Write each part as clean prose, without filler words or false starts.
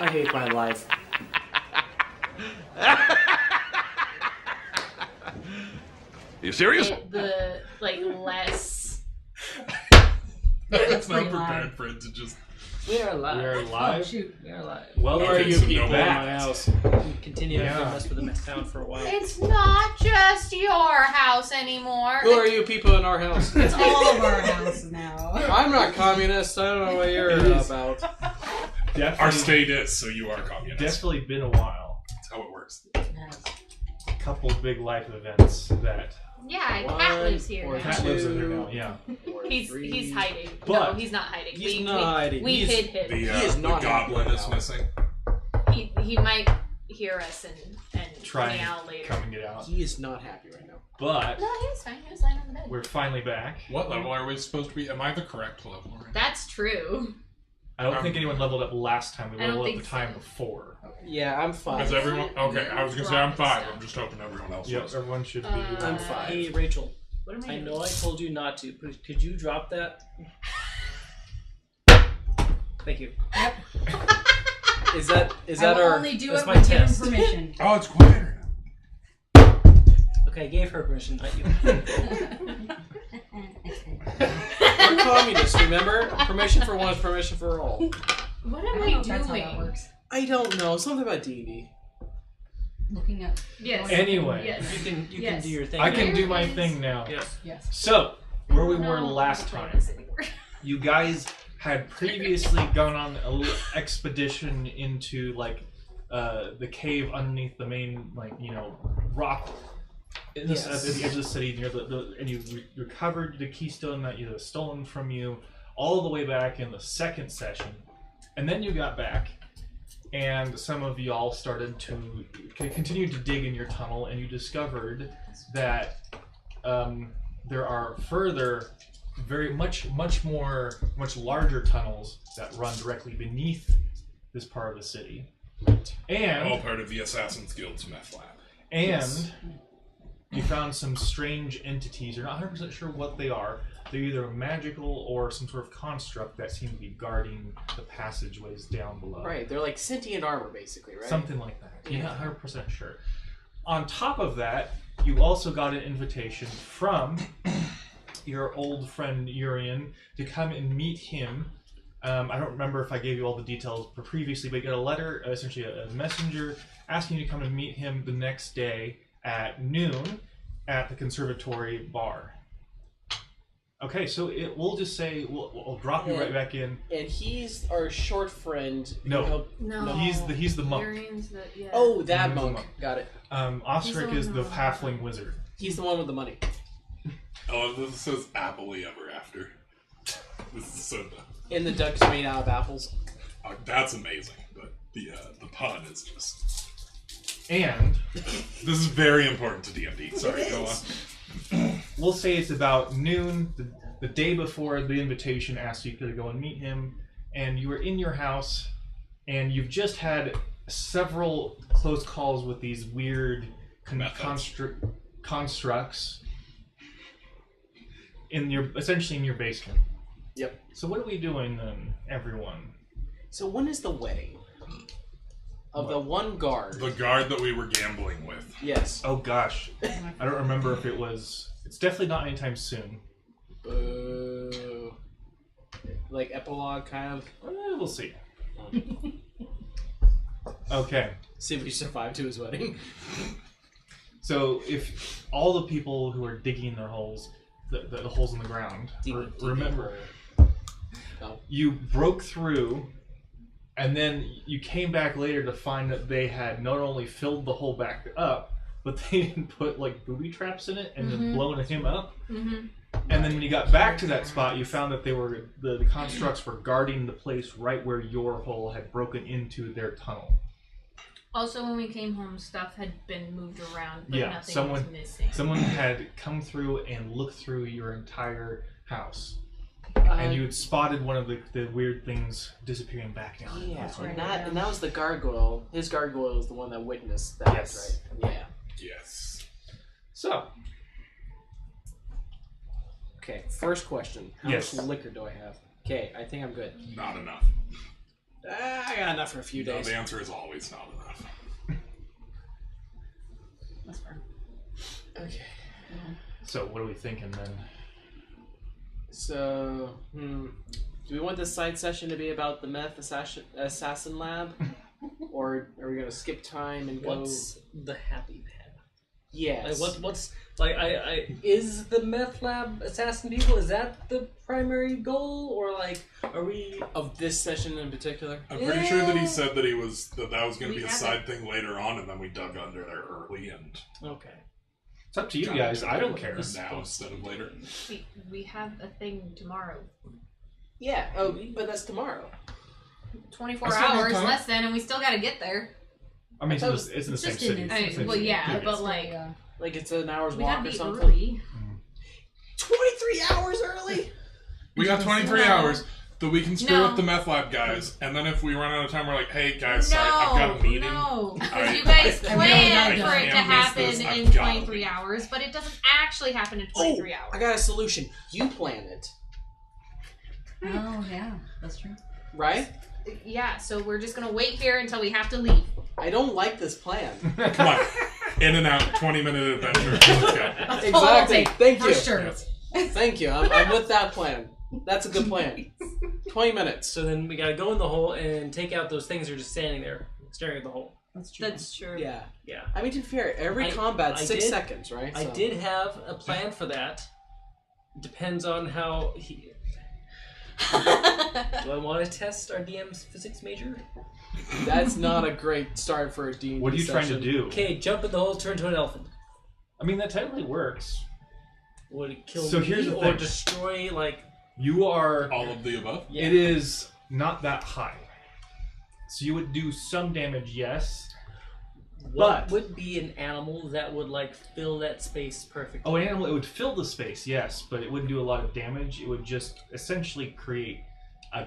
I hate my life. You serious? The less. That's not prepared for it to just. We are alive. We are alive? Oh, shoot. We are alive. Well, Okay, are you so people in no my more. house? We continue to Yeah. mess with the next town for a while. It's not just your house anymore. Who are you people in our house? It's all of our houses now. I'm not communist. I don't know what you're about. Definitely, Our state is, so you are communist. definitely been a while. That's how it works. A couple big life events that Yeah, Cat lives here or now. Cat lives in there now. Yeah, He's hiding. But- no, he's not hiding. He's we, not we, hiding. We He's- hid him. The, He is the not goblin happy is right now. missing. He might hear us and try meow and later. come and get out. He is not happy right now. But No, he was fine. He was lying on the bed. we're finally back. What level are we supposed to be? Am I the correct level? Right? That's true. I don't think anyone leveled up last time. We I don't leveled up think the time so. before. Yeah, I'm fine. Is everyone okay? I was gonna say I'm Dropping 5. stuff. I'm just hoping everyone else Yep, was. everyone should be. I'm fine. Hey, Rachel. What am I I doing? know I told you not to, but could you drop that? Thank you. Is that I will our? only do that's it my when given test. permission. Oh, it's quieter Okay, I gave her permission, not you. We're communists, remember? Permission for one is permission for all. What I am don't I know if that's how that doing? works. I don't know. Something about D&D. Looking up. Yes. Anyway, Yes. You can Yes. do your thing. I can do my Where is- thing now. Yes. Yes. So, where we No, were I don't last play time, this anymore. you guys had previously gone on a little expedition into the cave underneath the main rock at the edge of the city near and you recovered the keystone that you was stolen from you all the way back in the second session, and then you got back and some of y'all started to continue to dig in your tunnel, and you discovered that there are further much larger tunnels that run directly beneath this part of the city. All And part of the Assassin's Guild's meth lab. you found some strange entities. You're not 100% sure what they are. They're either magical or some sort of construct that seem to be guarding the passageways down below. Right, they're like sentient armor, basically, right? Something like that. You're Yeah. not 100% sure. On top of that, you also got an invitation from your old friend Urian to come and meet him. I don't remember if I gave you all the details previously, but you got a letter, essentially a messenger, asking you to come and meet him the next day at noon at the conservatory bar. Okay, so we'll just say we'll drop you right back in. And he's our short friend. No. No. He's the monk. Urian's the, yeah. Oh, that He's the monk. monk. Got it. Osric He's is the the one halfling wizard. He's the one with the money. Oh, this says happily ever after. This is so dumb. And the duck's made out of apples. That's amazing, but the pun is just. And This is very important to D&D. Sorry, go on. we'll say it's about noon, the day before the invitation asked you to go and meet him, and you were in your house, and you've just had several close calls with these weird constructs essentially in your basement. Yep. So what are we doing then, everyone? So when is the wedding? Of the one guard. The guard that we were gambling with. Yes. Oh gosh, I don't remember if it was. It's definitely not anytime soon. Boo. Like epilogue, kind of. We'll see. Okay. See if we survive to his wedding. So if all the people who are digging their holes, the holes in the ground, remember, you broke through, and then you came back later to find that they had not only filled the hole back up, but they didn't put like booby traps in it and then blown him up. Mm-hmm. And then when you got back to that spot, you found that they were the constructs were guarding the place right where your hole had broken into their tunnel. Also, when we came home, stuff had been moved around, but Yeah, nothing was missing. Someone had come through and looked through your entire house. And you had spotted one of the weird things disappearing back down. Yeah, That's right, and that was the gargoyle. His gargoyle is the one that witnessed that, Yes. right? Yeah. Yes. So, Okay, first question. How Yes. much liquor do I have? Okay, I think I'm good. Not enough. I got enough for a few No, days. the answer is always not enough. That's fair. Okay. So what are we thinking then? So, do we want this side session to be about the meth assassin lab? Or are we going to skip time and go... What's the happy path? Yes. Like, what's like is the meth lab assassin people? Is that the primary goal, or like are we? Of this session in particular? I'm pretty sure that he said that that was going to We be a have side thing later on, and then we dug under there early and Okay. It's up to you got guys. into I it don't care. now instead of later. We have a thing tomorrow. Yeah, but that's tomorrow. 24 I still have hours time. less than, and we still gotta get there. I mean, it's in the It's same just in city. this- I mean, well, yeah, but like, Yeah. Like it's an hour's we walk gotta or be something. early. 23 hours early? We got 23 No. hours that we can screw No. up the meth lab guys, and then if we run out of time, we're like, hey guys, No, sorry, I've got a meeting. no, I- because you guys I planned really for it to can't miss happen this. in I've got 23 it. hours, but it doesn't actually happen in 23 hours. I got a solution. You plan it, Oh yeah, that's true. right? Yeah, so we're just gonna wait here until we have to leave. I don't like this plan. Come on, in and out, 20-minute adventure. Let's go. Exactly. Thank For you. sure. Yes. Thank you. I'm with that plan. That's a good plan. 20 minutes. So then we gotta go in the hole and take out those things that are just standing there staring at the hole. That's true. That's true. Yeah. Yeah. I mean, to be fair, every combat's I 6 did- seconds, right? I So- did have a plan for that. Depends on how he. Do I want to test our DM's physics major? That's not a great start for a D&D What are you trying to session. do? Okay, jump in the hole, turn to an elephant. I mean, that technically works. Would it kill So me here's the or thing. destroy, like... You are. All of the above. Yeah. It is not that high. So you would do some damage, yes. What But would be an animal that would, like, fill that space perfectly? oh, an animal, it would fill the space, yes, but it wouldn't do a lot of damage. It would just essentially create a.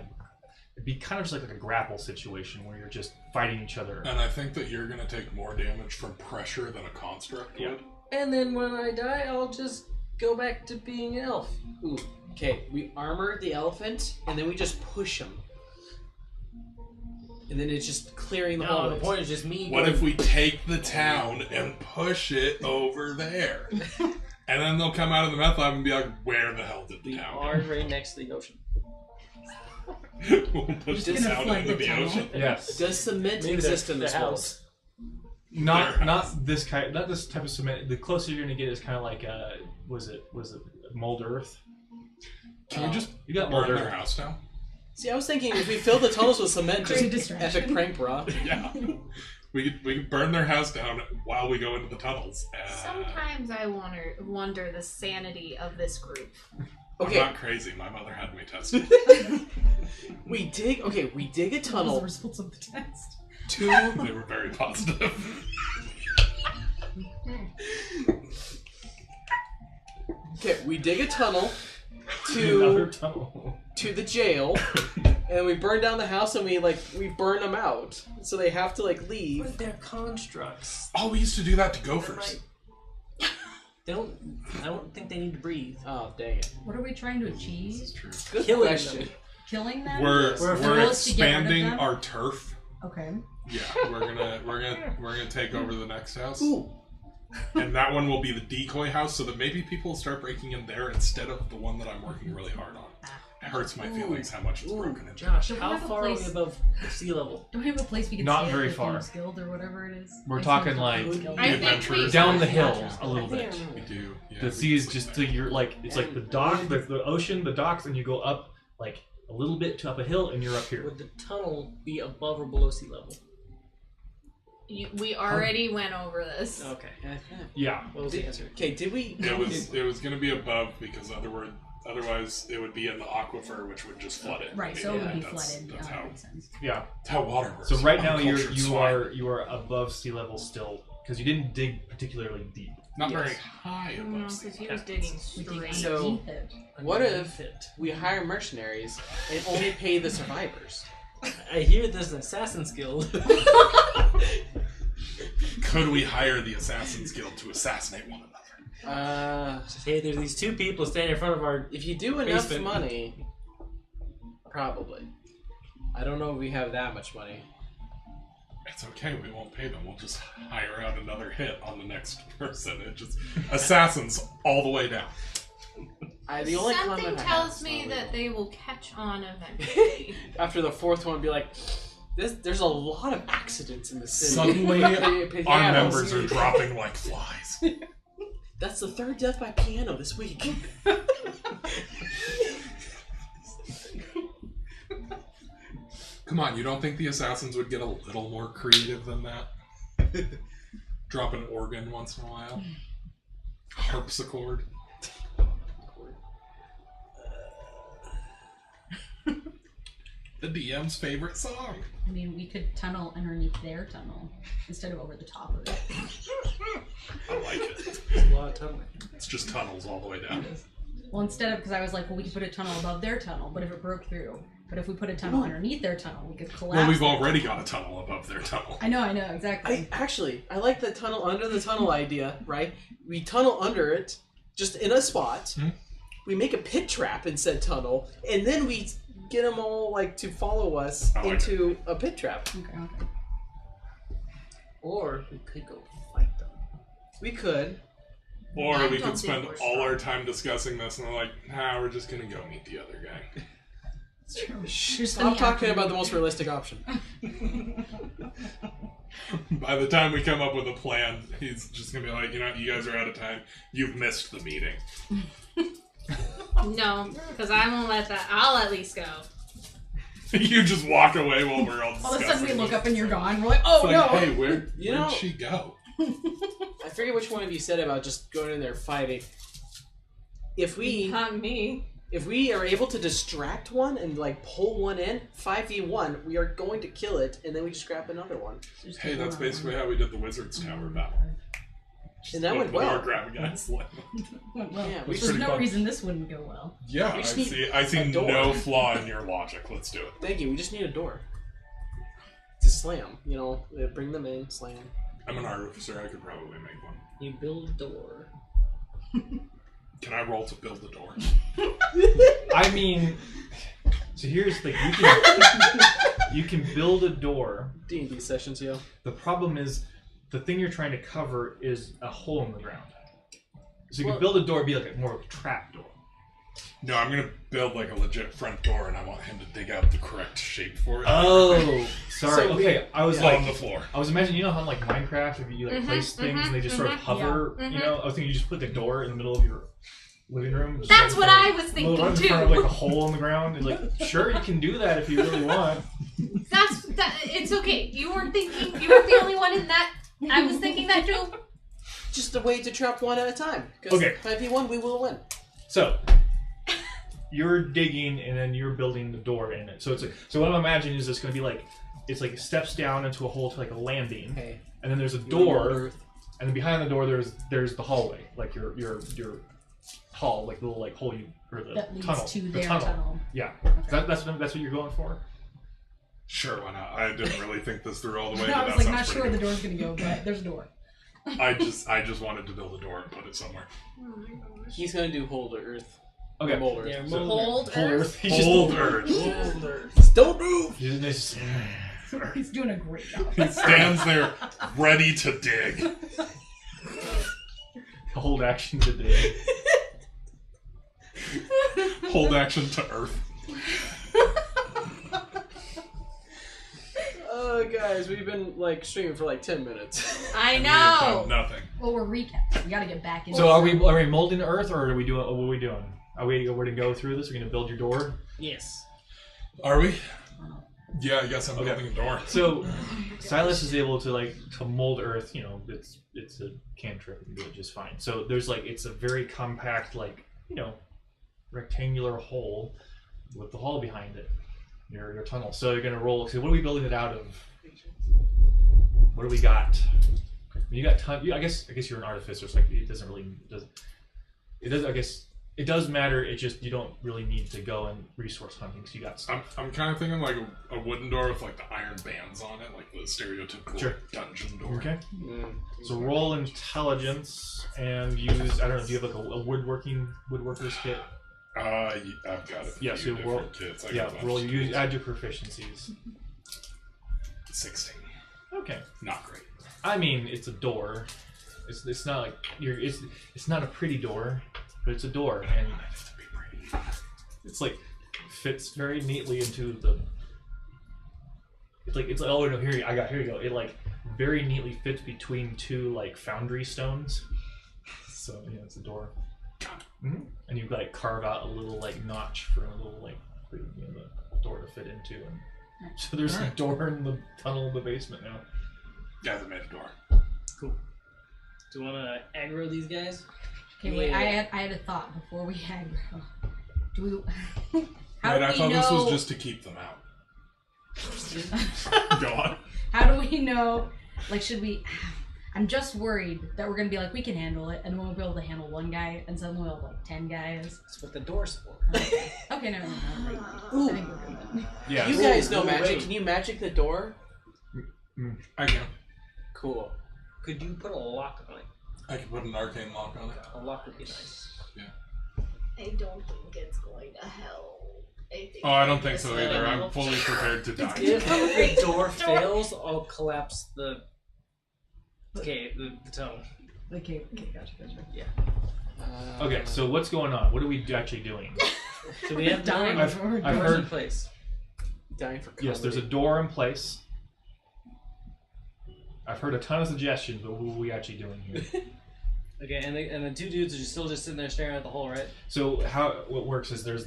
It'd be kind of just like a grapple situation where you're just fighting each other. And I think that you're going to take more damage from pressure than a construct Yeah. would. And then when I die, I'll just go back to being an elf. Ooh. Okay, we armor the elephant, and then we just push him. And then it's just clearing the No, hole. the point is just me What going- if we take the town and push it over there? And then they'll come out of the meth lab and be like, where the hell did the We town are right next to the ocean. go? We'll push Just the gonna town flood into the the tunnel. ocean. Yes. Does cement Maybe exist the- in the this world? house. Not this kind. Not this type of cement. The closer you're gonna get is kind of like was it mold earth? Can we just You got mold burn their earth. house down? See, I was thinking if we fill the tunnels with cement, Great just distraction. epic prank, bro. Yeah. We could burn their house down while we go into the tunnels. Sometimes I wonder the sanity of this group. Okay, I'm not crazy. My mother had me tested. we dig a What was the tunnel results of the test? to They were very positive. okay, we dig a tunnel Another to tunnel. the jail, and we burn down the house, and we burn them out, so they have to leave. But they're constructs. Oh, we used to do that to They're gophers. like- I don't think they need to breathe. Oh dang it! What are we trying to achieve? This is true. Good Killing question. them. Killing them? We're The goal is to get rid of expanding them? our turf. Okay. Yeah, we're gonna take over the next house. Ooh, And that one will be the decoy house, so that maybe people will start breaking in there instead of the one that I'm working really hard on. It hurts my feelings how much it's broken into. Josh, Don't we how have a far are we place- above sea level? Do we have a place we can Not stay very at, like far. Games Guild or whatever it is? We're Like, talking some like Games Guild. I think adventurers. we- down the hill a little I think bit. I remember. We do. Yeah, The sea is just you're like it's like the dock, the ocean, the docks, and you go up like a little bit to up a hill, and you're up here. Would the tunnel be above or below sea level? We already went over this. Okay. Yeah. What was the answer? Okay, did we? It was gonna be above because otherwise it would be in the aquifer, which would just flood it. Right, so it would be that's- flooded. That's Yeah, how, that makes sense. Yeah. that's how water works. So right I'm now a you cultured swine. are above sea level still because you didn't dig particularly deep. Not Yes. very high No, above sea because he level. was digging We dig straight. So- underneath it. What Underneath if- it. We hire mercenaries and only pay the survivors. I hear there's an Assassin's Guild. Could we hire the Assassin's Guild to assassinate one another? Hey, there's these two people standing in front of our. If you do enough Basement. money, probably. I don't know if we have that much money. It's okay, we won't pay them. We'll just hire out another hit on the next person. It just assassins all the way down. The only Something comment I have tells is me not that legal. they will catch on eventually. After the fourth one, be like, there's a lot of accidents in the city. Suddenly, our Pianos. members are dropping like flies. That's the third death by piano this week. Come on, you don't think the assassins would get a little more creative than that? Drop an organ once in a while? Harpsichord? The DM's favorite song. I mean, we could tunnel underneath their tunnel instead of over the top of it. I like it. There's a lot of tunneling. It's just tunnels all the way down. Well, instead of, because I was like, well, we could put a tunnel above their tunnel, but if it broke through. But if we put a tunnel underneath their tunnel, we could collapse. Well, we've it. already got a tunnel above their tunnel. I know, exactly. I like the tunnel under the tunnel idea, right? We tunnel under it, just in a spot. Hmm? We make a pit trap in said tunnel, and then we get them all like to follow us I like into a pit trap. Okay. Or we could go fight them. We could. Or I we don't could think spend we're all strong. our time discussing this, and we're like, nah, we're just gonna go meet the other guy. Stop talking about the most realistic option. By the time we come up with a plan, he's just gonna be like, you know, you guys are out of time. You've missed the meeting. No, because I won't let that. I'll at least go. You just walk away while we're all All of a discussing sudden we look this. up and you're gone. We're like, oh It's no! like, hey, where'd You know- she go? I forget which one of you said about just going in there fighting. If we Not me. are able to distract one and like pull one in, 5v1, we are going to kill it, and then we just grab another one. Hey, that's basically how we did the Wizard's Tower battle. And that went Open the door, well. grab a guy, and slam him. Went well. Yeah, There's pretty no fun. reason this wouldn't go well. Yeah, We I just need see a door. no flaw in your logic. Let's do it. Thank you. We just need a door to slam. You know, bring them in, slam. I'm an artificer. I could probably make one. You build a door. Can I roll to build the door? I mean, so here's the thing. You can build a door. D&D sessions, yo. The problem is, the thing you're trying to cover is a hole in the ground. So you Well- can build a door, be like more of a trap door. No, I'm gonna build like a legit front door, and I want him to dig out the correct shape for it. Oh, sorry. So Okay, I was on like, the floor. I was imagining, you know how in like Minecraft, if you like place things and they just sort of hover, you know? I was thinking you just put the door in the middle of your living room. just That's like, what I was thinking in too. front of like a hole in the ground. And like, sure, you can do that if you really want. It's okay. You weren't thinking. You weren't the only one in that. I was thinking that too. Just a way to trap one at a time. Because Okay. 5v1, we will win. So you're digging and then you're building the door in it. So it's like, so what I'm imagining is it's going to be like, it's like steps down into a hole to like a landing, Hey. and then there's a you door, know, and then behind the door there's the hallway, like your hall, like the little like hole you or the That leads tunnel, to the their tunnel. tunnel. Yeah, that's what you're going for. Sure, why not? I didn't really think this through all the way. I but was that like, sounds not sure where pretty the door's gonna go, but there's a door. good. I just wanted to build a door and put it somewhere. He's going to do hold to earth. Okay, Mold Yeah, earth. mold Hold Hold Earth. Earth. He's just Hold Earth. Mold Earth. Don't move! He's just, He's doing a great job. He stands there ready to dig. hold action to dig. Hold action to Earth. Oh, guys, we've been like streaming for like 10 minutes. I And we have know. done nothing. Well, we're recapping. We gotta get back into So are we molding the Earth, or are we doing? What are we doing? Are we to go through this? We're gonna build your door. Yes. Are we? Yeah, I guess I'm Okay. building a door. So Silas is able to mold Earth. You know, it's a cantrip and do it just fine. So there's it's a very compact rectangular hole with the hall behind it. Your tunnel. So you're gonna roll. So what are we building it out of? What do we got? You got I guess you're an artificer. So it doesn't really I guess it does matter. It just you don't really need to go and resource hunting because you got stuff. I'm kind of thinking like a wooden door with like the iron bands on it, like the stereotypical Sure. dungeon door. Okay. So roll intelligence and use, I don't know, do you have like a woodworker's kit? I've got it. Yeah, so roll. Kits. Add your proficiencies. 16. Okay. Not great. I mean, it's a door. It's not like it's not a pretty door, but it's a door, and it's like fits very neatly into the. It's like oh no, here you go. It like very neatly fits between two like foundry stones. So yeah, it's a door. Mm-hmm. And you like carve out a little like notch for a little like for, the door to fit into, and so there's a door in the tunnel in the basement now. Yeah, they made a door. Cool. Do you want to aggro these guys? Okay, wait. I had a thought before we aggro. Do we? How Right, do I we thought know? this was just to keep them out. Go on. How do we know? Like, should we? I'm just worried that we're gonna be like, we can handle it, and then we'll be able to handle one guy, and suddenly we'll have like 10 guys. That's what the door's for. Okay, never mind. Ooh. I think we're good then. Yeah. You guys know Ooh, magic. wait. Can you magic the door? I can. Cool. Could you put a lock on it? I can put an arcane lock on it. A lock would be nice. I don't think it's going to help. I don't think so Yes, either. I'm fully prepared to die. If the door fails, I'll collapse the cave, the tunnel. Okay, gotcha. Okay, so what's going on? What are we actually doing? So we have Dying. doors I've in heard. place. Dying for comedy. Yes, there's a door in place. I've heard a ton of suggestions, but what are we actually doing here? Okay, and the two dudes are still just sitting there staring at the hole, right? So what works is there's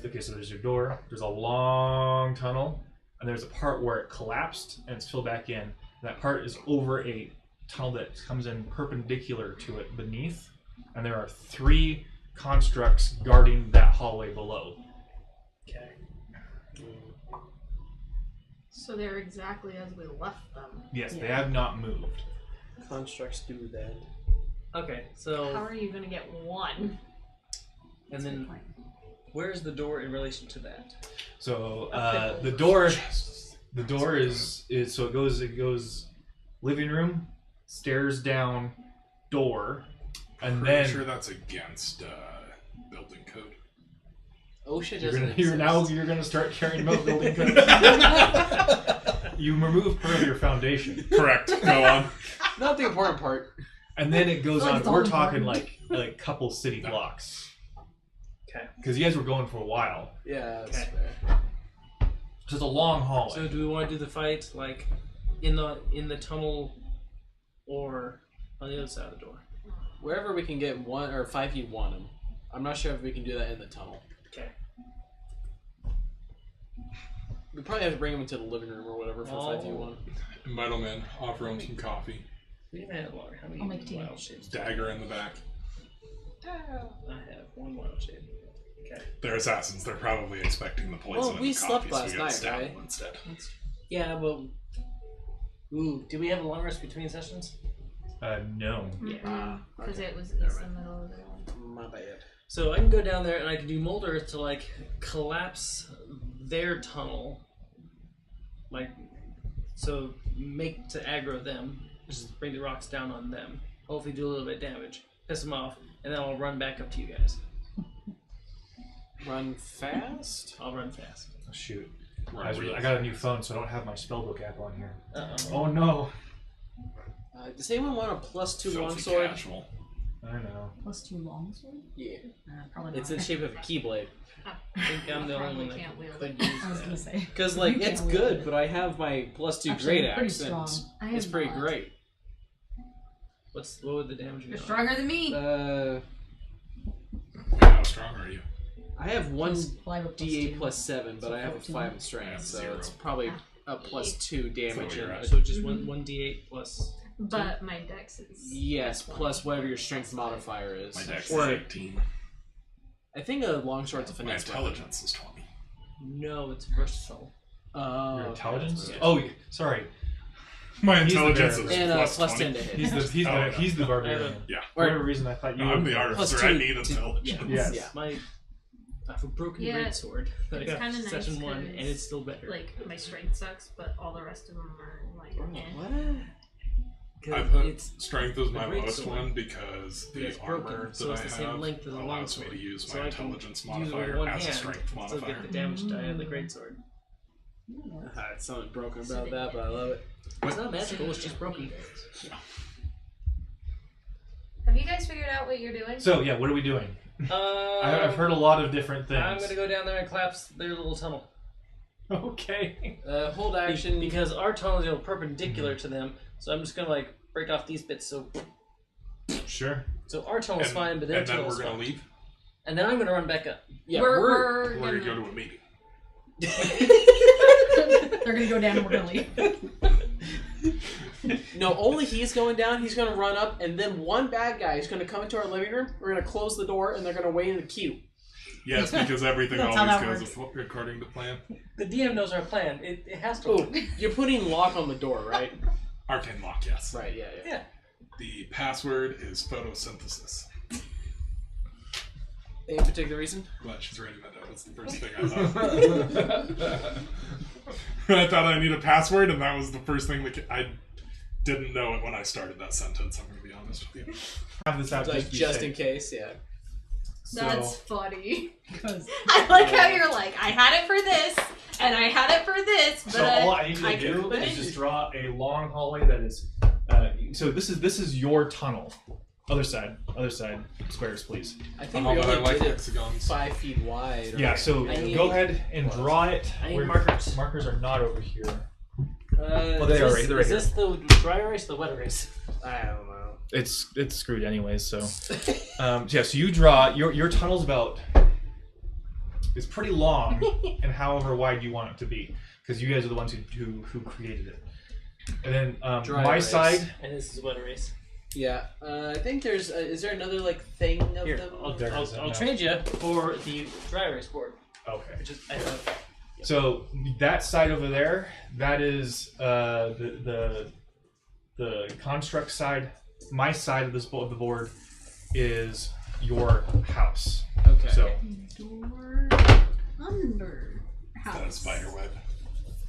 your door. There's a long tunnel, and there's a part where it collapsed and it's filled back in. And that part is over a tunnel that comes in perpendicular to it beneath, and there are 3 constructs guarding that hallway below. Okay. So they're exactly as we left them. Yes, they have not moved. Constructs do that. Okay, How so are you going to get one? and then where's the door in relation to that? So the door is so it goes living room, stairs down, door, and Pretty then sure that's against building code. OSHA you're doesn't gonna start caring about building codes. You remove part of your foundation, Correct. Go on. Not the important part. and then it goes Like on. it's all We're talking important. like couple city blocks. Okay. Because you guys were going for a while. Yeah, that's Okay. fair. So it's a long hallway. So do we want to do the fight like in the tunnel or on the other side of the door? Wherever we can get 1 or 5v1 them. I'm not sure if we can do that in the tunnel. Okay. We probably have to bring them into the living room or whatever for Oh. 5v1. Middleman, offer him some coffee. We haven't had long. How many I'll make tea. wild shapes? Dagger in the back. I have 1 wild shape. Okay. They're assassins. They're probably expecting the poison Well, in we the coffee, slept last so we gotta night, stab right? them instead. Yeah, but ooh, do we have a long rest between sessions? No. Because okay. it was in the middle of the one. My bad. So I can go down there and I can do Mold Earth to like collapse their tunnel, like so make to aggro them, just bring the rocks down on them. Hopefully do a little bit of damage, piss them off, and then I'll run back up to you guys. Run fast? I'll run fast. Oh, shoot. Right. I got a new phone, so I don't have my spellbook app on here. Uh-oh. Oh no. Does anyone want a +2 Filthy longsword? casual. I know. +2 longsword? Yeah. Probably not. It's in the shape of a keyblade. I think I'm the only Probably one that can't wield could it. use I was gonna that. say. Because, like, You it's can't wield good, it. but I have my +2 Actually, great I'm pretty axe, and strong. I it's am pretty not. great. What would the damage be? You're on? stronger than me. How strong are you? I have one Plus 5 or D8 +2. +7, but So I have a 14. 5 in strength, I have so 0. it's probably a +2 damage. So you're in- at- So just one d8 plus. But my dex is. Yes, plus whatever your strength modifier is. My dex Or is 18. I think a longsword's a My finesse weapon. intelligence is 20. No, it's versatile. Oh, Your okay, intelligence? that's Oh, sorry. My He's the intelligence bear. is And plus plus 20. 10 to hit. He's the barbarian. Yeah. For whatever reason, I thought you I'm were. the artificer. Plus I 2 need to- intelligence. Yes. Yeah. I have a broken Yeah, great sword that I it's got kinda nice session 1, 'cause, and it's still better. Like, my strength sucks, but all the rest of them are like, Oh, eh. what? I put It's strength as my a great lowest sword. one because But the it's armor broken, so that it's I the same have length as a long allows me sword. to use So my I can intelligence use it with modifier one as a hand, strength still modifier. get the damage die of the greatsword. It's something broken about that, but I love it. It's not magical, it's just broken. Have you guys figured out what you're doing? So yeah, what are we doing? I've heard a lot of different things. I'm gonna go down there and collapse their little tunnel. Okay. Hold action. Because our tunnel is perpendicular to them, so I'm just gonna like break off these bits. So Sure. our tunnel's fine, but their and then tunnel's we're gonna fine. leave. And then I'm gonna run back up. Yeah, we're We're gonna go to a meeting. They're gonna go down and we're gonna leave. No, only he's going down. He's going to run up, and then one bad guy is going to come into our living room. We're going to close the door, and they're going to wait in the queue. Yes, because everything That's how always that goes according to plan. The DM knows our plan. It has to. Oh, you're putting lock on the door, right? Arcane lock, yes. Right. Yeah. Yeah. The password is photosynthesis. Any particular reason? Glad she's writing that down. That's the first thing I thought. I thought I need a password, and that was the first thing that I didn't know it when I started that sentence. I'm going to be honest with you. Have this out Like to be just safe. in case. Yeah. That's So- funny. Because I like how you're like, I had it for this, and I had it for this, but So all I need you I to do couldn't put is it. just draw a long hallway that is. So this is your tunnel. Other side, squares, please. I think Oh, we but I only like did it hexagons. 5 feet wide. Yeah. So I need- go ahead and draw it. I need where- markers. Markers are not over here. Well, they are Is right- they're right this the dry erase or the wet erase? I don't know. It's screwed anyways. So yeah. So you draw your tunnel's about. It's pretty long, and however wide you want it to be, because you guys are the ones who created it. And then Dry my erase. side. And this is wet erase. Yeah. I think there's. Is there another like thing of Here, them? There I'll is, I'll no. trade you for the dry erase board, Okay. which is I have. So that side over there, that is the construct side. My side of the board is your house. Okay. So Door under That house. spider web.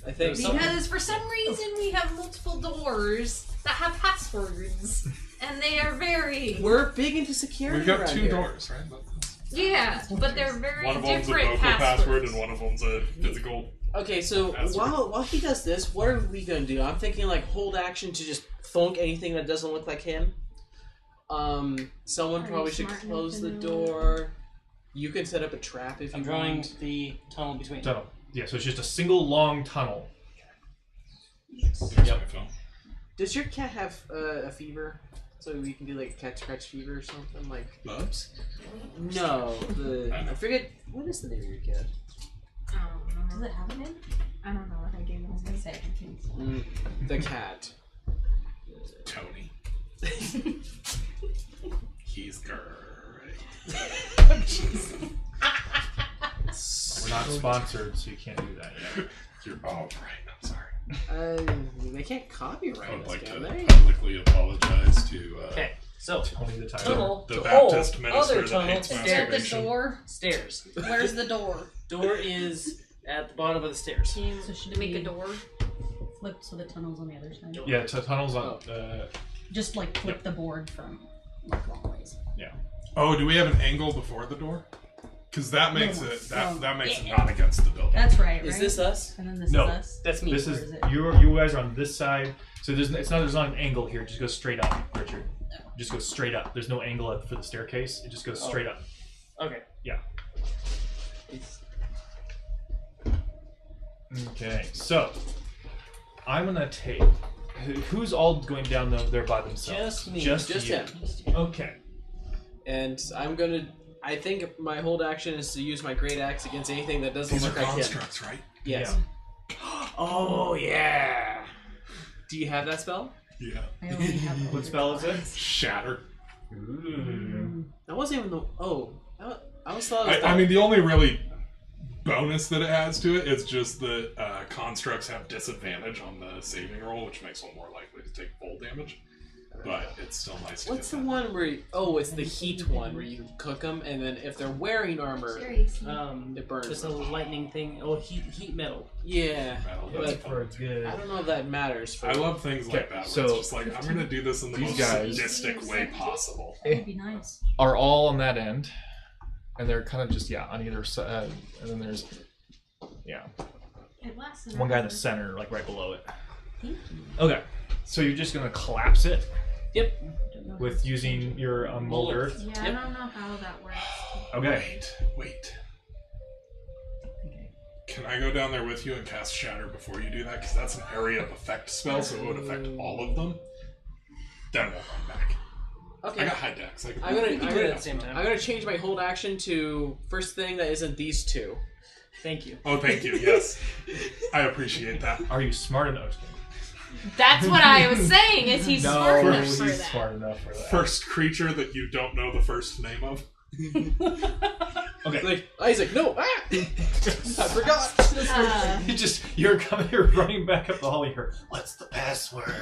I think Because for some reason we have multiple doors that have passwords, and they are very we're big into security. We've got around 2 here. doors, right? yeah, but they're very One of them's a different vocal password, passwords. and one of them's a physical. Okay, so Password. while he does this, what are we gonna do? I'm thinking like hold action to just thunk anything that doesn't look like him. Someone Are you probably should smart enough close to the know? door. You can set up a trap if I'm you drawing want. the tunnel between. tunnel. Yeah. So it's just a single long tunnel. Yep. Does your cat have a fever? So we can do like cat scratch fever or something like. Bubs? No, I forget what is the name of your cat. I don't know. does it have a name? I don't know what I gave I was him. gonna say I can't. The cat. Tony. He's great. We're not sponsored, so you can't do that yet. You're all right. I'm sorry. They can't copyright I would us, like can to they? publicly apologize to Okay, so Tony the Tiger. tunnel the to Baptist hole, minister other that tunnel, hates Is there the masturbation. door? stairs. Where's the door? Door is at the bottom of the stairs. Can you So should make we- a door? Flip so the tunnel's on the other side. Yeah, tunnels on. Just like flip the board from like long ways. Oh, do we have an angle before the door? Because that makes No. it that makes it Yeah. not against the building. That's right. Is right? this us? And then this No. is us. That's me. This Or is is it- you guys are on this side, so there's not an angle here. It just goes straight up, Richard. Just goes straight up. There's no angle for the staircase. It just goes straight up. Okay. It's, Okay, so I'm gonna take. Who's all going down there by themselves? Just me. Just you. him. Okay. And I'm gonna. I think my hold action is to use my great axe against anything that doesn't These are look like him. constructs, right? Yes. Oh yeah. Do you have that spell? Yeah. I only have What spell is it? Shatter. Ooh. That wasn't even the. Oh, I always thought it was. I mean, the only really bonus that it adds to it is just that constructs have disadvantage on the saving roll, which makes them more likely to take full damage. but it's still nice to What's the get that. one where? It's the heat one where you cook them, and then if they're wearing armor, Seriously. it burns. It's a them. lightning thing. Oh, heat metal. Yeah, Metal, but that's For a fun. good. I don't know if that matters. For I love things like Okay, that. so Where it's just like I'm gonna do this in the these most guys- sadistic way possible. That would be nice. Are all on that end, and they're kind of just on either side, and then there's It lasts One guy in the center, like right below it. Thank you. Okay, so you're just gonna collapse it Yep. Don't know with if it's using changing. your mold earth. Yeah, I Yep. don't know how that works. Okay. Wait. Can I go down there with you and cast Shatter before you do that? Because that's an area of effect spell, so it would affect all of them. Then we'll run back. Okay. I got high decks. I can I'm gonna, We can I'm do it gonna, at the same time. I'm gonna change my hold action to first thing that isn't these two. Thank you. Oh, thank you. Yes, I appreciate that. Are you smart enough? That's what I was saying. Is he smart enough he's for that? smart enough for that. First creature that you don't know the first name of. Okay. Like Isaac, no, I forgot. You're running back up the hall. You hear, "What's the password?"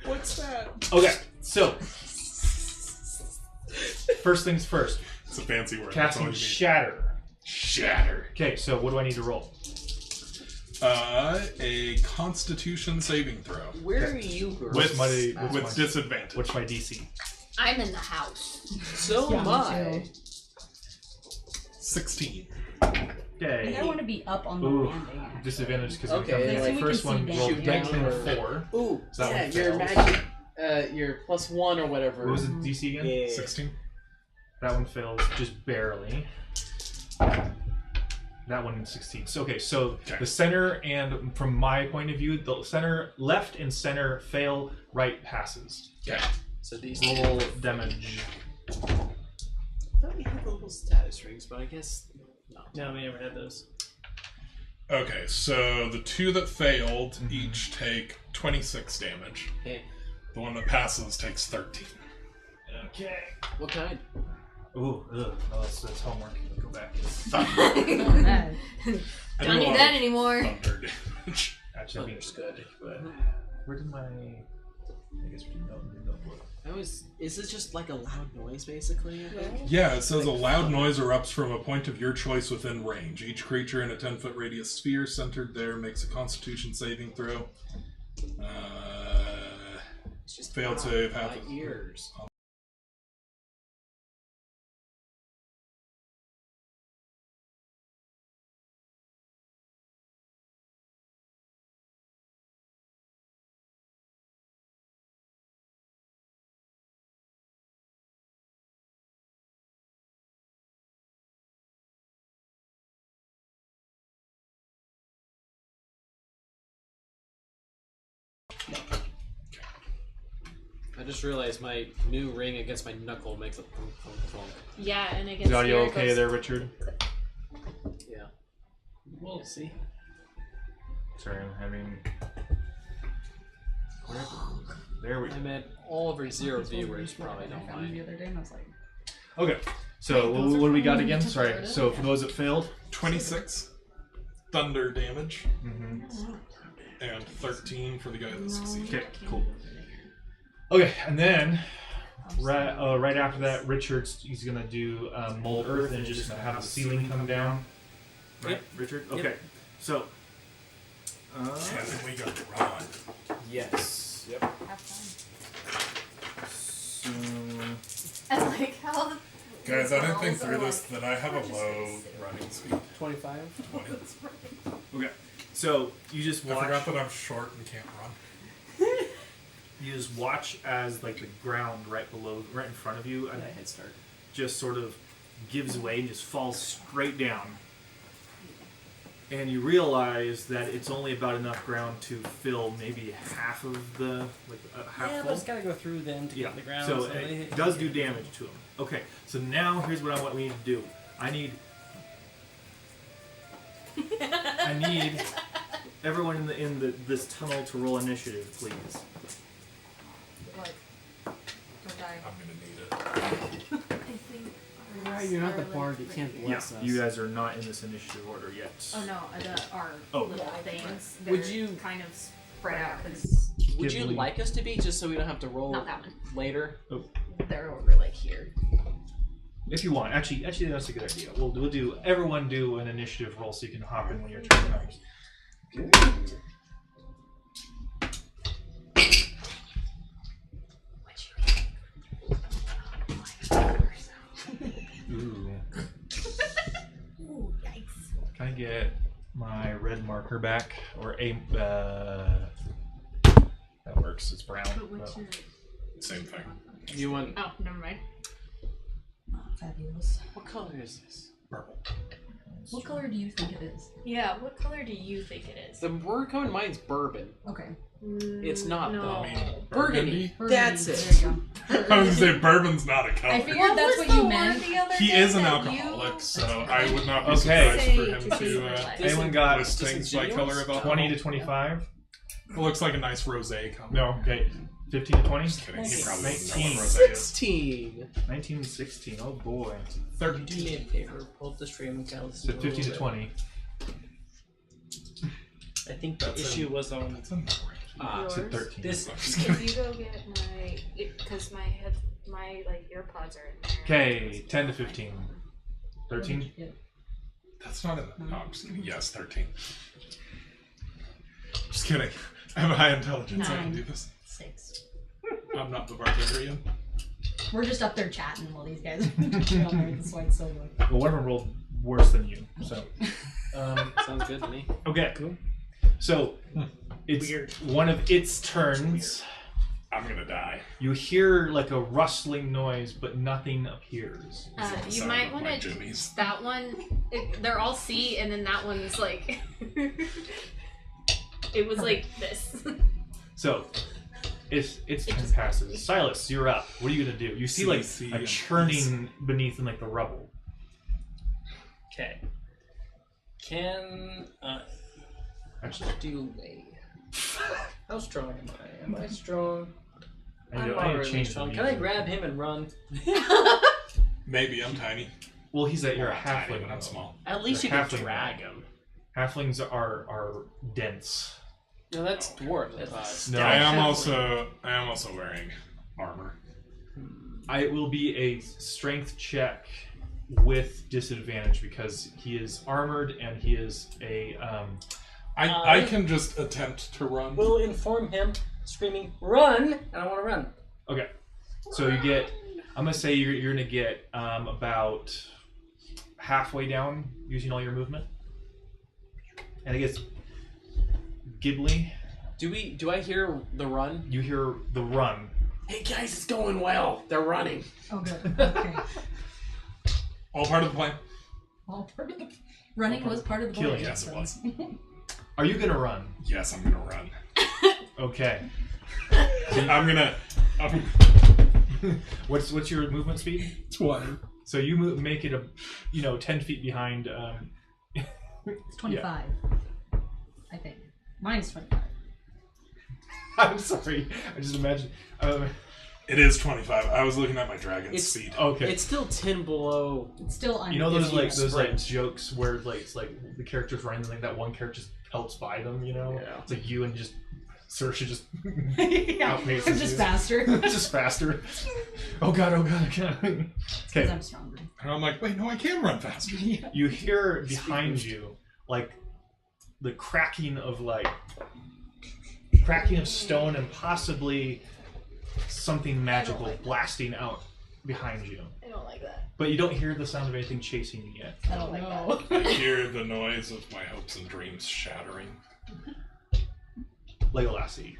What's that? Okay, so first things first. It's a fancy word. That's all Casting you need. shatter. Shatter. Okay, so what do I need to roll? A Constitution saving throw Where are you, girl? with what's with my- disadvantage. What's my DC? I'm in the house. So Yeah, am me I. too. 16. I think Okay. I want to be up on the Ooh, landing. actually. disadvantage because Okay, the like- first So we one can see rolled down. Dex Shoot down a or- 4. Ooh, So that yeah, one your fails. magic, your +1 or whatever. What was the DC again? Yeah. 16. That one fails just barely. That one 16. So okay, so Okay. the center and from my point of view, the center left and center fail, right passes. Okay. So these. Roll damage. I thought we had the little status rings, but I guess no. No, we never had those. Okay, so the two that failed each take 26 damage. Hey, The one that passes takes 13. Okay. what kind? Ooh, ugh. No, that's homework. Go back. Oh, man. I Don't do a need lot that of anymore. thunder damage. Actually, I think Thunder's good. but where did my? I guess we didn't know. I was. Is this just like a loud noise, basically? I think? Yeah, it says a loud noise erupts from a point of your choice within range. Each creature in a 10-foot radius sphere centered there makes a Constitution saving throw. It's just Failed loud save in my happens. ears. I just realized my new ring against my knuckle makes a thunk thunk thunk. Yeah, and it Is gets audio here, it okay goes- there, Richard? Yeah. We'll see. Sorry, I'm having. There we go. I'm at all over 0 These ones viewers. were Probably that I don't found the mind. other day, and I was like, Okay, so Those are what do we got fine. again? Sorry. So for those that failed, 26 thunder damage mm-hmm. and 13 for the guy that succeeded. Okay, cool. Okay, and then right after that, he's gonna do mold earth and just gonna have the ceiling come down. Right, Yep. Richard. Yep. Okay, so. And then we got to run. Yes. Yep. have fun. So. I like how. Guys, I didn't think walls are through this like- that I have a low running speed. 25. 20. Okay, so you just I watch. forgot that I'm short and can't run. You just watch as like the ground right in front of you, and Head start. just sort of gives way and just falls straight down. And you realize that it's only about enough ground to fill maybe half of the half Yeah, full. but it's gotta go through them to Yeah. get the ground. So they- it does do damage to him. Okay. So now here's what we need to do. I need everyone in this tunnel to roll initiative, please. Like, don't die. I'm gonna need it. I think You're not the bard. You can't Yeah, bless us. you guys are not in this initiative order yet. Oh no, our Oh. little things. Would they're you- kind of spread out? Because Would you Give me- like us to be, just so we don't have to roll not that one. later? They're over like here. If you want, actually, that's a good idea. We'll do everyone do an initiative roll so you can hop in when your turn comes. Ooh. Ooh, yikes. Can I get my red marker back? Or a that works. It's brown. But what's Oh. your... Same thing. You want? Oh, never mind. Fabulous. What color is this? Purple. What color do you think it is? Yeah, what color do you think it is? The word code mine's bourbon. Okay. It's not, no. though. I mean, Burgundy. Burgundy. That's There it. you go. I was gonna say bourbon's not a color. I figured that's what you meant. He is an alcoholic, so I would not be Okay. surprised for him to This Anyone is- got list things by color of 20 alcohol. to 25? It looks like a nice rosé color. No, okay. 15 to 20? Just kidding. He probably doesn't know 19. what rosé is. 16. 19 and 16. Oh boy. Do me a favor, pull up the stream and count. So 15 to 20. I think the That's issue was on That's a no Ah, So Yours? 13. this. If you go get my, because my like earpods are in there. Okay, 10 to 15. 13? Yeah. That's not a. No, I'm just kidding. Yes, 13. Just kidding. I have a high intelligence. I can 9. do this. 6. I'm not the barbarian. We're just up there chatting while these guys are down this white silver. Well, one of them rolled worse than you, so. sounds good to me. Okay. So, it's Weird. one of its turns. I'm gonna die. You hear like a rustling noise, but nothing appears. You Sound might of want my to. jimmies. That one, they're all C, and then that one's like. It was like this. So, its turn passes. Silas, you're up. What are you gonna do? You see like C, a and churning beneath in like the rubble. Okay. Can Actually, do a. How strong am I? Am I strong? I I'm need to moderately change the strong. Can I music. grab him and run? Maybe I'm tiny. Well, you're a I'm tiny, halfling. but I'm though. small. At least you They're can halfling. drag him. Halflings are dense. No, that's dwarf. No. I am also wearing armor. It will be a strength check with disadvantage because he is armored and he is a. I can just attempt to run. We'll inform him, screaming, "Run!" And I want to run. Okay, so you get. I'm gonna say you're gonna get about halfway down using all your movement, and it gets Ghibli. Do I hear the run? You hear the run. Hey guys, it's going well. They're running. Oh, good. Okay. All part of the plan. All part of the running was part of the Killing, plan. yes, it was. Are you gonna run? Yes, I'm gonna run. Okay. I'm gonna. What's your movement speed? 20. So you make it 10 feet behind. It's 25. I think. Mine's 25. I'm sorry. I just imagine. It is 25. I was looking at my dragon's speed. Okay. It's still 10 below. It's still under. You know those If you those sprint. jokes where it's like the characters running, like that one character just helps by them. Yeah. It's like you and just Saoirse just Yeah, outpaces I'm just you. faster. just faster. Oh god! Because Okay. I'm stronger. And I'm like, wait, no, I can run faster. You hear behind you like the cracking of stone and possibly something magical like that. blasting out behind you. I don't like that. But you don't hear the sound of anything chasing you yet. I don't like know. I hear the noise of my hopes and dreams shattering. Legolassi,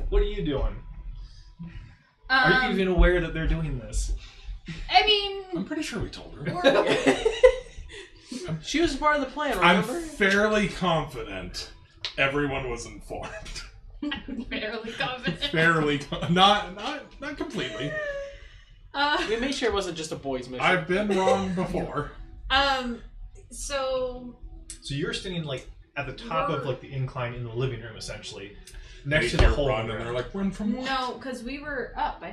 what are you doing? Are you even aware that they're doing this? I mean, I'm pretty sure we told her. She was part of the plan, I'm remember? fairly confident everyone was informed. barely confident. Not completely. We made sure it wasn't just a boys' mission. I've been wrong before. So So you're standing like at the top of like the incline in the living room, essentially. next to They the hear hole. run, and they're like, run from what? No, because we were up. I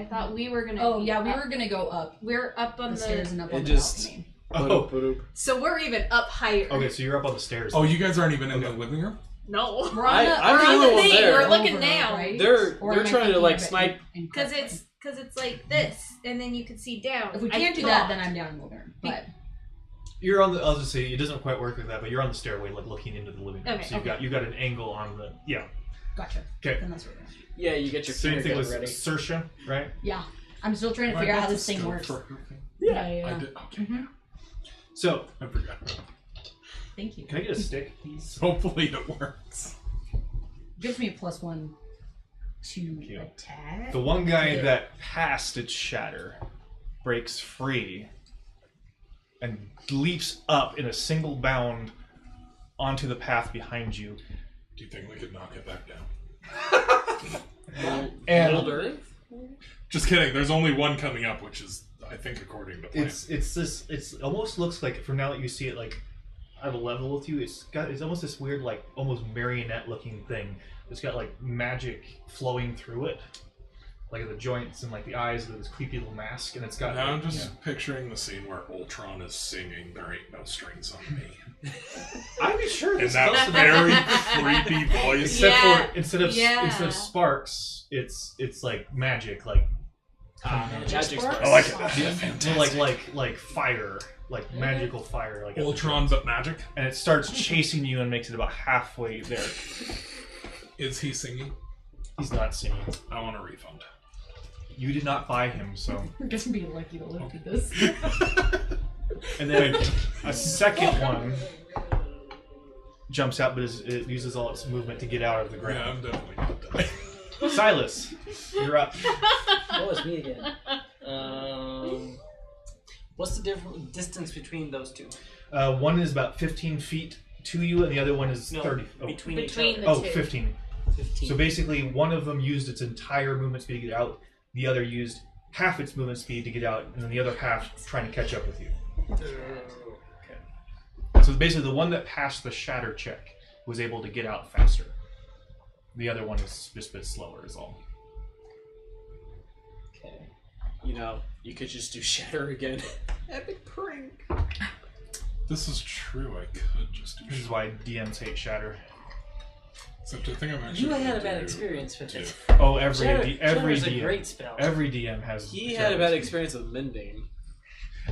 thought we were gonna. Oh be yeah, we up. were gonna go up We're up on the stairs and up It on the just- balcony. Oh, So we're even up higher. okay. So you're up on the stairs. Oh, you guys aren't even in the living room? No. We're on the, I'm we're the on only the one thing. there. We're looking over, down. right? They're Or they're am I trying to thinking like of it snipe. Because it's like this, and then you can see down. If we I can't do thought. that, then I'm down in the living room. But You're on the. I'll just say it doesn't quite work like that, but you're on the stairway, like looking into the living room. Okay, So you've got an angle on the. Yeah. gotcha. Okay. Then that's what we're doing. Yeah, you get your Same finger thing gun with ready. Sersha, right? Yeah, I'm still trying to figure out how this thing works. Yeah, I did. Okay. So I forgot. Thank you. can I get a stick, please? Hopefully it works. Gives me a +1 to attack. The one guy that passed its shatter breaks free and leaps up in a single bound onto the path behind you. Do you think we could knock it back down? And Older. Just kidding. There's only one coming up, which is, I think, according to plan. it almost looks like, from now that you see it like at a level with you, it's almost this weird, like almost marionette looking thing. It's got like magic flowing through it, like the joints and like the eyes with this creepy little mask, and it's got. Now I'm just picturing the scene where Ultron is singing "There Ain't No Strings on Me" I'm sure in it's that supposed to be- very creepy voice. Except Yeah. for instead of sparks, it's like magic, like Magic sparks. I like it. yeah, Fantastic. like fire, like magical fire, like Ultron, but magic. and it starts chasing you and makes it about halfway there. Is he singing? He's not singing. I want a refund. You did not buy him, so. We're gonna be lucky to live through this. And then a second one jumps out, but it uses all its movement to get out of the Yeah, ground. I'm definitely not dying. Silas, you're up. Oh, it's me again. What's the distance between those two? One is about 15 feet to you, and the other one is No, 30. Oh, between Between each the other. two. 15. 15. So basically, one of them used its entire movement speed to get out. The other used half its movement speed to get out, and then the other half trying to catch up with you. So basically, the one that passed the shatter check was able to get out faster. The other one is just a bit slower, is all. Okay. You know, you could just do shatter again. Epic prank. This is true. I could just do This is why DMs hate shatter. Except I think I'm actually. You had a gonna bad do experience with it. Oh, every Shatter's a DM, great spell. every DM has. He shatter had a bad speed. experience with Mending.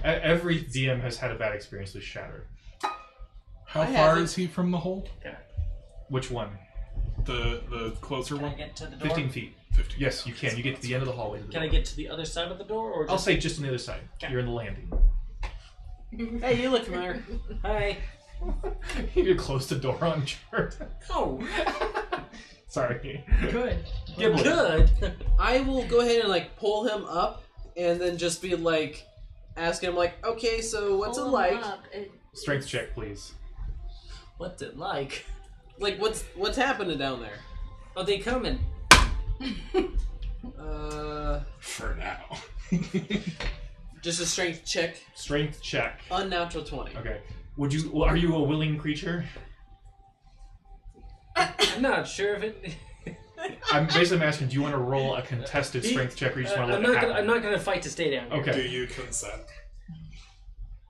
Every DM has had a bad experience with shatter. How I far haven't. is he from the hole? Which one? The closer Can I one? get to the door? 15 feet. 15. Yes, you can. You get to the end of the hallway. To the Can I door. get to the other side of the door, or I'll just... say just on the other side. Okay. You're in the landing. Hey, you look familiar. Hi. You're close to door on chart. Oh, Sorry. Good. Giblet. good. I will go ahead and like pull him up, and then just be like, ask him like, okay, so what's it Pull 'em like? up. Strength check, please. What's it like? Like, what's happening down there? Are they coming? For now. Just a strength check. Strength check. Unnatural 20. Okay. Are you a willing creature? I'm not sure if it... I'm basically asking, do you want to roll a contested strength check or you just want to let it happen? I'm not gonna fight to stay down here. Okay. Do you consent?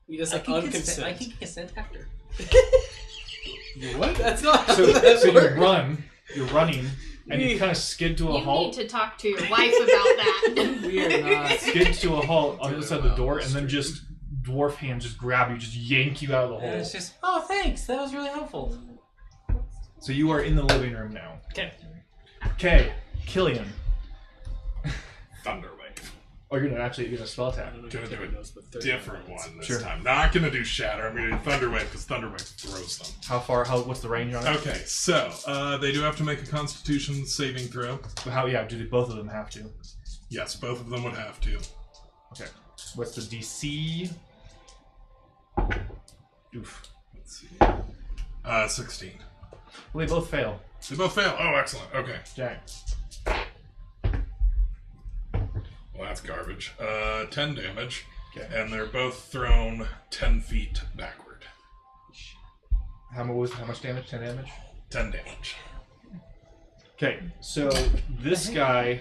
You just I like can unconsent. consent after. What? That's not how So that you works. you're running, and you kind of skid to a You halt. need to talk to your wife about that. We are not. Skid to a halt on the other side of the door, and then Street. just dwarf hands just grab you, just yank you out of the And hole. it's just, oh, thanks. That was really helpful. So you are in the living room now. Okay. Okay, Killian. Thunderwave. Oh, you're gonna spell attack. I'm gonna do a different one this Sure. time. Not gonna do Shatter. I'm gonna do Thunderwave because Thunderwave throws them. What's the range on it? Okay, so they do have to make a Constitution saving throw. Do both of them have to? Yes, both of them would have to. Okay. What's the DC? Oof. Let's see. 16. Well, they both fail. They both fail. Oh, excellent. Okay. Jack. Well, that's garbage. 10 damage. Okay. And they're both thrown 10 feet backward. How much damage? 10 damage? 10 damage. Okay, so this guy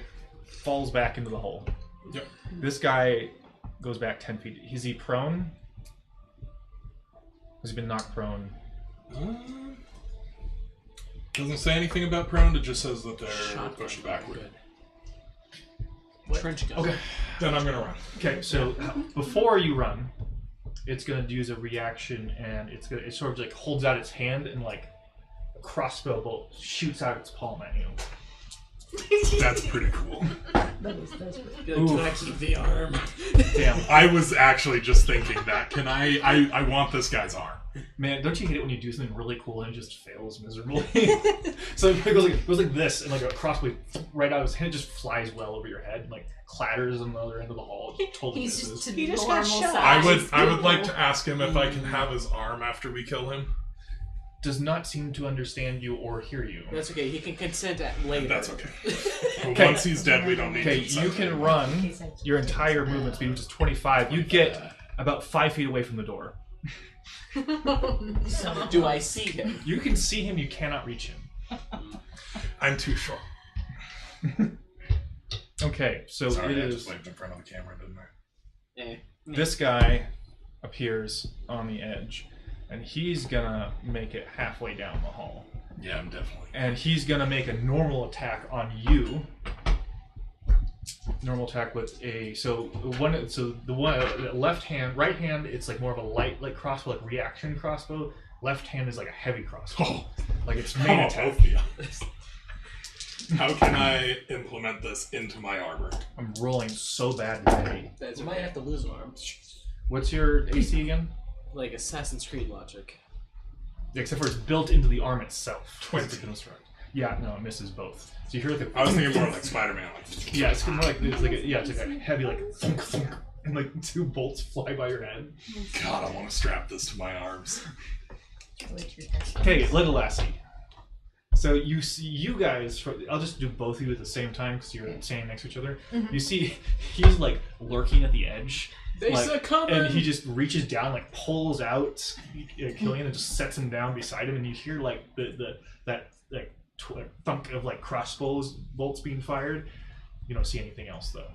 falls back into the hole. Yep. This guy goes back 10 feet. Is he prone? Has he been knocked prone? Doesn't say anything about prone. It just says that they're Shotgun. pushed backward. Trench gun. Okay. Then I'm gonna run. Okay, so before you run, it's gonna use a reaction, and it sort of like holds out its hand, and like a crossbow bolt shoots out its palm at you. That's pretty cool. That's pretty. Can I keep the arm? Damn, I was actually just thinking that. Can I want this guy's arm. man! Don't you hate it when you do something really cool and it just fails miserably? So it goes like this, and like a crossbow right out of his hand, just flies well over your head, and like clatters on the other end of the hall. It totally He's misses. just He to just got normal shot. size. I would like to ask him if I can have his arm after we kill him. Does not seem to understand you or hear you. That's okay. He can consent at later. That's okay. But Okay. once he's dead, we don't need Okay, to you can run your entire movement speed, which is 25. You get about 5 feet away from the door. Do I see him? You can see him, you cannot reach him. I'm too short. Okay, so Sorry, it I is. just waved in front of the camera, didn't I? Eh. This guy appears on the edge, and he's gonna make it halfway down the hall. Yeah, I'm definitely. And he's gonna make a normal attack on you. Normal attack with a the one left hand, right hand, it's like more of a light like crossbow, like reaction crossbow. Left hand is like a heavy crossbow, Oh, like it's how main about attack. both of you? How can I implement this into my armor? I'm rolling so bad today. You might have to lose an arm. What's your AC again? Like Assassin's Creed logic. Except for it's built into the arm itself. 20. Construct. Yeah, no, it misses both. So you hear like I was thinking more like Spider-Man. Like, yeah, it's more like it's like a heavy like thunk thunk, and like 2 bolts fly by your head. God, I want to strap this to my arms. Okay, Little Lassie. So you see, you guys. I'll just do both of you at the same time because you're standing next to each other. Mhm. You see, he's like lurking at the edge. They Like, succumb. and he just reaches down, like pulls out Killian, and just sets him down beside him. And you hear like that thunk of like crossbows bolts being fired. You don't see anything else though.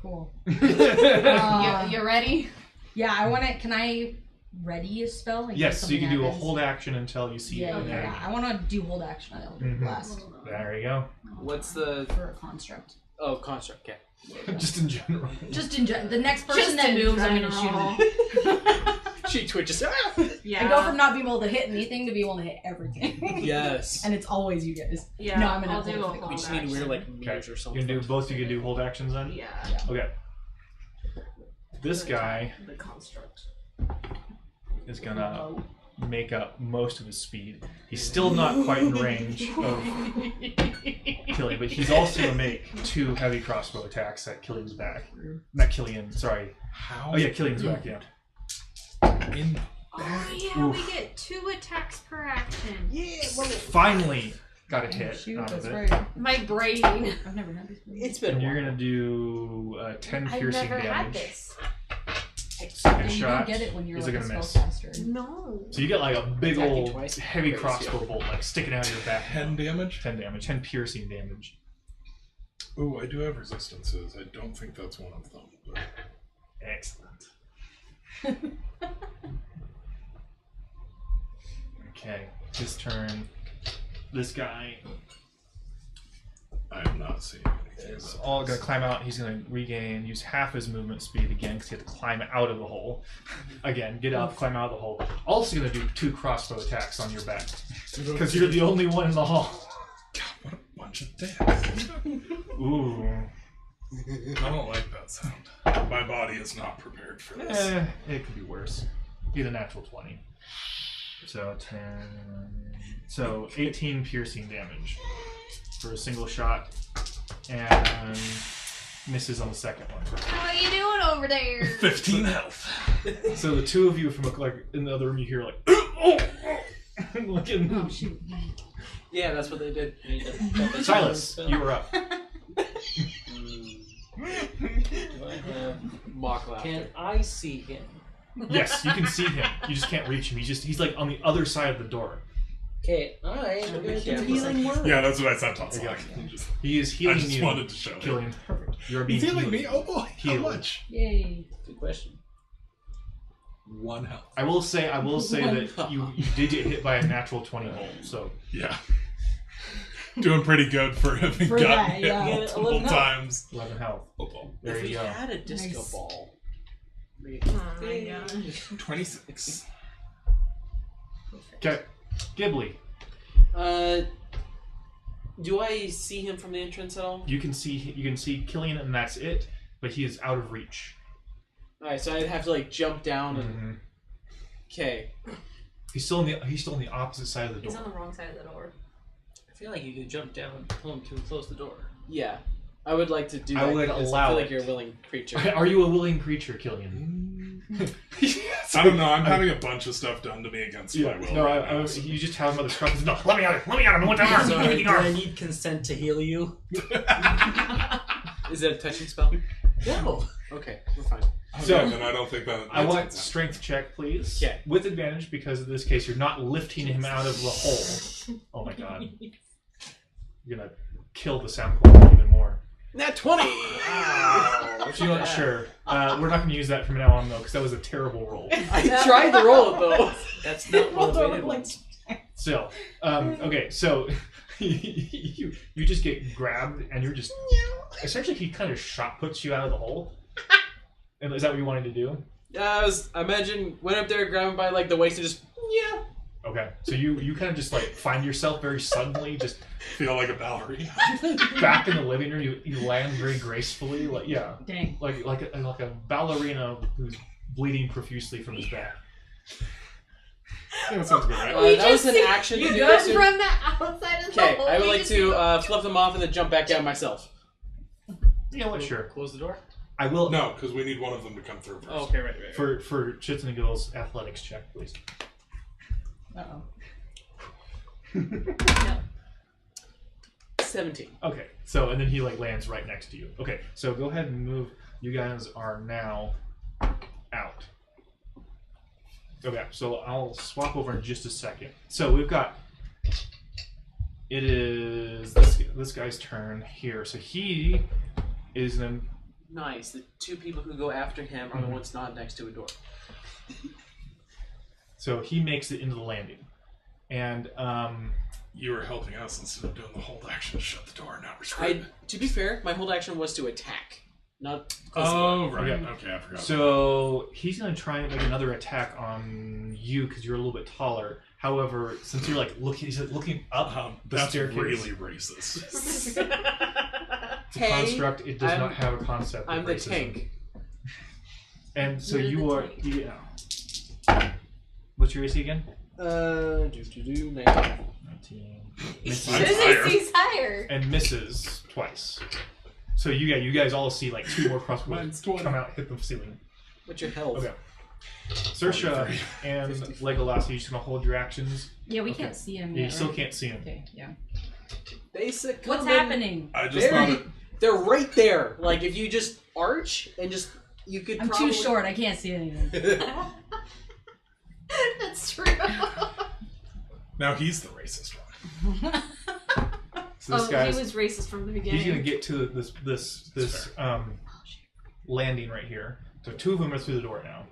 Cool. You ready? Yeah, I want to. Can I ready a spell? in case Yes, so you can something do a happens? hold action until you see Yeah, it. yeah, I want to do hold action. I'll do Mhm. blast There you go. What's the for a construct. construct? Okay. Just in general. Just in the next person Just that in moves, I'm gonna general. shoot. She twitches. Ah! Yeah. I go from not being able to hit anything to being able to hit everything. Yes. And it's always you guys. Yeah, No, I'm gonna I'll do a hold We hold just need to wear action. like mirrors or You something. can do both. You can do hold actions then. Yeah. Okay. This guy The construct. is gonna make up most of his speed. He's still not quite in range of Killian, but he's also gonna make 2 heavy crossbow attacks at Killian's back. Not Killian, sorry. How? Oh yeah, Killian's back. Yeah. In Oh yeah, Oof. we get 2 attacks per action. Finally got a hit Shoot, out of that's it. right. My brain. I've never had this. Before. It's been. And a you're while. gonna do 10 I've piercing never had damage. this. Second And you shot. don't get it when you're Is like it a gonna miss? spellcaster. No. So you get like a big Attacking old twice? heavy Crazy. crossbow bolt like sticking out of your back. 10 damage? 10 damage, 10 piercing damage. Ooh, I do have resistances. I don't think that's one of them. But... Excellent. Okay, his turn. This guy I am not seeing anything. is about all this. gonna climb out. He's gonna use half his movement speed again because he had to climb out of the hole. Again, get up, climb out of the hole. Also gonna do 2 crossbow attacks on your back because you're the only one in the hall. God, what a bunch of dicks. Ooh. I don't like that sound. My body is not prepared for this. It could be worse. Get a natural 20. So 10. So 18 piercing damage for a single shot, and misses on the second one. What are you doing over there? 15 health. So the 2 of you from like in the other room, you hear like, looking. Oh shoot. Yeah, that's what they did. Silas, you were up. Do I have mock laughter? Can I see him? Yes, you can see him. You just can't reach him. He's like on the other side of the door. Okay, I'm gonna do Healing word. Yeah, that's what I said. Toss There like. you He is healing I just you, wanted to show it. Killian. Perfect. You're being He's healing healed. me? Oh boy, how Healed. much? Yay. Good question. 1 health. I will say that you did get hit by a natural 20 hole, so Yeah. Doing pretty good for having For gotten that, hit yeah. multiple 11 health. times. 11 health. There If we you go. had a disco Nice. ball. Oh my gosh. 26. Okay, Ghibli. Do I see him from the entrance at all? You can see Killian, and that's it. But he is out of reach. Alright, so I'd have to like jump down and. Mm-hmm. Okay. He's still on the opposite side of the He's door. on the wrong side of the door. I feel like you could jump down and pull him to close the door. Yeah. I would like to do I that. would because allow I feel like it. you're a willing creature. Are you a willing creature, Killian? I don't know. I'm having a bunch of stuff done to me against my will. No, right now, so- you just have him on the scruff. No, let me out! Let me out! I want that arm! So, Give me the do I arm! need consent to heal you? Is it a touching spell? No. Okay, we're fine. So- Okay, then I don't think that. I want that's- strength check, please. Okay. With advantage, because in this case you're not lifting him out of the hole. Oh my god. You're gonna kill the sound quality even more. Nat 20! Wow. You know what? Sure. We're not gonna use that from now on though, because that was a terrible roll. I tried to roll it though. That's not one of the weighted ones. Still. Okay, so you just get grabbed and you're just essentially he kind of shot puts you out of the hole. And is that what you wanted to do? I imagine went up there, grabbed him by like the waist, and just yeah. Okay, so you kind of just like find yourself very suddenly just Feel like a ballerina. back in the living room. You land very gracefully, like yeah, Dang. like a ballerina who's bleeding profusely from his back. Yeah, that sounds about right. We that was just an see action to you do go this. from the outside of the Okay, hole. I would we like just see to flip them off and then jump back down myself. You know what? Sure, Close the door? I will. No, because we need one of them to come through first. Oh, okay, right. For Chits and Giggles, athletics check, please. Uh-oh. No. 17. Okay, so and then he like lands right next to you. Okay, so go ahead and move. You guys are now out. Okay, so I'll swap over in just a second. So we've got. It is this guy's turn here. So he is in. Nice. The two people who go after him are the ones not next to a door. So he makes it into the landing, and You were helping us instead of doing the hold action to shut the door. Now we're screwed. To be fair, my hold action was to attack, not. Oh, right. Okay. Okay, I forgot. so he's gonna try and make another attack on you because you're a little bit taller. However, since you're like looking, he's like looking up the that's staircase. really racist. It's a Hey, construct. It does I'm- not have a concept. I'm of the racism. tank. And so You're you the are. tank. Yeah. What's your AC again? 19. 19. His Mine's higher. AC's higher. And misses twice. So you guys all see like two more crossbows Mine's 20. come out, hit the ceiling. What's your health? Okay. Saoirse 43. and 54. Legolas, are you just gonna hold your actions? Yeah, we Okay. can't see him Yeah, yet. you still right? can't see him. Okay, yeah. Basic. What's combat. happening? I just Very. thought it. They're right there. Like if you just arch and just you could. I'm probably... too short. I can't see anything. That's true. Now he's the racist one. So this He guy's was racist from the beginning. he's gonna get to this landing right here. So two of them are through the door now.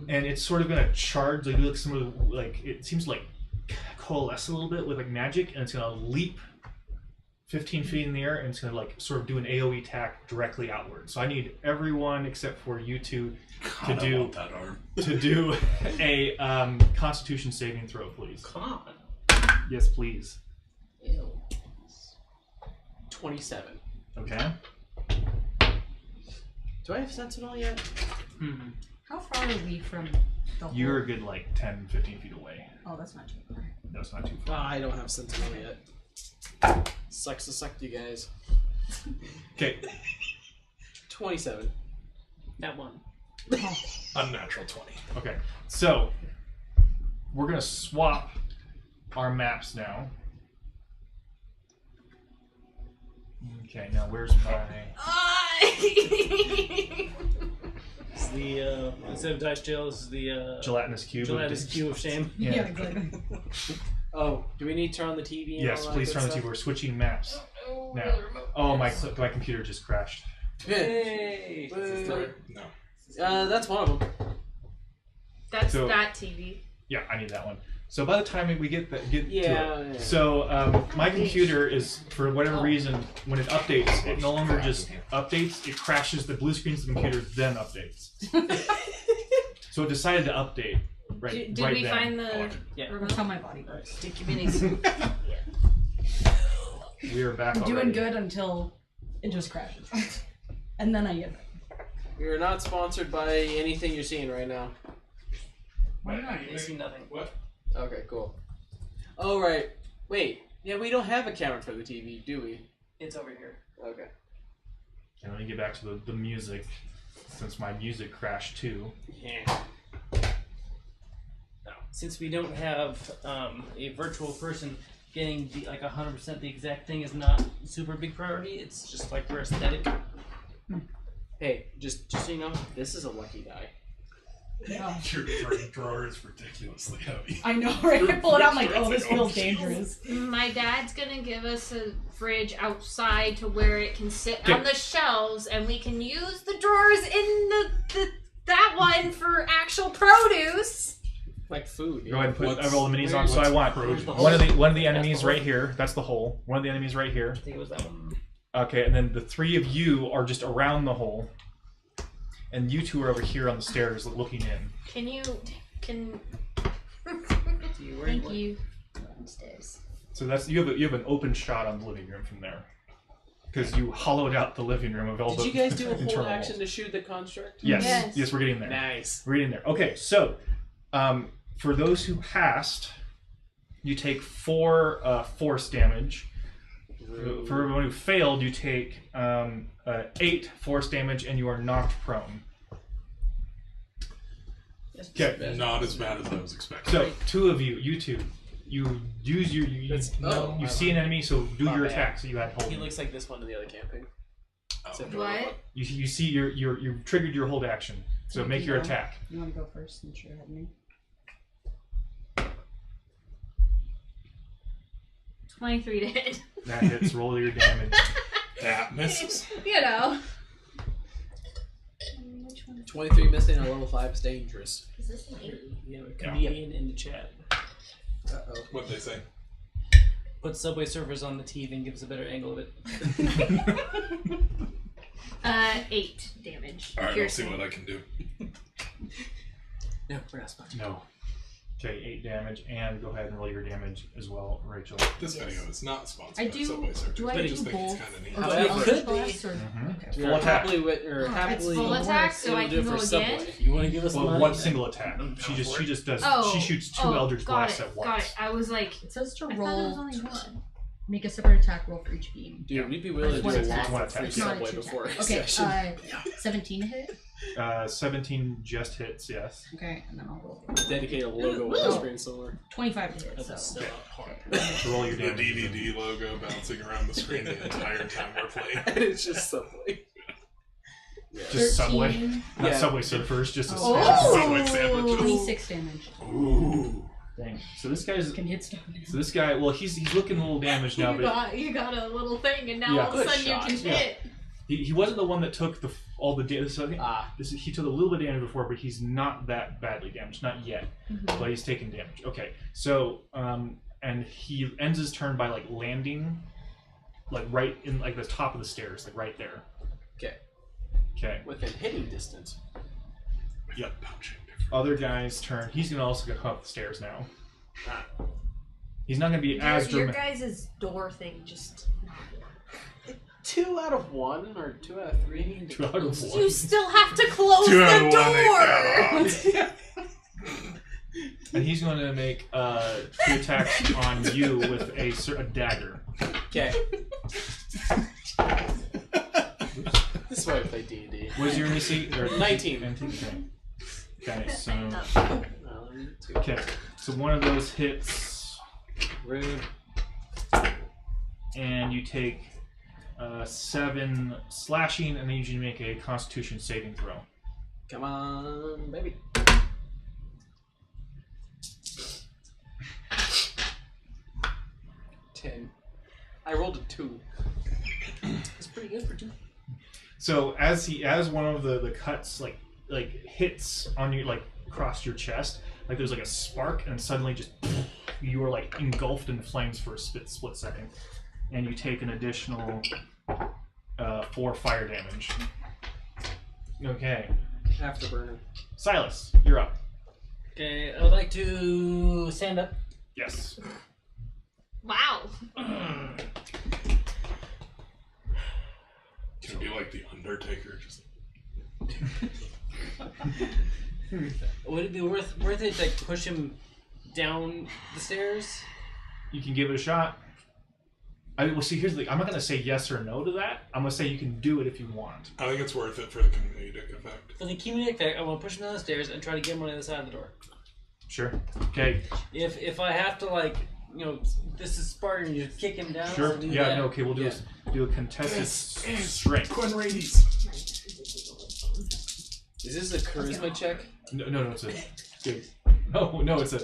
And it's sort of gonna charge, like look some of the, like it seems to like coalesce a little bit with like magic, and it's gonna leap 15 feet in the air, and it's gonna like sort of do an AoE attack directly outward. So I need everyone except for you two God, I do- want that arm. to do a Constitution saving throw, please. Come on. Yes, please. Ew. 27. Okay. Do I have Sentinel yet? Hmm. How far are we from the hole? You're a good like 10, 15 feet away. Oh, that's not too far. No, it's not too Oh, far. I don't have Sentinel yet. Sucks to suck you guys. Okay. 27. That one. Unnatural 20. Okay. So we're gonna swap our maps now. Okay. Now where's my? The instead of dice jail, this is the Gelatinous cube. gelatinous cube of shame. Yeah. exactly. Oh, do we need to turn on the TV? And Yes, all please that turn the good TV. We're switching maps now. Oh, my computer just crashed. stuff? Hey. No. That's one of them. That's So- that TV. Yeah, I need that one. So by the time we get to it. Yeah. So my computer is, for whatever reason, when it updates, it no longer just updates, it crashes the blue screens of the computer, then updates. So it decided to update Did right we then. find the Yeah. remote? That's how my body works. Take your minis. We are back I'm doing already. good until it just crashes. And then I get it. You're not sponsored by anything you're seeing right now. Why not? They see nothing. What? Okay, cool. Oh, right. Wait. Yeah, we don't have a camera for the TV, do we? It's over here. Okay. And let me get back to the music, since my music crashed too. Yeah. Since we don't have a virtual person, getting the 100% the exact thing is not super big priority. It's just like for aesthetic. Hey, just so you know, this is a lucky die. Yeah. Your drawer is ridiculously heavy. I know, right? I pull it out, I'm like, oh, this feels dangerous. My dad's gonna give us a fridge outside to where it can sit Okay. on the shelves, and we can use the drawers in that one for actual produce. Like food. Go ahead and put What's- roll the minis on. So I want produce? one of the enemies right here. That's the hole. One of the enemies right here. I think it was that one. Okay, and then the three of you are just around the hole, and you two are over here on the stairs looking in. Can Thank you. Downstairs. So that's you have an open shot on the living room from there, because you hollowed out the living room of all Did the you guys do a internal whole action holes. to shoot the construct? Yes, Yes. yes, we're getting there. Nice. We're getting there. Okay, so for those who passed, you take 4 force damage. For everyone who failed, you take 8 force damage, and you are knocked prone. Okay. Not as bad as I was expecting. So, two of you two, you use your you see an enemy, so do My your bad. attack. So you had hold. He looks like this one in the other campaign. Except for What? You see you triggered your hold action. So make your attack. You want to go first since you're ahead of me? 23 to hit. That hits. Roll your damage. That misses. You know. 23 missing on level 5 is dangerous. Is this an 8? We have a comedian in the chat. Uh-oh. What'd they say? Put Subway Surfers on the TV and give us a better angle of it. 8 damage. Alright, I'll see Piercing. what I can do. No, we're not sponsored. No. Okay, 8 damage, and go ahead and roll your damage as well, Rachel. This video is not sponsored I by do- Subway Surfers. do I but do just think both? it's kind of neat. Or However, do I could class, or- Mhm. Okay. Full Or attack. happily with, or happily. Full attack, so I It'll do can it go for again? Subway. You want to give us Well, money? one single attack. She just does. She shoots 2 Eldritch Blasts at once. Got it. I was like, It says to I thought there was roll. only one. Make a separate attack roll for each beam. Dude, we'd be willing to do One a attack. lot One for free attack. Not a Subway two before attack. a Okay, session. 17 to hit. 17 just hits, yes. Okay, and then I'll roll. Dedicate a logo on the screen somewhere. 25 to hit. That's So still not hard. So roll your The damage. DVD logo bouncing around the screen the entire time we're playing. And it's just Subway. Just Subway. 13. Not Yeah. Subway Surfers, just a Oh. Subway sandwiches. 26 damage. Ooh. Dang. So this guy's. Can hit stuff. So this guy. Well, he's looking a little damaged now, but You got a little thing, and now Yeah. all of a Good sudden shot. you can Yeah. hit. he wasn't the one that took all the damage. So I think Ah. he took a little bit of damage before, but he's not that badly damaged, not yet. But he's taking damage. Okay. So and he ends his turn by like landing, like right in like the top of the stairs, like right there. Okay. Okay. Within hitting distance. Yep. Other guy's turn. He's gonna also go up the stairs now. Ah. He's not gonna be as Your dramatic. guys' door thing just. 2 out of 1 or 2 out of 3. 2 out of 1. You still have to close 2 out the of 1 door! ain't that And he's going to make 2 attacks on you with a dagger. Okay. This is why I play D&D. What is your AC? 19. 19. Okay, so Two. okay, so one of those hits, Rude. and you take 7 slashing, and then you need to make a Constitution saving throw. Come on, baby. Ten. I rolled a 2. That's pretty good for 2. So as one of the cuts like hits on you, like across your chest, like there's like a spark, and suddenly just you are like engulfed in flames for a split second, and you take an additional 4 fire damage. Okay, Afterburner. Silas, you're up. Okay, I would like to stand up. Yes. Wow. Can it be like the Undertaker? Just Would it be worth it to like, push him down the stairs? You can give it a shot. Well, see, here's the thing. I'm not going to say yes or no to that. I'm going to say you can do it if you want. I think it's worth it for the comedic effect. For the comedic effect, I want to push him down the stairs and try to get him on the other side of the door. Sure. Okay. If I have to, like, you know, this is Spartan, you kick him down. Sure. I'll do Yeah. that. No. Okay. We'll do a contested strength. Cwenraedes. Is this a charisma check? No. It's a. No. It's a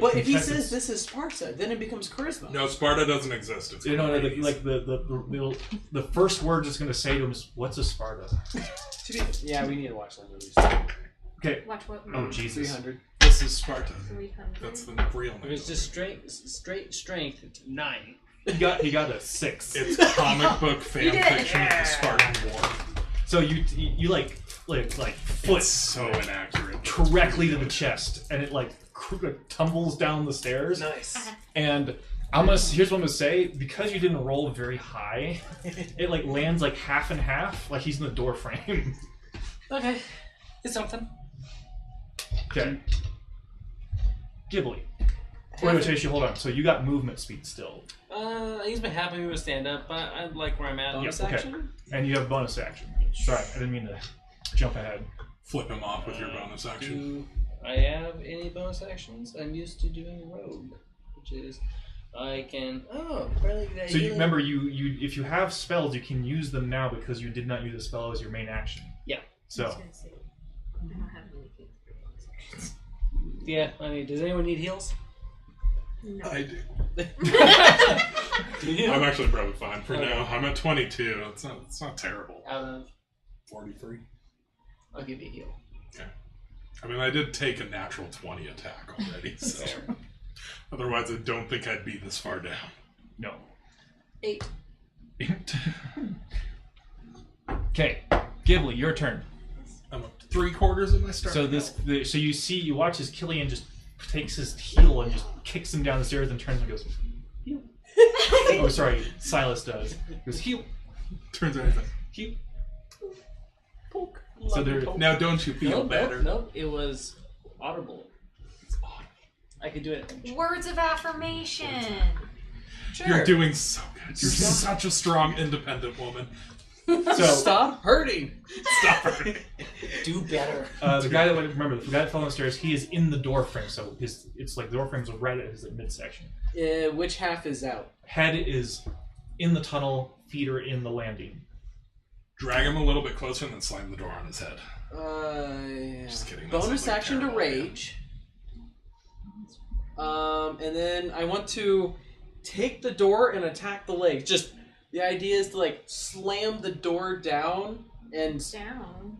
But if he contested- says this is Sparta, then it becomes charisma. No, Sparta doesn't exist. It's Cwenraedes. like the first word it's going to say to him is, "What's a Sparta?" Yeah, we need to watch that movie. Okay. Watch what? Oh Jesus. 300. This is Sparta. 300. That's the real name. If it's just straight strength, it's 9. He got a 6. It's comic book fan fiction of the Spartan War. So you like foot It's so inaccurate. directly to the chest, and it like tumbles down the stairs. Nice. And here's what I'm gonna say, because you didn't roll very high, it like lands like half and half, like he's in the door frame. Okay. It's something. Okay. Ghibli. Wait, actually, hold on. So you got movement speed still, I use my happy to stand up, but I like where I'm at. Bonus okay. action? and you have bonus action. Sorry, I didn't mean to jump ahead. Flip him off with your bonus action. Do I have any bonus actions? I'm used to doing rogue, which is I can barely. So you remember, you if you have spells, you can use them now because you did not use a spell as your main action. Yeah. I was So gonna say, I don't have anything for bonus actions. Yeah, I mean, does anyone need heals? No. I do. Do you? I'm actually probably fine for now. I'm at 22. It's not terrible. Out of 43. I'll give you a heal. I mean, I did take a natural 20 attack already, so otherwise I don't think I'd be this far down. no. 8. Okay, Ghibli, your turn. I'm up to 3/4 of my start. So you watch as Killian just takes his heel and just kicks him down the stairs and turns and goes, heel. Oh, sorry, Silas does. He goes, heel, turns out he's like, heel. Poke. So there. now don't you feel better? Nope, it was audible. It's audible. I could do it. Words of affirmation. You're doing so good. You're such a strong, independent woman. So Stop hurting. Stop her. Do better. the guy that fell down the stairs, he is in the door frame. So it's like the door frame's right at his midsection. Which half is out? Head is in the tunnel. Feet are in the landing. Drag him a little bit closer and then slam the door on his head. Yeah. Just kidding. that Bonus sounds like action to terrible idea. rage. And then I want to take the door and attack the leg. Just the idea is to like slam the door down and Down.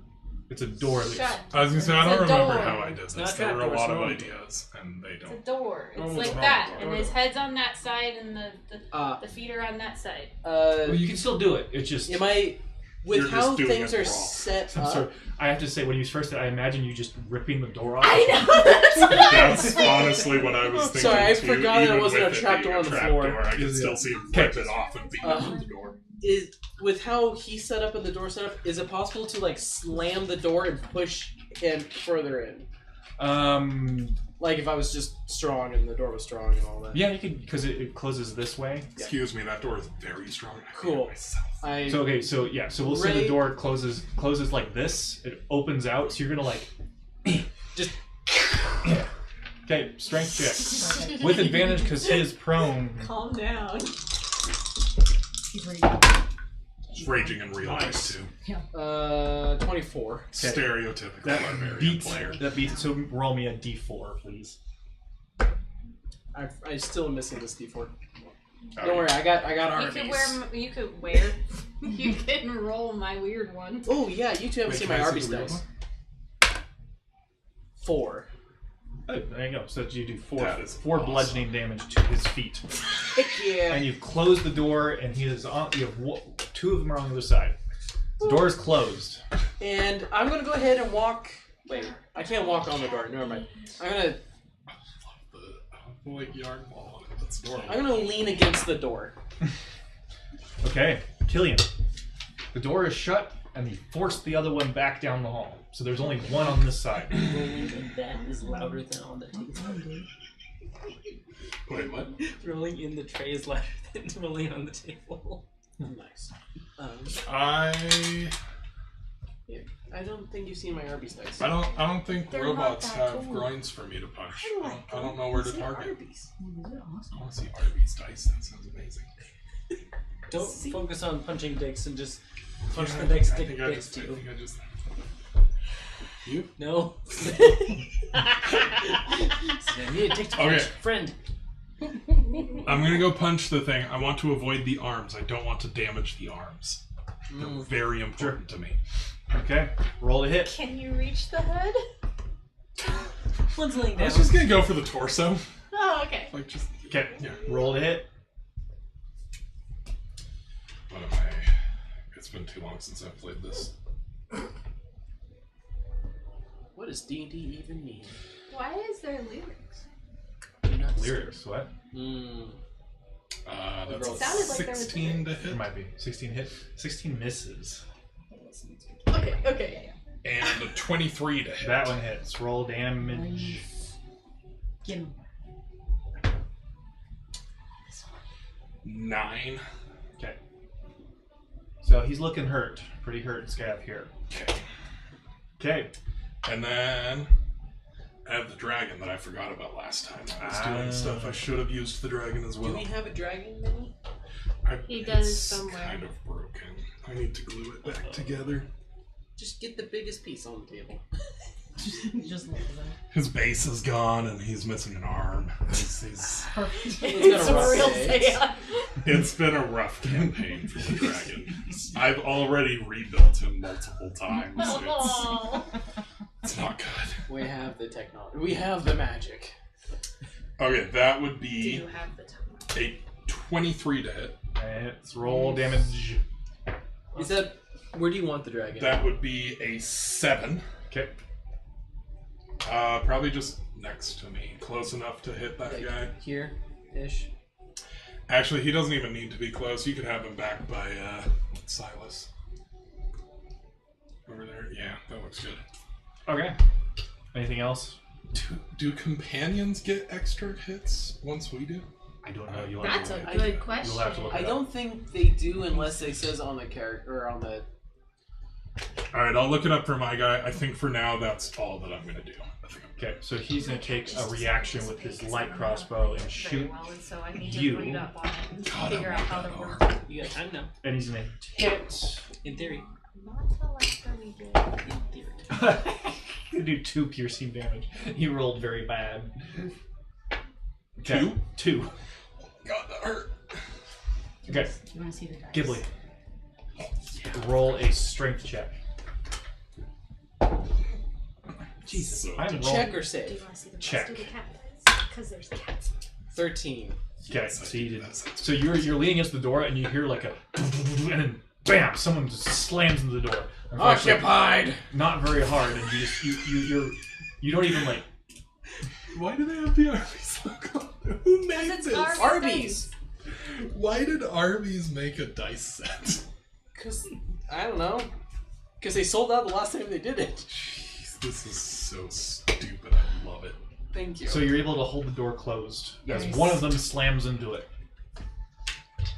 It's a door. That's, Shut. I was gonna say, I It's don't a remember door. how I did not this. a There were a trapdoor, lot it's of a door. ideas, and they It's a don't. door. It's Normal like door. that, Door. and his head's on that side, and uh, the feet are on that side. well, you can still do it. It's just. am I with You're how just doing things it are wrong. set I'm up? sorry. I have to say, when you first said, I imagine you just ripping the door off. I know. That's what I was That's honestly what I was thinking. Sorry, I too. forgot Even it wasn't with a it trapdoor being on the a floor. trapdoor, I can Yeah. still see him Okay. rip it off and beat it on the door. Is with how he's set up and the door set up, is it possible to like slam the door and push him further in? Like if I was just strong and the door was strong and all that. Yeah, you could, because it closes this way. Excuse me, that door is very strong. I hate Cool. myself. So okay, so we'll say the Ray- door closes like this. It opens out, so you're gonna like Just okay, strength check with advantage because he is prone. Calm down. He's ready. Just raging in real life too. 24. Stereotypical That barbarian beats. player. That beats. So roll me a d4, please. I still am missing this D4. Oh, Don't worry, I got You Arby's. can wear. You can roll my weird one. Oh yeah, you two haven't Wait, seen can my I see Arby's the real dice. one? 4. Oh, there you go. So you do That is four awesome. bludgeoning damage to his feet, Heck yeah. and you've closed the door, and he is on. You have two of them are on the other side. The door is closed. And I'm gonna go ahead and walk. Wait, I can't walk on the door. Never mind. I'm gonna The white yarn wall. That's normal. I'm gonna lean against the door. Okay, Killian. The door is shut, and you force the other one back down the hall. So there's only one on this side. Rolling in that is louder than on the table. Wait, what? Rolling in the tray is louder than rolling on the table. Nice. I don't think you've seen my Arby's dice. I don't think They're robots not that have cool. groins for me to punch. I I don't know where to See target. Arby's. I want to see Arby's dice. That sounds amazing. Don't focus on punching dicks and just punch Yeah, the next I dick think I next to you. just. You? No. I need a dick to punch. Okay. Friend. I'm gonna go punch the thing. I want to avoid the arms. I don't want to damage the arms. They're very important to me. Okay, roll to hit. Can you reach the head? One's laying I down. was just gonna go for the torso. Oh, okay. Like just. Okay, Yeah. roll to hit. What am I? It's been too long since I've played this. What does D&D even mean? Why is there lyrics? Lyrics, what? That's It sounded like there was 16 to It hit. might be. 16 hit. 16 misses. Okay. And a 23 to hit. That one hits. Roll damage. Get him. 9. Okay. So he's looking hurt. Pretty hurt, Scav here. Okay. Okay. And then I have the dragon that I forgot about last time. I was doing stuff. I should have used the dragon as Do well. we have a dragon, Minnie? He does it's somewhere. kind of broken. I need to glue it back together. Just get the biggest piece on the table. Just let them. His base is gone and he's missing an arm. He's Perfect. It's been a rough real day. sad. It's been a rough campaign for the dragon. I've already rebuilt him multiple times. Oh. It's not good. We have the technology. We have the magic. Okay, that would Do be you have the time? a 23 to hit. Let's roll damage. Is that where do you want the dragon? That would be a 7. Okay. Probably just next to me. Close enough to hit that Like guy. here, ish. Actually, he doesn't even need to be close. You could have him back by Silas. Over there. Yeah, that looks good. Okay. Anything else? Do companions get extra hits once we do? I don't know. You'll That's have a to, good question. you'll have to look I it don't think they do unless it says on the character or on the. Alright, I'll look it up for my guy. I think for now that's all that I'm going to do. I think I'm Okay, so he's going to take a reaction with his light crossbow and shoot, Very well, and so I need you. to read up on it and God, figure I out want how to that work. arm. You got time now. and he's going to hit. In theory. Not till after we get. In theory. You do 2 piercing damage. He rolled very bad. Okay. 2? 2. God, that hurt. Okay, You want to see the dice? Ghibli. Roll a strength check. Jesus. So I'm Check or Do you save? want to see the Check. rest of the cat? Because there's cats. 13. Okay, so you did. So you're leaning against the door and you hear like a and then bam, someone just slams into the door. Unfortunately, Occupied. not very hard, and you just you don't even like. Why do they have the Arby's logo on there? Who made it's this? Arby's. Why did Arby's make a dice set? Cause I don't know. Cause they sold out the last time they did it. Jeez, this is so stupid. I love it. Thank you. So you're able to hold the door closed as Yes. one of them slams into it.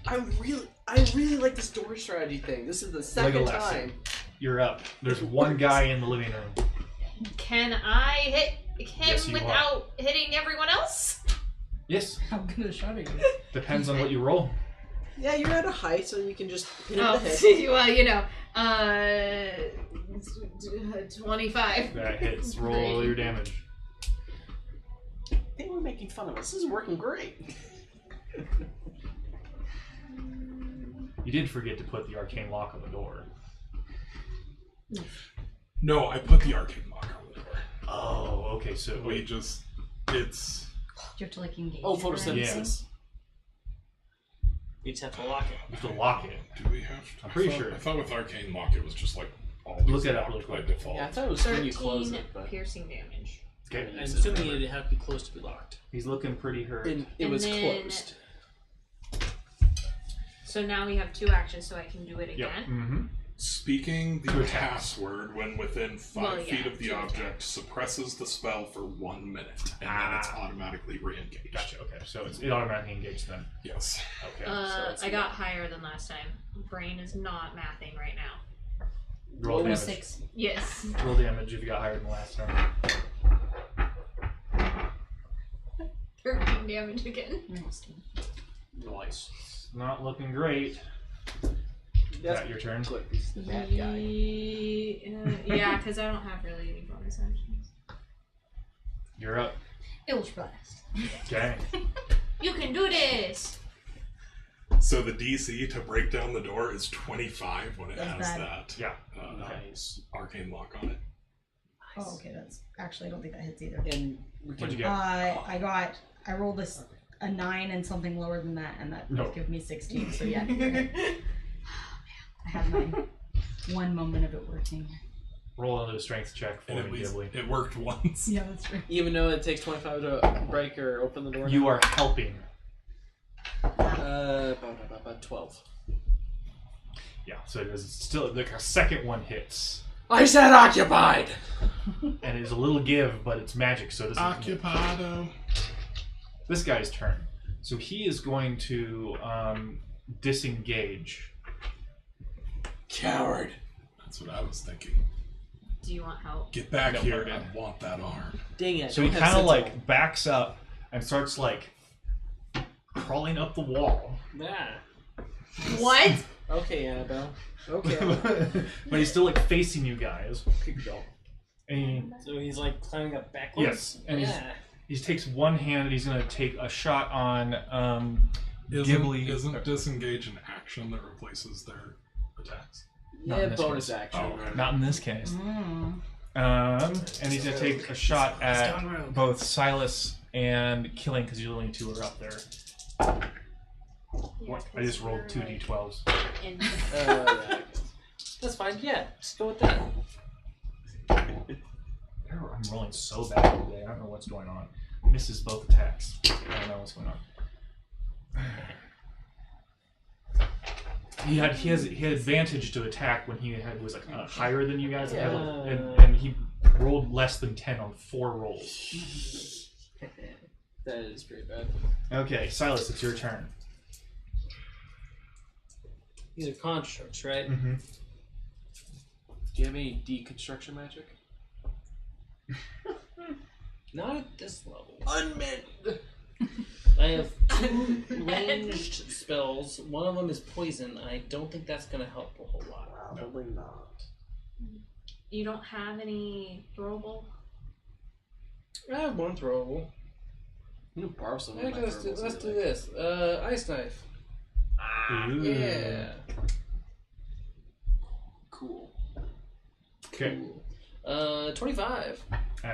I really like this door strategy thing. This is the second Legolas. time. You're up. There's one guy in the living room. Can I hit him Yes, you are. without hitting everyone else? Yes, I'm gonna shudder you. depends on what you roll. Yeah, you're at a height, so you can just hit him in Oh, the head. well, you know, 25. That hits. Roll your damage. They were making fun of us. This is working great. You did forget to put the arcane lock on the door. No, I put the arcane lock on the door. Oh, okay. So It's... You have to like engage. Oh, it, right? photosynthesis. You just have to lock it. you have to lock it. Do we have... I'm pretty sure. I thought with arcane lock it was just like always Look it up locked real quick. by default. Yeah, I thought it was when you 13 close it, but piercing damage. Okay. I'm assuming it'd have to be close to be locked. He's looking pretty hurt. it And was then- closed. So now we have 2 actions, so I can do it Yep. again. Mm-hmm. Speaking the To attack. password when within 5 Well, yeah, feet of the to object attack. suppresses the spell for 1 minute, and then it's automatically re-engaged. Gotcha. Okay. So it automatically engages them. Yes. Okay. I got higher than last time. Brain is not mathing right now. Roll damage. 6. Yes. Roll damage if you got higher than last time. 13 damage again. Nice. It's not looking great. That's That your turn. good. He's the bad guy. Yeah, because I don't have really any bonus actions. You're up. Ilch blast. Okay. You can do this! So the DC to break down the door is 25 when it That's has bad. that Yeah. Nice. arcane lock on it. Oh, okay. That's actually I don't think that hits either. And we What'd you can get? I rolled this a 9 and something lower than that, and that No. both give me 16. So yeah. I have my one moment of it working. Roll another strength check for And at me, least Ghibli. it worked once. Yeah, that's true. even though it takes 25 to break or open the door. You are helping. 12. Yeah. So it is still like a second one hits, I said occupied. and it's a little give, but it's magic, so it doesn't. Occupado. This guy's turn. So he is going to disengage. Coward. That's what I was thinking. Do you want help? Get back No, here. I'm I good. want that arm. Dang it. So he don't have kind of sentinel. like backs up and starts like crawling up the wall. Ah. What? Okay, Annabelle. Okay. But he's still like facing you guys. Good girl. And So he's like climbing up backwards? yes, and Yeah. he takes one hand and he's gonna take a shot on Ghibli. Isn't disengage an action that replaces their attacks? Not in Yeah, this bonus case. action. Oh, okay. Not in this case. Mm. And he's gonna take a shot at both Silas and Killing because you only 2 are up there. Yeah, I just rolled 2 d12s. Yeah. That's fine. Yeah, just go with that. I'm rolling so bad today. I don't know what's going on. Misses both attacks. I don't know what's going on. He had advantage to attack when he was like higher than you guys, and he rolled less than 10 on 4 rolls. That is pretty bad. Okay, Silas, it's your turn. These are constructs, right? Mm-hmm. Do you have any deconstruction magic? Not at this level. Unmanned. I have 2 ranged spells. One of them is poison. I don't think that's going to help a whole lot. Probably not. You don't have any throwable? I have 1 throwable. You can borrow some. of my Actually, let's throwables do if you this. Ice knife. Ooh. Yeah. like. Cool. Okay. Cool. 25.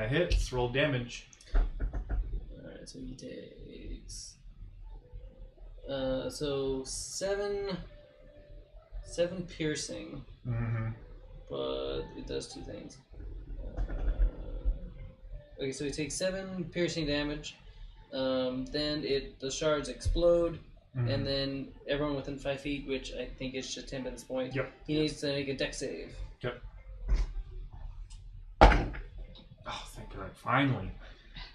Hits. Roll damage. Alright, so he takes. So 7 piercing, Mm-hmm. but it does 2 things. Okay, so he takes 7 piercing damage. Then the shards explode, and then everyone within 5 feet, which I think is just him at this point. Yep. He needs to make a dex save. Yep. Oh, thank God! Finally,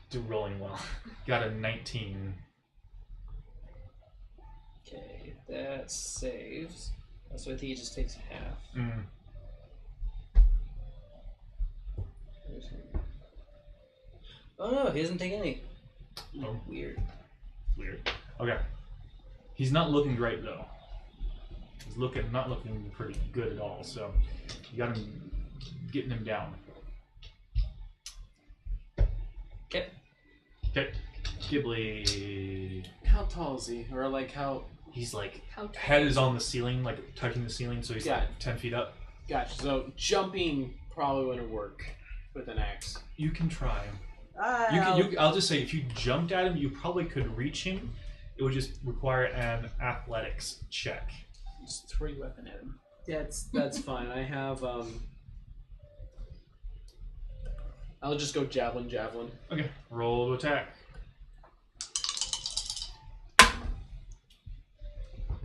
do rolling well. Got a 19. Okay, that saves. So I think he just takes half. Mm. Oh no, he doesn't take any. Oh. Weird. Weird. Okay. He's not looking great though. not looking pretty good at all. So you got him getting him down. Okay. Okay. Ghibli. How tall is he? Or like how? He's like How tall? head is on the ceiling, like touching the ceiling, so he's Yeah. like 10 feet up. Gotcha. So jumping probably wouldn't work with an axe. You can try. I'll just say, if you jumped at him, you probably could reach him. It would just require an athletics check. Just throw your weapon at him. That's fine. I have I'll just go javelin. Okay, roll to attack.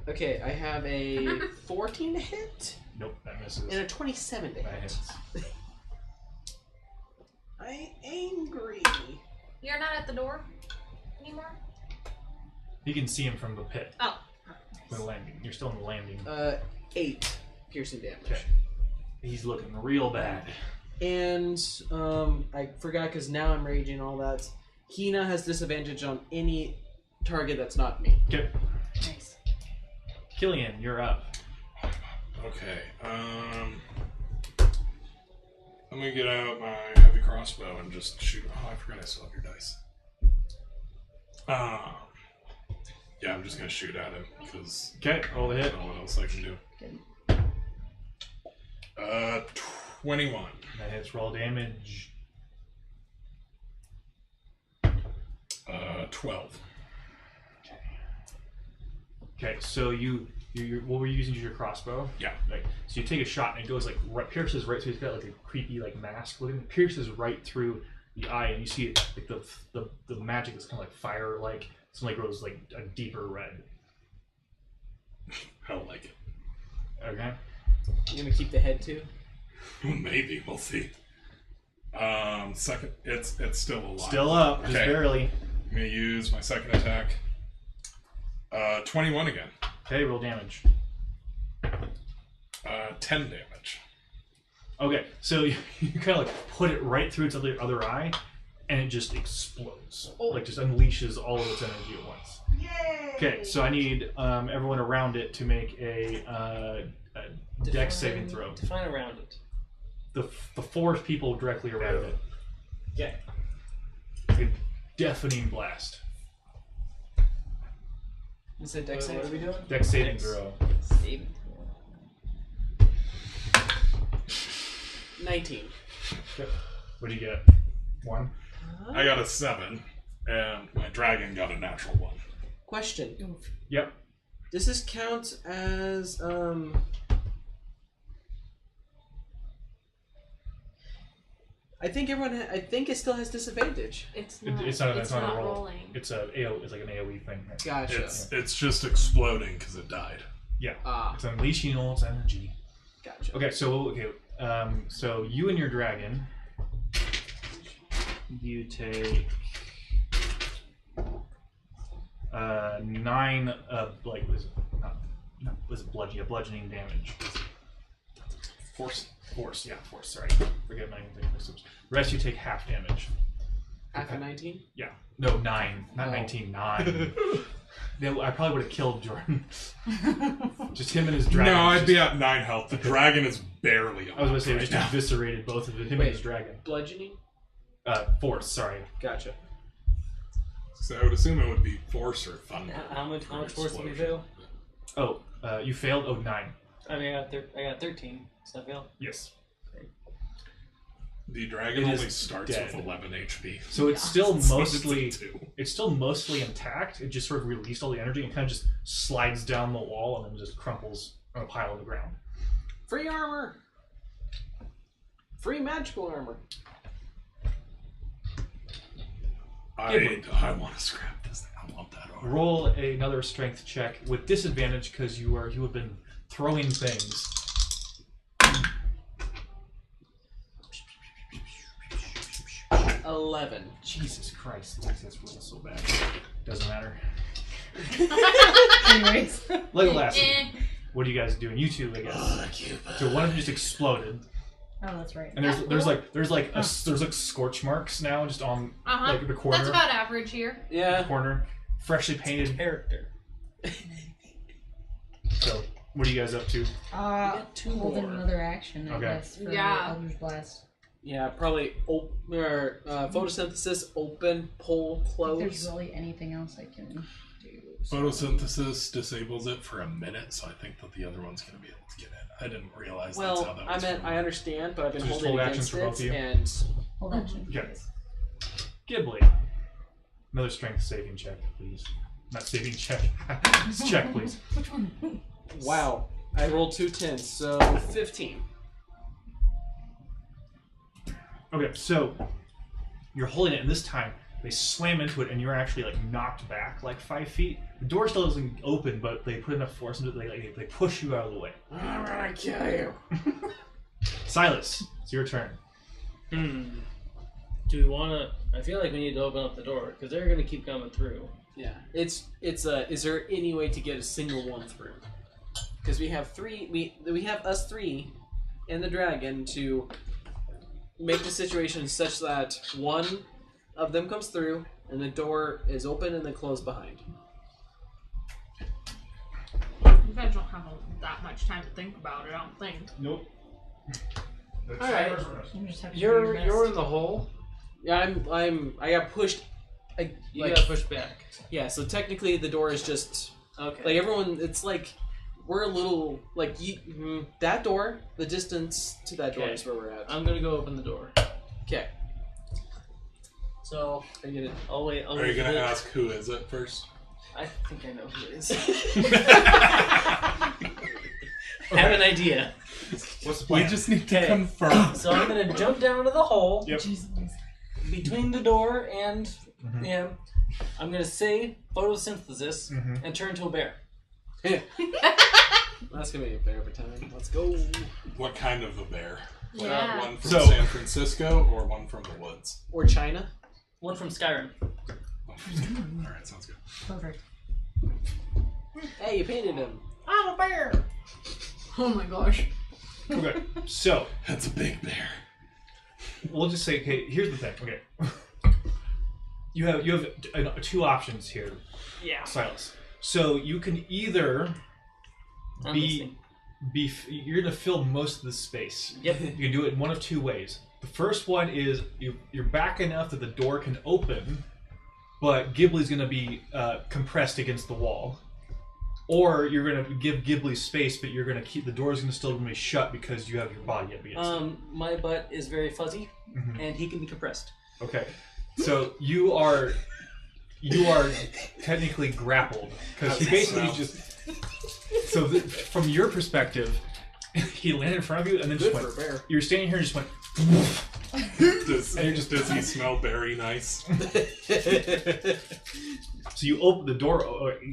Okay, I have a 14 to hit Nope, that misses. and a 27 to That hit. hits. I'm angry. You're not at the door anymore? You can see him from the pit. Oh. The landing. You're still in the landing. 8 piercing damage. Okay. He's looking real bad. And I forgot because now I'm raging. All that. Hina has disadvantage on any target that's not me. Okay. Nice. Killian, you're up. Okay. I'm gonna get out my heavy crossbow and just shoot. Oh, I forgot I still have your dice. Yeah, I'm just gonna shoot at him because Okay, roll the I hit. don't know what else I can do. 21. That hits. Roll damage. 12. Okay, so you what were you using as your crossbow? Yeah. Right. So you take a shot and it goes like pierces right through. He's got like a creepy like mask looking. It pierces right through the eye, and you see like the magic is kind of like fire like. Suddenly grows like a deeper red. I don't like it. Okay. You gonna keep the head too? Maybe we'll see. Second, it's still alive. Still up, just Okay. barely. I'm gonna use my second attack. 21 again. Okay, roll damage. 10 damage. Okay, so you kind of like put it right through its other eye, and it just explodes. Like just unleashes all of its energy at once. Yay! Okay, so I need everyone around it to make a dex saving throw. Define around it. The 4 people directly around it. Okay. A deafening blast. You said dex What are we save? doing? Dex saving Dex. throw. Saving. 19. Okay. What do you get? 1? I got a 7, and my dragon got a natural 1. Question. Yep. Does this count as I think I think it still has disadvantage. It's It- not. it's not a roll. rolling. It's like an AoE thing. Gotcha. It's just exploding because it died. Yeah. Ah, It's unleashing all its energy. gotcha. Okay, so you and your dragon, you take 9 of like was it bludgeoning damage? Force. Force, sorry. Forget 9 things. The rest you take half damage. After 19? Yeah. No, 9. Not Oh. 19, 9. I probably would have killed Jordan. Just him and his dragon. No, I'd just- be at 9 health. The dragon is barely on. I was going to say, right just now. eviscerated both of them, him Wait. and his dragon. Bludgeoning? Force, sorry. Gotcha. So I would assume it would be force or thunder. How much force did we Explosion. fail? Oh, you failed? Oh, 9. I mean, I got 13. So I failed. Yes. The dragon It is only starts dead. with 11 HP. So it's still So mostly it's a 2. it's still mostly intact. It just sort of released all the energy and kind of just slides down the wall and then just crumples on a pile on the ground. Free armor! Free magical armor. I want to scrap this thing. I want that armor. Roll another strength check with disadvantage because you have been throwing things. 11. Jesus Christ, that's really so bad. Doesn't matter. Anyways. Legolas, Eh. what are you guys doing? You two, I guess. So one of them just exploded, Oh, that's right. and there's like scorch marks now just on Uh-huh. like the corner. That's about average here. Yeah. corner, freshly painted. Character. So What are you guys up to? got 2 holding more. another action, I Okay. guess, for Yeah. Eldritch Blast. Yeah, probably photosynthesis, open, pull, If there's close. really anything else I can do. Photosynthesis disables it for a minute, so I think that the other one's going to be able to get in. I didn't realize that's how Well, that I was. meant I understand, but I've been So just holding hold actions against for both it, of you? and Hold action. Okay. please. Ghibli. Another strength saving check, please. Not saving check. Check, please. Which one? wow, I rolled 2 10s, so 15. Okay, so you're holding it, and this time they slam into it, and you're actually like knocked back like 5 feet. The door still isn't open, but they put enough force into it. They push you out of the way. I'm gonna kill you. Silas, it's your turn. Do we want to? I feel like we need to open up the door because they're going to keep coming through. Yeah, is there any way to get a single one through? Because we have 3. We have us 3 and the dragon to make the situation such that one of them comes through and the door is open and then closed behind. You guys don't have that much time to think about it, I don't think. Nope. All right. You just have to do your best. You're in the hole. Yeah, I got pushed. You got pushed back. Yeah, so technically the door is just Okay. like everyone. It's like we're a little like that door. The distance to that door Okay. is where we're at. I'm going to go open the door. Okay. So Are you gonna? I'll wait. Are you going to ask who is it first? I think I know who it is. I have an idea. What's the We plan? just need to Okay. confirm. So I'm going to jump down to the hole Yep. Jesus. between the door and Mhm. him. I'm going to say photosynthesis Mhm. and turn into a bear. That's gonna be a bear every time. Let's go. What kind of a bear? Yeah. One from So- San Francisco or one from the woods? Or China. One from Skyrim. Alright, sounds good. Perfect. Hey, you painted him. I'm a bear! Oh my gosh. Okay, so That's a big bear. we'll just say, okay, here's the thing. Okay, you have 2 options here, Yeah. Silas. So you can either I'm be listening. you're gonna fill most of the space. Yep. You can do it in one of 2 ways. The first one is you're back enough that the door can open, but Ghibli's gonna be compressed against the wall. Or you're gonna give Ghibli space, but you're gonna keep the door's gonna still be shut because you have your body up against it. My butt is very fuzzy, Mhm. and he can be compressed. Okay, so you are technically grappled because he basically just. So from your perspective, he landed in front of you and then Good just for went. a bear. You're standing here and just went. Does he smell berry nice? So you open the door.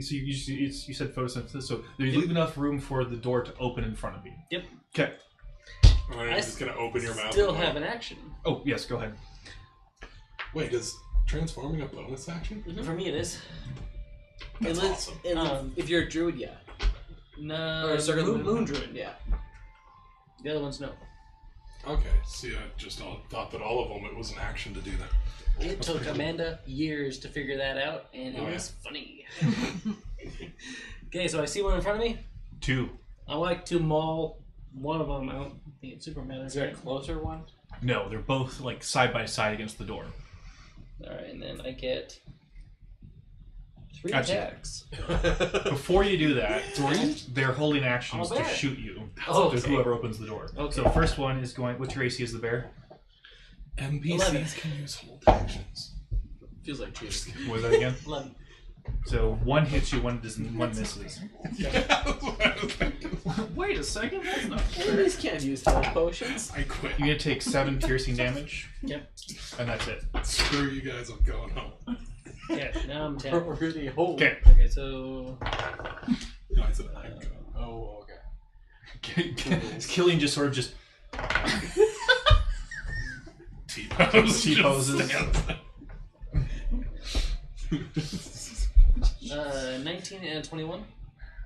So you said photosynthesis. So you leave enough room for the door to open in front of you. Yep. Okay. Or are you just going to open your mouth? Still and go, have an action. Oh yes, go ahead. Wait, is transforming a bonus action? For me, it is. That's Unless- awesome. if you're a druid, yeah. No, Or Circle of the moon Moon. druid. Yeah. The other ones, no. Okay, see, I just thought that all of them, it was an action to do that. It took Amanda years to figure that out, and Oh, it yeah. was funny. Okay, so I see one in front of me. 2. I like to maul one of them. I don't think it's Superman. Is there a closer one? No, they're both like side by side against the door. Alright, and then I get 3 Gotcha. attacks. Before you do that, they're holding actions Oh, to bad. shoot you. Oh, To okay. whoever opens the door. Okay. So the first one is going. What's your AC as the bear? NPCs 11. can use hold actions. Feels like cheese. What was that again? 11. So 1 hits you, 1 doesn't, 1 misses. Wait a second, that's not Enemies can't use health potions. I quit. You're gonna take 7 piercing damage, Yep. and that's it. Screw you guys, I'm going home. Yeah, now I'm 10. Really hold. Okay. Okay, so. No, I said I'm going. Oh, okay. Killian just sort of just T-pose. T-poses. 19 and 21.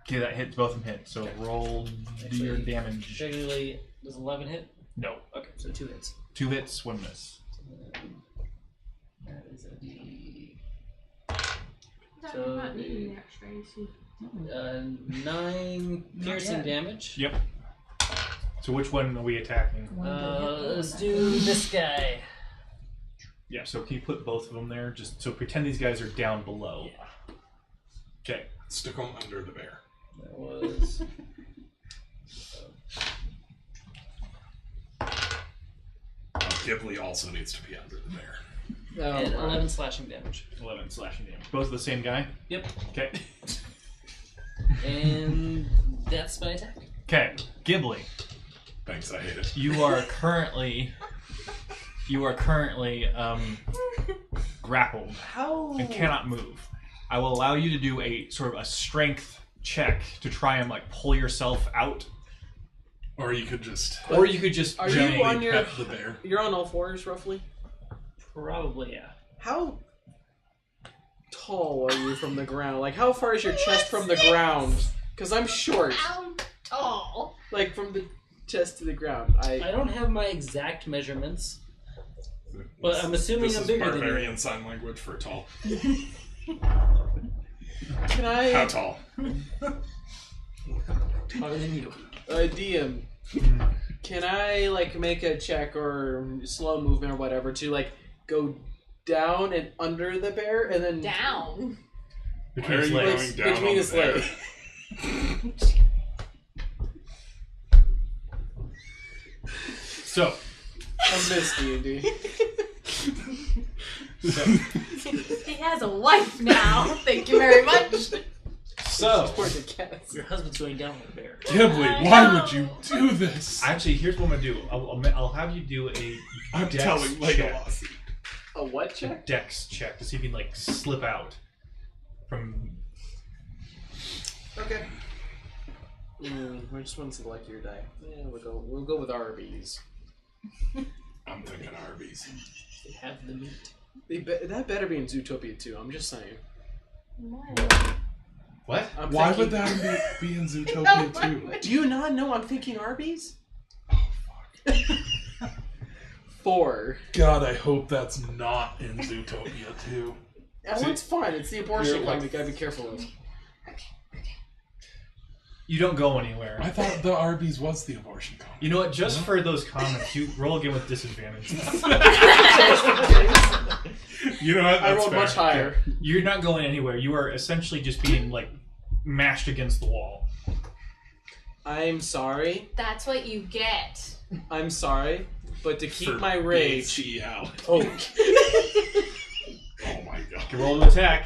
Okay, that hits, both of them hit. So roll your damage. Technically, does 11 hit? No. Okay, so 2 hits. 2 hits, 1 miss. That is a D. That So not needing the extra AC. 9 piercing yet. damage. Yep. So which one are we attacking? Let's do this guy. Yeah. So can you put both of them there? Just so pretend these guys are down below. Okay. Stick them under the bear. That was. Ghibli also needs to be under the bear. And 11 slashing damage. 11 slashing damage. Both the same guy? Yep. Okay. And that's my attack. Okay. Ghibli. Thanks, I hate it. You are currently grappled How? and cannot move. I will allow you to do a sort of a strength check to try and like pull yourself out, Or you could just or you could just Are you gently on your? pet the bear. You're on all fours, roughly. Probably, yeah. How tall are you from the ground? Like, how far is your chest from the ground? Because I'm short. How tall? Like, from the chest to the ground. I don't have my exact measurements, but I'm assuming this I'm is bigger than barbarian you. sign language for tall. Can I? How tall? Taller than you. DM. Can I like make a check or slow movement or whatever to like go down and under the bear and then Down. Why are you legs. going down between on his the bear? legs? So I missed D&D. He has a wife now. Thank you very much. so Poor the cats. Your husband's going down with a bear. Ghibli, I why know. would you do this? actually, here's what I'm gonna do. I'll have you do a I'm dex telling check. Legolas. A what A check? dex check to see if you can like slip out from. Okay. Which one select your die? Yeah, we'll go with Arby's. I'm thinking Arby's. They have the meat. That better be in Zootopia too. I'm just saying. What? I'm Why thinking- would that be in Zootopia too? Do you not know I'm thinking Arby's? Oh fuck. 4. God, I hope that's not in Zootopia too. That one's fine. It's the abortion You're one like- we gotta be careful of. You don't go anywhere. I thought the Arby's was the abortion colony. You know what? Just for those comments, you roll again with disadvantage. You know what? I That's rolled fair. much higher. You're not going anywhere. You are essentially just being like mashed against the wall. I'm sorry. That's what you get. I'm sorry. But to keep For my being rage. Chi out. Oh. Oh my god. You roll to attack.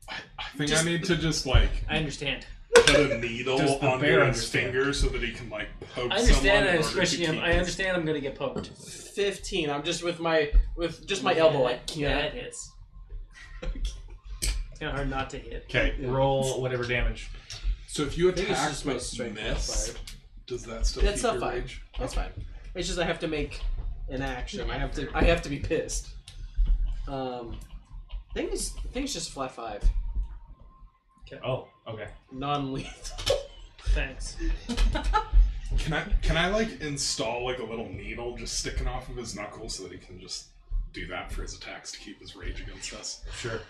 I think I need to just like I understand. put a needle Does the under bear his understand? finger so that he can like poke I understand. someone I'm in order squishing to him. keep I understand. I'm gonna get poked. 15. I'm just with my elbow. I Yeah, can't. it hits. It's kind of hard not to hit. Okay, Yeah. roll whatever damage. So if you think it's attack just my but strength miss, modifier. does that still That's keep not your fine. rage? That's fine. It's just I have to make an action. I have to be pissed. I think it's just flat 5. Oh, okay. Non-lethal. Thanks. Can I like install like a little needle just sticking off of his knuckles so that he can just do that for his attacks to keep his rage against us? Sure.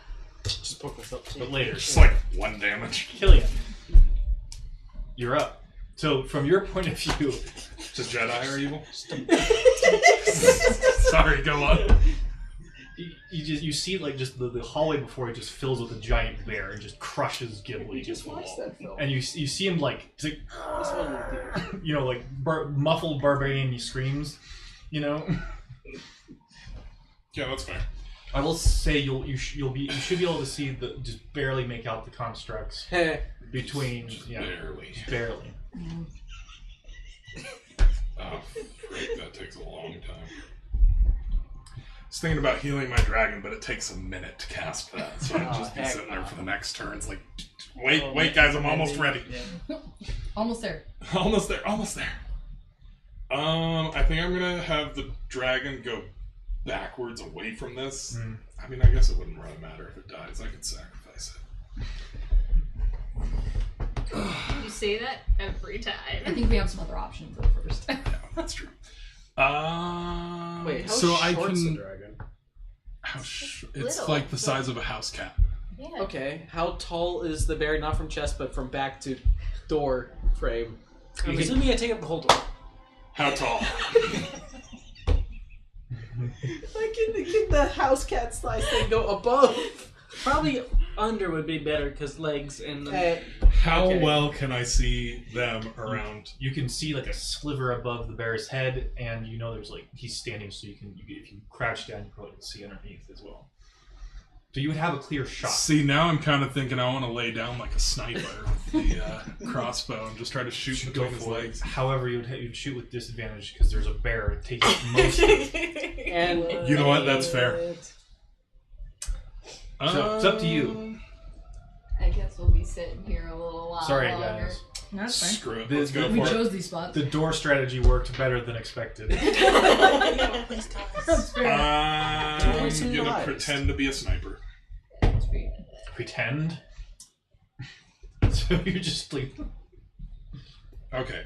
Just poke myself. But later. Just like 1 damage. Killian, you're up. So from your point of view, Does Jedi are evil? Sorry, go on. you see like just the hallway before it just fills with a giant bear and just crushes Ghibli. Just watch that film. And you see him like, he's like This one right there. you know, like muffled barbarian he screams, you know. Yeah, that's fair. I will say you should be able to see just barely make out the constructs between Barely. just barely. Oh, freak, that takes a long time. I was thinking about healing my dragon, but it takes a minute to cast that, so I'd just be heck sitting there no. for the next turn. It's like, wait, guys, I'm almost ready. Yeah. Almost there. Almost there. I think I'm gonna have the dragon go backwards away from this. I mean, I guess it wouldn't really matter if it dies. I could sacrifice it. You say that every I time. think we have some other options though first. Yeah, that's true. Wait, how so short's I the can. dragon? It's little, like the size of a house cat. Yeah. Okay, how tall is the bear? Not from chest, but from back to door frame. I'm assuming I take up the whole door. How tall? Like, can the house cat slice thing go above? Probably under would be better because legs and. How Okay. well can I see them around? You can see like a sliver above the bear's head, and you know there's like he's standing, so if you crouch down, you probably can see underneath as well. So you would have a clear shot. See, now I'm kind of thinking I want to lay down like a sniper with the crossbow and just try to shoot between his legs. However, you'd shoot with disadvantage because there's a bear taking most of it. And You know what? That's fair. So it's up to you. I guess we'll be sitting here a little while Sorry, longer. guys. No, that's fine. Screw it. The- Let's go the- We for it. chose these spots. The door strategy worked better than expected. That's fair. I'm Totally gonna civilized. pretend to be a sniper. That's great. Pretend. So you just like Okay.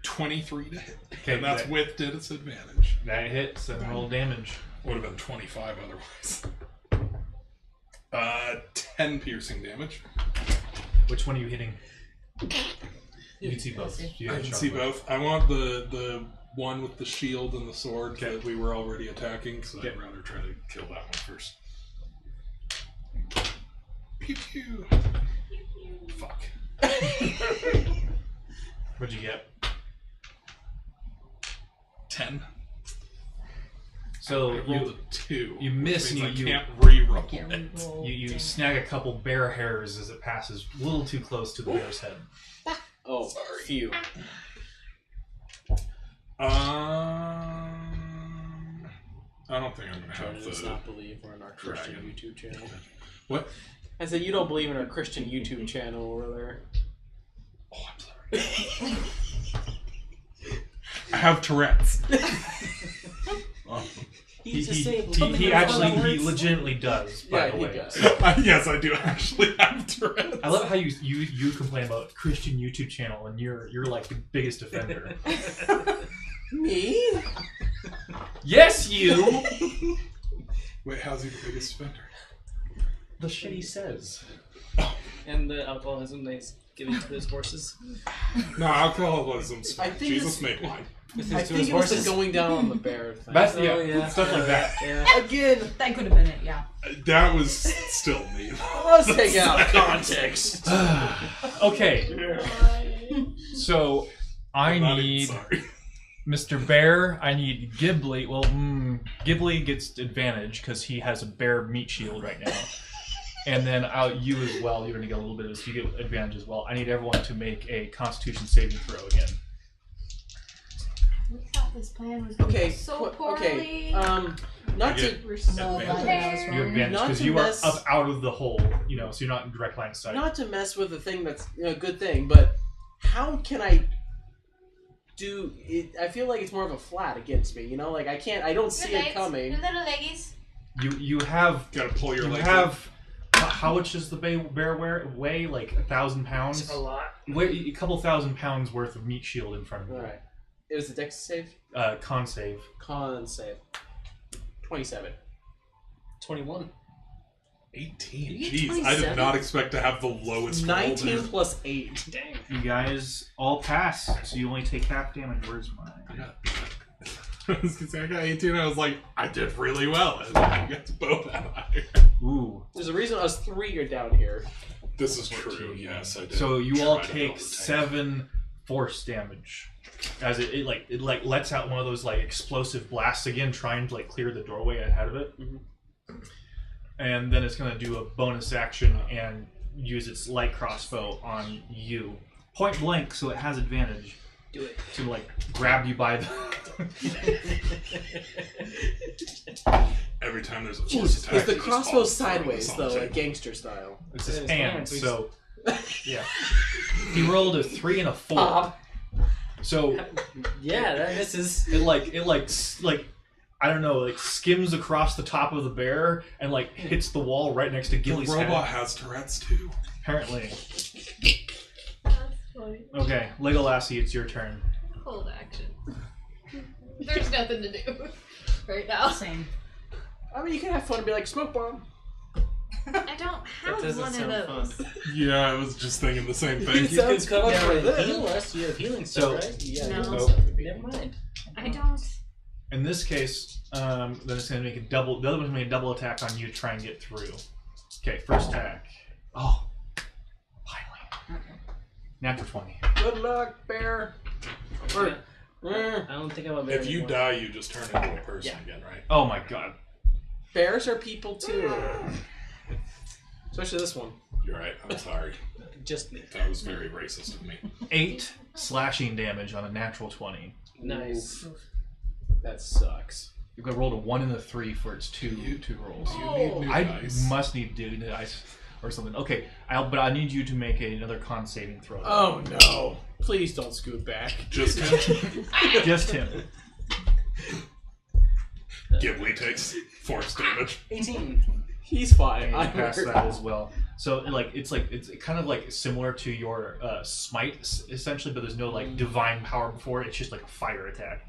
23 to hit. Okay, And that's that- with disadvantage. that hits and roll damage. Would have been 25 otherwise. 10 piercing damage. Which one are you hitting? You can see both. You I have can a see shot both. I want the one with the shield and the sword that we were already attacking, so Okay. I'd rather try to kill that one first. Pew pew. Fuck. What'd you get? 10. So I rolled a 2. you miss which and means you- I can't re-roll Can't it. re-roll. you snag a couple bear hairs as it passes a little too close to the bear's head. oh, phew. I don't think I'm gonna have Jordan does the. not believe we're in our Christian dragon. YouTube channel. What? I said you don't believe in our Christian YouTube channel over there. Oh, I'm sorry. I have Tourette's. He's He disabled. actually legitimately does. By Yeah, the he way. does. Yes, I do actually have Tourette's. I love how you complain about Christian YouTube channel and you're like the biggest offender. Me? Yes, you. Wait, how's he the biggest offender? The shit he says. And the alcoholism they give it to his horses. No, alcoholism's I fine. think Jesus it's- made wine. I think it was the going down on the bear thing. That's Oh, yeah. stuff like that. Yeah. Again, That could have been it, yeah. That was still me. let's take it out of context. Okay, so I I'm not even need sorry. Mr. Bear. I need Ghibli. Well, Ghibli gets advantage because he has a bear meat shield right now. And then you as well. You're gonna get a little bit of this. You get advantage as well. I need everyone to make a Constitution saving throw again. We thought this plan was going Okay, so okay. poorly. Not I to get We're so advantage. prepared. You have advantage Not because to you mess- are up out of the hole. You know, so you're not in direct line of sight. not to mess with a thing that's a good thing, but how can I do it? I feel like it's more of a flat against me. You know, like I don't see it coming. Your little leggies. You have Gotta pull your you leg. have. How much does the bear weigh? Like 1,000 pounds. A lot. A couple thousand pounds worth of meat shield in front of you. All right. It was a dex save. Con save. Con save. 27. 21. 18. You get Jeez, I did 27? not expect to have the lowest roll 19 there. plus 8. Dang. You guys all pass, so you only take half damage. Where's mine? I was gonna say I got 18. I was like, I did really well. And I got both that higher. Ooh. There's a reason us 3 are down here. This is true. Yes, I did. So you all try to take overtake. 7 force damage, as it lets out one of those like explosive blasts again, trying to like clear the doorway ahead of it. Mhm. And then it's gonna do a bonus action and use its light crossbow on you, point blank, so it has advantage. Do it. To like grab you by the. Every time there's a force attack, Is the you just crossbow fall sideways on though, the like gangster style? It's his His hand, hands, so yeah. He rolled a 3 and a 4, Pop. so Yeah, that misses. it I don't know, like skims across the top of the bear and like hits the wall right next to The Gilly's robot head. has Tourette's too. Apparently. That's funny. Okay, Legolassie, it's your turn. Hold action. There's nothing to do right now. Same. I mean, you can have fun and be like, smoke bomb. I don't have doesn't one sound of those. fun. Yeah, I was just thinking the same thing. It sounds come fun up for and them. heal us. You have healing So- stuff, right? Yeah. No. healing Oh. stuff would be- Never mind. I don't. In this case, then it's going to make a double. The other one's going to make a double attack on you to try and get through. Okay, first attack. Oh, finally. Natural 20. Good luck, bear. Or, I don't think I'm a bear If you anymore. die, you just turn into a person Yeah. again, right? Oh my god. bears are people too. Especially this one. You're right. I'm sorry. Just me. That was very racist of me. 8 slashing damage on a natural 20. Nice. That sucks. You're going to roll a 1 and a 3 for its two rolls. You need new I dice. must need new dice or something. Okay, but I need you to make another con saving throw. Oh no. Please don't scoot back. Just Just him. Ghibli takes force damage. 18. He's fine. And you I'm pass hurt. that as well. So it's kind of like similar to your smite essentially, but there's no like divine power before it. It's just like a fire attack,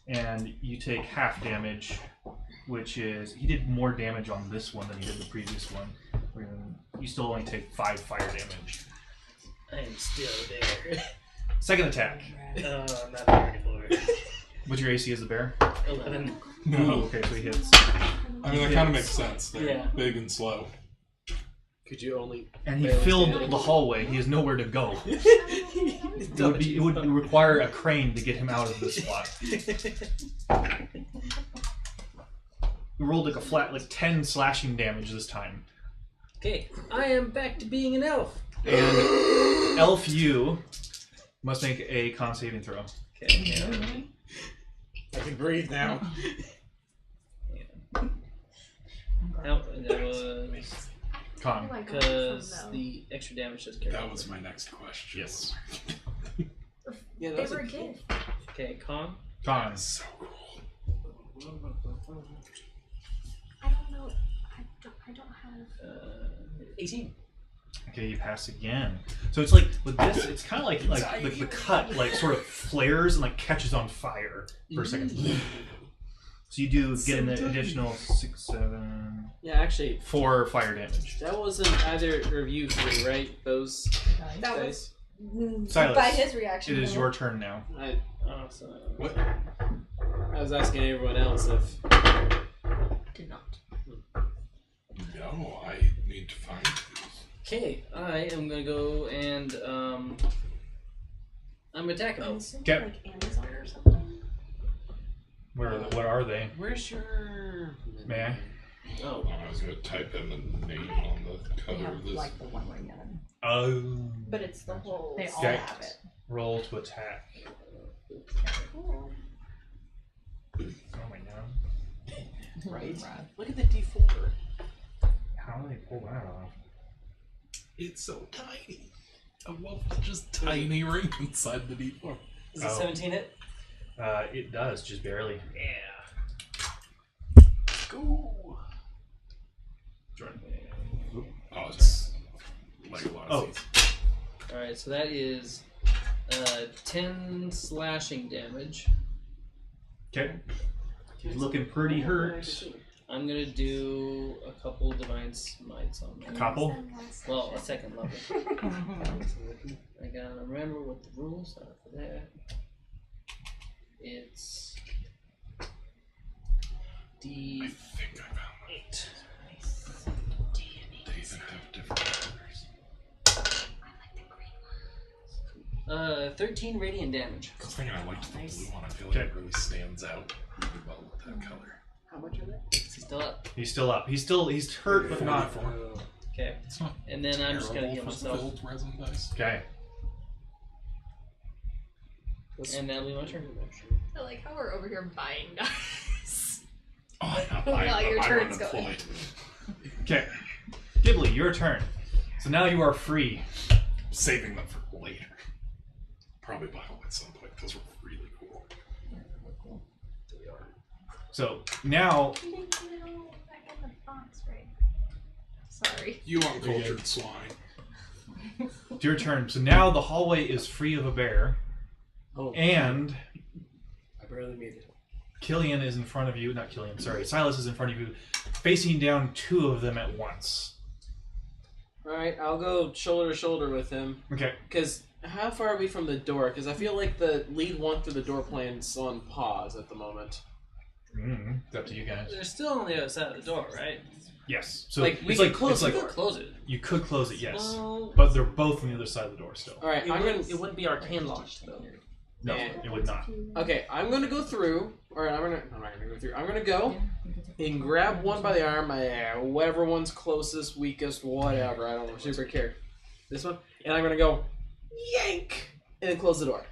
and you take half damage, which is he did more damage on this one than he did the previous one. You still only take 5 fire damage. I am still there. Second attack. I'm not there anymore. What's your AC as a bear? 11. Ooh, No. okay, so he hits. I mean, that kind of makes sense. They're Yeah. big and slow. Could you only... And he barely filled stand? the hallway. He has nowhere to go. It It would require a crane to get him out of this spot. We rolled like a flat, like 10 slashing damage this time. Okay, I am back to being an elf. And Elf you must make a con saving throw. Okay, yeah. I can breathe now. That was Con. because the extra damage just carried That over. was my next question. Yes. Yeah, that They was were a a gift. Okay, con. Con. So cool. I don't know. I don't have. 18. Okay, you pass again. So it's like with this, it's kind of like the cut like sort of flares and like catches on fire for a second. So you do get an additional 6, 7, Yeah, actually, 4 fire damage. that wasn't either of you three, right? Those That guys? Silas, by his reaction. it is your turn now. Awesome. What? I was asking everyone else if... Did not. No, I need to find these. Okay, I am gonna go and I'm attacking them. Okay. Like Amazon or something. What are they? Where's your... May I? Oh, I was going to type in the name on the They cover have of this. like the one ring gun. Oh. But it's the whole. They all Okay. have it. Roll to attack. Cool. Oh my god. Right. Look at the D4. How do they pull that off? It's so tiny. I love the just tiny ring inside the D4. is it Oh. 17 hit? It does, just barely. Yeah. Go. Oh, it's like a lot of Oh. seeds. Alright, so that is 10 slashing damage. Okay. He's looking pretty hurt. I'm gonna do a couple divine smites on that. Couple? Well, a second level. I gotta remember what the rules are for that. It's I D8. think I found it. They even have different colors. 13 radiant damage. I was thinking I liked the blue one. I feel like Okay. it really stands out really well with that color. How much are they? Is he still up? He's still up. He's hurt, but not. 44. Okay. It's not And then I'm just gonna terrible heal for myself. filled resin dice. Okay. And that'll be my turn. I like how we're over here buying dice. Oh, While your I'm turn's going. unemployed. Okay. Ghibli, your turn. So now you are free. Saving them for later. Probably buy them at some point. Those were really cool. So now You didn't get it all back in the box, right? Sorry. You uncultured swine. it's your turn. So now the hallway is free of a bear, Oh, and I barely made it. Killian is in front of you. Not Killian, sorry. Silas is in front of you, facing down 2 of them at once. Alright, I'll go shoulder to shoulder with him. Okay. Because how far are we from the door? Because I feel like the lead one through the door plan's on pause at the moment. It's up to you guys. They're still on the other side of the door, right? Yes. So Like, we it's could like close it's the like door. Close it. you could close it, yes, Well, but they're both on the other side of the door still. Alright, it, I'm wouldn't, gonna... it wouldn't be arcane locked, though. No, Yeah. it would not. Okay, I'm gonna go through, or I'm not gonna go through. I'm gonna go and grab one by the arm, whatever one's closest, weakest, whatever. I don't super care. This one, and I'm gonna go yank and then close the door.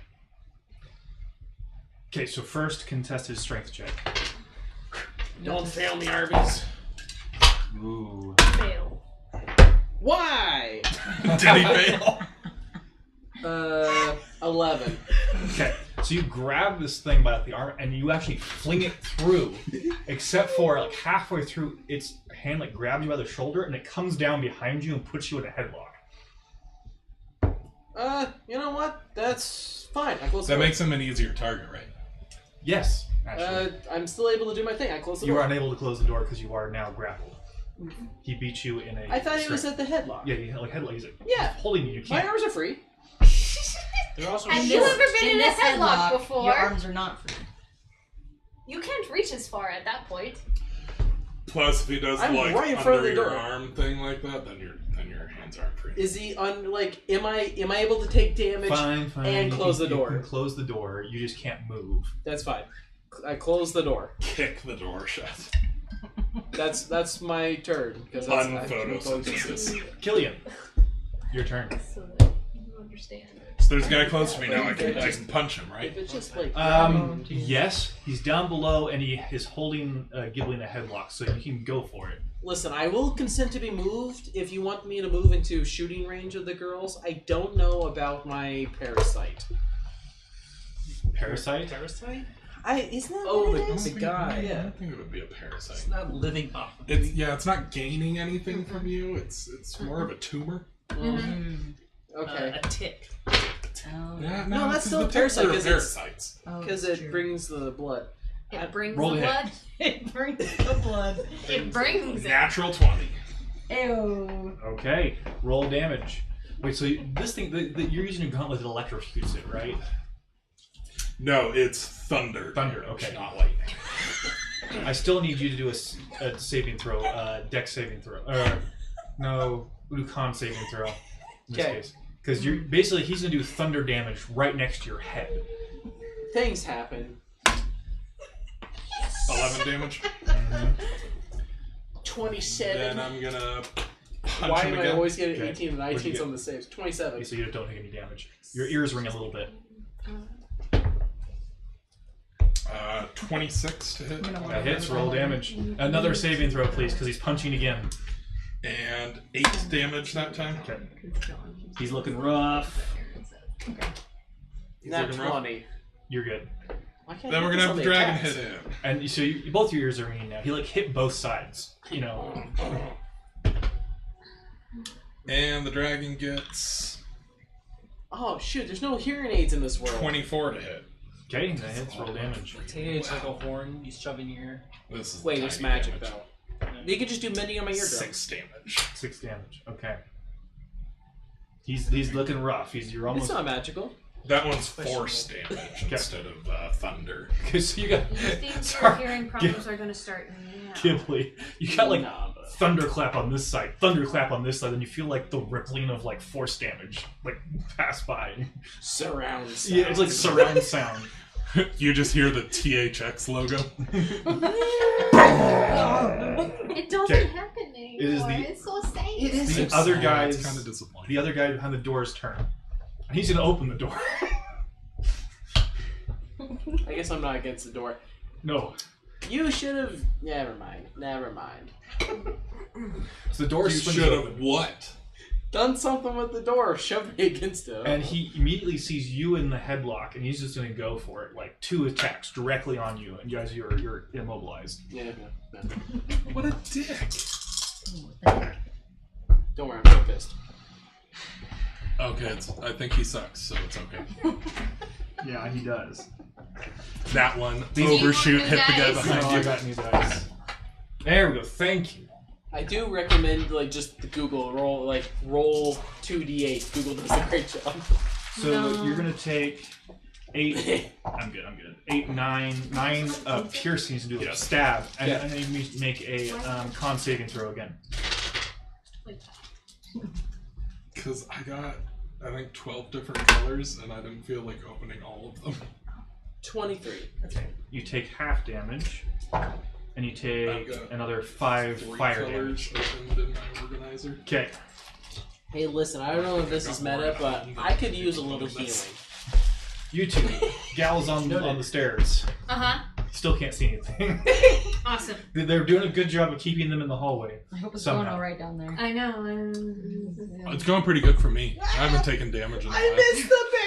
Okay, so first contest his strength check. Don't fail me, Arby's. Ooh. Fail. Why? Did he fail? 11. Okay, so you grab this thing by the arm and you actually fling it through, except for like halfway through, its hand like grabs you by the shoulder and it comes down behind you and puts you in a headlock. You know what? That's fine. I close the That door. makes him an easier target, right? Yes, actually. I'm still able to do my thing. I close the You door. are unable to close the door because you are now grappled. He beat you in a. I thought he was strength. at the headlock. Yeah, you like headlock. He's like, Yeah. holding you. You My can't. arms are free. They're also Have short. you ever been in a this headlock before? Your arms are not free. You can't reach as far at that point. Plus, if he does I'm like right in front of under the your door. arm thing like that, then your hands aren't free. Is he am I able to take damage? Fine. and You close can- the door. You can close the door. You just can't move. That's fine. I close the door. Kick the door shut. That's my turn because that's Unphotosynthesis. Killian, your turn. So that you understand. So there's a guy close to me now. I can punch him, right? If it's just like Yes, he's down below and he is holding Ghibli in a headlock, so you can go for it. Listen, I will consent to be moved if you want me to move into shooting range of the girls. I don't know about my parasite. Parasite? Parasite? Isn't that Oh, what it is? the guy. I Yeah. don't think it would be a parasite. It's not living off of It's it's not gaining anything from you. It's more of a tumor. Okay. a tick. Oh. Yeah, No, that's it's still a the ticks parasite, are 'cause it's- parasites. Oh, Because that's it true. brings the blood. It brings Roll the to hit. blood. It brings the blood. It brings it. Natural 20. Ew. Okay, roll damage. Wait, so this thing, you're using a gauntlet that electrocutes it, right? No, it's thunder. Thunder, damage, okay. not lightning. I still need you to do a saving throw, dex saving throw. No, con saving throw in this Okay. case. Because you're basically, he's going to do thunder damage right next to your head. Things happen. 11 damage. 27. Then I'm gonna punch Why him am I again. always getting Okay. 18 and What'd you 19s get? on the saves? 27. So you don't take any damage. Your ears ring a little bit. 26 to hit. That hits, roll damage. Another saving throw, please, because he's punching again. And 8 damage that time. Okay. He's looking rough. He's Not looking rough. 20. You're good. Why can't Then I we're hit gonna have this the on dragon attacks? hit him. And so both your ears are ringing now. He like hit both sides. You know. And the dragon gets Oh shoot! There's no hearing aids in this world. 24 to hit. Okay, that hits, roll damage. It's like a horn you shove in your ear. This is Wait, tiny it's magic damage. though. You could just do mending on my eardrum. 6 damage. 6 damage. Okay. He's looking rough. You're It's almost. not magical. That one's force damage instead of thunder. So you got. You think your Sorry, hearing problems are going to start now? Ghibli. You got like Nah, but- thunderclap on this side, thunderclap on this side, and you feel like the rippling of like force damage like pass by. Surround sound. Yeah, it's like surround sound. You just hear the THX logo. It doesn't Okay. happen anymore. It is the- It's so sad. It is. The so other sad. guys, It's kind of disappointing. the other guy behind the door's turn. And he's gonna open the door. I guess I'm not against the door. No, You should have. Never mind. Never mind. so the door You swings should open. have what? Done something with the door. Shoved me against it. And he immediately sees you in the headlock, and he's just going to go for it. Like 2 attacks directly on you, and guys, you're immobilized. Yeah. What a dick. Don't worry, I'm so pissed. Okay, I think he sucks, so it's okay. Yeah, he does. That one. Do you Overshoot, want hit the guy new dice? behind No, I you. got new dice. There we go. Thank you. I do recommend like just the Google roll 2d8. Google does a great job. So No. you're gonna take 8. I'm good. 8, 9 piercings to do a Yes. stab, and, Yeah. and then you make a con saving throw again. Because I got, I think, 12 different colors, and I didn't feel like opening all of them. 23. Okay. You take half damage, and you I've take got another 5 3 fire colors damage. opened in my organizer. Okay. Hey, listen, I don't know if this is meta, but I could use a little healing. You two, gals on the stairs. Uh-huh. Still can't see anything. Awesome. They're doing a good job of keeping them in the hallway. I hope it's Somehow. going all right down there. I know. It's going pretty good for me. I haven't taken damage in a while. the bear!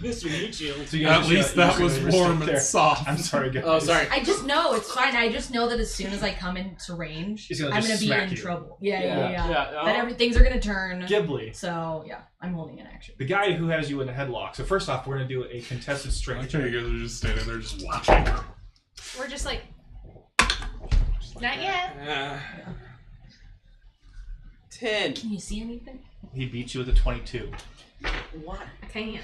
Mr. Mitchell. So you guys At least that was warm and soft. I'm sorry, guys. Oh, sorry. I just know it's fine. I just know that as soon as I come into range, He's gonna I'm just gonna be smack in you. trouble. Yeah. Yeah, That things are gonna turn. Ghibli. So yeah, I'm holding an action. The guy who has you in a headlock. So first off, we're gonna do a contested I strength like how check. you guys are just standing there just watching. We're just like, not yet. 10. Can you see anything? He beats you with a 22. What? I can't.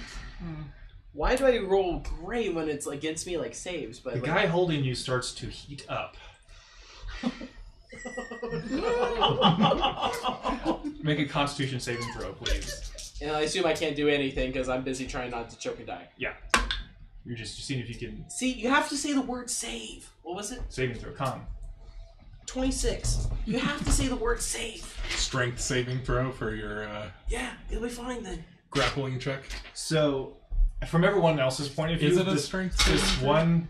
Why do I roll great when it's against me like saves? But The like, guy holding you starts to heat up. Make a Constitution saving throw, please. and I assume I can't do anything because I'm busy trying not to choke and die. Yeah. You're just seeing if you can See, you have to say the word save. What was it? saving throw. Con. 26. You have to say the word save. Strength saving throw for your Yeah, it'll be fine then. grappling check. So, from everyone else's point of view, Is it a this, strength this saving one,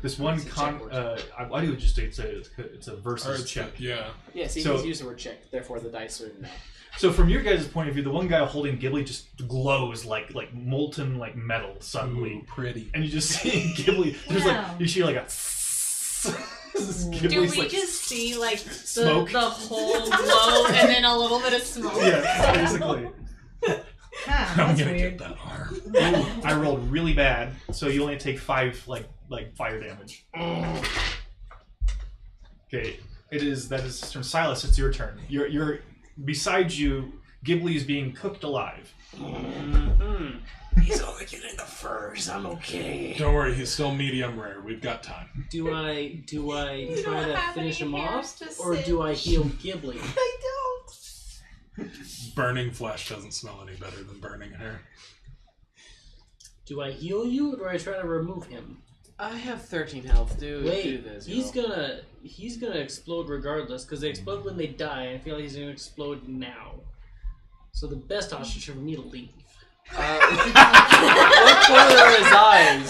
this one It's a con. check I do just say it's a Or versus it's check. Yeah. Yeah, see, So- he's used the word check. Therefore, the dice are no. So from your guys' point of view, the one guy holding Ghibli just glows like molten like metal suddenly, Ooh, pretty. and you just see Ghibli. There's Wow. like you see like a. Do Ghibli's we like, just see like Smoke. the whole glow and then a little bit of smoke? yeah, basically. Huh, I'm that's gonna weird. get that arm. Ooh, I rolled really bad, so you only take 5 like fire damage. Okay, that is from Silas. It's your turn. You're beside you. Ghibli is being cooked alive. He's only getting the furs. I'm okay. Don't worry, he's still medium rare. We've got time. Do I try to have finish any him hairs off, to or do I heal Ghibli? I don't. Burning flesh doesn't smell any better than burning hair. Do I heal you, or do I try to remove him? I have 13 health. Do Wait, this. he's gonna explode regardless, because they explode when they die. And I feel like he's gonna explode now. So the best option is for me to leave. What color are his eyes?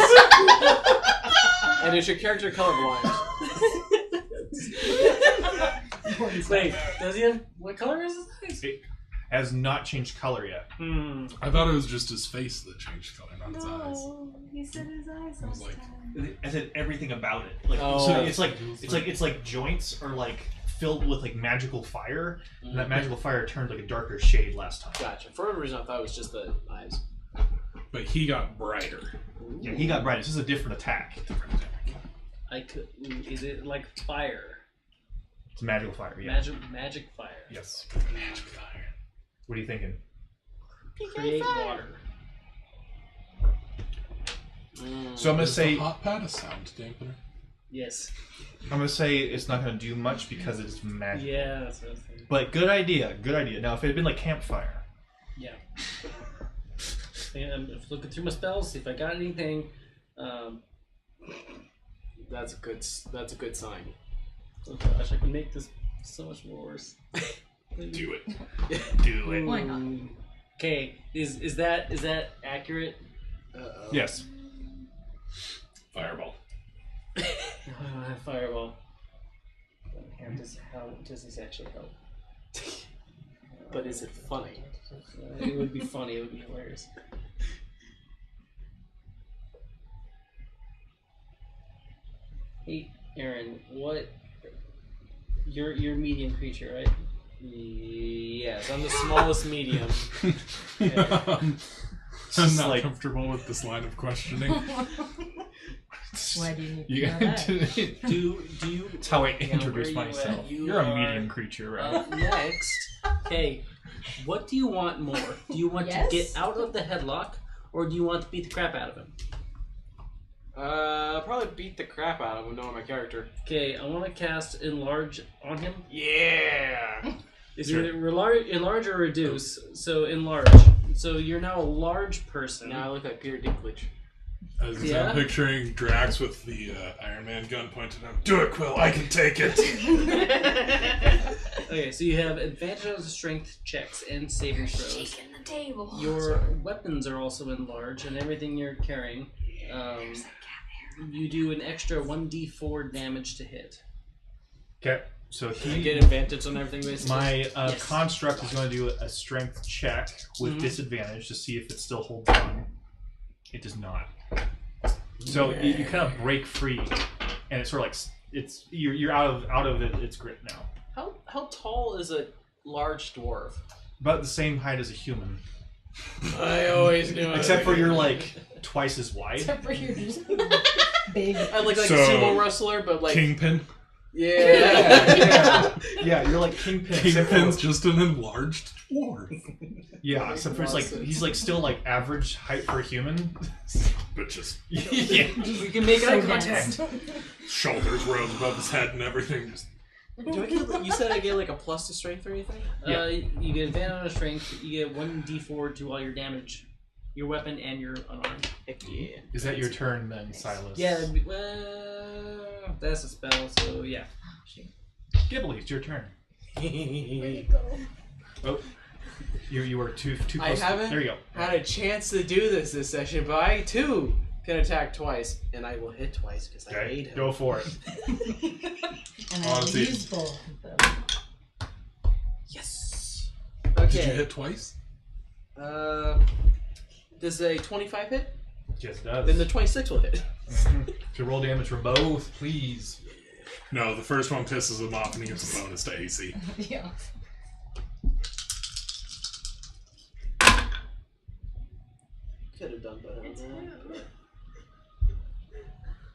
And is your character colorblind? Wait, does he have what color is his eyes? It has not changed color yet. I thought it was just his face that changed color, not his eyes. He said his eyes I was like, I said everything about it. Like Oh. so it's like joints are like filled with like magical fire, and that magical fire turned like a darker shade last time. Gotcha. For whatever reason, I thought it was just the eyes. but he got brighter. Yeah, he got bright. This is a different attack. I could. Is it like fire? It's magical fire. Yeah. Magic fire. Yes. Magic fire. What are you thinking? Create water. So I'm gonna Is say the hot pad a sound dampener? Yes. I'm gonna say it's not gonna do much because it's magic. Yeah, that's what I was thinking. But good idea. Good idea. Now if it had been like campfire, Yeah. And I'm just looking through my spells, see if I got anything. That's a good sign. Oh gosh, I can make this so much more worse. Do it. do it. Why not? Okay, is that accurate? Uh-oh. Yes. Fireball. Fireball. How does this actually help? But is it funny? It would be funny. It would be hilarious. Hey, Aaron, what? You're a medium creature, right? Yes, I'm the smallest medium. I'm Just not like comfortable with this line of questioning. Why do you need to you, know that? Do you? That's how I Yeah, introduce where you at? myself. You You're a are, medium creature, right? Next, okay. What do you want more? Do you want Yes? to get out of the headlock, or do you want to beat the crap out of him? Probably beat the crap out of him, knowing my character. Okay, I want to cast enlarge on him. Yeah. It's Sure. either enlarge or reduce. So enlarge. So you're now a large person. Now I look like Peter Dinklage. As Yeah? I'm picturing Drax with the Iron Man gun pointed at him. Do it, Quill. I can take it. Okay, so you have advantage on strength checks and saving throws. Shaking the table. Your weapons are also enlarged, and everything you're carrying. You do an extra 1d4 damage to hit. Okay, so I get advantage on everything basically. my Yes. construct is going to do a strength check with Mhm. disadvantage to see if it still holds on. It does not. So you kind of break free, and it's sort of like you're out of its grip now. How tall is a large dwarf? About the same height as a human, I always knew it. except for you're like twice as wide. Except for you're just big. I look like So, a sumo wrestler, but like Kingpin. yeah. Yeah, you're like Kingpin. except for- Kingpin's just an enlarged dwarf. Yeah, except for it's like he's like still like average height for a human. But just Yeah. We can make eye So contact. shoulders rose above his head and everything. Just Do I get, you said I get like a plus to strength or anything? Yeah. You get advantage on strength. You get 1d4 to all your damage, your weapon, and your unarmed. Heck yeah. Is that your turn then, Silas? Yeah, well, that's a spell, so yeah. Ghibli, it's your turn. Where'd it go? Oh, you were too I close. haven't There you go. had a chance to do this session, but I too can attack twice, and I will hit twice because I hate Okay, him. go for it. And Oh, I let's will see. use both of them. Yes. Did you Okay. hit twice? Does a 25 hit? Yes, it does. Then the 26 will hit. To roll damage for both, please. No, the first one pisses him off and he gets a bonus to AC. Yeah. Could have done better than that.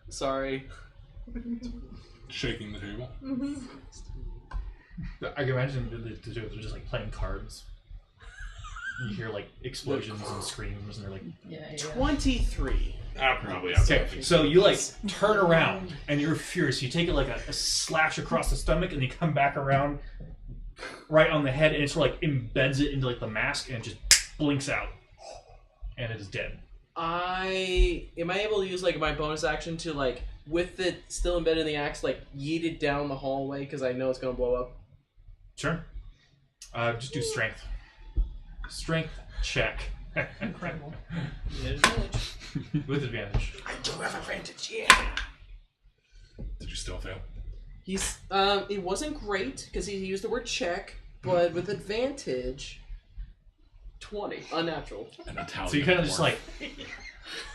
Sorry. Shaking the table. I can imagine they're just like playing cards. You hear like explosions and screams, and they're like, Yeah. 23. I'll probably have okay. So you like turn around and you're furious. You take it like a slash across the stomach, and you come back around right on the head, and it sort of like embeds it into like the mask, and it just blinks out, and it is dead. Am I able to use like my bonus action to like with it still embedded in the axe, like yeet it down the hallway because I know it's gonna blow up? Sure. Just do strength. Strength check. Incredible. With advantage. I do have advantage, yeah. Did you still fail? He's it wasn't great because he used the word check, but with advantage, 20 unnatural. An Italian So you kind of just dwarf. like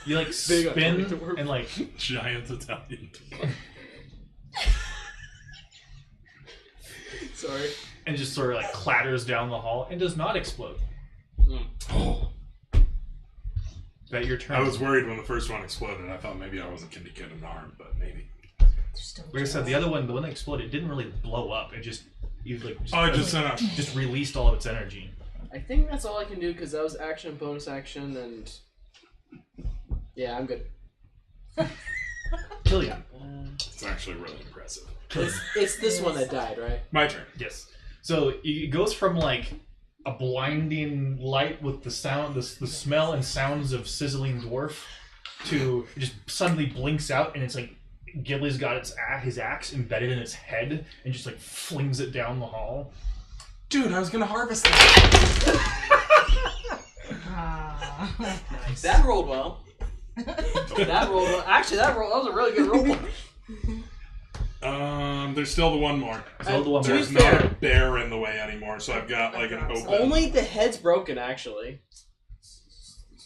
you like Big spin dwarf. and like Giant Italian dwarf. Sorry. and just sort of like clatters down the hall and does not explode. Oh. That your turn. I was worried when the first one exploded. I thought maybe I wasn't going to get an arm, but maybe. Like I said, the other one, the one that exploded, it didn't really blow up. It just, Oh, it just sent out. just released all of its energy. I think that's all I can do because that was action, bonus action, and yeah, I'm good. Killian. It's actually really impressive. It's this one that died, right? My turn. Yes. So it goes from like a blinding light with the sound, the smell and sounds of sizzling dwarf, to it just suddenly blinks out, and it's like Ghibli's got his axe embedded in its head and just like flings it down the hall. Dude, I was going to harvest that. Nice. That rolled well. That rolled well. Actually, that was a really good roll. There's still the one more. So the one to be There's more- not fair, a bear in the way anymore, so I've got like an open. only the head's broken, actually.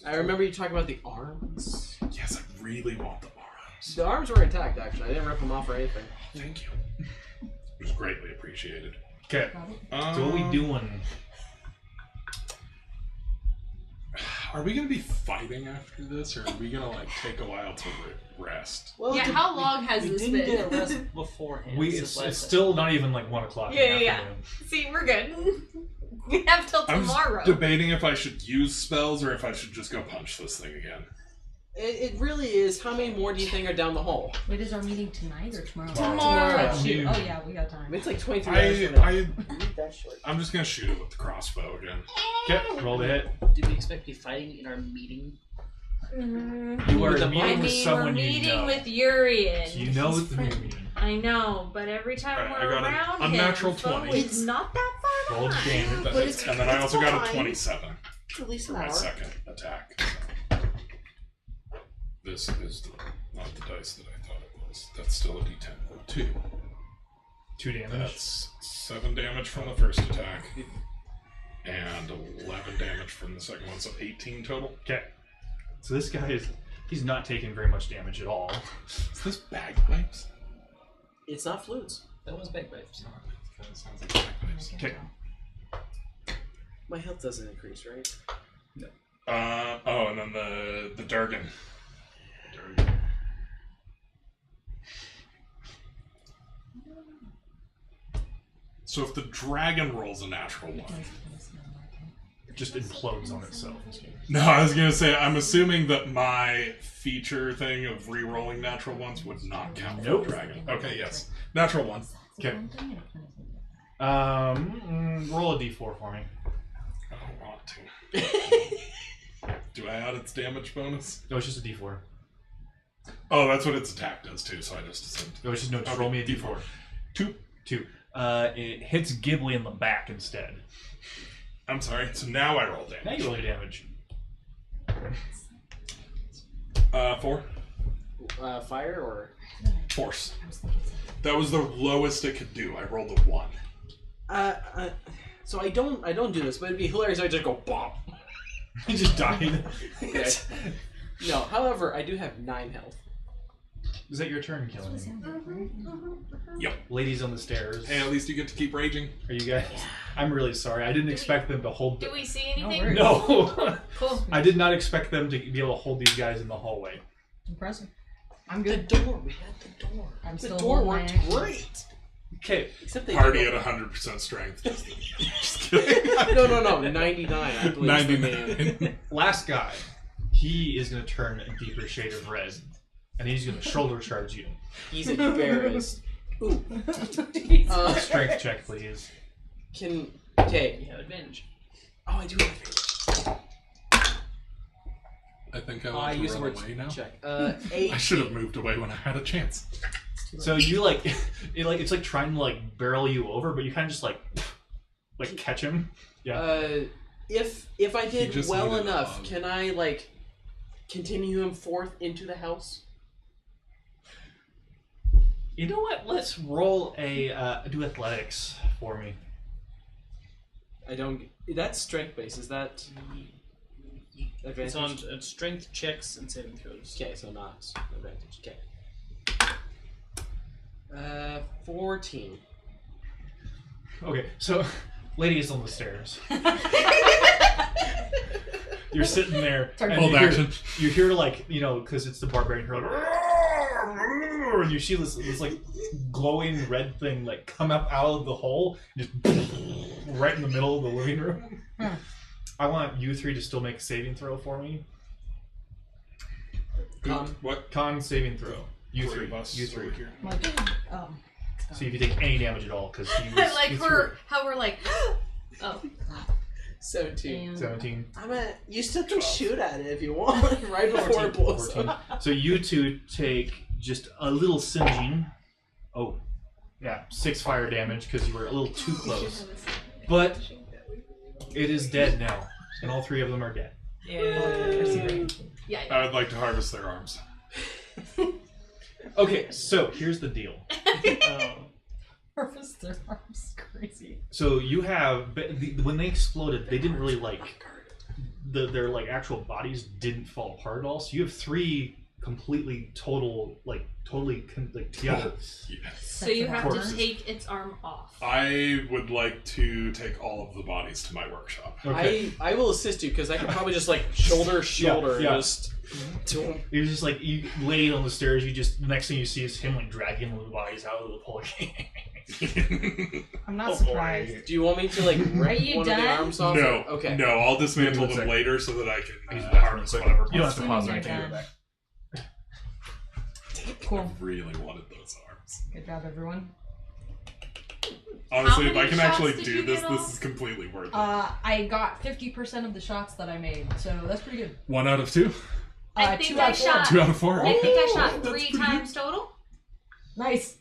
I remember you talking about the arms. Yes, I really want the arms. The arms were intact, actually. I didn't rip them off or anything. Thank you. It was greatly appreciated. Okay. So what we doing? Are we gonna be fighting after this, or are we gonna like take a while to rest? Well, Yeah, how long has We this didn't been? get a rest beforehand. It's still not even like 1 o'clock. Yeah, in the yeah. afternoon. See, we're good. We have till I'm tomorrow. debating if I should use spells or if I should just go punch this thing again. It really is. How many more do you think are down the hole? Wait, is our meeting tonight or tomorrow? Tomorrow. Oh, shoot. Oh yeah, we got time. It's like 23 hours from now. That short. I'm just gonna shoot it with the crossbow again. Okay, roll the hit. Did we expect to be fighting in our meeting? You are With the meeting I with mean, someone we're you meeting know. with Urian. You know it's the meeting. I know, but every time Alright, we're I got an around unnatural him, so 20. it's not that far Roll the behind. damage. That hits. And then I also got a fine. 27 At least for an my hour. second attack. This is not the dice that I thought it was. That's still a D10. 2. 2 damage. That's 7 damage from the first attack. And 11 damage from the second one, so 18 total. Okay. So this guy he's not taking very much damage at all. Is this bagpipes? It's not flutes. That was bagpipes. Kind of sounds like bagpipes. Okay. My health doesn't increase, right? And then the Durgan. So if the dragon rolls a natural one. It just implodes on itself. No, I was gonna say I'm assuming that my feature thing of re-rolling natural ones would not count for Nope. the dragon. Okay, yes. Natural one. Okay. Roll a d4 for me. I don't want to. Do I add its damage bonus? No, it's just a d4. Oh, that's what its attack does too, so I just assumed. No, it's just no. Just Okay, roll me a D4. d4. 2. It hits Ghibli in the back instead. I'm sorry, so now I roll Now damage. you roll your damage. 4. Fire or? Force. That was the lowest it could do. I rolled a 1. So I don't do this, but it'd be hilarious if I just go BOP. He just died. Okay. No, however, I do have 9 health. Is that your turn, Killing? Yep. Ladies on the stairs. Hey, at least you get to keep raging. Are you guys? I'm really sorry. I didn't expect them to hold. Do we see No anything? worries. No. Cool. I did not expect them to be able to hold these guys in the hallway. Impressive. I'm The good. door. We had the door. I'm The still door holding my worked action. great. Okay. Except they Party did at 100% strength. Just kidding. No, 99. I believe. 99. Last guy. He is going to turn a deeper shade of red, and he's going to shoulder charge you. He's embarrassed. Ooh. Strength check, please. Okay. You have advantage. Oh, I do have advantage. I think I I want to use the run word away now. check. 8. I should have moved away when I had a chance. So you it's like trying to like barrel you over, but you kind of just like catch him. Yeah. If I did just well needed a enough, hug. can I like continue him forth into the house? You know what? Let's roll a do athletics for me. I don't. That's strength based. Is that advantage? It's on strength checks and saving throws. Okay, so not advantage. Okay. 14. Okay, so ladies on the stairs. You're sitting there. And Hold you hear- action. You hear like because it's the barbarian. You're like, and you see this like glowing red thing like come up out of the hole, just right in the middle of the living room. I want you three to still make a saving throw for me. What? Con saving throw. You Three three. of us You three. over here. Like, See if you take any damage at all, because he was. I like you how we're like, oh, 17. threw 17. You still can shoot at it if you want, right before it blows 14. up. So you two take just a little singeing. Oh, yeah, 6 fire damage because you were a little too close. But it is dead now, and all 3 of them are dead. yeah. I would like to harvest their arms. Okay, so here's the deal. Purpose their arms crazy. So you have when they exploded, they didn't really like their like actual bodies didn't fall apart at all. So you have 3 completely totally together. So you have to Corpses. take its arm off. I would like to take all of the bodies to my workshop. Okay. I will assist you because I can probably just like shoulder yeah. just to him. It was just like you laid on the stairs. You just the next thing you see is him like dragging one of the bodies out of the pole. I'm not Oh, surprised. boy. Do you want me to like rip you one of the done? arms off? No, Okay. no, I'll dismantle One them second. later so that I can Use the bathroom harvest quick. whatever. You don't have to pause or Assuming anything. you're Go back. Cool. I really wanted those arms. Good job, everyone. Honestly, How if I many can shots actually did do you this, get this off? is completely worth it. I got 50% of the shots that I made, so that's pretty good. 1 out of 2? I think 2 I out of 4. shot. 2 out of 4? I think I Oh, shot that's 3 pretty times total. Nice.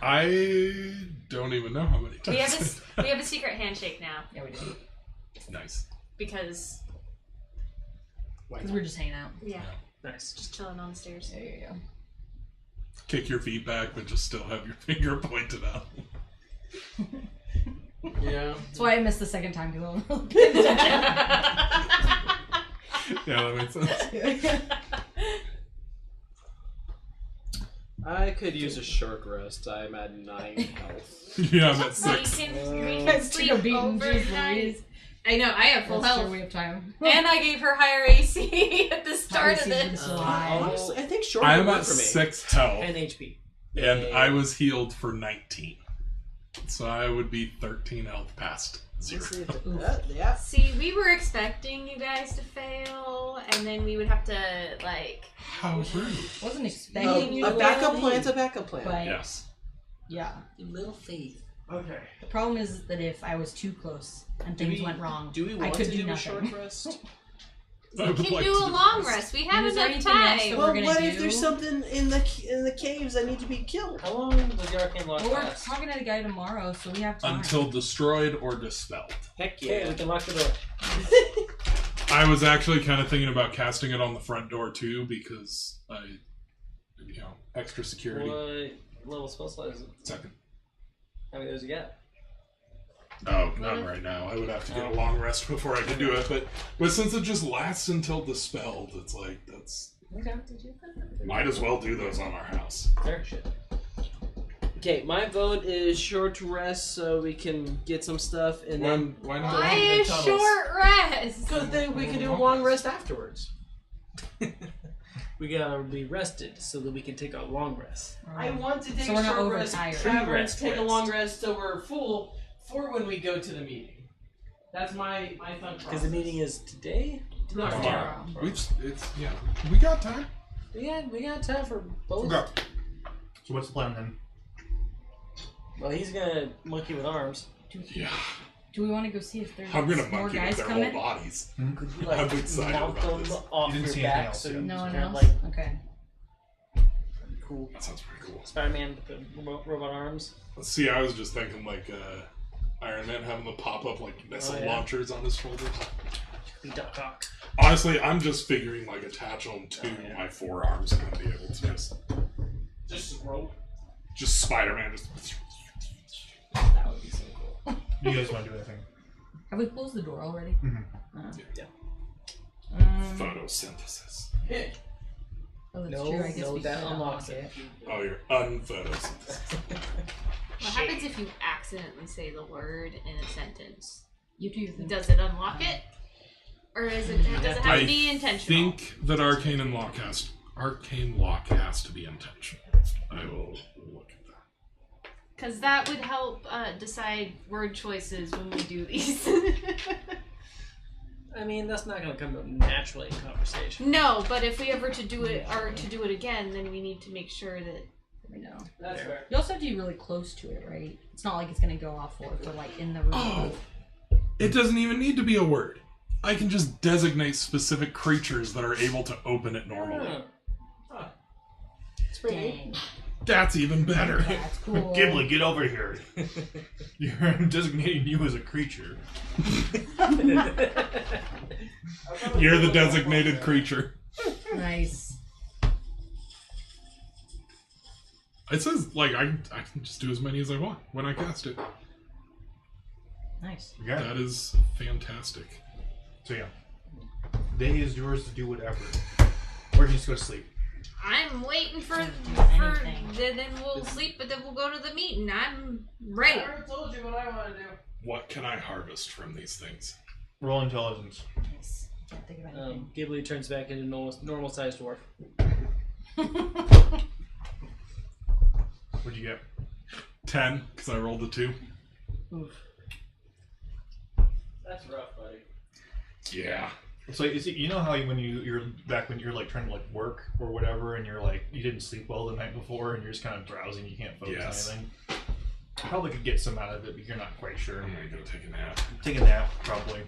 I don't even know how many We times. have a secret handshake now Yeah, we did. Nice. because Because we're just hanging out. yeah, Nice. just chilling on the stairs. There you go. Kick your feet back, but just still have your finger pointed out. Yeah. That's why I missed the second time because I wasn't paying attention. Yeah, that makes sense. I could use a short rest. I'm at 9 health. Yeah, I'm at We 6. can Guys, sleep took a beating, jeez overnight. Louise. I know, I have full That's true, health. we have time. And I gave her higher AC at the start of AC this. is high. Honestly, I think short I would am work at for me. 6 health, And HP. and I was healed for 19. So I would be 13 health past 0. Let's see if yeah. See, we were expecting you guys to fail, and then we would have to, like... How rude. Wasn't expecting you A to backup fail, plan's a backup plan. but Yes. yeah. Little faith. Okay. The problem is that if I was too close and things went wrong, Do we I want could to do do a nothing. short rest? We I would can like do to a do long this. rest. We have Is there enough anything else time. that Well, we're gonna what if do? there's something in the caves that need to be killed? How long does the arcane lock Well, we're last? talking to the guy tomorrow, so we have time. Until destroyed or dispelled. Heck Okay, yeah. we can lock the door. I was actually kind of thinking about casting it on the front door too, because extra security. What level spell slot is it? Second. How many of those you got? Oh, not right now. I would have to get a long rest before I could do it, but since it just lasts until dispelled, it's like that's Okay. might as well do those on our house. Fair shit. Okay, my vote is short rest so we can get some stuff and then Why not? Why a short rest? because then we can do a long rest afterwards. We gotta be rested so that we can take a long rest. I want to take So we're a not short rest. overtired. Travers, Rest, take a rest. long rest so we're full for when we go to the meeting. That's my fun process. Because the meeting is today? No, Tomorrow. We got time. We got time for both. Okay. So what's the plan then? Well, he's gonna monkey with arms. Yeah, Do we want to go see if there's I'm gonna more monkey guys with their coming? whole bodies. Could you I'm like excited mount about them this. off You didn't your see anything back else so yet. you No can one have, else? like Okay. cool That sounds pretty cool. Spider-Man with the robot arms? See, I was just thinking like Iron Man having the pop up like missile launchers on his shoulders. The Doc. Honestly, I'm just figuring like attach them to my forearms and then be able to just rope. just Spider-Man just. That would be so cool. You guys want to do anything? Have we closed the door already? Yeah. Photosynthesis. Oh, that's No, true. I guess no, we that could unlocks unlock it. Oh, you're unphotosynthesis. What happens if you accidentally say the word in a sentence? You do your thing. Does it unlock it? Or does it have to be intentional? I think that arcane lock has to be intentional. I will look at that. Because that would help decide word choices when we do these. I mean, that's not gonna come up naturally in conversation. No, but if we ever to do it again, then we need to make sure that I know. That's fair. You also have to be really close to it, right? It's not like it's gonna go off for like in the room. Oh, it doesn't even need to be a word. I can just designate specific creatures that are able to open it normally. It's pretty neat. Dang. That's even better. That's cool. Ghibli, get over here. I'm designating you as a creature. You're the designated creature. Nice. It says, like, I can just do as many as I want when I cast it. Nice. Yeah. That is fantastic. So yeah, day is yours to do whatever. Or you just go to sleep. I'm waiting for anything. then we'll sleep, but then we'll go to the meeting. I'm ready. I already told you what I want to do. What can I harvest from these things? Roll intelligence. Yes. Can't think of anything. Ghibli turns back into normal sized dwarf. What'd you get? 10, because I rolled a 2. Oof. That's rough, buddy. Yeah. So you know how when you're like trying to like work or whatever, and you're like you didn't sleep well the night before, and you're just kind of drowsy, and you can't focus on anything. Probably could get some out of it, but you're not quite sure. I'm gonna go take a nap. Take a nap, probably.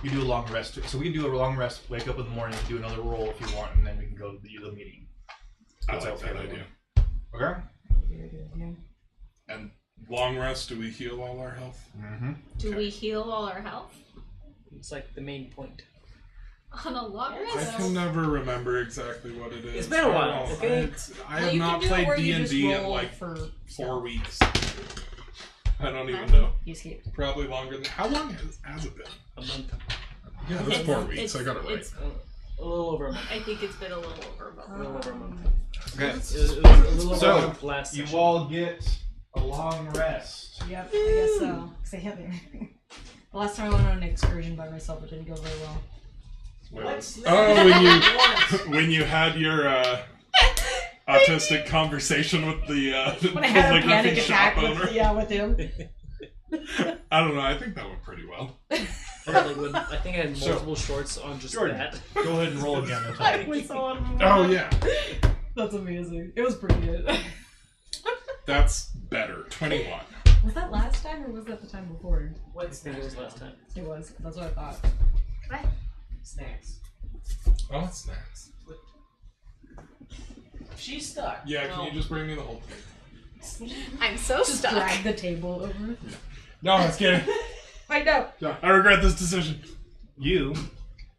You do a long rest. So we can do a long rest. Wake up in the morning, do another roll if you want, and then we can go to the meeting. I like that idea. Okay. And long rest, do we heal all our health? Mm-hmm. Do we heal all our health It's like the main point. on a long I rest? can never remember exactly what it is. It's been a while, I okay? I Well, have you not can do it played where you D&D just in roll like for 4 weeks. I don't even know. You escaped. Probably longer than... How long has it been? A month. Yeah, that's 4 weeks. I got it right. It's, A little over a month. I think it's been a little over a month. A little over a month. Okay. It was a little over a So month last you session. all get a long rest. Yep, I guess so. Because I haven't. The last time I went on an excursion by myself, it didn't go very well. When you had your autistic conversation with the When I had a panic calligraphy shop attack owner. with him. I don't know. I think that went pretty well. I think I had multiple shorts on just Jordan, that. go ahead and roll again. We saw him. Oh yeah, That's amazing. It was pretty good. that's better. 21. Was that last time or was that the time before? I think it was last time. It was. That's what I thought. Snacks. Oh, it's snacks. She's stuck. Yeah, can you just bring me the whole thing? I'm so Just stuck. drag the table over. No, I was kidding. I know. I regret this decision. You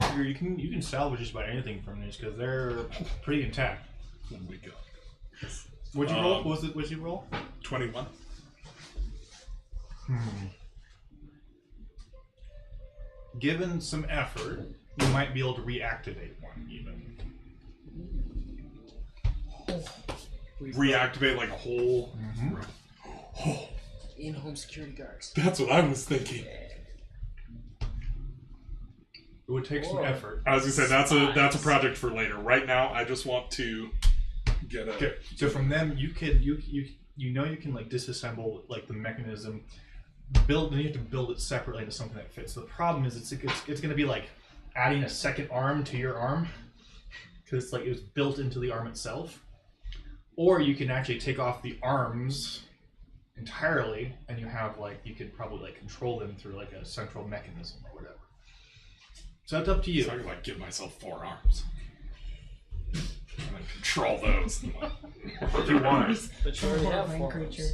can salvage just about anything from these because they're pretty intact. When we go. What'd you roll? What'd you roll? 21. Given some effort, you might be able to reactivate one even. Reactivate like a whole. Oh, In-home security guards. that's what I was thinking. It would take some effort. I was gonna say that's a project for later. Right now, I just want to get a. Okay. So from them, you can like disassemble like the mechanism. Then you have to build it separately into something that fits. The problem is it's going to be like adding a second arm to your arm because it's like it was built into the arm itself. Or you can actually take off the arms entirely, and you have like you could probably like control them through like a central mechanism or whatever. So that's up to you. So I could like give myself 4 arms and then control those. If you want. But you already have Horrifying 4 creature.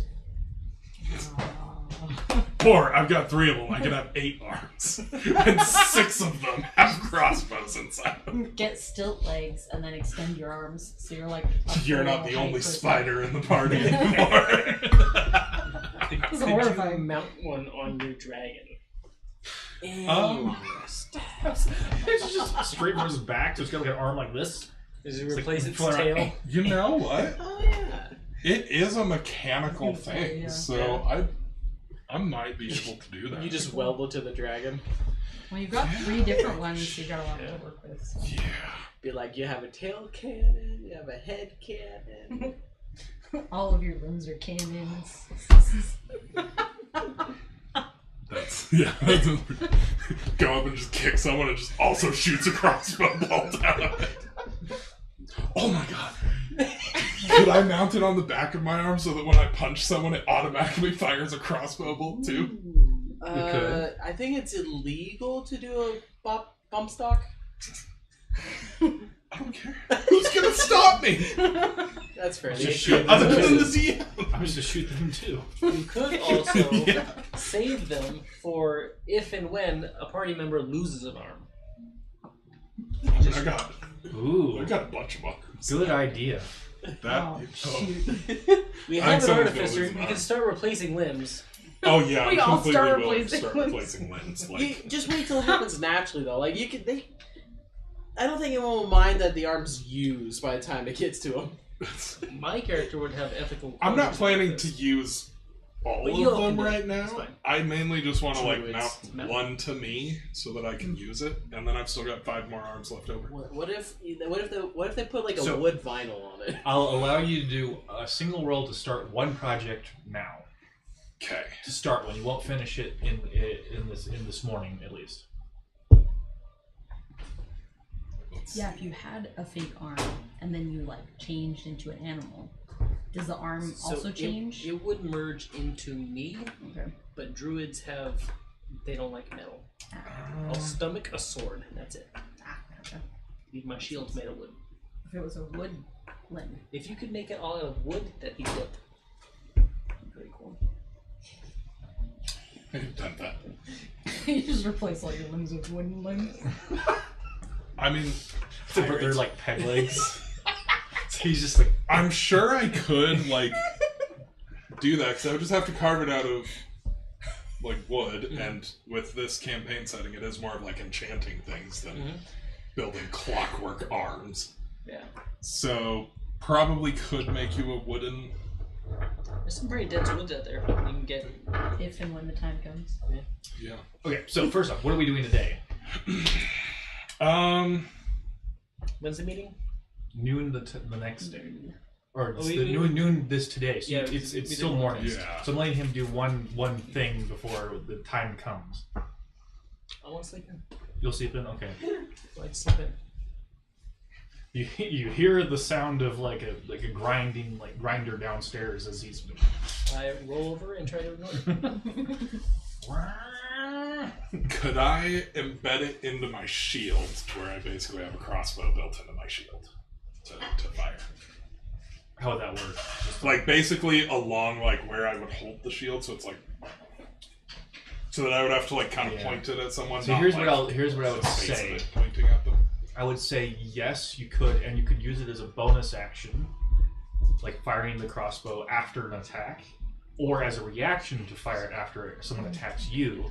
Or I've got 3 of them. I could have 8 arms, and 6 of them have crossbows inside them. Get stilt legs and then extend your arms so you're like. You're not the only spider in the party It's Could you horrifying. mount one on your dragon? It's just straight from his back, so it's got like an arm like this. Does it It's replace like its flying tail? around. You know what? Oh yeah. It is a mechanical thing, Yeah. so I might be able to do that. You just weld it to the dragon. Well, you've got 3 different ones, so you got a lot to work with. So. Yeah. Be like, you have a tail cannon, you have a head cannon. All of your limbs are cannons. That's go up and just kick someone and just also shoots a crossbow bolt out of it. Oh my god. Could I mount it on the back of my arm so that when I punch someone it automatically fires a crossbow bolt too? I think it's illegal to do a bump stock. I don't care. Who's gonna stop me? That's fair. Just shoot Other than the DM. I'm just gonna shoot them too. You could also Yeah. save them for if and when a party member loses an arm. I got Ooh, a bunch of arms. good idea. That. We I have an think someone's gonna artificer. lose an You arm. can start replacing limbs. Oh yeah, We I all completely start will replacing start limbs. replacing limbs. You Like, just wait till it happens naturally, though. Like you could, I don't think anyone will mind that the arm's used by the time it gets to him. My character would have ethical. I'm not qualities planning like to this. use all But you'll of them do it. right It's now. fine. I mainly just want to like Druids. mount one to me so that I can use it, and then I've still got 5 more arms left over. What if they put like a So- wood vinyl on it? I'll allow you to do a single roll to start one project now. Okay. To start one, you won't finish it in this morning at least. Yeah, if you had a fake arm and then you like changed into an animal, does the arm also change? It would merge into me, Okay. but druids they don't like metal. I'll stomach a sword, and that's it. Gotcha. My shield's made of wood. If it was a wood limb. If you could make it all out of wood, that'd be good. Pretty cool. I've done that. You just replace all your limbs with wooden limbs. I mean, But they're like peg legs. So he's just like, I'm sure I could like do that because I would just have to carve it out of like wood, and with this campaign setting, it is more of like enchanting things than building clockwork arms. Yeah. So probably could make you a wooden. There's some pretty dense woods out there. You can get. If and when the time comes. Yeah. okay. So first off, what are we doing today? When's the meeting? Noon the next day, or it's we- the noon this today. So Yeah, it's we still did morning. Yeah. So I'm letting him do one thing before the time comes. I want to sleep in. You'll sleep in. Okay. I like to sleep in. You hear the sound of like a grinding grinder downstairs as he's. I roll over and try to ignore it. Could I embed it into my shield, where I basically have a crossbow built into my shield to fire? How would that work? Like basically along like where I would hold the shield, so it's like so that I would have to like kind of point it at someone. So not, here's like, what I would the face of say. it pointing at them. I would say yes, you could, and you could use it as a bonus action, like firing the crossbow after an attack, or as a reaction to fire it after someone attacks you,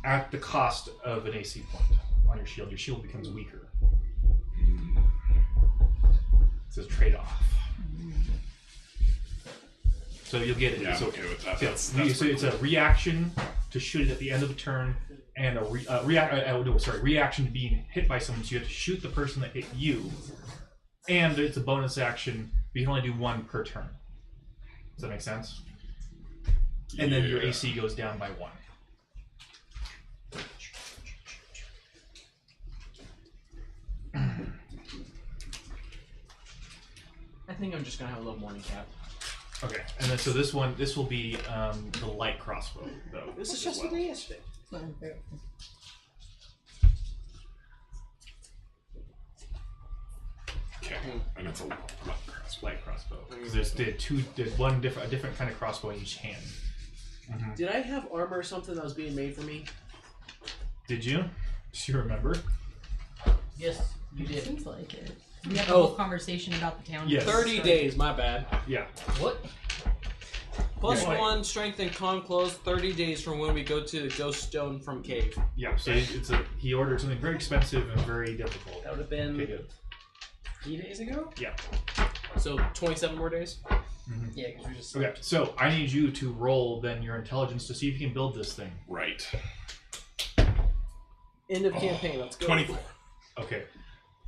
at the cost of an AC point on your shield. Your shield becomes weaker. It's a trade-off. So you'll get it. Yeah, so, I'm okay with that. so That's it's a reaction to shoot it at the end of the turn, and a reaction to being hit by someone. So you have to shoot the person that hit you, and it's a bonus action. But you can only do one per turn. Does that make sense? And then your AC goes down by 1. I think I'm just gonna have a little morning cap. Okay, and then so this will be the light crossbow though. This is as just well. what they yesterday. Okay, and it's a Light crossbow. Because there's a different kind of crossbow in each hand. Did I have armor or something that was being made for me? Did you? Do you remember? Yes, you did. Seems like it. We had a whole conversation about the town. Yes. 30 days, my bad. Yeah. What? Plus Yeah. 1 strength and con close 30 days from when we go to the ghost stone from cave. Yeah. So he ordered something very expensive and very difficult. That would have been Okay, good. 3 days ago? Yeah. So 27 more days? Yeah, because we just. Okay. So I need you to roll then your intelligence to see if you can build this thing. right. End of campaign, let's go. 24. Okay.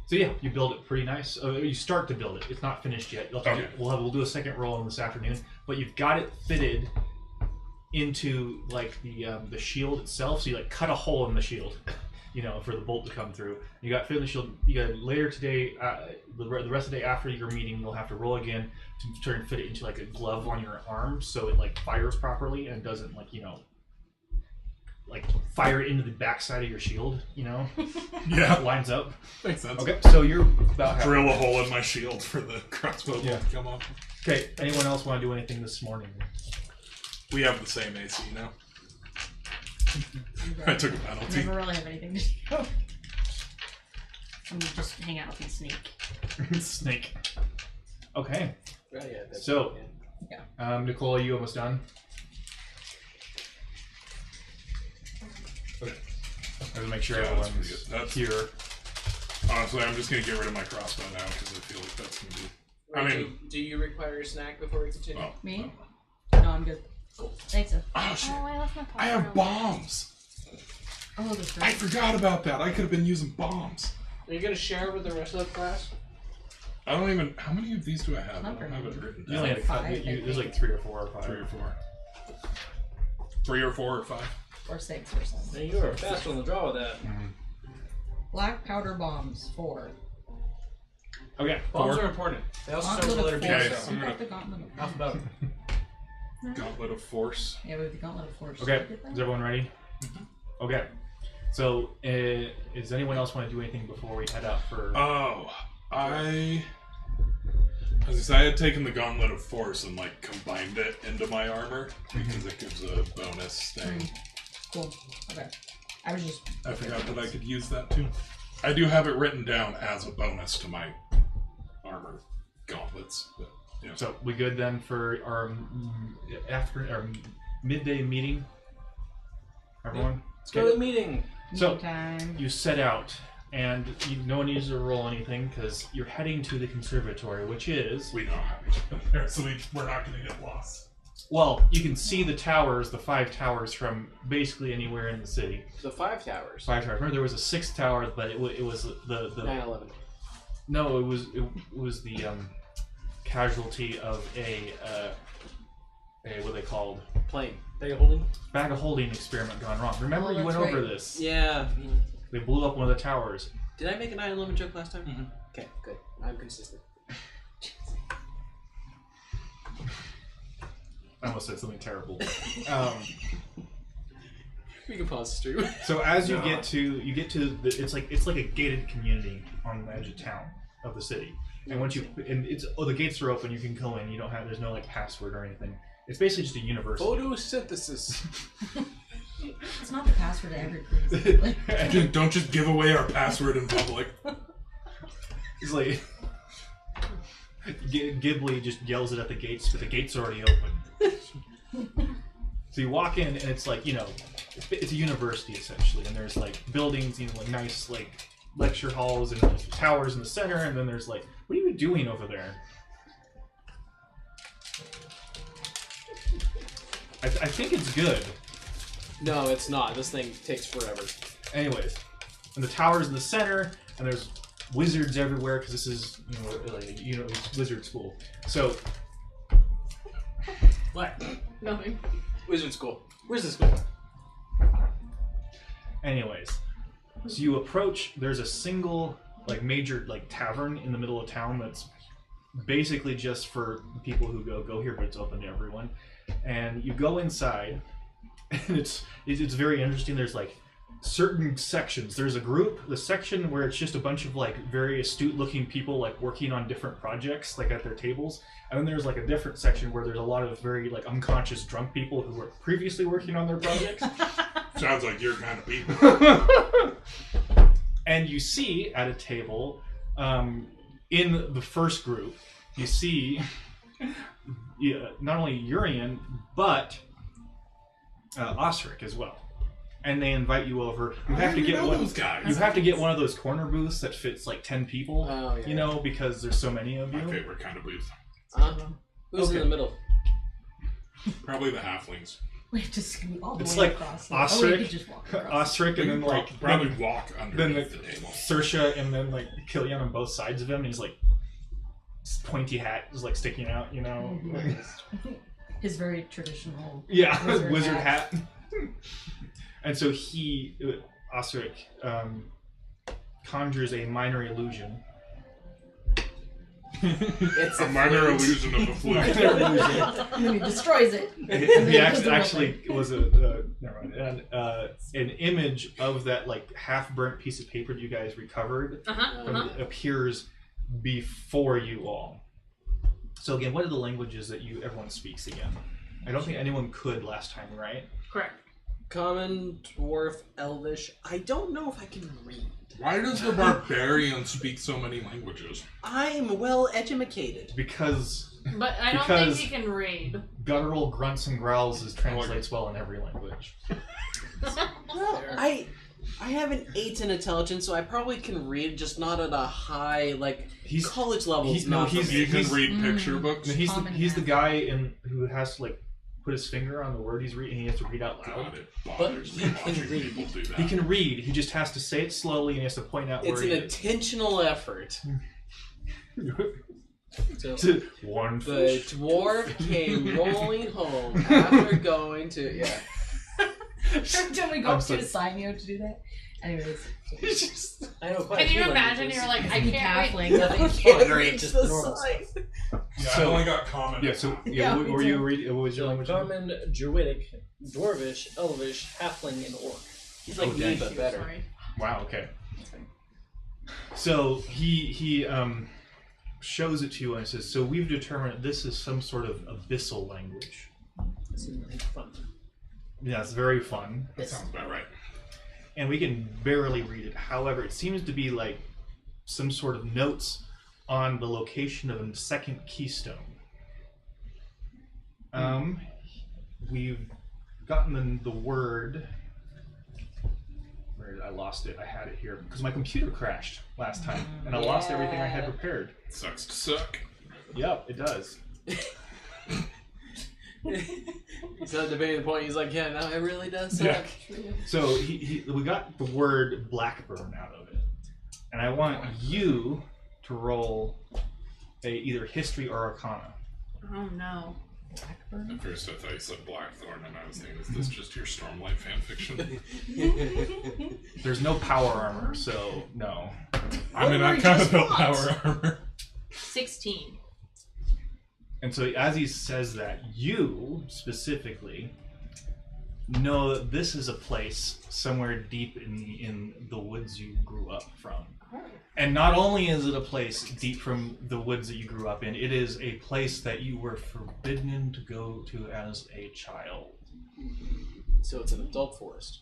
So yeah, you build it pretty nice. You start to build it. It's not finished yet. You'll have to Okay. we'll do a second roll on this afternoon. But you've got it fitted into like the shield itself. So you like cut a hole in the shield, for the bolt to come through. You got fit in the shield. You got later today. The rest of the day after your meeting, you'll have to roll again to try and fit it into like a glove on your arm, so it like fires properly and doesn't like fire into the backside of your shield. Yeah, Lines up. makes sense. Okay, so you're about half. Drill a hole in my shield for the crossbow bolt to come off. Okay, anyone else want to do anything this morning? We have the same AC now. I took a penalty. Never really have anything to do. I'm just hang out with Snake. Snake. Okay, Oh, yeah, that's So- yeah. Nicole, are you almost done? Okay. I'm gonna make sure Yeah, that's everyone's pretty good. That's- here. Honestly, I'm just gonna get rid of my crossbow now because I feel like that's gonna be. I mean, do you require a snack before we continue? oh, Me? no. No, I'm good. Thanks, sir. Oh shit! Oh, I left my I have bombs. Oh, that's I right. forgot about that. I could have been using bombs. Are you gonna share with the rest of the class? I don't even. How many of these do I have? I Not don't very have it many. written You down. only had a cut. Five, I There's like think. 3 or 4 or 5. 3 or 4. 3 or 4 or 5. Or 6 or something. Man, you were fast on the draw with that. Black powder bombs, 4. Okay. Bombs 4. are important. They also start with Gauntlet the of letter B. Okay, Force. So. I'm What gonna- about the Gauntlet of Force? Alphabetical. Gauntlet of Force. Yeah, we have the Gauntlet of Force. Okay. Did you get that? Is everyone ready? Okay. So, does anyone else want to do anything before we head out for? Oh, as I said, I had taken the Gauntlet of Force and like combined it into my armor because it gives a bonus thing. Cool. Okay. I was just. I forgot that I could use that too. I do have it written down as a bonus to my armor gauntlets. But, yeah. So we good then for our midday meeting? Everyone. Let's go to the meeting. So Time. you set out, and no one needs to roll anything because you're heading to the conservatory, which is We know how to get there, so we're not going to get lost. well, you can see the towers, the 5 towers from basically anywhere in the city. The 5 towers. 5 towers. Remember, there was a 6th tower, but it was the 9/11. no, it was the casualty of a what are they called? Plane. Bag of holding. Bag of holding experiment gone wrong. Remember, Oh, you went that's over right. this. Yeah. They blew up one of the towers. Did I make a 9/11 joke last time? Mhm. Okay, good. I'm consistent. I almost said something terrible. We can pause the stream. So as you No. get to it's like a gated community on the edge of town of the city, and once you the gates are open, you can go in. There's no like password or anything. It's basically just a university. Photosynthesis. It's not the password to every place. Dude, don't just give away our password in public. It's like Ghibli just yells it at the gates, but the gates are already open. So you walk in, and it's like it's a university essentially, and there's like buildings, like nice like lecture halls, and there's towers in the center, and then there's like, what are you doing over there? I think it's good. No, it's not. This thing takes forever. Anyways, and the tower's in the center, and there's wizards everywhere because this is it's wizard school. So What? Nothing. Wizard school. Where's the school? anyways, so you approach. There's a single like major like tavern in the middle of town that's basically just for people who go here, but it's open to everyone. And you go inside, and it's very interesting. There's like certain sections. There's a group, the section where it's just a bunch of like very astute looking people like working on different projects like at their tables, and then there's like a different section where there's a lot of very like unconscious drunk people who were previously working on their projects. Sounds like your kind of people. And you see at a table in the first group, you see not only Urian, but Osric as well. And they invite you over. You have to get one. Those guys. You have to get one of those corner booths that fits like 10 people. Oh, yeah. Because there's so many of My you. favorite kind of booth. Who's in Okay. the middle? Probably the halflings. We have to scoot all the It's way like across. Osric, Oh, we could just walk across. Osric, and then like probably walk then underneath the the table. Sersha, and then like Killian on both sides of him. And he's like pointy hat is like sticking out. His very traditional. Yeah, Wizard wizard hat. hat. And so Osric, conjures a minor illusion. It's A minor illusion of a flute. And then he destroys it. He actually was never mind. An image of that like half-burnt piece of paper that you guys recovered appears before you all. So again, what are the languages that everyone speaks again? I don't think anyone could last time, right? Correct. Common, Dwarf, Elvish. I don't know if I can read. Why does the barbarian speak so many languages? I'm well educated. Because But I don't Because- think he can read. guttural grunts and growls translates well in every language. Well, I have an 8 in intelligence, so I probably can read, just not at a high, like, college level. You can read picture books. He's the guy who has to, like, put his finger on the word he's reading, and he has to read out loud. But he can read. He can read. He just has to say it slowly, and he has to point out where he is. It's an intentional effort. The dwarf came rolling home after going to Did we go up to assign you to do that? Anyways, I know. Can you imagine? You're like, I can't read. Nothing great, just the normal stuff. Yeah, I only got common. Yeah. So what were you reading? What was your language? Common, Druidic, Dwarvish, Elvish, Halfling, and Orc. He's like me, but better. Sorry. Wow. Okay. So he shows it to you and says, "So we've determined this is some sort of abyssal language." This is like fun. Yeah, it's very fun. That sounds about right. And we can barely read it. However, it seems to be like some sort of notes on the location of a second keystone. We've gotten the word. Where did I lost it? I had it here because my computer crashed last time, and I lost everything I had prepared. Sucks to suck. Yep, it does. He's not debating the point. He's like, yeah, no, it really does suck. Yeah. So we got the word Blackburn out of it, and I want you to roll either history or Arcana. Oh no. At first I thought you said Blackthorn, and I was thinking, is this just your Stormlight fanfiction? There's no power armor, so no. I mean, I kind of built power armor. 16. And so as he says that, you specifically know that this is a place somewhere deep in the woods you grew up from. And not only is it a place deep from the woods that you grew up in, it is a place that you were forbidden to go to as a child. So it's an adult forest.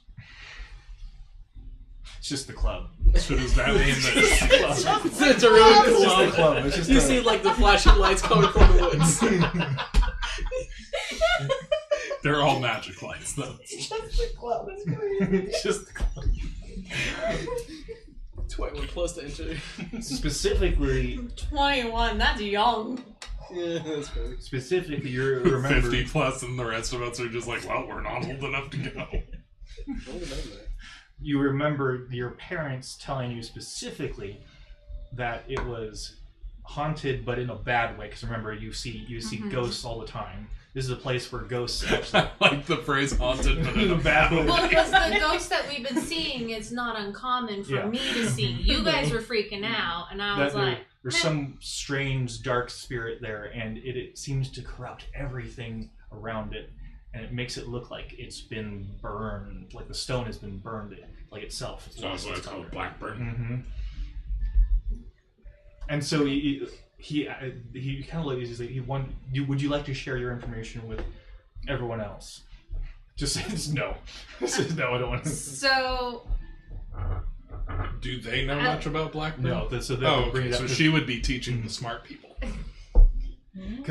It's just the club. Should have that name It's a really It's cool just the club. It's just You see like the flashing lights coming from the woods. They're all magic lights, though. It's just the club. It's crazy. It's just the club. That's why we're close to entering. Specifically, 21. That's young. Yeah, that's fair. specifically, you remember 50 plus, and the rest of us are just like, well, we're not old enough to go. You remember your parents telling you specifically that it was haunted, but in a bad way. Because remember, you see ghosts all the time. This is a place where ghosts actually. I like the phrase haunted, but in a bad way. Well, because the ghost that we've been seeing is not uncommon for me to see. You guys were freaking out, and I was like, there's some strange dark spirit there, and it seems to corrupt everything around it, and it makes it look like it's been burned, like the stone has been burned, like itself. So that's why it's called Blackburn. Mm-hmm. And so he kind of like, he's like, would you like to share your information with everyone else? Just says no. Says no, I don't want to. so. Do they know much about Blackburn? No, so they'll bring it up. So she would be teaching the smart people.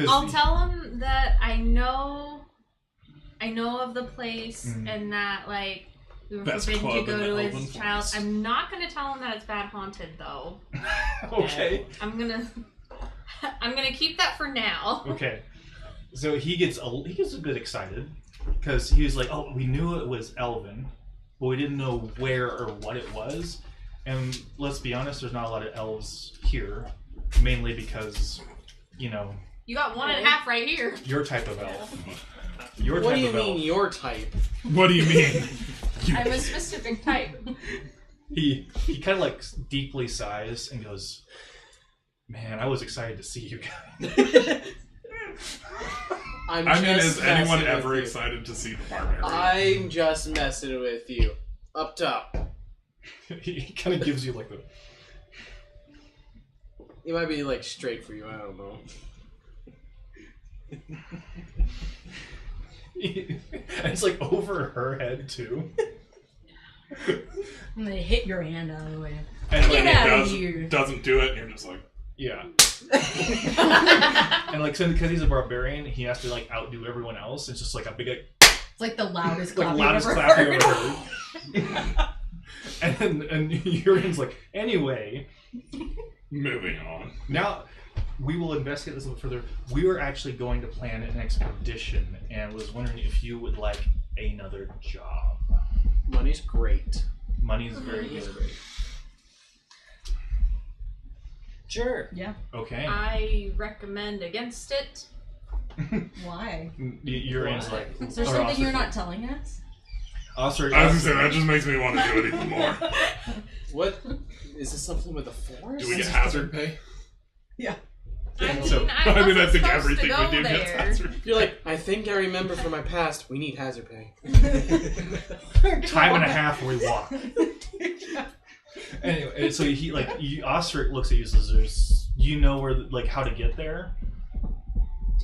I'll tell them that I know of the place and that like we were Best forbidden to club go in to the as a Elven child. Forest. I'm not gonna tell them that it's bad haunted though. Okay. I'm gonna keep that for now. Okay. So he gets a bit excited because he was like, "Oh, we knew it was Elven, but we didn't know where or what it was." And let's be honest, there's not a lot of elves here, mainly because, you know, You got 1.5 right here. your type of elf. What do you mean your type? What do you mean? I'm a specific type. He kind of like deeply sighs and goes, "Man, I was excited to see you guys." I mean, is anyone messing ever with you. excited to see the barbarian? I'm just messing with you. Up top. He kind of gives you like the. It might be like straight for you. I don't know. And it's like over her head too. I'm gonna hit your hand out of the way. And Get like, out of here. Doesn't do it, and you're just like, yeah. And like, so because he's a barbarian, he has to like outdo everyone else. It's just like a big, It's like the loudest like clap loudest you've clap ever you've heard. ever heard. And Urian's like, anyway, Moving on. now we will investigate this a little further. We were actually going to plan an expedition and was wondering if you would like another job. Money's great. Money is very good. Sure. Yeah. Okay. I recommend against it. Why? Urian's Why? like, Is there or something Osric- you're not telling us? Osric, I was gonna say, that just makes me want to do it even more. What? Is this something with a force? Do we get hazard pay? Yeah. I mean, So- I, I mean, I wasn't think supposed everything to go we do gets there. hazard. You're like, I think I remember from my past, we need hazard pay. time and a half we walk. Anyway, so he Osric looks at you and says, "There's, you know where like how to get there?"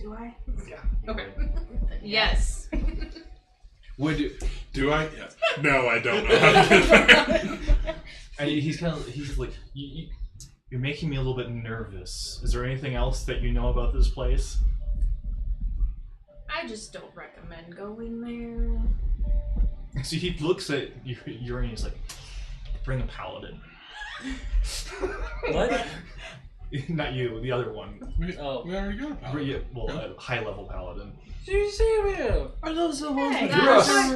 Do I? Yeah. Okay. Yes. Do I? Yes. No, I don't know how to get there. And he's like, you're making me a little bit nervous. Is there anything else that you know about this place? I just don't recommend going there. So he looks at Urian and he's like, bring a paladin. What? Not you, the other one. Oh. We already got a paladin. A high-level paladin. Are those the ones Hey, with Gross. That's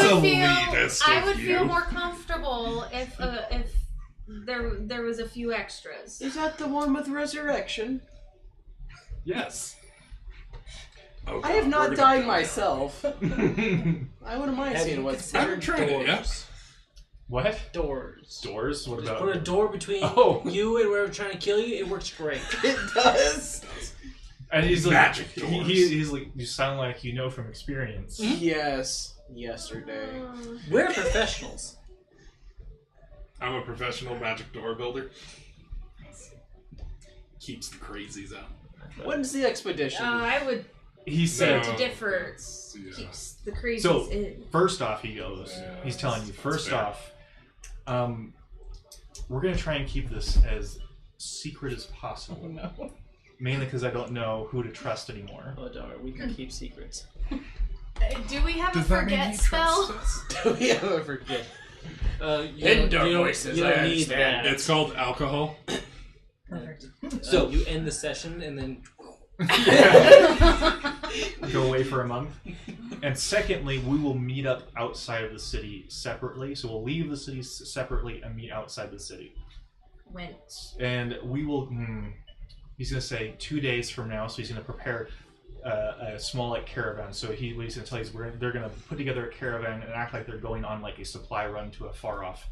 elitist. elitist I of would feel you. more comfortable if there was a few extras. Is that the one with resurrection? Yes. Oh, I have God, not we're gonna died go myself. I wouldn't mind Have seeing you what's I haven't tried it yet. doors? What? Doors. Doors? What Just about? put a door between Oh. you and whoever trying to kill you. It works great. It does. And he's like, Magic doors. he's like, you sound like you know from experience. Yes. Yesterday. We're professionals. I'm a professional magic door builder. Keeps the crazies out. When's the expedition? I would He said, to No. differ. Yeah. Keeps the crazies So- in. first off, he goes, he's telling you, first fair. off, we're going to try and keep this as secret as possible. No. Mainly because I don't know who to trust anymore. Oh, don't worry. We can keep secrets. Do we have Does a that mean forget he trusts spell? us? Do we ever forget? You don't need that. It's called alcohol. Perfect. So you end the session and then Go away for a month. And secondly, we will meet up outside of the city separately. So we'll leave the city separately and meet outside the city. When? And we will, he's going to say 2 days from now, so he's going to prepare a small like caravan. So what he's going to tell you is they're going to put together a caravan and act like they're going on like a supply run to a far off,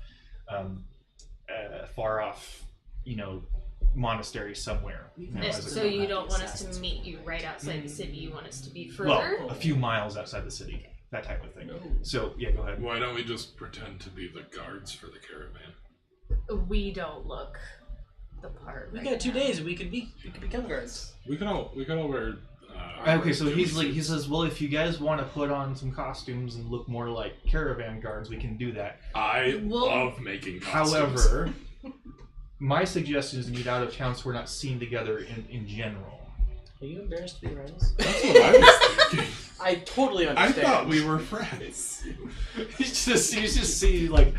monastery somewhere. So you don't want us to meet you right outside the city. You want us to be further. Well, a few miles outside the city, that type of thing. So yeah, go ahead. Why don't we just pretend to be the guards for the caravan? We don't look the part. we right got 2 now. days. We could become guards. We could all wear. Okay, so he says, well, if you guys want to put on some costumes and look more like caravan guards, we can do that. I Well, love making costumes. However, my suggestion is to meet out of town so we're not seen together in general. Are you embarrassed to be around? That's what I was thinking. I totally I understand. thought we were friends. you just see like,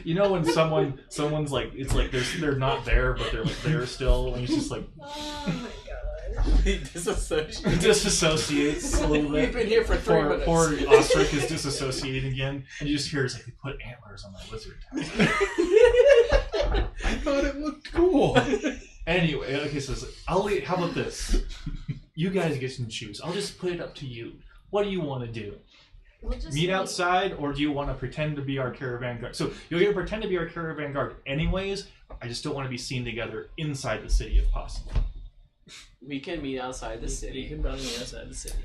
you know, when someone's like, it's like they're not there but they're like there still, and he's just like Oh my god. Disassociate. disassociates a little bit. We've been here for 3 minutes. Poor Osric is disassociating again, and you just hear it's like they put antlers on my lizard. I thought it looked cool. Anyway, okay, so how about this? You guys get to choose. I'll just put it up to you. What do you want to do? We'll just Meet outside, or do you want to pretend to be our caravan guard? So you're going to pretend to be our caravan guard anyways. I just don't want to be seen together inside the city if possible. We can meet outside the You city. can run me outside the city.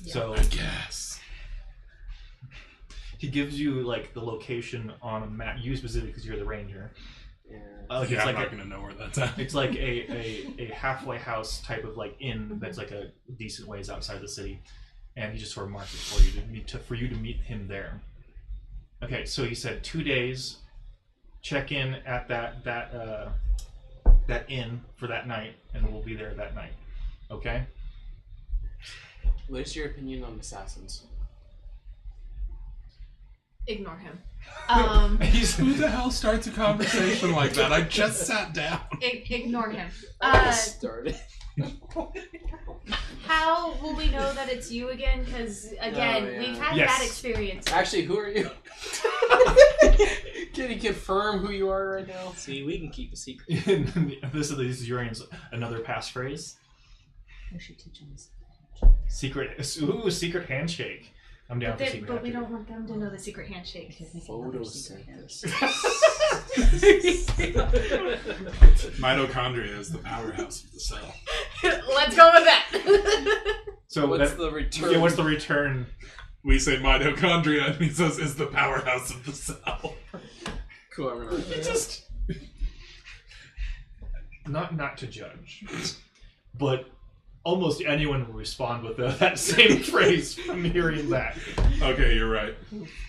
So I guess. he gives you like the location on a map. You specifically because you're the ranger. Yeah. Like, Yeah, it's I'm like not gonna know where that's at. it's like a halfway house type of like inn that's like a decent ways outside the city, and he just sort of marks it for you to meet him there. Okay, so he said 2 days. Check in at that inn for that night, and we'll be there that night. Okay. What is your opinion on assassins? Ignore him. Who the hell starts a conversation like that? I just sat down. Ignore him. Started. How will we know that it's you again? Because again, we've had bad experience. Actually, who are you? Can you confirm who you are right now? See, we can keep a secret. This is Urian's another passphrase. I should teach him this. Secret handshake. I'm down for secret. But we don't want them to know the secret handshake. Photosynthesis. Mitochondria is the powerhouse of the cell. Let's go with that. So what's the return? Yeah, what's the return? We say mitochondria, and he says is the powerhouse of the cell. Cool. I'm gonna Just not to judge, but almost anyone will respond with that same phrase from hearing that. Okay, you're right.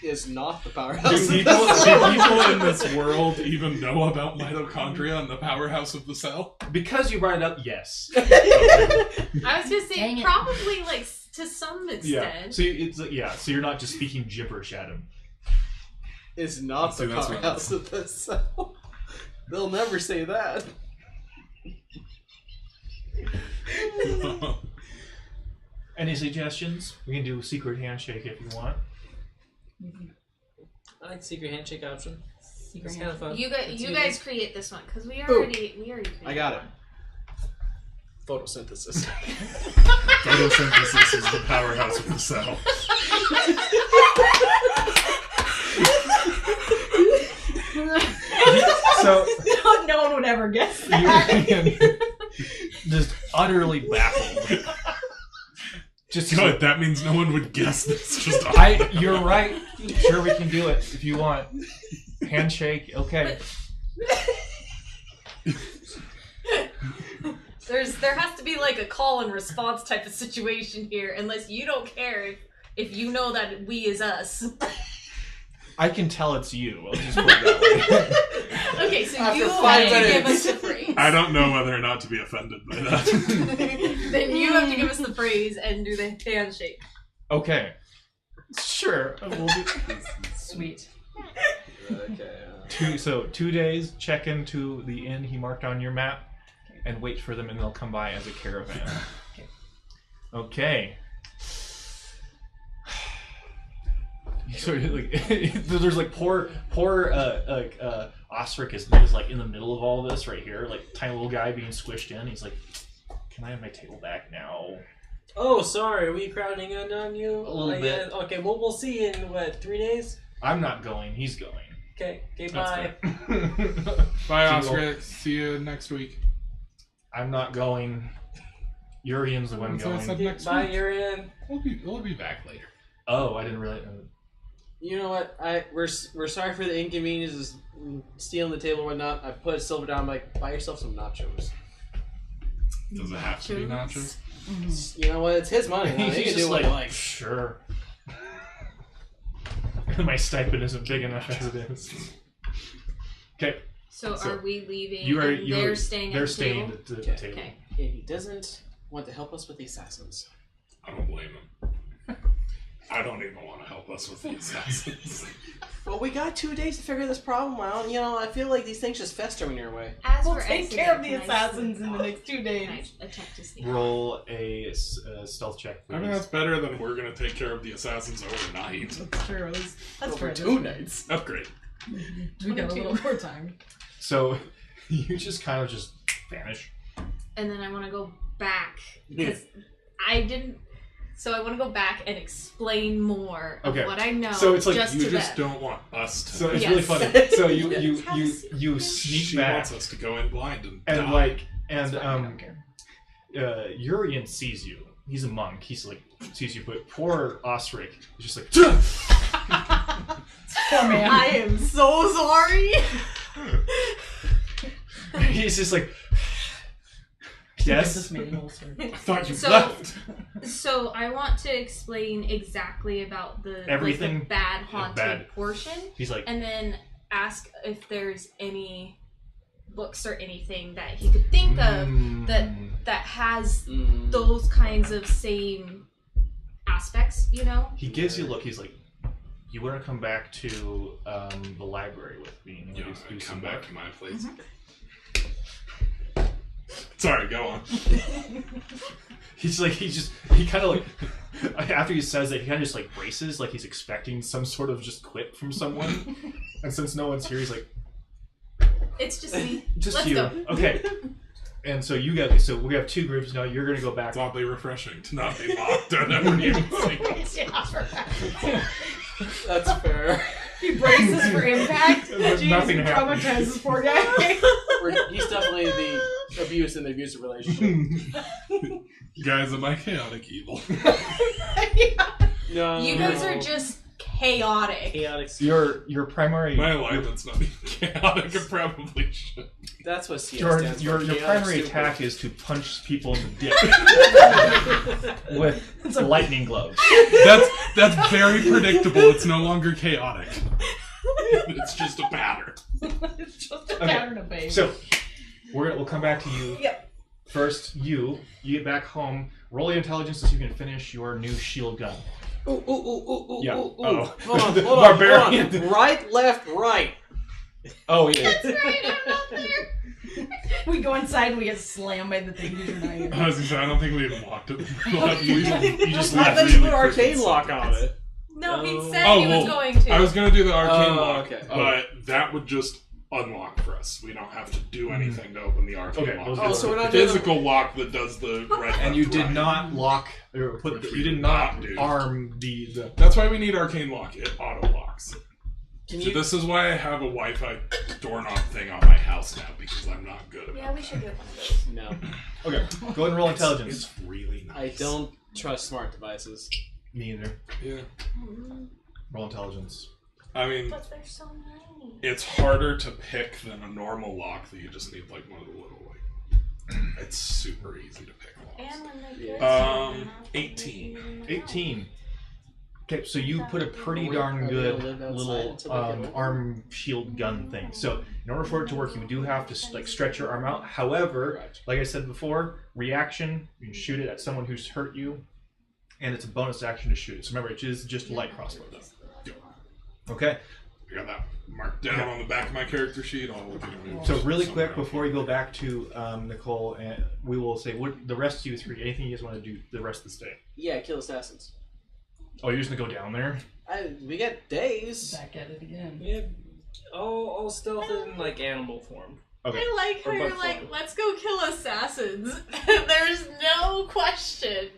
Is not the powerhouse. Do people in this world even know about mitochondria and the powerhouse of the cell? Because you brought it up, yes. I was just saying, probably like to some extent. So you're not just speaking gibberish at him. Is not the powerhouse of the cell. They'll never say that. Any suggestions? We can do a secret handshake if you want. I like the secret handshake option. It's kind of fun. You guys create this one because we already created I got it. Photosynthesis. Photosynthesis is the powerhouse of the cell. So no one would ever guess that. Just utterly baffled. Just good. That means no one would guess this. You're right. Sure, we can do it if you want. Handshake, okay. There has to be like a call and response type of situation here, unless you don't care if you know that we is us. I can tell it's you. I'll just put it that way. Okay, so After you 5 have to give minutes. us the phrase. I don't know whether or not to be offended by that. Then you have to give us the phrase and do the handshake. Okay. Sure. We'll do. Sweet. Okay. 2 days, check into the inn he marked on your map, and wait for them, and they'll come by as a caravan. Okay. So like, there's like poor Osric is like in the middle of all of this right here, like tiny little guy being squished in. He's like, "Can I have my table back now?" Oh, sorry. Are we crowding in on you? A little bit. Okay, well, we'll see you in, 3 days? I'm not going. He's going. Okay, bye. Bye, Oscar. See you next week. I'm not going. Urian's the one going. Bye, Urian. We'll be back later. Oh, I didn't really. You know what? We're sorry for the inconveniences, stealing the table and whatnot. I put silver down. I'm like, buy yourself some nachos. Does it have to be nachos? Mm-hmm. You know what? It's his money. He can do what he likes. Sure. My stipend isn't big enough as it is. Okay. So are we leaving? They're staying. They're staying at the table. Okay. And he doesn't want to help us with the assassins. I don't blame him. I don't even want to help us with the assassins. Well, we got 2 days to figure this problem out. You know, I feel like these things just fester when you're away. As We'll we're take care of the assassins in the next 2 Can days. I attempt to sneak? Roll a stealth check, please. I mean, that's better than we're going to take care of the assassins overnight. That's true. That's Over true. 2 nights. That's great. We got a little more time. So you just kind of just vanish. And then I want to go back because I didn't. So I want to go back and explain more of what I know. So it's like just You to just them. don't want us to. So it's Yes. really funny. So you sneak She back wants us to go in blind and and die. Urian sees you. He's a monk. He's like sees you, but poor Osric is just like. Poor man. I am so sorry. He's just like. Yes. This made an ulcer. I thought you So- left. So I want to explain exactly about the Everything the bad haunted bad. portion, He's like. and then ask if there's any books or anything that he could think of that has those kinds of same aspects. You know. He gives you a look. He's like, you want to come back to the library with me? Yeah, do come back to my place. Mm-hmm. Sorry, go on. He kind of like, after he says that, he kind of just like braces, like he's expecting some sort of just quip from someone. And since no one's here, he's like, It's just me. just Let's you. go. Okay. And so you guys, so we have 2 groups now. You're going to go back. It's oddly refreshing to not be locked on every That's fair. He braces for impact. But Jeez, nothing you happens. traumatized this poor guy. He's definitely the abuse in the abusive relationship. Guys, am I chaotic evil? No. You guys are just chaotic. Chaotic. Your primary. My alignment's not even chaotic. It probably should. That's what CS Your stands for. primary Chaotic attack is to punch people in the dick with lightning gloves. That's very predictable. It's no longer chaotic. It's just a pattern. It's just a pattern of behavior. So we'll come back to you. Yep. First, you get back home. Roll your intelligence to see if you can finish your new shield gun. Ooh. Yeah. Hold Oh. on, hold The on. barbarian. Hold on. Right, left, right. Oh yeah. That's right, I'm not there. We go inside and we get slammed by the thing because you're not here. I was gonna say, I don't think we even locked it. You just I left. thought you put really arcane freaking lock suck. on it. No, he Oh. said Oh, he was well, going to. I was gonna do the arcane Oh, lock, okay. but that would just unlock for us. We don't have to do anything to open the arcane Okay, lock. well, Oh, It's so we're the not doing the- physical lock that does the right. And you left, did right. not lock or put. Which You we did did not not do. arm the. That's why we need arcane lock. It auto locks. Can So you? this is why I have a Wi-Fi doorknob thing on my house now, because I'm not good at Yeah, we should get one of those. No, Okay, go ahead and roll intelligence. It's really I nice. don't trust smart devices. Me either. Yeah. Roll intelligence. I mean, But they're so nice. it's harder to pick than a normal lock that you just need like one of the little like. It's super easy to pick locks. And when they get 18. 18. Okay, so you put a pretty darn good little arm shield gun thing. So in order for it to work, you do have to like stretch your arm out. However, like I said before, reaction, you can shoot it at someone who's hurt you, and it's a bonus action to shoot it. So remember, it is just a light crossbow though. Okay. I got that marked down on the back of my character sheet. I'll look at it. So really quick before we go back to Nicole, and we will say what the rest of you 3. Anything you guys want to do the rest of this day? Yeah, kill assassins. Oh, you're just gonna go down there? We get days. Back at it again. Yeah, all stealth in like animal form. Okay. I like how Or you're butt like, form. let's go kill assassins. There's no question.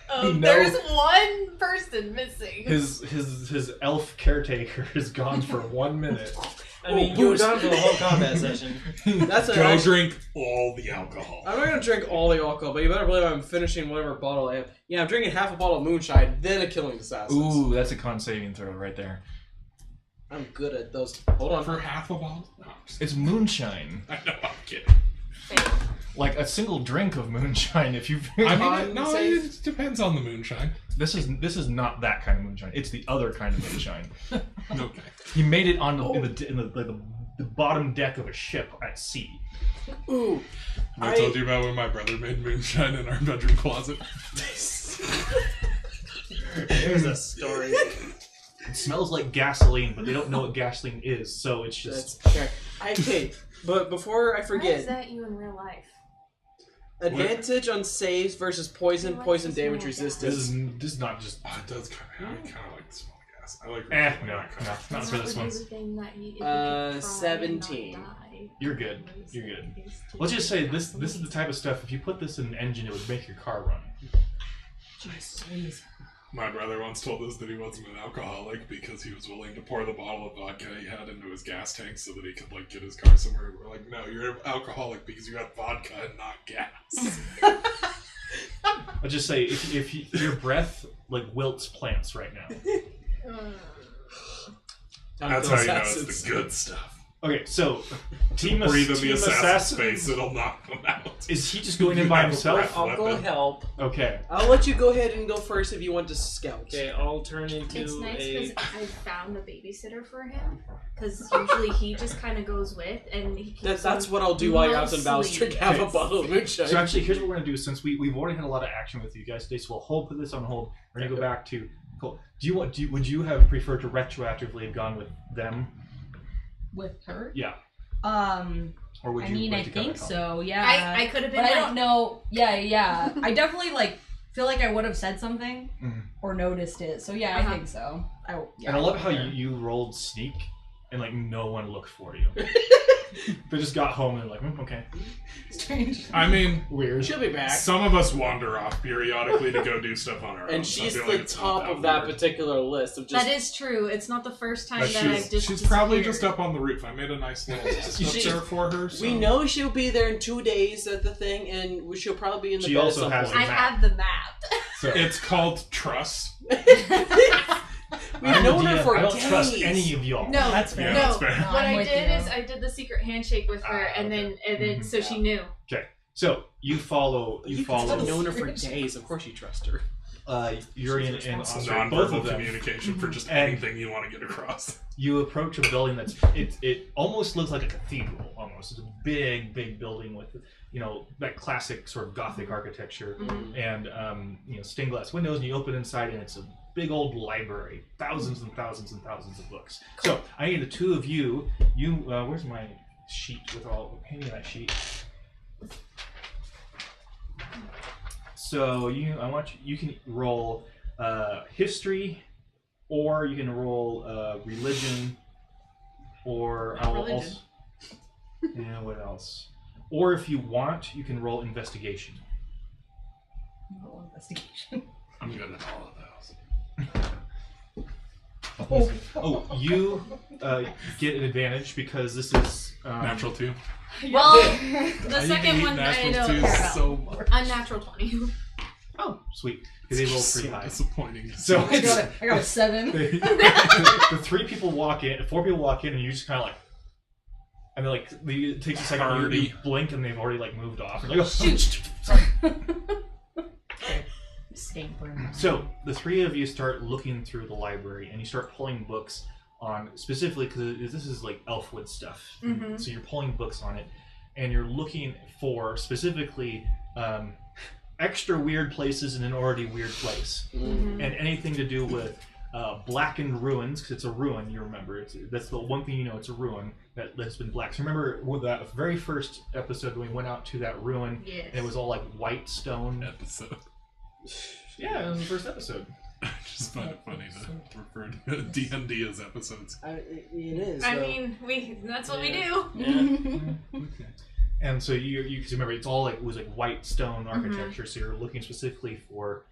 No. There's one person missing. His elf caretaker is gone for 1 minute. I mean, you were gone for the whole combat session. That's a Go nice- drink all the alcohol. I'm not gonna drink all the alcohol, but you better believe I'm finishing whatever bottle I have. Yeah, I'm drinking half a bottle of moonshine, then a killing assassins. Ooh, that's a con saving throw right there. I'm good at those. Hold on. For half a bottle? No, I'm just- It's moonshine. I know, I'm kidding. Like a single drink of moonshine. If you, I mean, no, it depends on the moonshine. this is not that kind of moonshine. It's the other kind of moonshine. Okay. He made it on the bottom deck of a ship at sea. Ooh. I told you about when my brother made moonshine in our bedroom closet. There's a story. It smells like gasoline, but they don't know what gasoline is, so it's just. That's fair. Okay, but before I How is forget, that you in real life? advantage on saves versus poison He likes damage to smell resistance. This is not just. Oh, it does kind of like the smell of gas. I like No, not for this one. 17. You're good. You're good. Let's just say this is the type of stuff. If you put this in an engine, it would make your car run. Jeez. My brother once told us that he wasn't an alcoholic because he was willing to pour the bottle of vodka he had into his gas tank so that he could like get his car somewhere. We're like, no, you're an alcoholic because you got vodka and not gas. I'll just say if your breath like wilts plants right now. That's how you know it's the good stuff. Okay, so team Breathe in the assassin assassin space, it'll knock them out. Is he just going in by Have a himself? breath I'll go weapon. help. Okay. I'll let you go ahead and go first if you want to scout. Okay, I'll turn into It's nice a. because I found a babysitter for him. Because usually he just kind of goes with, and he keeps That's him what I'll do while you're out and Val's mostly- drink half a Okay. bottle of moonshine. So actually, here's what we're gonna do. Since we've already had a lot of action with you guys today, so we'll put this on hold. We're gonna go back to Cool. Would you have preferred to retroactively have gone with them? With her? Yeah. Or would I you? mean, like I to come think at home? so. Yeah. I could have been. But I like, don't know. Yeah. I definitely feel like I would have said something or noticed it. So yeah, I think so. And I love how you rolled sneak and like no one looked for you. They just got home and they're like, okay. Strange. I mean, Weird. She'll be back. some of us wander off periodically to go do stuff on our own. And so I she's feel the like it's not top of that weird. particular list of just. that is true. It's not the first time But that I've just. she's probably just disappeared. up on the roof. I made a nice little nest up She- there for her. So. We know she'll be there in 2 days at the thing, and she'll probably be in the She bed also at some has point. I have the map. So It's called trust. We've known her DM, for I don't days. trust any of y'all. No, That's fair. Yeah, no. that's fair. What I'm I with did you. is I did the secret handshake with her, and okay. then so she knew. Okay. So you follow. You've known her for days. Of course, you trust her. Yuri and It's Oscar, both nonverbal of them. communication for just And- anything you want to get across. You approach a building that's it almost looks like a cathedral. Almost, it's a big building with that classic sort of Gothic architecture and stained glass windows. And you open inside, and it's a big old library, thousands and thousands and thousands of books. So I need the two of you. Where's my sheet with all? Hand me that sheet. So you can roll history, or you can roll religion, or I will Religion. also. Yeah, what else? Or if you want, you can roll investigation. Roll investigation. I'm good at all of those. Oh, you get an advantage because this is Natural 2. Well, I the need second to one I natural don't 2 care about. so much. Unnatural 20. Oh, sweet. Because they rolled pretty so high. disappointing. So I got a 7. the 4 people walk in, and you just kind of like, and they're like, it takes a second, you Hardy. blink, and they've already like moved off. And you're like, oh, Shoot. sorry. Scampering. So the 3 of you start looking through the library, and you start pulling books on specifically because this is like Elfwood stuff. Mhm. So you're pulling books on it, and you're looking for specifically extra weird places in an already weird place, Mhm. and anything to do with blackened ruins, because it's a ruin. You remember, that's the one thing you know. It's a ruin that's been black. So remember with that very first episode when we went out to that ruin, Yes. and it was all like white stone. Episode. Yeah, it was the first episode. I just find it funny to refer to D&D as episodes. It is. I though. mean, that's what we do. Okay. And so you cause remember it's all like it was like white stone architecture. So you're looking specifically for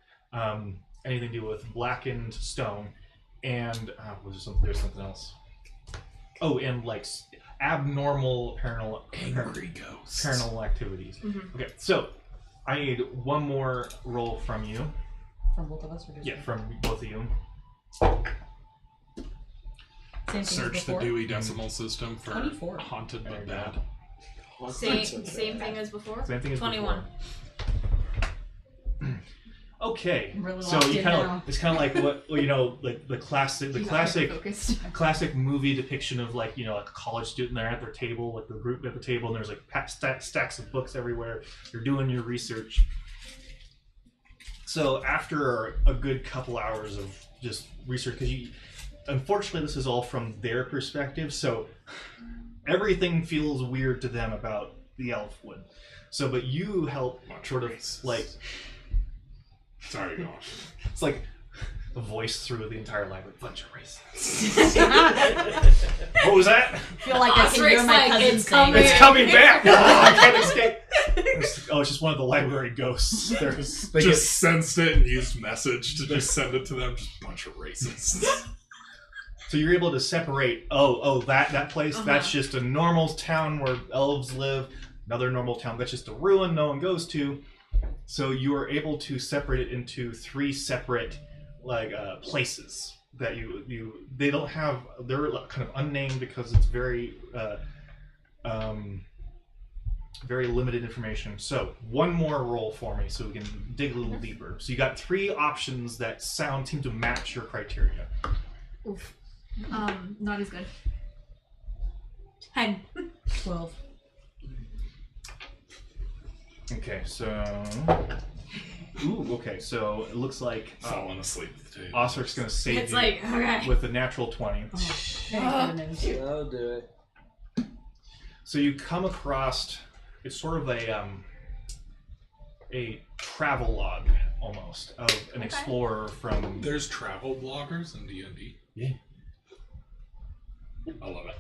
anything to do with blackened stone, and there's something else. Oh, and like abnormal Angry ghosts. paranormal activities. Mhm. Okay, so I need one more roll from you. From both of us, or just Yeah, from both of you. Same thing as Search the before? Dewey Decimal System for 24. haunted There but you go. bad. Same thing as before. Same thing as 21. before. Okay, I'm really so locked you in kind now. of it's kind of like what like the classic movie depiction of like like a college student. They're at their table, like the group at the table, and there's like stacks of books everywhere. You're doing your research. So after a good couple hours of just research, because unfortunately this is all from their perspective, so everything feels weird to them about the Elfwood. So, but you help sort of like. Sorry, go on. It's like the voice through the entire library. Bunch of racists. What was that? I feel like I can hear Osric's my like, cousin "It's saying coming." It's coming back! Oh, I can't escape! It's just one of the library ghosts. They Just sensed it and used message to just send it to them. Just a bunch of racists. so you're able to separate, that place, that's just a normal town where elves live. Another normal town, that's just a ruin no one goes to. So you are able to separate it into 3 separate places that they don't have, they're kind of unnamed because it's very very limited information. So one more roll for me so we can dig a little deeper. So you got 3 options that seem to match your criteria. Oof. Not as good. 10. 12. Okay, so Ooh, okay. So it looks like falling asleep at the table. Osric's going to save It's you like, okay. with a natural 20. Oh, thank goodness. I'll do it. So you come across, it's sort of a travel log almost of an explorer from. There's travel bloggers in D&D. Yeah. I love it.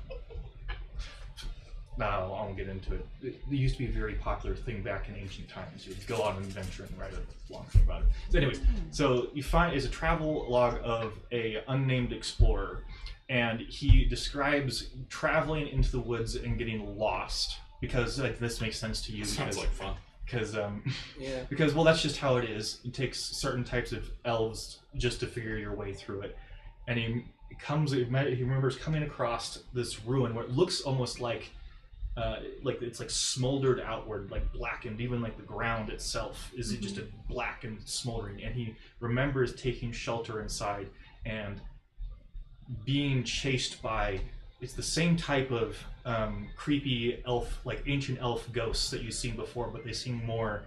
No, I won't get into it. It used to be a very popular thing back in ancient times. You'd go on an adventure and write a long thing about it. So anyways, so you find is a travel log of a unnamed explorer, and he describes traveling into the woods and getting lost because like this makes sense to you. Sounds like fun. Because Yeah. because well that's just how it is. It takes certain types of elves just to figure your way through it, and he remembers coming across this ruin where it looks almost like it's like smoldered outward, like blackened. Even like the ground itself is just a black and smoldering. And he remembers taking shelter inside and being chased by. It's the same type of creepy elf, like ancient elf ghosts that you've seen before, but they seem more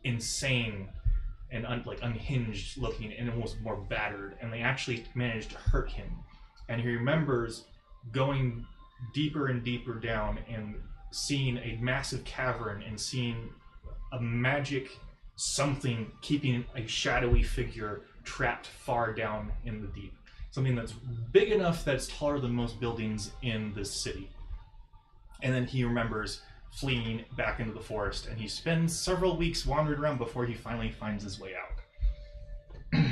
insane and unhinged looking and almost more battered. And they actually managed to hurt him. And he remembers going deeper and deeper down and seeing a massive cavern and seeing a magic something keeping a shadowy figure trapped far down in the deep. Something that's big enough that it's taller than most buildings in this city. And then he remembers fleeing back into the forest, and he spends several weeks wandering around before he finally finds his way out.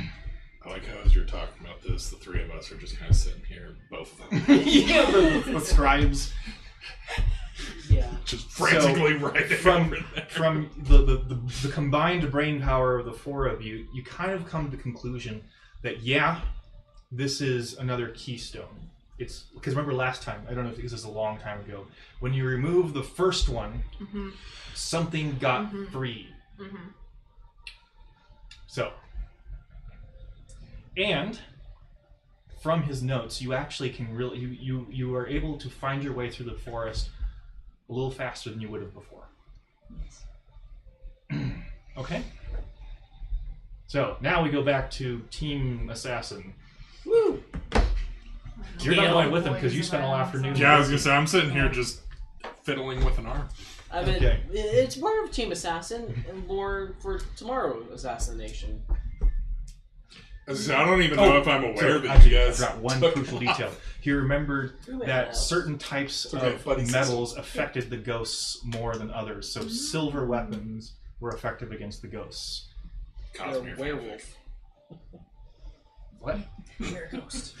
I like how as you're talking about this, the three of us are just kind of sitting here, both of them. Yeah, the scribes. Yeah. Just frantically writing from the combined brain power of the four of you, you kind of come to the conclusion that this is another keystone. It's because remember last time, I don't know if this is a long time ago, when you remove the first one, something got free. So, and from his notes, you actually can really you are able to find your way through the forest a little faster than you would have before. Okay. So now we go back to Team Assassin. Woo! You're not going with him because you spent all afternoon. Yeah, I was gonna say I'm sitting here just fiddling with an arm. I mean, Okay. it's more of Team Assassin and more for tomorrow assassination. As I said, I don't even know if I'm aware that actually, you guys. I forgot one took crucial off. detail. He remembered Who that else? certain types Okay, of buddy metals affected the ghosts more than others. So silver weapons were effective against the ghosts. Cosmere Werewolf. What? Ghost.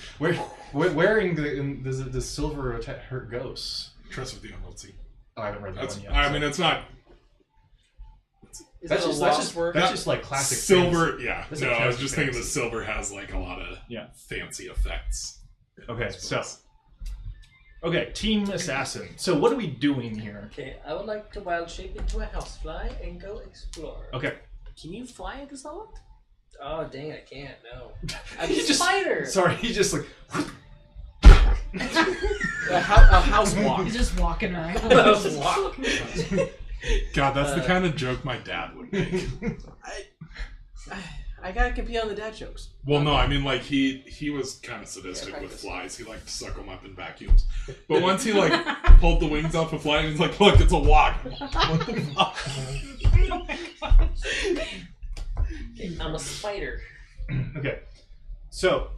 Wearing the silver hurt ghosts. Trust with the Unknown. Oh, I haven't read that That's. one yet. I so. mean, it's not Is That's it a just lost work? that's just like classic silver. fantasy. Yeah. That's No, like I was classic just thinking the fantasy. silver has like a lot of fancy effects. Okay, so Team Assassin. So what are we doing here? Okay, I would like to wild shape into a housefly and go explore. Okay. Can you fly at this level? Oh dang, I can't. No. I'm I'm just a spider. Sorry, he just like. a house walk. He's just walking around. God, that's the kind of joke my dad would make. I gotta compete on the dad jokes. Well, no, I mean, like, he was kind of sadistic with flies. He liked to suck them up in vacuums. But once he, like, pulled the wings off a fly, he's like, look, it's a walk. What the fuck? Okay, I'm a spider. Okay, so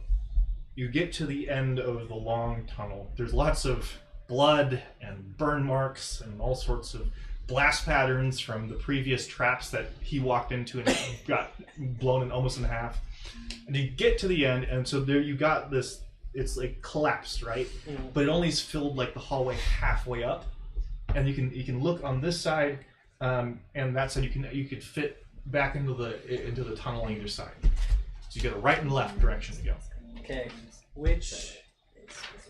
you get to the end of the long tunnel. There's lots of blood and burn marks and all sorts of blast patterns from the previous traps that he walked into and got blown almost in half. And you get to the end, and so there you got this. It's like collapsed, right? But it only is filled like the hallway halfway up, and you can look on this side, and that side you could fit back into the tunnel on either side. So you got a right and left direction to go. Okay,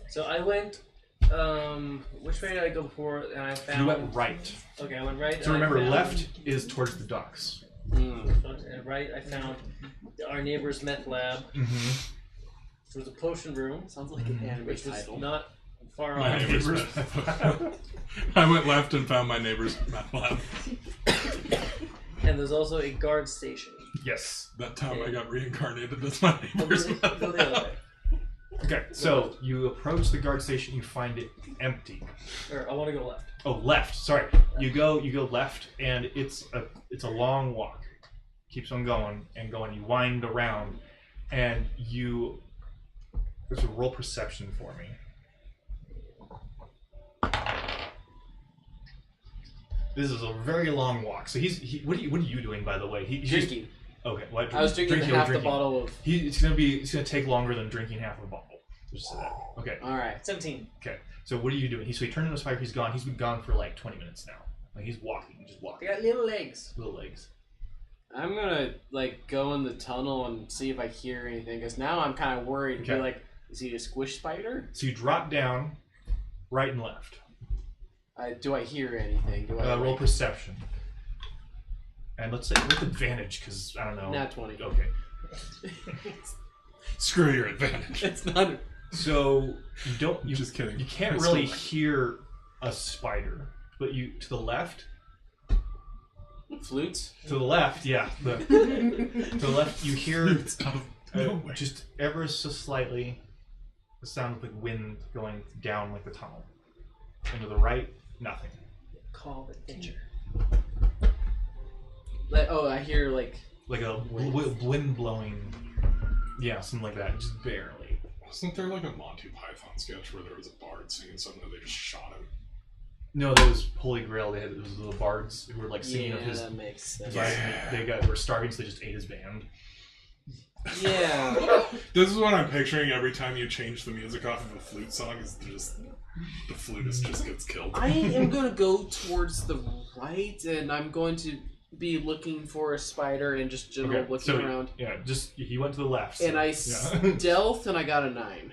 so I went. Which way did I go before? And I found. You went right. Okay, I went right. So and I remember, found- left is towards the docks. And right, I found our neighbor's meth lab. Mm-hmm. There was a potion room, Sounds like an anime which was title. not far My off. neighbor's meth lab. I went left and found my neighbor's meth lab. And there's also a guard station. Yes. That time I got reincarnated as my neighbor's Go the other way. Okay, so you approach the guard station, you find it empty. Or I want to go left. Oh, left. Sorry. You go left, and it's a long walk. Keeps on going and going. You wind around, and there's a roll perception for me. This is a very long walk. So what are you doing, by the way? He's Drinking. Okay, what? I was drinking half the bottle of. It's gonna take longer than drinking half a bottle. Just say that. Okay. All right. 17. Okay. So what are you doing? So he turned into a spider. He's gone. He's been gone for like 20 minutes now. Like he's walking, just walking. I got little legs. Little legs. I'm gonna like go in the tunnel and see if I hear anything, because now I'm kind of worried. Okay. Be like, is he a squish spider? So you drop down, right and left. Do I hear anything? Do I Roll perception. And let's say with advantage, because I don't know. Nat 20. Okay. Screw your advantage. It's not. So you don't. You Just kidding. You can't It's really still- hear a spider, but you to the left. Flutes? To the left, yeah. To the left, you hear It's out of nowhere. just ever so slightly the sound of like wind going down like the tunnel. And to the right, nothing. Call adventure. I hear like. Like a wind blowing. Yeah, something like that. Just barely. Wasn't there like a Monty Python sketch where there was a bard singing something and they just shot him? No, that was Holy Grail. They had those little bards who were like singing Yeah, of his. that makes sense. Yeah, they were starving, so they just ate his band. Yeah. This is what I'm picturing every time you change the music off of a flute song. Is just the flutist just gets killed. I am going to go towards the right, and I'm going to be looking for a spider and just general looking around. Yeah, just he went to the left. So, And I stealth, and I got a 9.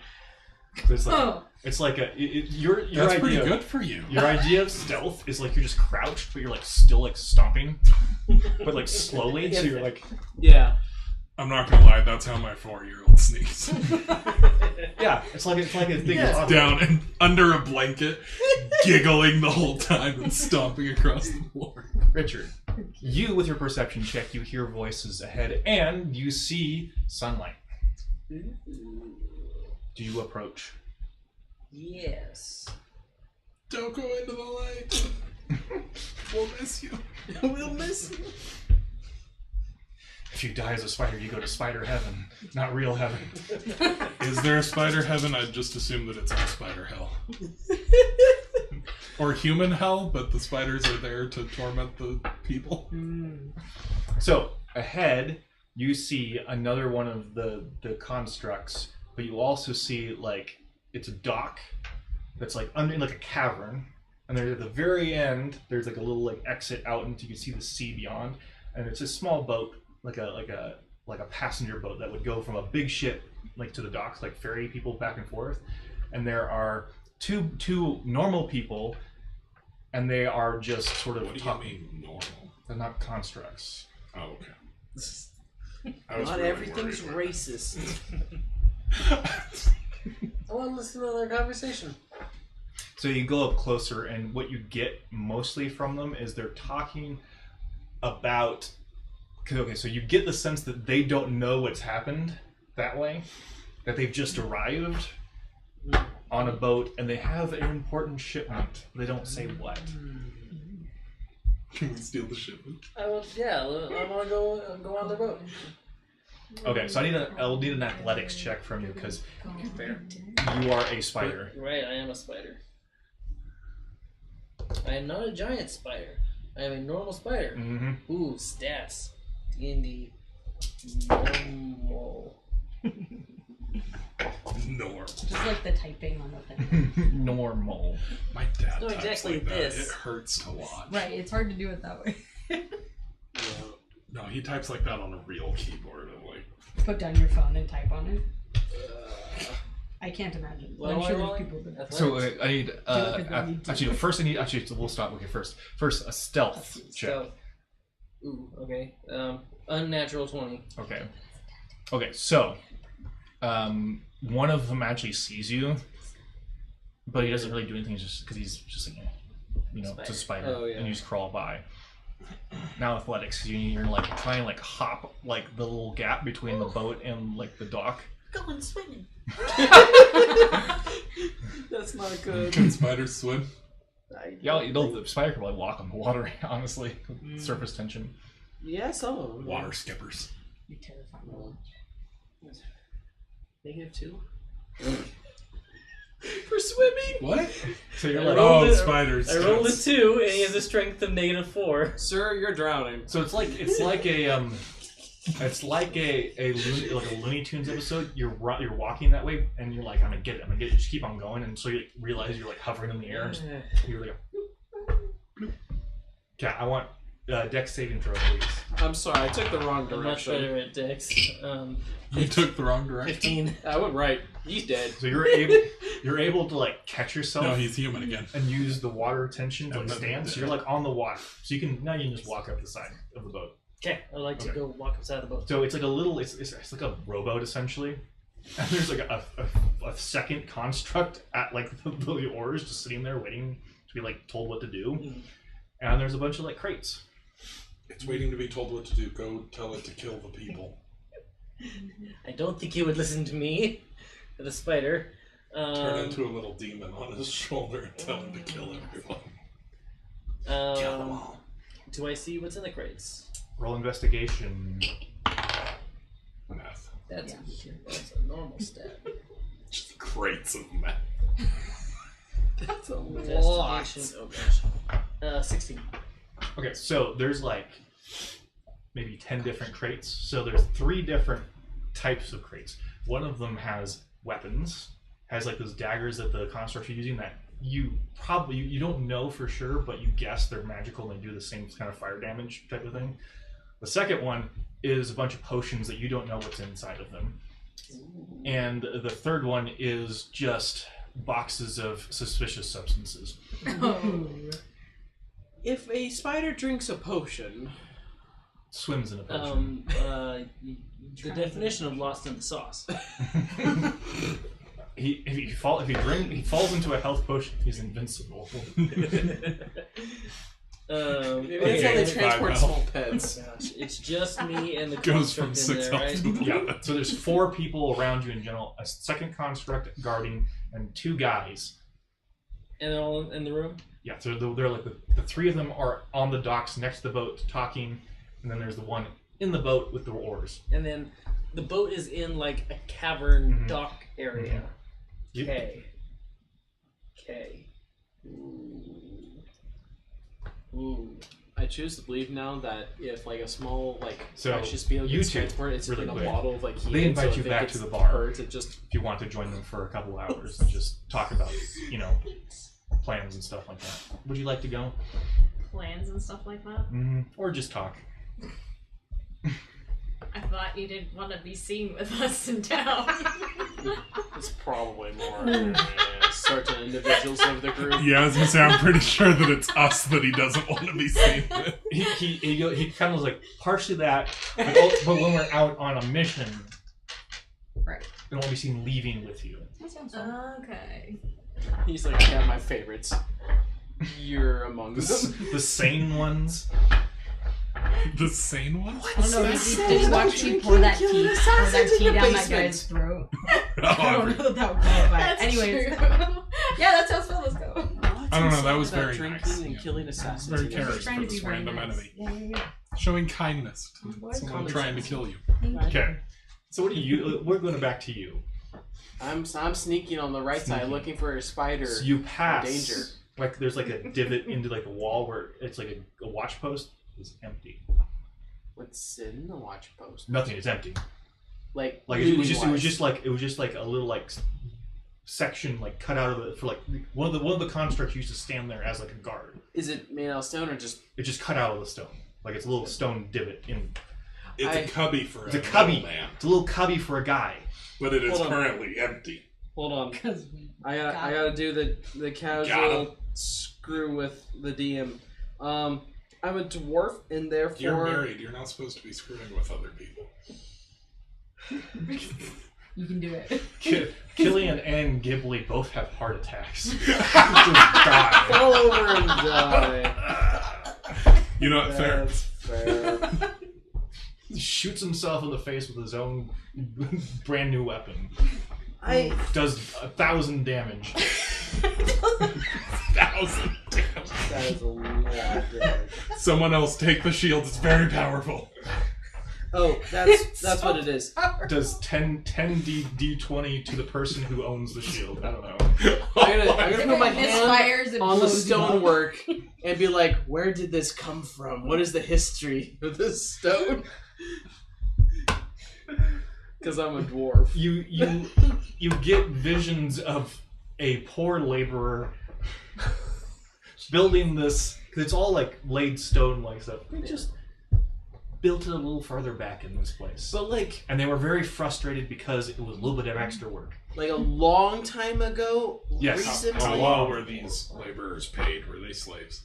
So it's like your That's idea. pretty good for you. Your idea of stealth is like you're just crouched, but you're like still like stomping, but like slowly. So you're like, Yeah. I'm not gonna lie, that's how my 4-year-old sneaks. yeah, it's like a thing. Yeah. Down and under a blanket, giggling the whole time and stomping across the floor. Richard, you with your perception check, you hear voices ahead, and you see sunlight. Do you approach? Yes. Don't go into the light. We'll miss you. We'll miss you. If you die as a spider, you go to spider heaven, not real heaven. Is there a spider heaven? I'd just assume that it's a spider hell. Or human hell, but the spiders are there to torment the people. So ahead, you see another one of the constructs, but you also see like it's a dock that's like under like a cavern, and there at the very end there's like a little like exit out into you can see the sea beyond, and it's a small boat like a passenger boat that would go from a big ship like to the docks, like ferry people back and forth, and there are two normal people, and they are just sort of What do you talking. mean normal? They're not constructs. Oh, okay. I was Not really everything's worried. racist. I want to listen to their conversation. So you go up closer, and what you get mostly from them is they're talking about. Okay, so you get the sense that they don't know what's happened that way, that they've just arrived on a boat, and they have an important shipment. They don't say what. Can we steal the shipment? I want to go on the boat. Okay, so I'll need an athletics check from you because Fair. you are a spider. Right, I am a spider. I am not a giant spider. I am a normal spider. Mm-hmm. Ooh, stats. D&D. Normal. Norm. Just like the typing on the thing. Normal. My dad Not types exactly like that. this. It hurts to watch. Right, it's hard to do it that way. No, he types like that on a real keyboard. I'm like, Put down your phone and type on it. I can't imagine. But What I'm am I sure there's rolling? people that. So I need Do it 'cause I need to. actually first I need we'll stop. Okay, first a stealth check. So, ooh, okay. Unnatural 20. Okay, so one of them actually sees you, but he doesn't really do anything just because he's just like, it's a spider, Oh, yeah. and you just crawl by. now athletics. You're like trying to like hop like the little gap between the boat and like the dock. Going swimming. That's not good. Can spiders swim? Yeah, the spider can like walk on the water. Honestly, surface tension. Yeah, some of them. Water skippers. You're terrifying. -2 for swimming. What? So you're I like, rolled Oh, it- spiders. I rolled a 2, and he has a strength of -4. Sir, you're drowning. so it's like a Looney Tunes episode. You're walking that way, and you're like, I'm gonna get it. Just keep on going, and so you realize you're like hovering in the air. And you're like, yeah, I want dex saving throw, please. I'm sorry, I took the wrong I'm much direction. better at Dex. You took the wrong direction. 15. I went right. He's dead. So you're able to like catch yourself. No, he's human again. And use the water tension to like, No. stand. So you're like on the water. So you can just walk up the side of the boat. Okay, I'd like to Okay. go walk upside the boat. So it's like a little, it's like a rowboat essentially. And there's like a second construct at like the oars just sitting there waiting to be like told what to do. And there's a bunch of like crates. It's waiting to be told what to do. Go tell it to kill the people. I don't think he would listen to me, the spider. Turn into a little demon on his shoulder and tell him to kill everyone. Kill them all. Do I see what's in the crates? Roll investigation. Meth. That's a normal stat. Just crates of meth. That's a lot. Investigation. Oh gosh. 16. Okay, so there's like maybe 10 different crates. So there's 3 different types of crates. One of them has weapons, has like those daggers that the constructs are using that you probably, you don't know for sure, but you guess they're magical and they do the same kind of fire damage type of thing. The second one is a bunch of potions that you don't know what's inside of them. And the third one is just boxes of suspicious substances. If a spider drinks a potion, Swims in a potion. The definition of lost in the sauce. If he falls into a health potion, he's invincible. maybe that's how they transport 5 small pets. Gosh, it's just me and the Goes from construct 6 in there, health right? to Yeah, so there's 4 people around you in general, a second construct guarding, and 2 guys. And they're all in the room? Yeah, so they're like the 3 of them are on the docks next to the boat talking, and then there's the one in the boat with the oars. And then the boat is in like a cavern dock area. Yep. Okay. Ooh. I choose to believe now that if like a small like So, precious beetle you gets two, transported, it's really in a quick. bottle of like heat. They invite so you if it back gets to the bar. hurt, it just If you want to join them for a couple hours and just talk about, plans and stuff like that. Would you like to go? Plans and stuff like that. Or just talk? I thought you didn't want to be seen with us in town. it's probably more certain individuals of the group. Yeah, I was gonna say, I'm pretty sure that it's us that he doesn't want to be seen with. He kind of was like, partially that, but when we're out on a mission, Right. they won't be seen leaving with you. That sounds fun. Okay. He's like, I have my favorites. You're among them. The sane ones. The sane one? I don't know. Did you watch me pour that tea down that guy's throat? I don't know if that would qualify. That's Anyways, true. Yeah, that's how fun. Let's go. I don't know, that was About very drinking nice. and Yeah. killing assassins. Very together. caring trying for to be this very random nice. enemy. Yeah. Showing kindness to Why is someone common trying to sense? kill you. Okay. So what do you? We're going back to you. I'm sneaking on the right side, Sneaking. looking for a spider. So you pass. danger. Like there's like a divot into like the wall where it's like a watch post is empty. What's in the watch post? Nothing. It's empty. Like It was looting-wise. just like a little like section like cut out of it for like one of the constructs used to stand there as like a guard. Is it made out of stone or just? It just cut out of the stone. Like it's a little stone divot in. It's a cubby for It's a cubby. man, It's a little cubby for a guy. but it is Hold on. currently empty. Hold on. Because I gotta do the Got casual screw with the DM. I'm a dwarf and therefore You're married. You're not supposed to be screwing with other people. you can do it. Killian and Ghibli both have heart attacks. Just die. fall over and die. You know what? Fair. That's fair. shoots himself in the face with his own brand new weapon. Does 1,000 damage. 1,000 damage. That is a lot of damage. Someone else take the shield. It's very powerful. Oh, that's what it is. Does 10 d20 to the person who owns the shield. I don't know. I'm gonna put my Misfires hand and on the blows you up. stonework and be like, where did this come from? What is the history of this stone? Because I'm a dwarf. You get visions of a poor laborer building this, because it's all like laid stone like stuff. They just built it a little farther back in this place. But like, And they were very frustrated because it was a little bit of extra work. like a long time ago. Yes. Recently. How long were these laborers paid? Were they slaves?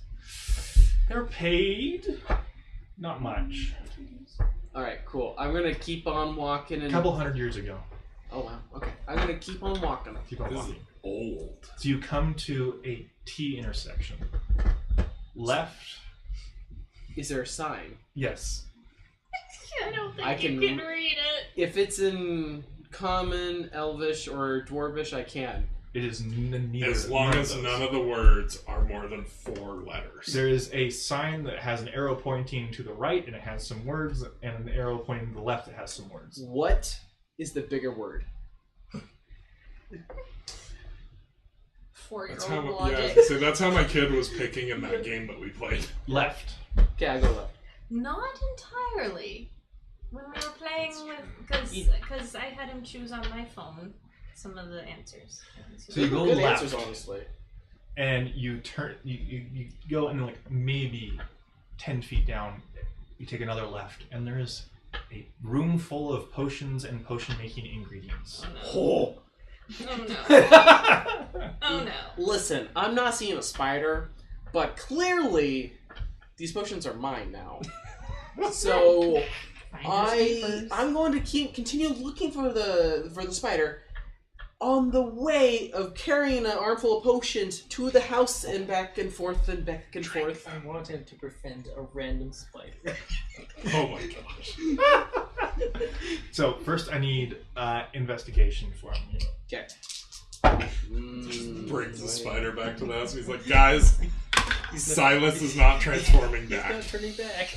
They're paid not much. All right, cool. I'm gonna keep on walking. A And... couple hundred years ago. Oh wow. Okay. I'm gonna keep on walking. Keep on This is walking. old. So you come to a T intersection. Left. Is there a sign? Yes. I don't think I you can- can read it. If it's in Common, Elvish, or Dwarvish, I can. It is neither. As long none as of those. none of the words are more than 4 letters. There is a sign that has an arrow pointing to the right, and it has some words, and an arrow pointing to the left that has some words. What is the bigger word? That's 4-year-old how. logic. Yeah. So that's how my kid was picking in that game that we played. Left. Okay, I go left. Not entirely. When we were playing with, because I had him choose on my phone some of the answers. So you go Good left, answers, honestly. and you turn. You go, and like maybe 10 feet down, you take another left, and there is a room full of potions and potion-making ingredients. Oh. Oh no. Oh no. Listen, I'm not seeing a spider, but clearly these potions are mine now. So I'm going to continue looking for the spider on the way of carrying an armful of potions to the house and back and forth and back and forth. I want him to befriend a random spider. Oh my gosh. So first, I need investigation for me. Okay. Brings the spider back to the house. He's like, guys, Silas is not transforming back. Turning back.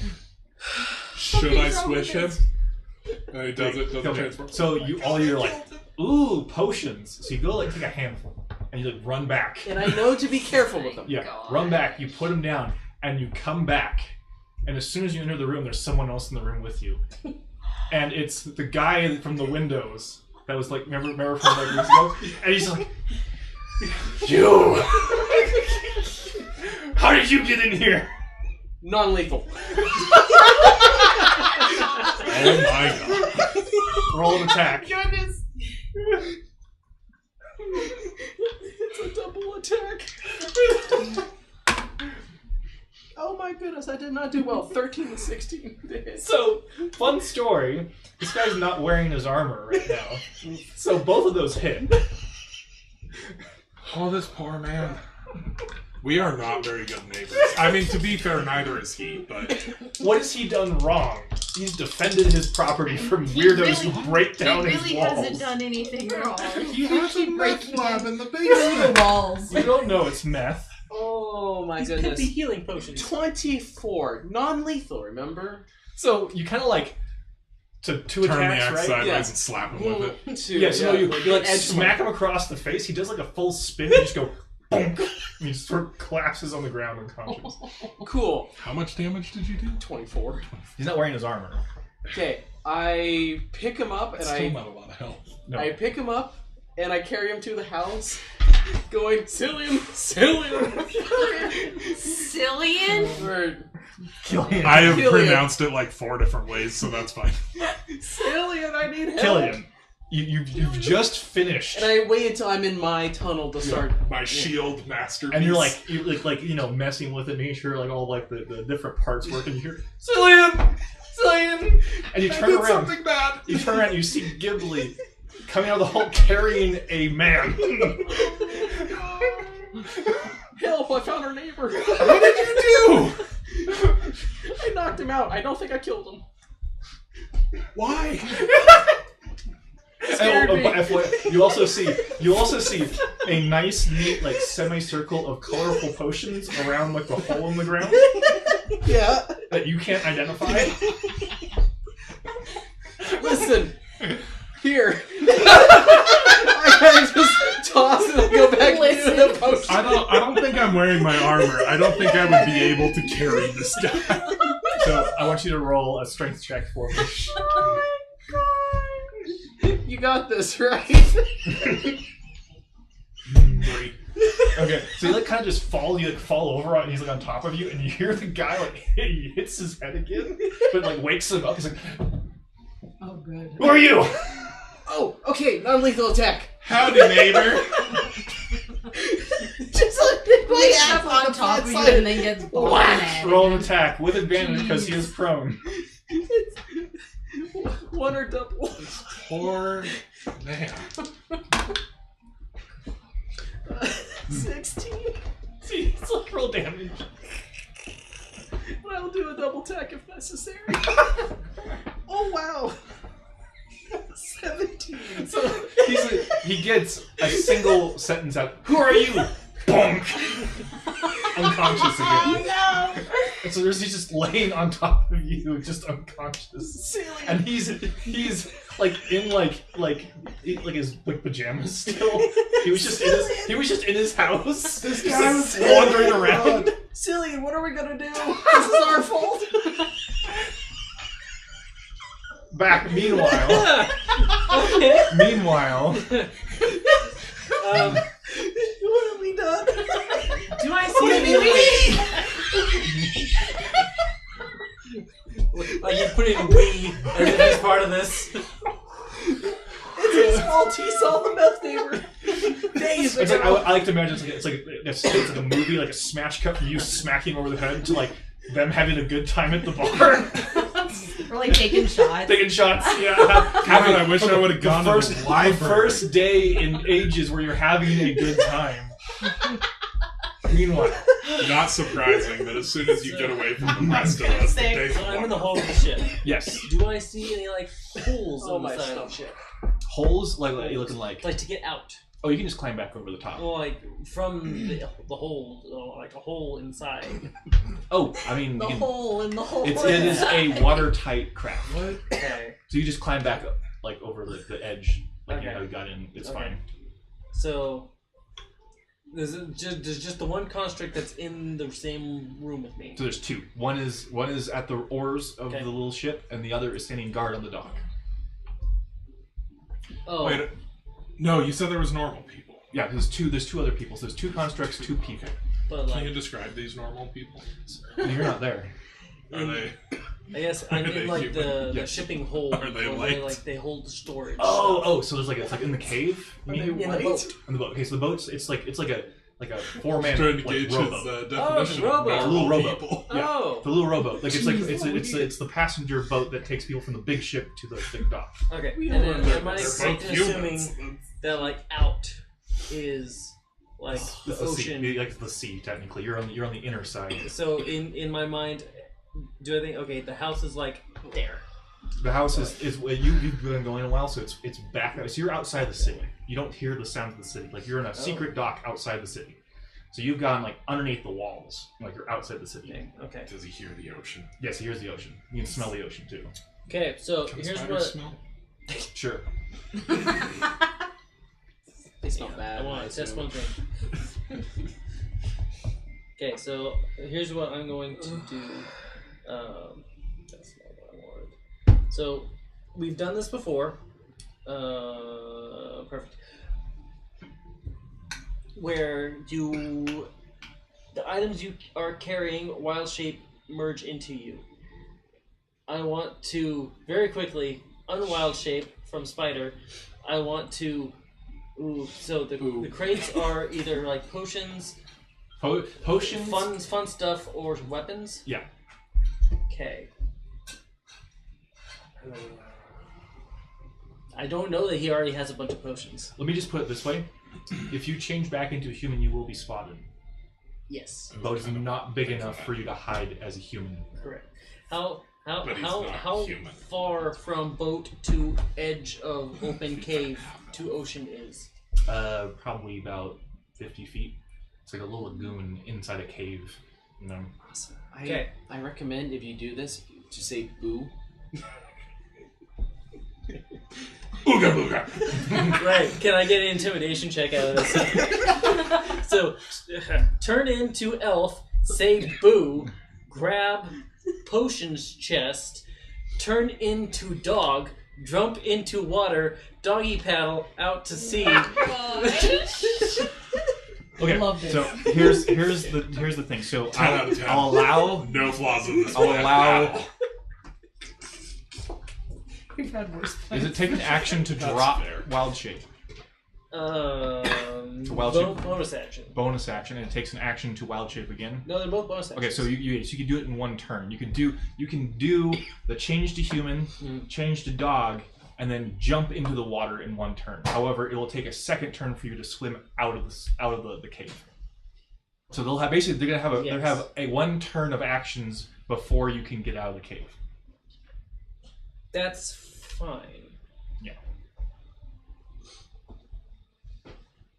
Should I squish him? And he doesn't Okay. transform. So you're like, ooh, potions. So you go like take a handful, and you like run back. And I know to be careful with them. Yeah, God. run back. You put them down, and you come back. And as soon as you enter the room, there's someone else in the room with you. And it's the guy from the windows that was like, remember from like weeks ago? And he's like, you! How did you get in here? Non-lethal. Oh my god. Roll an attack. Goodness. It's a double attack. Oh my goodness, I did not do well. 13 to 16 to hit. So, fun story. This guy's not wearing his armor right now. So both of those hit. Oh, this poor man. We are not very good neighbors. I mean, to be fair, neither is he, but... What has he done wrong? He's defended his property from weirdos who break down He his really walls. hasn't done anything wrong. He has a meth lab in the basement. the walls. You don't know it's meth. Oh my These could goodness. be healing potions. 24. Non-lethal, remember? So you kind of like to two Turn the attacks, axe right? sideways Yeah. and slap him with it. Two. Yeah, so you like edge smack him across the face. He does like a full spin. And you just go, bonk. And he just sort of collapses on the ground unconscious. Cool. How much damage did you do? 24. He's not wearing his armor. Okay, I pick him up and Still not a lot of health. No. I pick him up and I carry him to the house, going Cillian, Cillian, Cillian? or Killian. I have Killian. pronounced it like 4 different ways, so that's fine. Cillian, I need help. Killian. You've just finished. And I wait until I'm in my tunnel to start. My shield masterpiece. And you're like you know, messing with it, making sure like all like the different parts work, and you hear Cillian, Cillian, and you I turn did around. something bad. You turn around, and you see Ghibli coming out of the hole carrying a man. Help! I found our neighbor. What did you do? I knocked him out. I don't think I killed him. Why? You also see a nice, neat, like semicircle of colorful potions around like the hole in the ground. Yeah. That you can't identify. Listen, here. I kind of just toss it and go back into the potion. I don't think I'm wearing my armor. I don't think I would be able to carry this guy. So I want you to roll a strength check for me. Oh my god! You got this, right? 3. Okay, so you like kind of just fall. You like fall over, and he's like on top of you, and you hear the guy like he hits his head again, but like wakes him up. He's like, Oh, good. "Who are you?" Oh, okay, non-lethal attack. Howdy, neighbor. Just like Wakes up on top of you and then gets Whack! Roll an attack with advantage because he is prone. One or double. Poor man. 16. It's like roll damage. I'll do a double attack if necessary. Oh wow. 17. So he gets a single sentence out. Who are you? Bonk. Unconscious again. No! And so he's just laying on top of you, just unconscious. And he's like in like his like pajamas still. He was just in his house. This guy was wandering around. Cillian, what are we gonna do? This is our fault. Back. Meanwhile. Okay. Meanwhile. What have we done? Do I see any? Like you put in we as if it's part of this. It's his fault. He saw the meth neighbor. Days It's like, ago. I like to imagine it's like a movie, like a smash cut from you smacking over the head to like them having a good time at the bar. We're like taking shots. Taking shots, yeah. God, I wish I would have gone to the the library. first day in ages where you're having a good time. Meanwhile, Not surprising that as soon as you get away from the rest of us, the days So I'm in the hull of the ship. yes, Do I see any like holes Oh on the my side of the stuff. ship? holes like what are you looking like? Like to get out? Oh, you can just climb back over the top. Well, like from the hole, like a hole inside. Oh, I mean, The you can, hole in the hole. it is a watertight craft. Okay. So you just climb back up, like over the edge, like you Okay. know you got in. It's Okay. fine. So there's just the one construct that's in the same room with me. So there's two. One is at the oars of Okay. the little ship, and the other is standing guard on the dock. Oh, Wait, no, you said there was normal people. Yeah, there's two other people. So there's two constructs, two people. but Can you like describe these normal people? You're not there. Are they? I guess I'm Are they in like the human? Yes. shipping hold. Are they where light? they hold the storage. Oh, so there's like it's like in the cave. You Are mean? they in the white? boat. On the boat. Okay, so the boat's it's like a I'm four-man trying to like, gauge rowboat. his definition of rowboat. It's a little normal rowboat. people. Yeah. Oh. The little rowboat. Like it's like Jeez, it's the passenger boat that takes people from the big ship to the big dock. Okay. We And don't then know am I They're safe both in humans. assuming that like out is like the It's the ocean? sea. Like the sea technically. You're on the inner side. So in my mind, do I think okay? The house is like there. The house is you've been going a while, so it's back. So you're outside the city. You don't hear the sounds of the city. Like you're in a secret dock outside the city. So you've gone like underneath the walls, like you're outside the city. Okay. Does he hear the ocean? Yes, here's the ocean. You can smell the ocean too. Okay. So Can here's spiders what. smell? Sure. They smell bad. I want to test one thing. Okay, so here's what I'm going to do. That's not what I wanted. So we've done this before. Perfect. Where the items you are carrying wild shape merge into you. I want to very quickly unwild shape from spider. I want to. So the crates are either like potions, Potions. fun stuff, or weapons. Yeah. Okay. I don't know that he already has a bunch of potions. Let me just put it this way: if you change back into a human, you will be spotted. Yes. The boat is not big enough for you to hide as a human. Correct. How But he's How not how human. far from boat to edge of open cave to ocean is? Probably about 50 feet. It's like a little lagoon inside a cave. You know. Okay. I recommend if you do this to say boo. Ooga booga. Right. Can I get an intimidation check out of this? So, turn into elf, say boo, grab potions chest, turn into dog, jump into water, doggy paddle out to sea. Okay, Love this. so here's the thing. So 10 out of 10. I'll allow. No flaws in this. I'll plan allow. at all. We've had worse Is plans. it take an action to That's drop fair. wild shape? Wild shape? Bonus action. Bonus action, and it takes an action to wild shape again. No, they're both bonus actions. Okay, so you can do it in one turn. You can do the change to human, change to dog, and then jump into the water in one turn. However, it will take a second turn for you to swim out of the cave. So they'll have basically they're gonna have a one turn of actions before you can get out of the cave. That's fine. Yeah.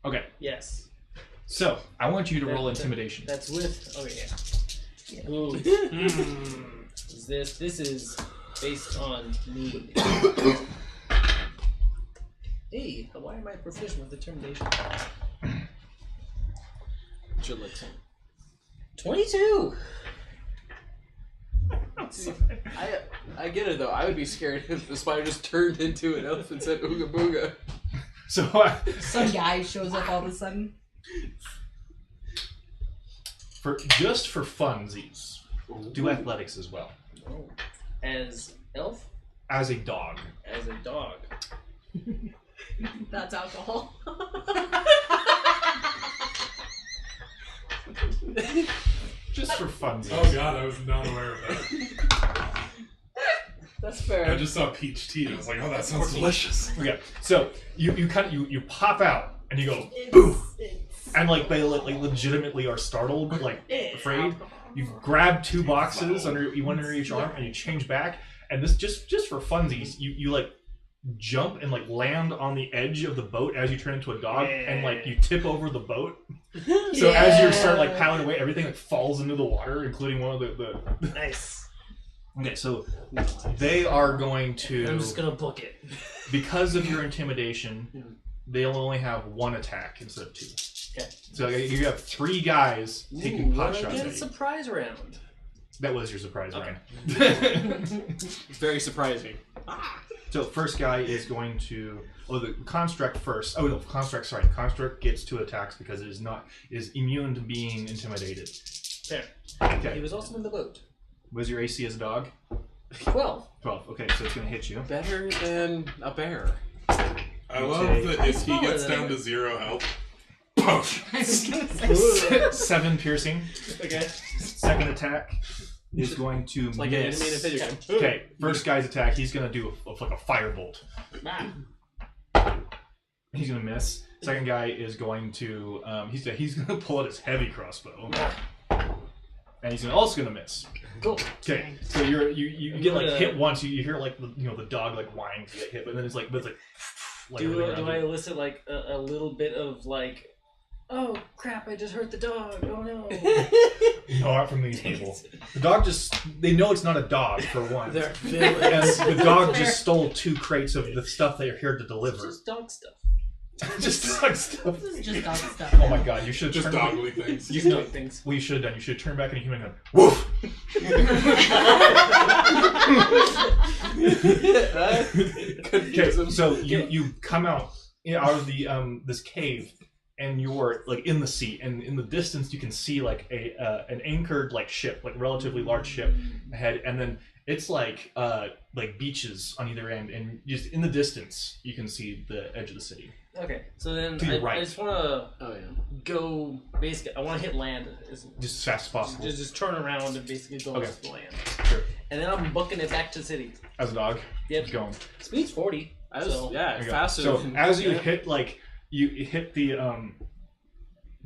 Okay. Yes. So I want you to roll That- intimidation. That's with. Oh yeah. Ooh. This is based on need. Hey, why am I proficient with determination? Agility. 22. I get it though. I would be scared if the spider just turned into an elf and said ooga booga. So Some guy shows up all of a sudden. for funsies, do athletics as well Oh. As elf, as a dog. as a dog. That's alcohol. Just for funsies. Oh god, I was not aware of that. That's fair. I just saw peach tea and I was like, oh, that sounds delicious. Okay, so you pop out and you go boom, and like they legitimately are startled, like afraid. You grab two boxes under each arm and you change back, and this just for funsies, you like jump and like land on the edge of the boat as you turn into a dog, and like you tip over the boat. So as you start like paddling away, everything like falls into the water, including one of the Nice. Okay, so they are going to. I'm just gonna book it. Because of your intimidation, they'll only have one attack instead of two. Okay. So you have three guys taking pot shots Get at a you. surprise round. That was your surprise Okay. round. Very surprising. So first guy is going to. Oh, the construct first. Oh no, construct. Sorry, construct gets two attacks because it is immune to being intimidated. Fair. Okay. He was also in the boat. Was your AC as a dog? 12. 12. Okay, so it's going to hit you. Better than a bear. I love that if he gets down to 0 health, punch. I was gonna say 7 piercing. Okay. Second attack is going to Like an enemy in a miss. video game. Okay, first guy's attack, he's going to do like a firebolt. He's going to miss. Second guy is going to he's going to pull out his heavy crossbow, and he's also going to miss. Cool. Okay, so you get like hit once. You hear like the dog like whine to get hit, but then it's like Do I elicit like a little bit of like, oh crap! I just hurt the dog. Oh no. No, not from the table. The dog they know it's not a dog for one. They're And the dog just stole 2 crates of the stuff they're here to deliver. Just dog stuff. Just dog stuff. this is just dog stuff. Oh my god, you should have Just turned dogly things. You know things. Well, you should have done. You should have turned back into a human and gone, woof! Okay, so you come out of the this cave, and you're like in the sea, and in the distance you can see like an anchored like ship, like relatively large ship ahead, and then it's like beaches on either end, and just in the distance you can see the edge of the city. Okay, so then To your right. I just want to go. Basically, I want to hit land. Just as fast as possible. Just turn around and basically go Okay. to the land. Sure. And then I'm booking it back to the city. As a dog. Yep. Keep going. Speed's 40. So yeah, There you go. faster. So than, as you hit you hit the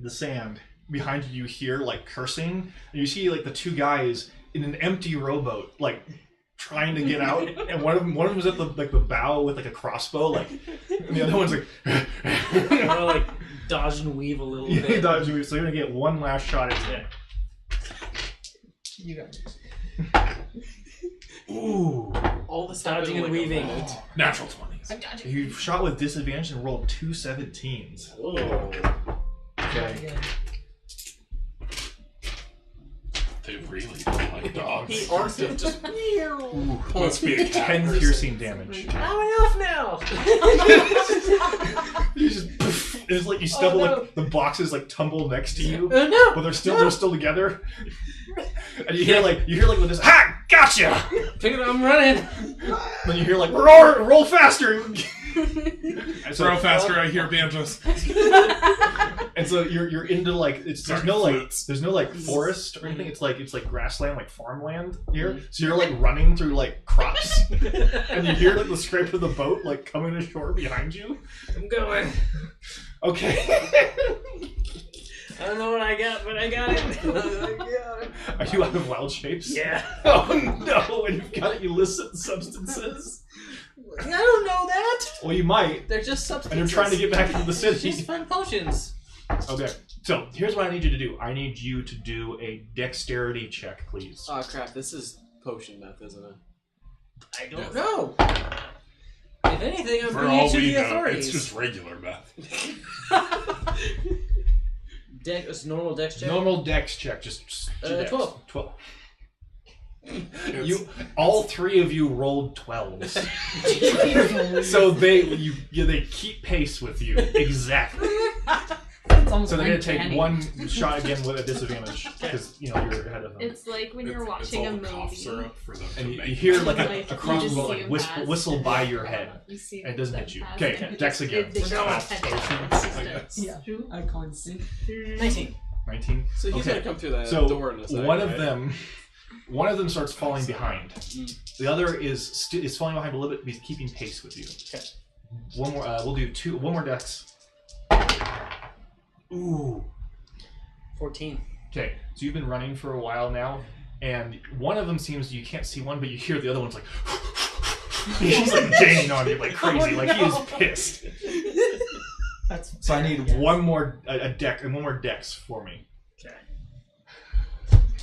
sand behind you, hear like cursing, and you see like the 2 guys in an empty rowboat like trying to get out, and one of them was at the bow with like a crossbow, like, and the other one's like, like dodge and weave a little bit. Dodge and weave. So you're gonna get one last shot at it. You got it. Ooh, All this Dodging and weaving. Natural 20s. you shot with disadvantage and rolled 2 17s. Oh. Okay. They really don't like dogs. He arced him just. Must be a cat 10 person. piercing damage. I'm off now. You just, it's like you stumble, like the boxes like tumble next to you, Oh no! but they're still together. And you hear like with this, ha, gotcha. Pick it up, I'm running. Then you hear like roll faster. Throw faster, I hear banjos. And so you're into like there's no like forest or anything. It's like grassland, like farmland here. So you're like running through like crops, and you hear like the scrape of the boat like coming ashore behind you. I'm going. Okay. I don't know what I got, but I got it. Are you out of wild shapes? Yeah. Oh no! When you've got illicit substances. I don't know that. Well, you might. They're just substances. And you're trying to get back into the city. Just fun potions. Okay. So here's what I need you to do. I need you to do a dexterity check, please. Oh crap! This is potion meth, isn't it? I don't know. If anything, I'm For bringing all it to we the know, authorities. it's just regular meth. It's normal dex check. Normal dex check. Just dex. 12. 12. All three of you rolled 12s. So they keep pace with you exactly. So they're gonna take one shot again with a disadvantage because you're ahead of them. It's like when you're watching it's a all the cough movie. syrup for them And to you make hear like Like, a you crossbow just see like them whistle pass, by and your head. You see And it doesn't them hit you. pass, Okay, and dex again. They No. go consistent. Yeah, I constant. 19. 19. So he's Okay. gonna come through that So door in a second. one of right? them starts falling behind. The other is falling behind a little bit, but he's keeping pace with you. Okay. One more. We'll do one more dex. Ooh. 14. Okay. So you've been running for a while now, and one of them seems you can't see one, but you hear the other one's like. He's like gaining on you like crazy, like he is pissed. So I need one more one more dex for me. Okay.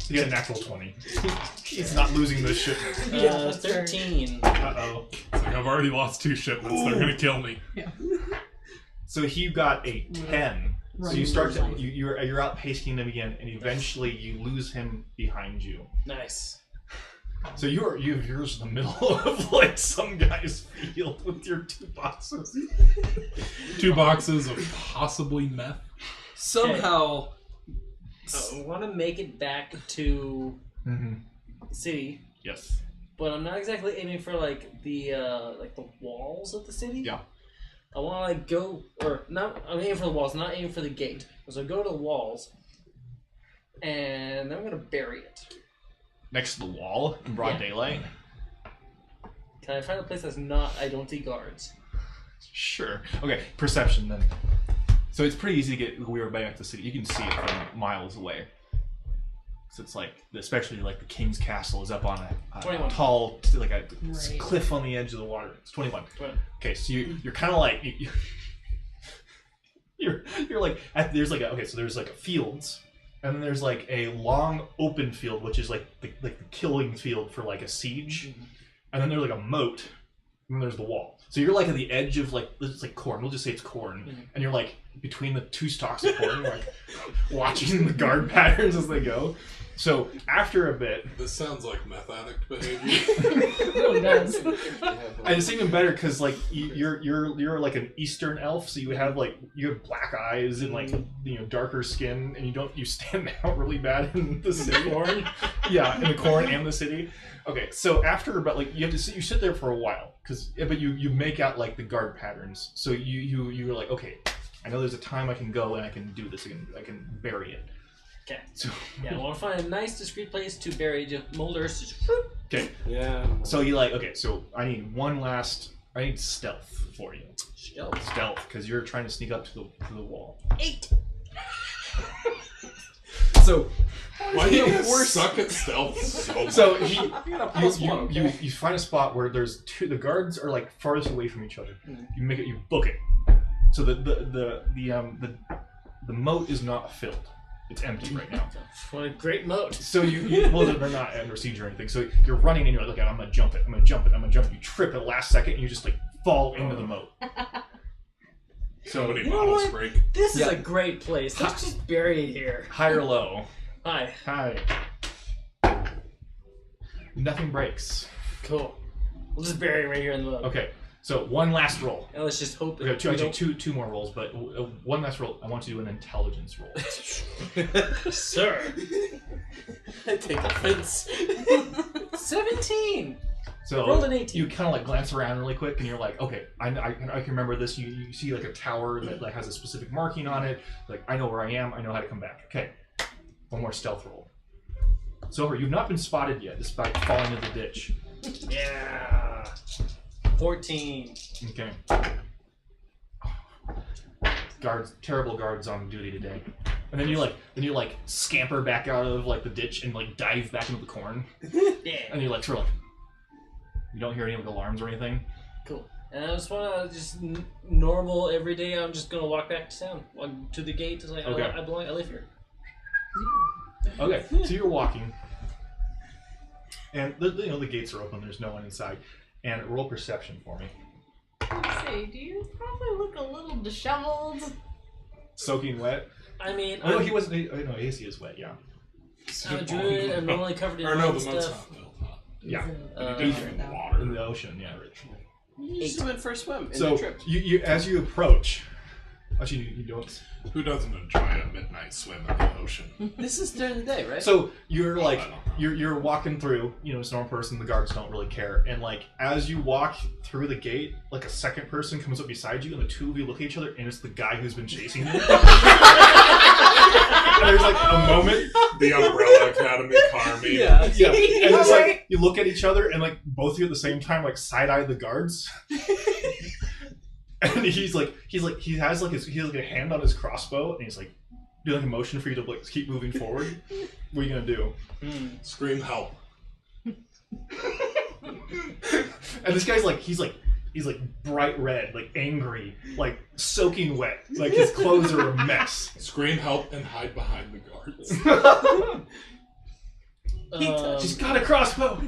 You get a natural 20. He's not losing this shipment. 13. Uh-oh. It's like, I've already lost 2 shipments. They're gonna kill me. So he got a 10. So you start to you're outpacing him again, and eventually you lose him behind you. Nice. So you're in the middle of like some guy's field with your 2 boxes. 2 boxes of possibly meth. Somehow. I want to make it back to Mm-hmm. the city, Yes. but I'm not exactly aiming for like the walls of the city. Yeah. I want to like go, or not. I'm aiming for the walls, not aiming for the gate. So I go to the walls, and then I'm gonna bury it. Next to the wall in broad daylight. Can I find a place I don't see guards? Sure. Okay. Perception then. So it's pretty easy to get weird back to the city. You can see it from miles away. So it's like, especially like the king's castle is up on a 21. tall, like a cliff on the edge of the water. It's 21. 21. Okay, so you're kind of like you're like there's like so there's like a fields, and then there's like a long open field which is like the killing field for like a siege, and then there's like a moat, and then there's the wall. So you're like at the edge of like it's like corn. We'll just say it's corn, and you're like between the 2 stalks of corn, like watching the guard patterns as they go. So after a bit, This sounds like meth addict behavior. It really does. and it's even better because like you're like an Eastern elf, so you have black eyes and like darker skin, and you stand out really bad in the city. Corn? Yeah, in the corn and the city. Okay, so after about you sit there for a while but you make out like the guard patterns. So you're like, okay, I know there's a time I can go and I can do this. I can bury it. Okay. So Yeah, I want to find a nice, discreet place to bury just molders. Just okay. Yeah. So so I need stealth for you. Stealth, because you're trying to sneak up to the wall. 8. So Why do you suck at stealth so much? So you find a spot where there's the guards are like farthest away from each other. You book it. So the moat is not filled. It's empty right now. What a great moat. So well, they're not under siege or anything. So you're running and you're like, okay, I'm gonna jump it. You trip at the last second and you just like fall into the moat. So many you know bottles what? break. This is a great place. Let's just bury it here. High or low? Hi. Nothing breaks. Cool. We'll just bury it right here in the moat. Okay. So one last roll. And let's just hope that we got two more rolls, but one last roll. I want to do an intelligence roll. Sir. I take offense. 17. So rolled an 18. You kind of like glance around really quick, and you're like, okay, I can remember this. You see like a tower that like has a specific marking on it. Like I know where I am. I know how to come back. Okay, one more stealth roll. Silver, you've not been spotted yet, despite falling into the ditch. Yeah. 14. Okay. Guards, terrible guards on duty today. And then you scamper back out of like the ditch and like dive back into the corn. Yeah. And you're like sort of like, you don't hear any like alarms or anything. Cool. And I just want to normal every day. I'm just gonna walk back to town, walk to the gate. Like, okay. I live here. Okay, so you're walking, and the gates are open. There's no one inside. And roll perception for me. Let's see. Do you probably look a little disheveled? Soaking wet. I mean, oh, he wasn't. No, AC is wet. Yeah. I'm a druid. I'm normally covered in stuff. Yeah. In the water. In the ocean. Yeah. You just went for a swim. So you as you approach. Actually, you don't. Who doesn't enjoy a midnight swim in the ocean? This is during the day, right? So you're like you're walking through. It's a normal person. The guards don't really care. And like as you walk through the gate, like a second person comes up beside you, and the two of you look at each other, and it's the guy who's been chasing you. And there's like a moment. The Umbrella Academy car meme. Yeah. And it's like you look at each other, and like both of you at the same time like side eye the guards. And he has a hand on his crossbow, and he's like doing like a motion for you to like keep moving forward. What are you gonna do? Scream help. And this guy's like he's bright red, like angry, like soaking wet, like his clothes are a mess. Scream help and hide behind the guards. She's got a crossbow.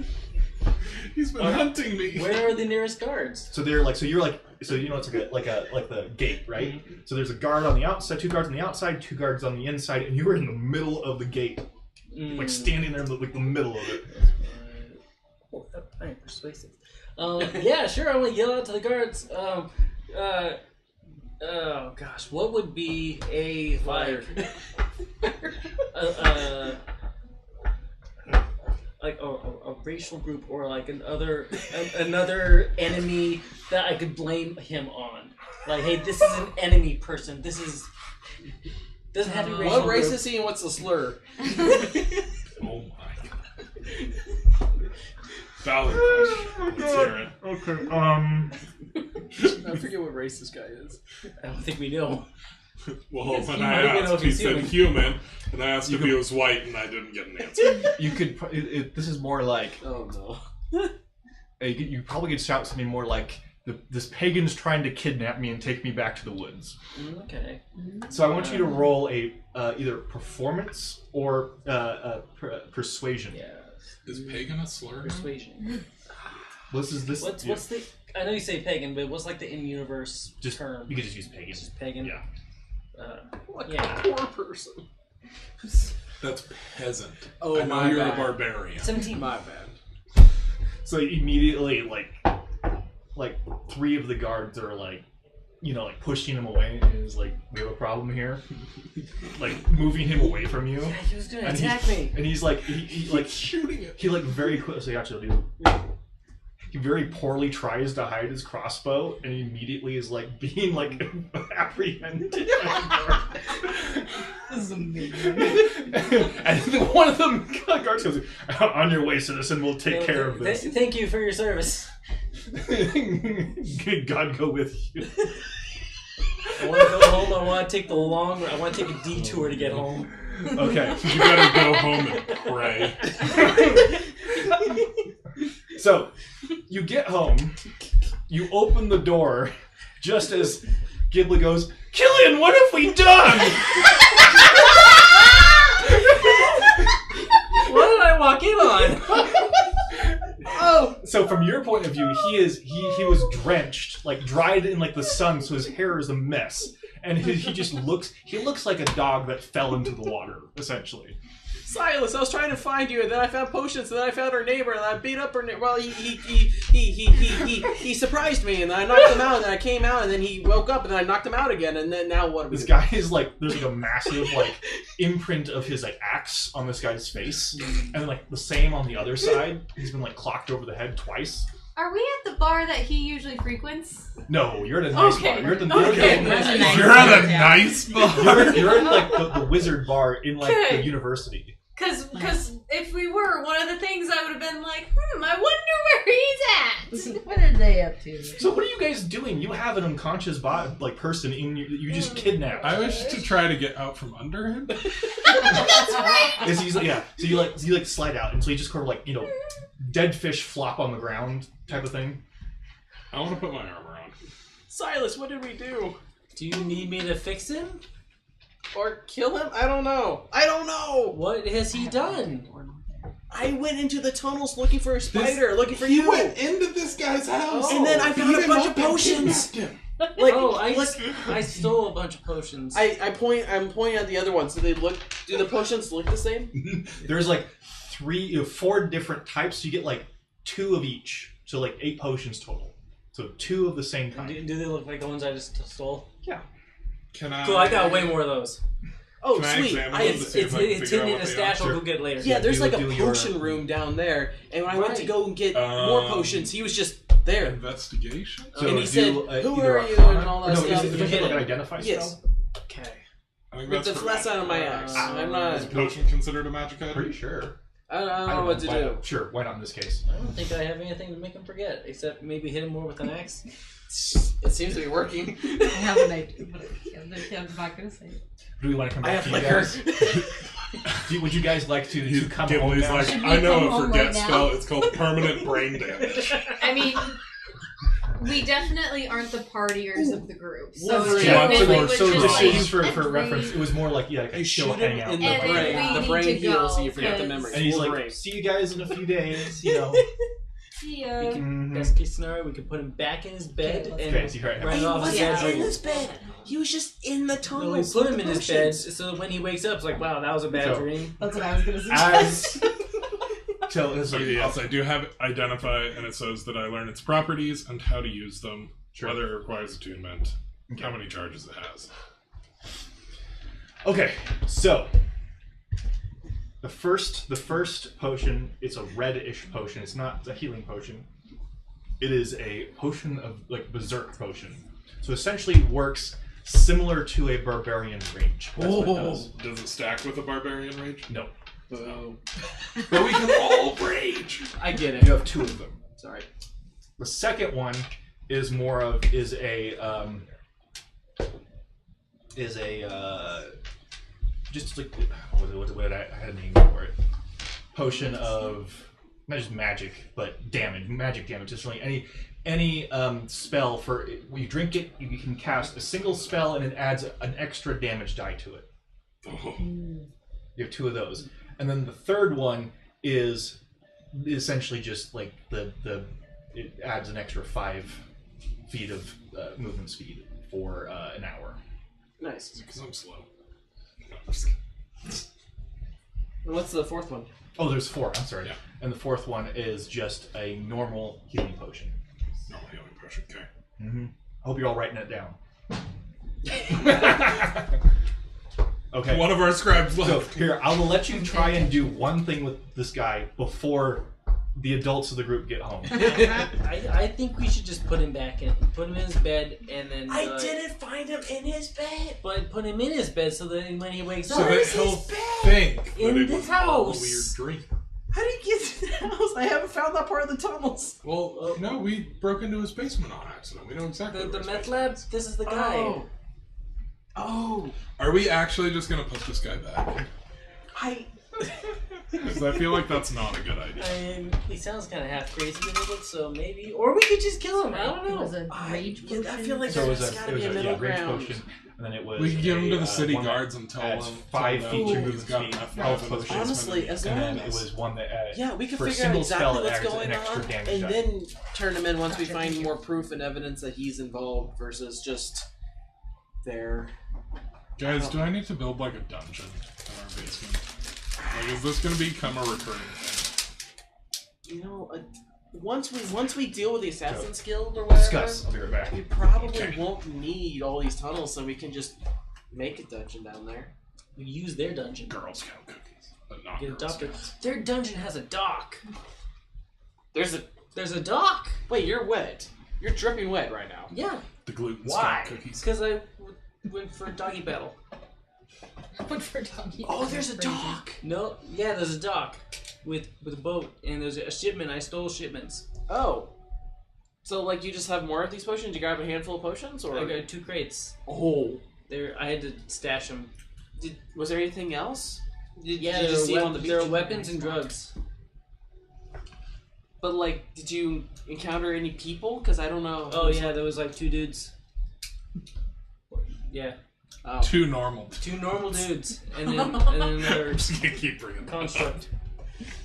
He's been hunting me. Where are the nearest guards? So they're like, it's like the gate, right? Mm-hmm. So there's a guard on the outside, 2 guards on the outside, 2 guards on the inside, and you were in the middle of the gate, like standing there in the middle of it. I'm persuasive. Yeah, sure. I'm gonna yell out to the guards. Oh gosh, what would be a fire? Like a racial group or like another enemy that I could blame him on. Like, hey, this is an enemy person. This doesn't have to be racial. What race is he and what's the slur? Oh my god. Valid question. Let's hear it. Okay. I forget what race this guy is. I don't think we know. Well, when I asked, he said human, and I asked if he was white, and I didn't get an answer. You could. This is more like. Oh no. You probably could shout something more like, "This pagan's trying to kidnap me and take me back to the woods." Okay. So I want you to roll a either performance or persuasion. Yeah. Is pagan a slur? Persuasion. What's the? I know you say pagan, but what's like the in-universe term? You could just use pagan. Just pagan. Yeah. Like a poor person. That's peasant. Oh, I know you're a barbarian. 17. My bad. So immediately, like 3 of the guards are like, pushing him away, and is like, "We have a problem here," like moving him away from you. Yeah, he was gonna attack me. And he's like, he like shooting it. He like very quickly. So actually, he very poorly tries to hide his crossbow, and he immediately is like being like apprehended. This is amazing. And then one of them guards goes, "On your way, citizen. We'll take care of this." Thank you for your service. God go with you. I want to go home. I want to take a detour to get home. Okay. You better go home and pray. So, you get home, you open the door, just as Ghibli goes, Killian, what have we done? What did I walk in on? Oh! So from your point of view, he was drenched, like dried in like the sun, so his hair is a mess. And he just looks like a dog that fell into the water, essentially. Silas, I was trying to find you, and then I found potions, and then I found her neighbor, and I beat up her neighbor. Well, he surprised me, and I knocked him out, and then I came out, and then he woke up, and then I knocked him out again, and then now what? This guy is like, there's like a massive like imprint of his like axe on this guy's face, and like the same on the other side. He's been like clocked over the head twice. Are we at the bar that he usually frequents? No, you're at a nice bar. You're at the You're at a nice bar. You're at like the wizard bar in like the university. Because if we were, one of the things I would have been like, I wonder where he's at. What are they up to? So what are you guys doing? You have an unconscious person in you just kidnapped. I wish to try to get out from under him. That's right. So you like slide out, and so you just kind of like, dead fish flop on the ground type of thing. I want to put my armor on. Silas, what did we do? Do you need me to fix him? Or kill him? I don't know. What has he done? I went into the tunnels looking for a spider, looking for you. You went into this guy's house. And then I found a bunch of potions. I stole a bunch of potions. I'm pointing at the other ones. Do the potions look the same? There's like 4 different types. So you get like 2 of each. So like 8 potions total. So 2 of the same kind. Do they look like the ones I just stole? Yeah. Can I? Cool, I got way more of those. Oh, Can I sweet. examine them to It's see if I can hidden figure out in what a they stash. are? I'll go get it later. Yeah, there's like a do your- potion room down there, and when I went to Right. go and get more potions, he was just there. Investigation. So And he do, said, "Who either are you?" Arcana- and all that no, stuff. Is it like an identify Yes. spell? Okay. I think With that's the flat side of my axe. I'm not. Is potion considered a magic item? Pretty sure. I don't know what to Why do. not? Sure, why not in this case? I don't think I have anything to make him forget, except maybe hit him more with an axe. It seems to be working. I have an idea, but I'm not going to say it. Do we want to come I back have to you liquor. guys? Would you guys like to come home Ghibli's now? like, Should we I know come a home forget right now? spell. It's called permanent brain damage. I mean, we definitely aren't the partiers of the group. So Wolverine. Yeah, we would so just just like, for agree- reference, it was more like like a You chill shoot him hangout. in the And then brain. we The need brain to heals, so go, you forget the 'cause- memory. And he's like, Wolverine. see you guys in a few days, See ya. Best case scenario, we could put him back in his bed Okay, and Okay, so you're right. run He off wasn't his bed. in his bed. He was just in the No, we tunnels. put with him the in his bed, potions. so when he wakes up, it's like, wow, that was a bad So- dream. That's what I was going to suggest. So Yes, I do have identify, and it says that I learn its properties and how to use them, Sure. whether it requires attunement, Okay. how many charges it has. Okay, so the first potion, it's a reddish potion. It's not a healing potion. It is a potion of like berserk potion. So essentially it works similar to a barbarian rage. That's what it does. Does it stack with a barbarian rage? No. Oh. But we can all rage. I get it. You have 2 of them. Sorry. The second one is just like what I had a name for it. Potion of not just magic, but magic damage. Just really any spell for when you drink it, you can cast a single spell and it adds an extra damage die to it. Oh. You have 2 of those, and then the third one is essentially just like it adds an extra 5 feet of movement speed for an hour. Nice. Because I'm slow. No, I'm just kidding. And what's the fourth one? Oh, there's 4. I'm sorry. Yeah. And the fourth one is just a normal healing potion. No healing potion, okay. Mm-hmm. I hope you're all writing it down. Okay. One of our scribes So left. here, I will let you try and do one thing with this guy before the adults of the group get home. I think we should just put him back in. Put him in his bed and then... I didn't find him in his bed. But put him in his bed so that when he wakes So up... that Where's he'll his bed? think In that it the was all a house. weird dream. How do you get to the house? I haven't found that part of the tunnels. Well, no, we broke into his basement on accident. We know exactly The where his meth basement lab, is. this is the guy. Oh. Are we actually just gonna put this guy back? Because I feel like that's not a good idea. I mean, he sounds kind of half crazy a little bit, so maybe, or we could just kill him. I don't It was know. a rage potion. I feel like So there's it gotta was be a middle rage ground. potion, and then it was. We can give him to the city one that guards and tell adds them 5 feet to he's movement got speed, enough health health in his potions, Honestly, as long and then as it was one that yeah, we can for a figure out single exactly spell it what's adds going an extra on, damage and die. then turn him in once we find more proof and evidence that he's involved versus just there. Guys, do I need to build like a dungeon in our basement? Like, is this going to become a recurring thing? You know, once we deal with the Assassin's Guild or whatever, discuss. I'll be right back. we probably Okay. won't need all these tunnels, so we can just make a dungeon down there. We use their dungeon. Girl Scout cookies, but not Get Girl adopted. Scouts. Their dungeon has a dock. There's There's a dock. wait, you're wet. You're dripping wet right now. Yeah. The gluten Why? Scout It's cookies. because I went for a doggy battle. Went for doggy. Oh, there's a Crazy. dock. No, yeah, there's a dock with a boat, and there's a shipment. I stole shipments. Oh, so like you just have more of these potions? You grab a handful of potions, or I got 2 crates. oh, There, I had to stash them. was there anything else? Did Yeah, you there just are, see it on the beach? there are weapons and drugs. But like, did you encounter any people? Because I don't know. Oh yeah, there was like 2 dudes. Yeah, Oh. 2 normal. 2 normal dudes, and then another I'm just going to keep bringing that up construct.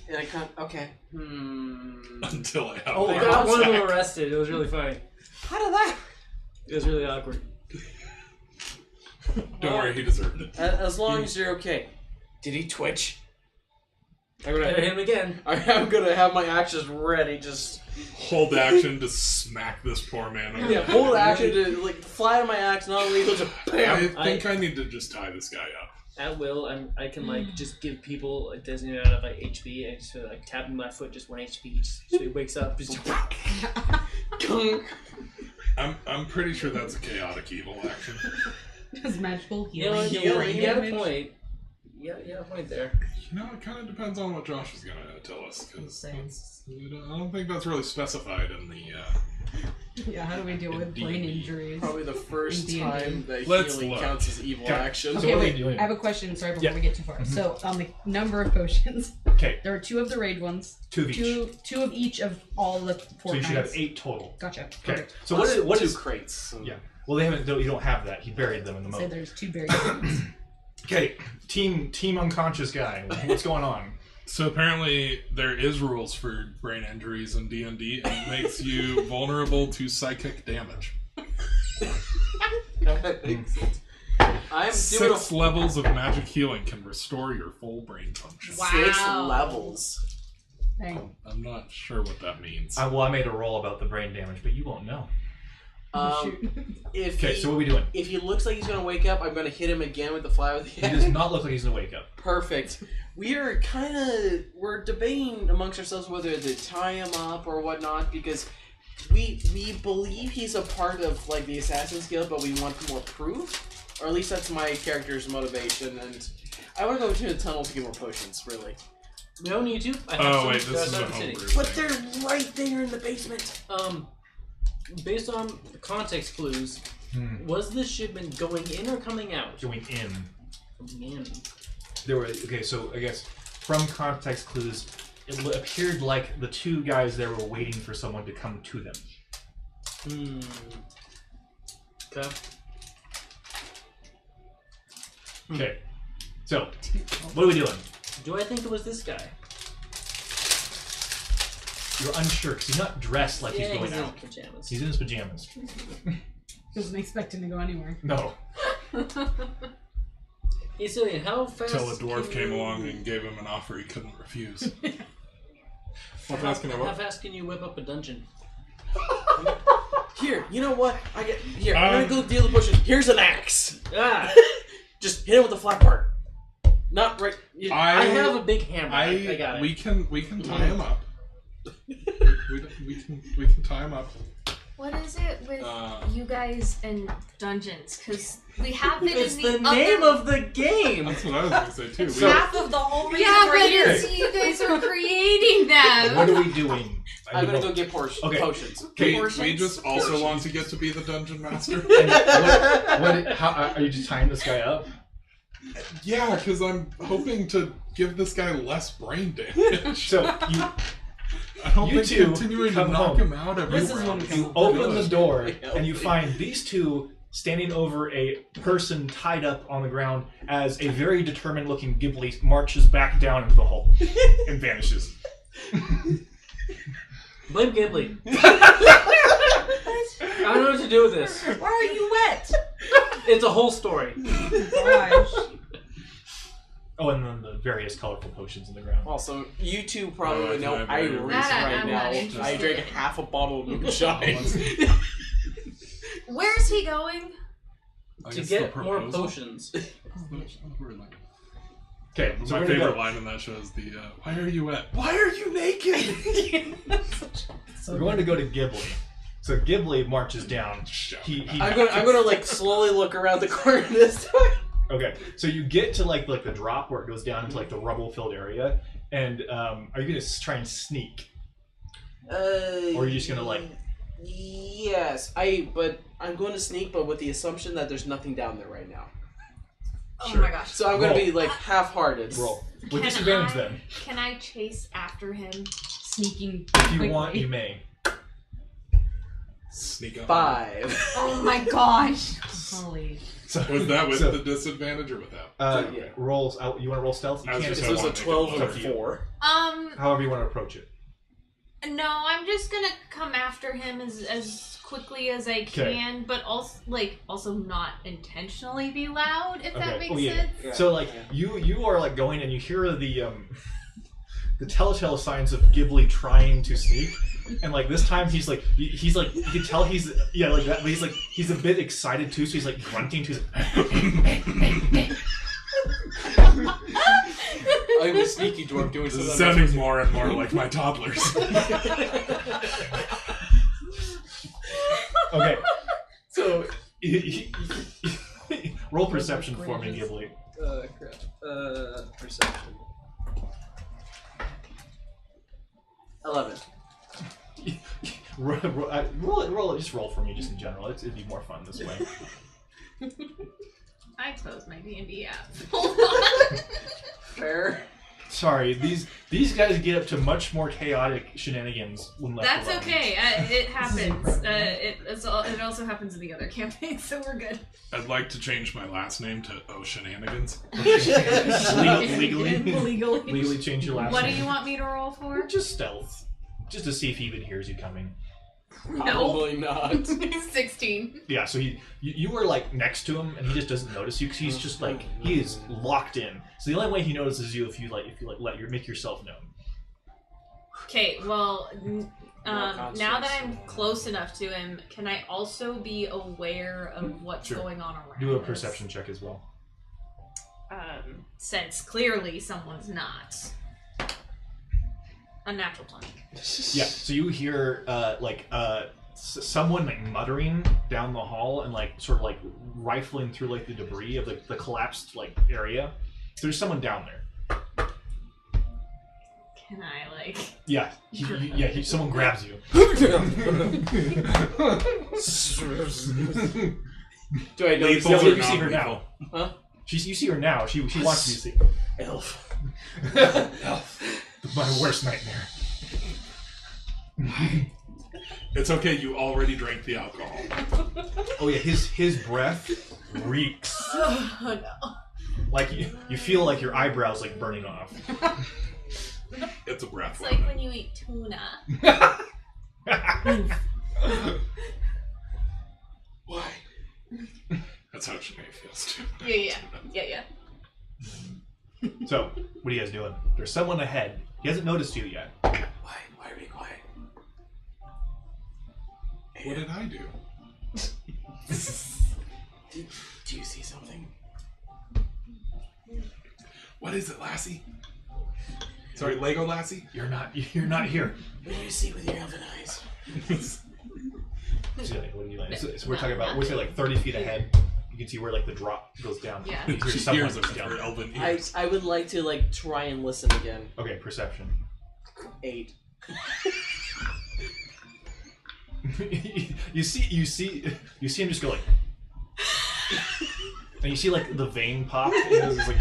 Yeah, okay. until I have Oh, I yeah. got one of them back. arrested. It was really funny. How did that? It was really awkward. Don't worry, he deserved it. As long as you're okay. Did he twitch? I'm I hit gonna, him again. I'm gonna have my axes ready. Just Hold action to smack this poor man over yeah, the hold head. action to like fly on my axe, not lethal. Just I bam. think I need to just tie this guy up. At will, I can like just give people a designated amount of like HP. I just like tapping my foot, just 1 HP, just, so he wakes up. Just, I'm pretty sure that's a chaotic evil action. It's magical you know, healing. you got a point. Yeah, you got a point there. You know, it kind of depends on what Josh is going to tell us, because Insane. I don't think that's really specified in the... Yeah, how do we deal with brain Indeed. injuries? Probably the first D&D. time that Let's healing look. counts as evil Okay. action. So Okay, what are wait. we doing? I have a question. Sorry, before Yeah. we get too far. So, on the number of potions, Okay, there are 2 of the raid ones. 2 of each. Two of each of all the 4 So you should have kinds. 8 total. Gotcha. Okay. Perfect. So what is 2 crates? Yeah. Well, they haven't. You don't have that. He buried them in the Say moat. there's 2 buried ones. Okay, team unconscious guy. What's going on? So apparently there is rules for brain injuries in D&D, and it makes you vulnerable to psychic damage. I'm doing 6 levels of magic healing can restore your full brain function. a 6 levels. Dang. I'm not sure what that means. I made a roll about the brain damage, but you won't know. Shoot. If Okay, he, so what are we doing? if he looks like he's gonna wake up, I'm gonna hit him again with the fly with the He does not look like he's gonna wake up. Perfect. We're debating amongst ourselves whether to tie him up or whatnot because we believe he's a part of like the Assassin's Guild, but we want more proof, or at least that's my character's motivation. And I want to go into the tunnel to get more potions, really. We don't need to. I have Oh some wait, this is a outside the city. homebrew But thing. they're right there in the basement. Based on the context clues, was this shipment going in or coming out? Going in. Coming in. There were so I guess from context clues, it appeared like the 2 guys there were waiting for someone to come to them. Okay. Okay, so what are we doing? Do I think it was this guy? You're unsure because he's not dressed like he's going in out. his pajamas. He's in his pajamas. Wasn't expecting to go anywhere. No. Hey, Cillian, how fast? Till a dwarf can came you- along and gave him an offer he couldn't refuse. What How, fast can I how whip? fast can you whip up a dungeon? Here, you know what? I'm gonna go deal the potion. Here's an axe. Ah! Just hit him with the flat part. Not right. I have a big hammer. I got it. We can tie him up. we can tie him up. What is it with Uh, you guys and dungeons? Because we have it It's in the other... name of the game. That's what I was gonna say too. It's We- half of the whole reason Yeah, we're but here. it's you guys are creating them. What are we doing? I'm gonna go get potions. we Portions? just also want to get to be the dungeon master. What, how, are you just tying this guy up? Yeah, because I'm hoping to give this guy less brain damage. So I don't you think two continuing to come knock home. him out every This is round when is You open the good. door and you find these two standing over a person tied up on the ground as a very determined looking Ghibli marches back down into the hole and vanishes. Blame Ghibli. I don't know what to do with this. Why are you wet? It's a whole story. Gosh. Oh, and then the various colorful potions in the ground. Also, you two probably Oh, know that's I very race That right I'm now. not interested I drank in. half a bottle of moonshine. Where's he going? I To guess get the more proposal- potions. Okay, so My we're gonna favorite go. line in that show is the, why are you wet? Why are you naked? We're going to go to Ghibli. So Ghibli marches down. He I'm gonna like slowly look around the corner this time. Okay, so you get to like the drop where it goes down into like the rubble-filled area, and are you gonna try and sneak? Or are you just gonna like? Yes, but I'm going to sneak, but with the assumption that there's nothing down there right now. Oh Sure. my gosh. So I'm going to Roll. be like half-hearted. Roll with Can disadvantage. I- Then, Can I chase after him? Sneaking. if you quickly. want, you may. Sneak up. 5. Oh my gosh. Holy. So, Was that with so, the disadvantage or without? Yeah. rolls out? You want to roll stealth? You I was can't. just This was a wanted to 12 get and a up to you. 4. However you want to approach it. No, I'm just gonna come after him as quickly as I can, but also not intentionally be loud, if that makes sense. Yeah. So like you are like going and you hear the telltale signs of Ghibli trying to sneak, and like this time he's like you can tell he's like that, but he's a bit excited too, so he's like grunting to. I'm a sneaky dwarf doing This something. is sounding more and more like my toddlers. Okay, so roll perception for me, Ghibli. Crap. Perception. 11. Roll it. Just roll for me, just in general. It'd be more fun this way. I closed my D&D app. Hold on. Fair. Sorry, these guys get up to much more chaotic shenanigans when left That's alone. okay. It happens. It also happens in the other campaigns, so we're good. I'd like to change my last name to Shenanigans. Legally change your last What do name. you want me to roll for? Just stealth. Just to see if he even hears you coming. Probably not. 16. Yeah, so you were like next to him and he just doesn't notice you because he's just like he is locked in. So the only way he notices you if you make yourself known. Okay, well, now that I'm constructs. close enough to him, can I also be aware of what's Sure. going on around Do a us? perception check as well. Since clearly someone's not. A natural 20. Yeah, so you hear someone like muttering down the hall and like sort of like rifling through like the debris of the collapsed like area. There's someone down there. Can I, like... Yeah, someone grabs you. Do I know Lethal this or You see her now. Huh? You see her now. She wants you to see. Elf. My worst nightmare. It's okay, you already drank the alcohol. Oh yeah, his breath reeks. Oh, no. Like you feel like your eyebrows like burning off. It's a breath It's like when you eat tuna. Why? That's how Sinead feels too. Yeah. So, what are you guys doing? There's someone ahead. He hasn't noticed you yet. Why are we quiet? What did I do? Do you see something? What is it, Lassie? Sorry, Lego Lassie? You're not here. What do you see with your elven eyes? So, what are you doing? So we're talking about, we're saying like 30 feet ahead. You can see where like the drop goes down. Yeah. You hear She someone hears it that's with down her there. elven I ears. would like to like try and listen again. Okay, perception. 8. you see him just go like And you see like the vein pop, and, it's like,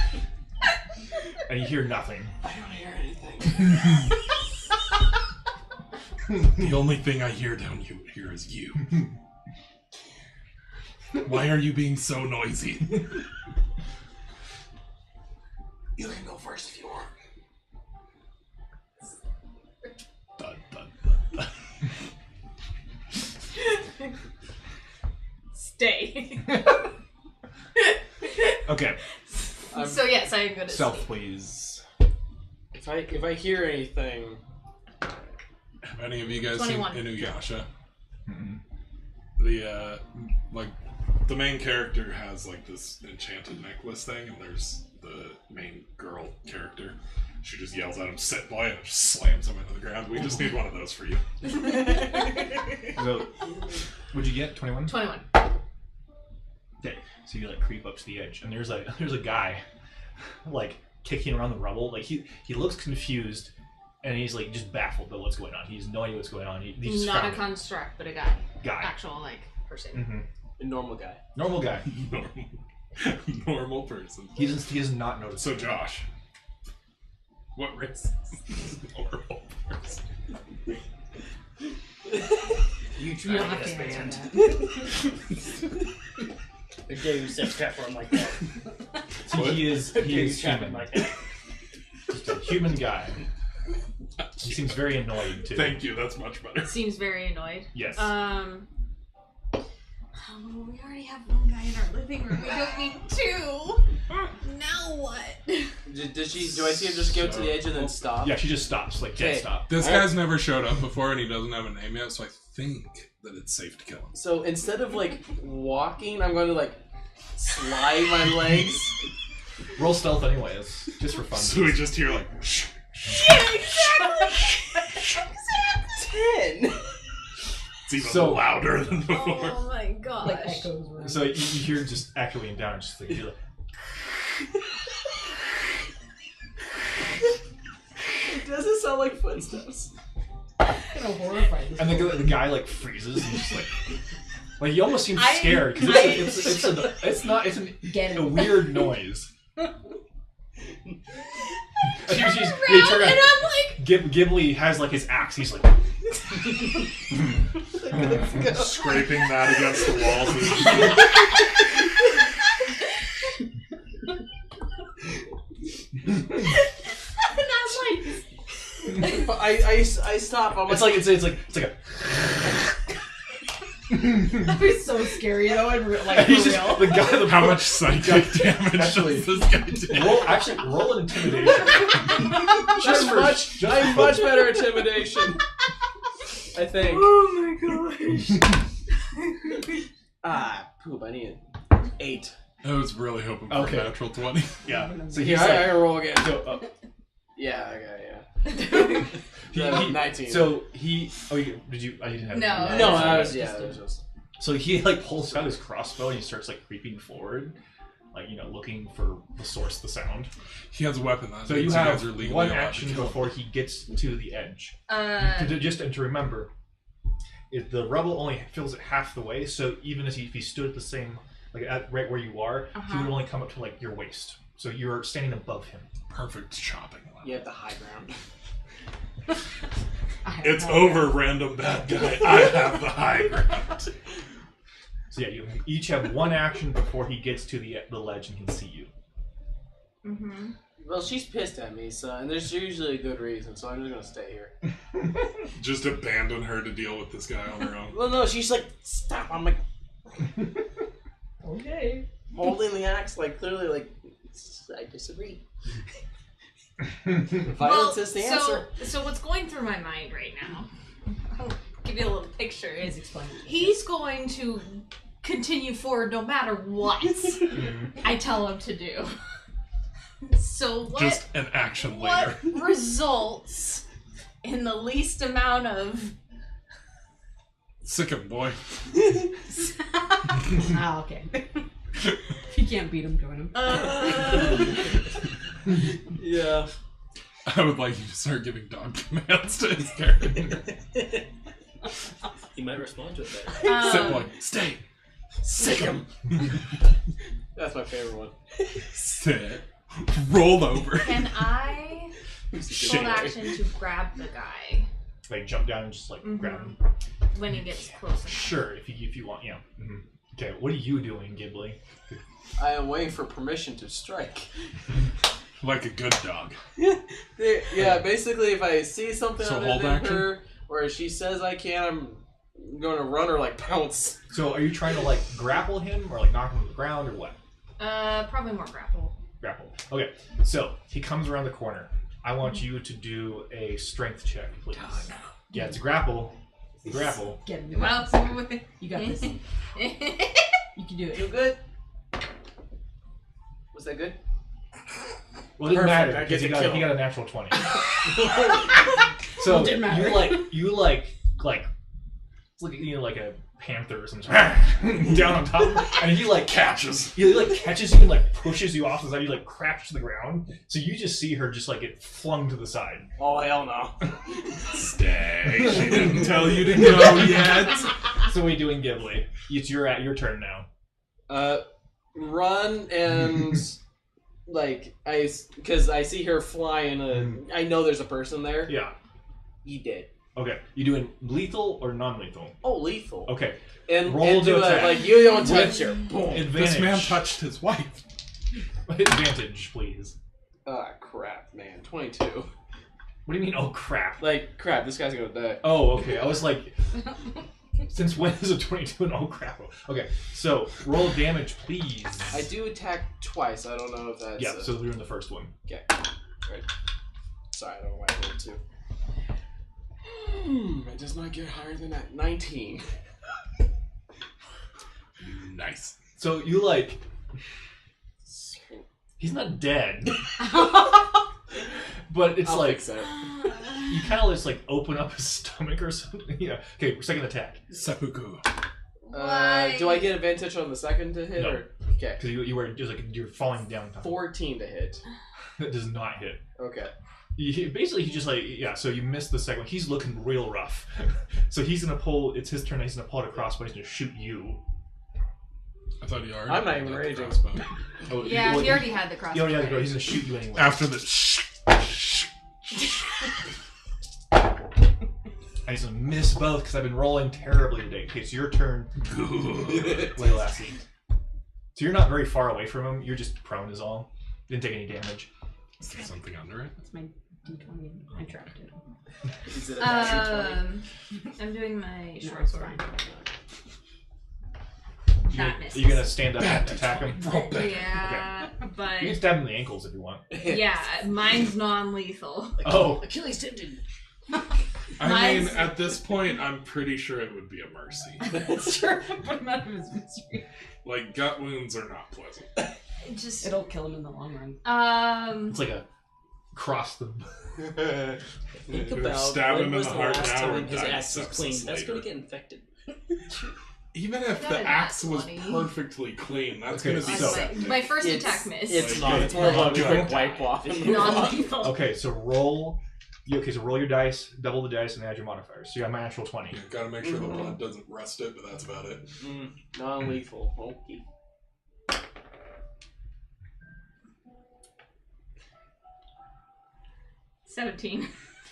and you hear nothing. I don't hear anything. The only thing I hear down here is you. Why are you being so noisy? You can go first if you want. Dun, dun, dun, dun. Stay. Okay, So yes, I am good at stealth, sleep. please. If I hear anything, Have any of you guys 21. seen Inuyasha? Mm-mm. The the main character has like this enchanted necklace thing, and there's the main girl character. She just yells at him, "Sit boy," and just slams him into the ground. We just need one of those for you. So, what'd you get? 21? 21. Okay, so you like creep up to the edge, and there's a guy, like kicking around the rubble. Like he looks confused, and he's like just baffled by what's going on. He has no idea what's going on. He's just Not a frowning. construct, but a guy. Guy. Actual like person. Mm-hmm. a normal guy. Normal guy. Normal person. He does not notice. So Josh, what race is normal person? You don't have to answer that. The gay who sets trap for him like that. So he is human. Like that. Just a human guy. He seems very annoyed too. Thank you. That's much better. Seems very annoyed. Yes. We already have one guy in our living room. We don't need two. Now what? Does she? Do I see her just go to the edge and then stop? Yeah, she just stops, like dead Okay. stop. This guy's never showed up before, and he doesn't have a name yet, so I think that it's safe to kill him. So instead of like walking, I'm going to like slide my legs. Roll stealth anyways, just for fun. So we just hear like, shh. Yeah, exactly. 10. It's even So- louder than before. Oh my gosh. Like echoes. Around. So you hear just echoing down, just like, you're like It doesn't sound like footsteps. I'm kind of horrified. and the guy like freezes and just like he almost seems I- scared because it's Get a it. weird noise. I She's turn they around turn and around. I'm like, Ghibli has like his axe. He's like Scraping that against the walls. and I'm like, I stop. I'm it's like, like a That'd be so scary though. In real, like he's for just, real. the guy the How much psychic damage Actually- does this guy do? roll an intimidation. I'm much better at intimidation. I think. oh my gosh. Poop. I need an 8. I was really hoping for Okay. a natural 20. Yeah. So Here, he's I like, roll again. so, Yeah, okay, yeah. he, 19. So he. Oh, did you? I didn't have. No. No, I I was, yeah, it was just... So he like pulls out his crossbow and he starts like creeping forward, like looking for the source of the sound. He has a weapon. That So means you guys have are legally one allowed to action kill him. before he gets to the edge. To remember, if the rubble only fills it half the way, so even if he stood at the same, like at right where you are, he would only come up to like your waist. So you're standing above him. Perfect chopping line. You have the high ground. It's over, random bad guy. I have the high ground. So yeah, you each have one action before he gets to the ledge and can see you. Mm-hmm. Well, she's pissed at me, so, and there's usually a good reason, so I'm just gonna stay here. Just abandon her to deal with this guy on her own. Well, no, she's like, stop. I'm like, Okay. holding the axe, like, clearly, like, I disagree. Violence is the answer. So what's going through my mind right now? I'll give you a little picture. Please explain. He's going to continue forward no matter what I tell him to do. So what? Just an action later. What results in the least amount of? Sick him, boy. Ah, okay. If you can't beat him, join him. Yeah. I would like you to start giving dog commands to his character. He might respond to it better. Sit, boy. Stay. Sick him. That's my favorite one. Sit. Roll over. Can I Shit. hold action to grab the guy Like jump down and just like grab him. when he gets close enough? Sure, if you want, yeah. Mm-hmm. Okay, what are you doing, Ghibli? I am waiting for permission to strike. Like a good dog. Yeah, basically, if I see something So other hold than action? her, or if she says I can, I'm going to run or like pounce. So are you trying to like grapple him or like knock him to the ground or what? Probably more grapple. Grapple. Okay, so he comes around the corner. I want you to do a strength check, please. Yeah, it's a grapple. Grapple. Get him. Well, You got this. You can do You it. good? Was that good? Well, it didn't Perfect, matter I because get he to kill got him. a natural 20. So Didn't matter. you like it's like like a panther or something down on top, and he like catches you and like pushes you off the side. You like crash to the ground, so you just see her just like get flung to the side. Oh hell no! Stay. She didn't tell you to go yet. So what are you doing, Ghibli? It's your turn now. Run and like because I see her fly in I know there's a person there. Yeah. He dead. Okay. You doing lethal or non-lethal? Oh, lethal. Okay. And Roll and to do attack. like you don't touch her. Boom. Advantage. This man touched his wife. Advantage, please. Ah, crap, man. 22. What do you mean? Oh crap! Like crap, this guy's gonna die. Oh, okay. I was like, since when is a 22 an oh crap? Okay, so roll damage, please. I do attack twice. I don't know if that's. Yeah, so you're in the first one. Okay. Right. Sorry, I don't know why I rolled 2. It does not get higher than that. 19. Nice. So you like, he's not dead, but it's I'll like fix that. you kind of just like open up his stomach or something. Yeah. Okay, second attack. Seppuku. Do I get advantage on the second to hit? No. Or? Okay. Because you were just like you're falling down. 14 to hit. That does not hit. Okay. Basically, he just like so you missed the second one. He's looking real rough, so he's gonna pull. It's his turn. He's gonna pull it across, but he's gonna shoot you. I thought he already. I'm not pulled even out the raging. crossbow. Oh, Yeah, well, he already had the crossbow. He already had the crossbow. He's gonna shoot you anyway. After the And he's gonna miss both because I've been rolling terribly today. Okay, it's your turn. Wait, Lassie. So you're not very far away from him. You're just prone is all. Didn't take any damage. Is there something under it? That's my D20. I trapped it. Is it a natural 20? I'm doing my No, short it's sword. fine. You're, That misses. you're gonna stand up and attack him. Roll back. Yeah, but You can stab him in the ankles if you want. yeah, mine's non-lethal. Oh, Achilles tendon. I mean, Mine's- at this point, I'm pretty sure it would be a mercy. Sure, put him out of his misery. Like, gut wounds are not pleasant. It just It'll kill him in the long run. it's like a cross the. Think about Stab when him in was the the heart last now time or his die axe is sepsis clean. That's later. gonna get infected. Even if Not the in axe that was 20. perfectly clean, that's Okay, gonna be so- septic. my first It's- attack missed. It's Like, not. It's more of a don't quick die. wipe off and move on. non-lethal. Okay, so roll. So roll your dice, double the dice, and add your modifiers. So you got my natural 20. You gotta make sure the blood doesn't rust it, but that's about it. Non-lethal. Okay. $17.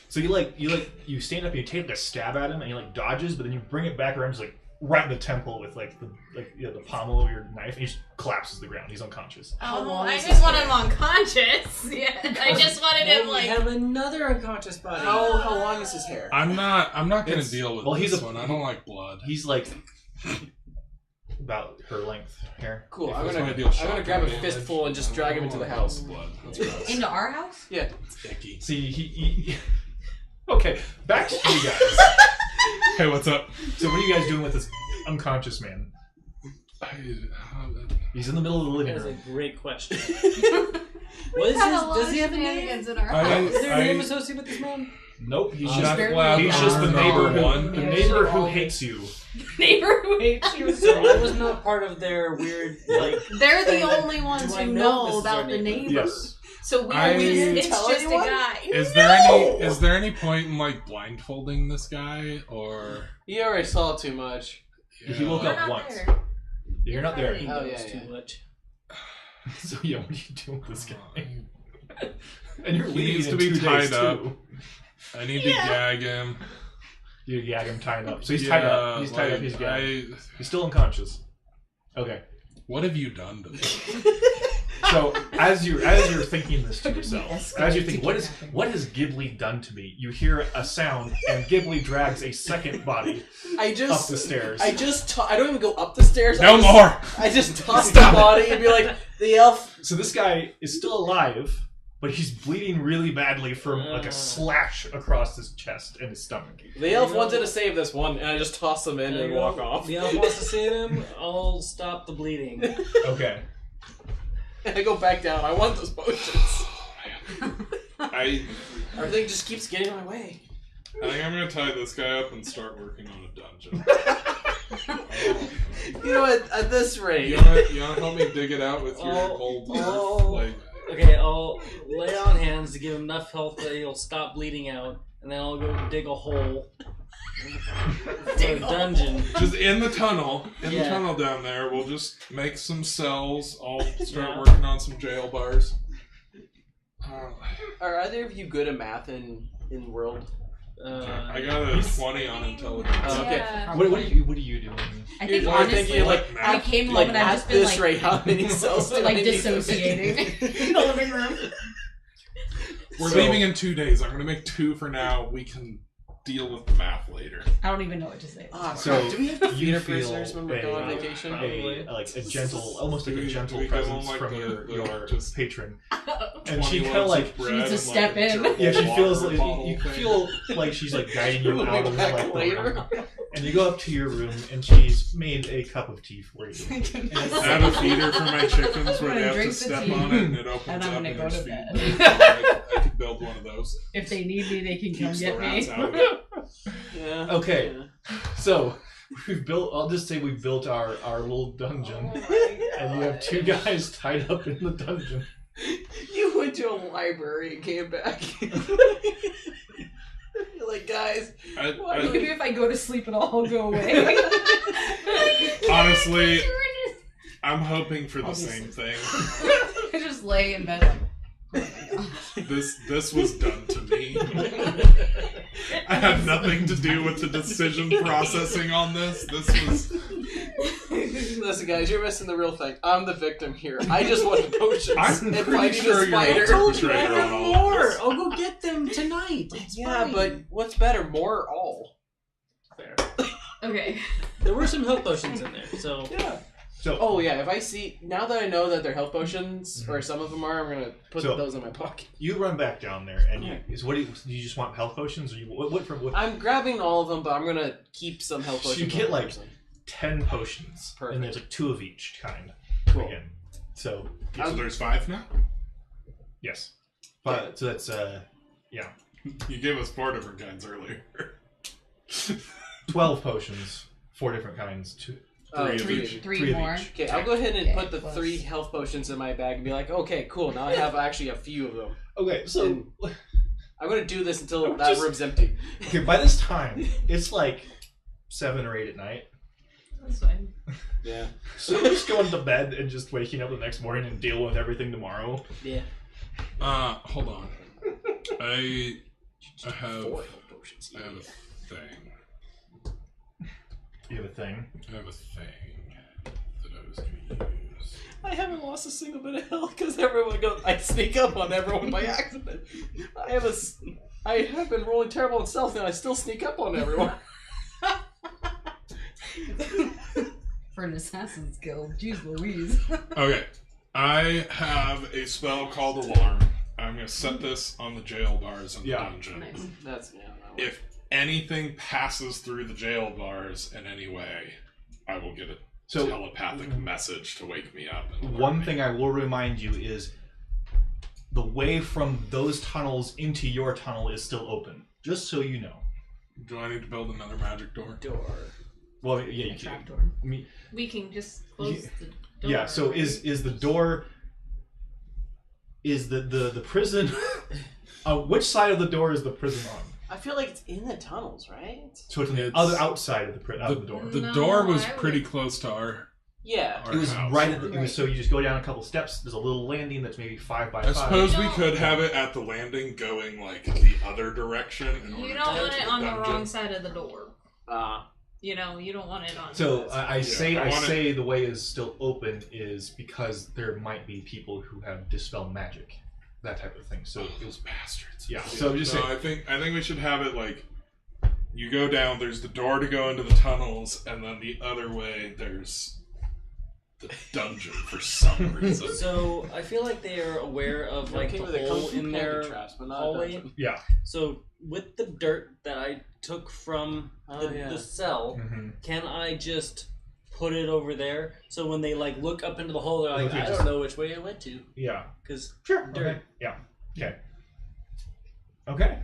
So you stand up and you take a stab at him and he like dodges, but then you bring it back around, just like right in the temple with like the pommel of your knife, and he just collapses to the ground. He's unconscious. Oh, long I is didn't his want hair? him unconscious. Yeah, I just wanted him We like. have another unconscious body. How long is his hair? I'm not gonna It's- deal with well, he's this a- one. I don't like blood. He's like about her length hair. Cool. If I'm it's gonna gonna deal I'm gonna shotgun grab a damage, fistful and just I drag him don't into the wanna house. deal with blood. That's gross. Into our house? Yeah. It's icky. See, he okay, back to you guys. Hey, what's up? So what are you guys doing with this unconscious man? He's in the middle of the living That is a room. great question. What is his- does he have a name? In our I- house. Is there a name I- associated with this man? Nope, he's Not just allowed he's to just the know neighbor who one. the Yeah, neighbor she who always- hates you. Neighbor who hates you. So I was not part of their weird like. They're the thing that- only ones do I who know this know is our about the neighbor? neighbor. Yes. So we I- it's Tell just anyone? a guy. Is there any point in like blindfolding this guy or? You already saw too much. He woke You're up not once. there. You're not there. He Oh, knows yeah, too yeah. much. So yeah, what do you do with this guy? And you're He leaving needs to in be 2 days, tied up. too. I need to gag him. You gag him, tied up. So he's tied up. He's tied up. He's gagged. He's still unconscious. Okay. What have you done to me? So as you're thinking this to yourself, as you think, what has Ghibli done to me? You hear a sound, and Ghibli drags a second body up the stairs. I don't even go up the stairs. No more. I just toss the body and be like, the elf. So this guy is still alive, but he's bleeding really badly from like a slash across his chest and his stomach. The elf wanted to save this one, and I just toss him in and walk off. The elf wants to save him. I'll stop the bleeding. Okay. And I go back down. I want those potions. Everything just keeps getting in my way. I think I'm gonna tie this guy up and start working on a dungeon. You know what? At this rate, you wanna help me dig it out with your cold like. Okay, I'll lay on hands to give him enough health that he'll stop bleeding out, and then I'll go dig a hole. Dig a dungeon. Just in the tunnel. The tunnel down there. We'll just make some cells. I'll start working on some jail bars. Are either of you good at math in world? I got a 20 on intelligence. Okay. What are you doing? I think honestly, I came home and I've just been this rate, how many cells do I need dissociating in the living room. We're leaving in 2 days. I'm gonna make 2 for now. We can deal with the math later. I don't even know what to say. So do we have to feed our feel prisoners when we go on vacation? Like a gentle, almost like a gentle presence from your patron, and she kind of like she needs to step in. Yeah, she feels like you feel like she's like guiding you out of like the room. And you go up to your room, and she's made a cup of tea for you. I have a feeder for my chickens where they have to step on it and it opens and I'm up gonna and go there's to feed. bed. I could build one of those. If they need me, they can come Keeps the get rats me. out of it. Yeah. Okay, so we've built. I'll just say we built our little dungeon, and you have 2 guys tied up in the dungeon. You went to a library and came back. You're like, guys, maybe if I go to sleep, it'll all go away. Honestly, I'm hoping for the same thing. I just lay in bed like, This was done to me. I had nothing to do with the decision processing on this. This was. Listen, guys, you're missing the real thing. I'm the victim here. I just want the potions. I'm and pretty sure you're spider. the perpetrator on all of this. I'll go get them tonight. It's fine. But what's better, more or all? Fair. Okay. There were some health potions in there, so Yeah. So, oh yeah, if I see now that I know that they're health potions, or some of them are, I'm gonna put those in my pocket. You run back down there, and do you just want health potions, or what? I'm grabbing all of them, but I'm gonna keep some health potions. You get like 10 potions, Perfect. and there's like 2 of each kind. Cool. Again. So there's 5 now? Yes. But so that's yeah. You gave us 4 different kinds earlier. 12 potions, 4 different kinds, 3 of each. 3 more. Okay, I'll go ahead and put the 3 health potions in my bag and be like, okay, cool. Now I have actually a few of them. Okay, so and I'm gonna do this until that room's empty. Okay, by this time it's like 7 or 8 at night. That's fine. Yeah. So you're just going to bed and just waking up the next morning and deal with everything tomorrow. yeah. Hold on. I have 4 health potions. a thing. You have a thing? I have a thing that I was gonna use. I haven't lost a single bit of health because everyone goes. I sneak up on everyone by accident. I have been rolling terrible in stealth, and I still sneak up on everyone. For an assassin's guild, jeez Louise. Okay. I have a spell called Alarm. I'm gonna set this on the jail bars in the dungeon. Nice. That's If anything passes through the jail bars in any way, I will get a telepathic message to wake me up. One thing I will remind you is the way from those tunnels into your tunnel is still open. Just so you know. Do I need to build another magic door? Well, yeah, you can. Trapdoor. I mean, We can just close the door. yeah. So right? is the door? Is the prison? Which side of the door is the prison on? I feel like it's in the tunnels, right? So it's on the other outside of the door. The No, door was I pretty would- close to our Yeah. our It was house. right at the. It was, so you just go down a couple steps. There's a little landing that's maybe 5 by 5. I suppose we could have it at the landing going like the other direction. You don't want it on the wrong side of the door. You know, you don't want it on. So I want say the way is still open is because there might be people who have dispel magic, that type of thing. So those bastards. Yeah. So I'm just saying. I think we should have it like you go down. There's the door to go into the tunnels, and then the other way there's the dungeon for some reason. So I feel like they are aware of like the hole in their hallway. Yeah. So with the dirt that I took from the cell, can I just put it over there? So when they like look up into the hole, they're like, I don't know which way it went to. Yeah. Because sure. Dirt. Okay. Yeah. Okay. Okay.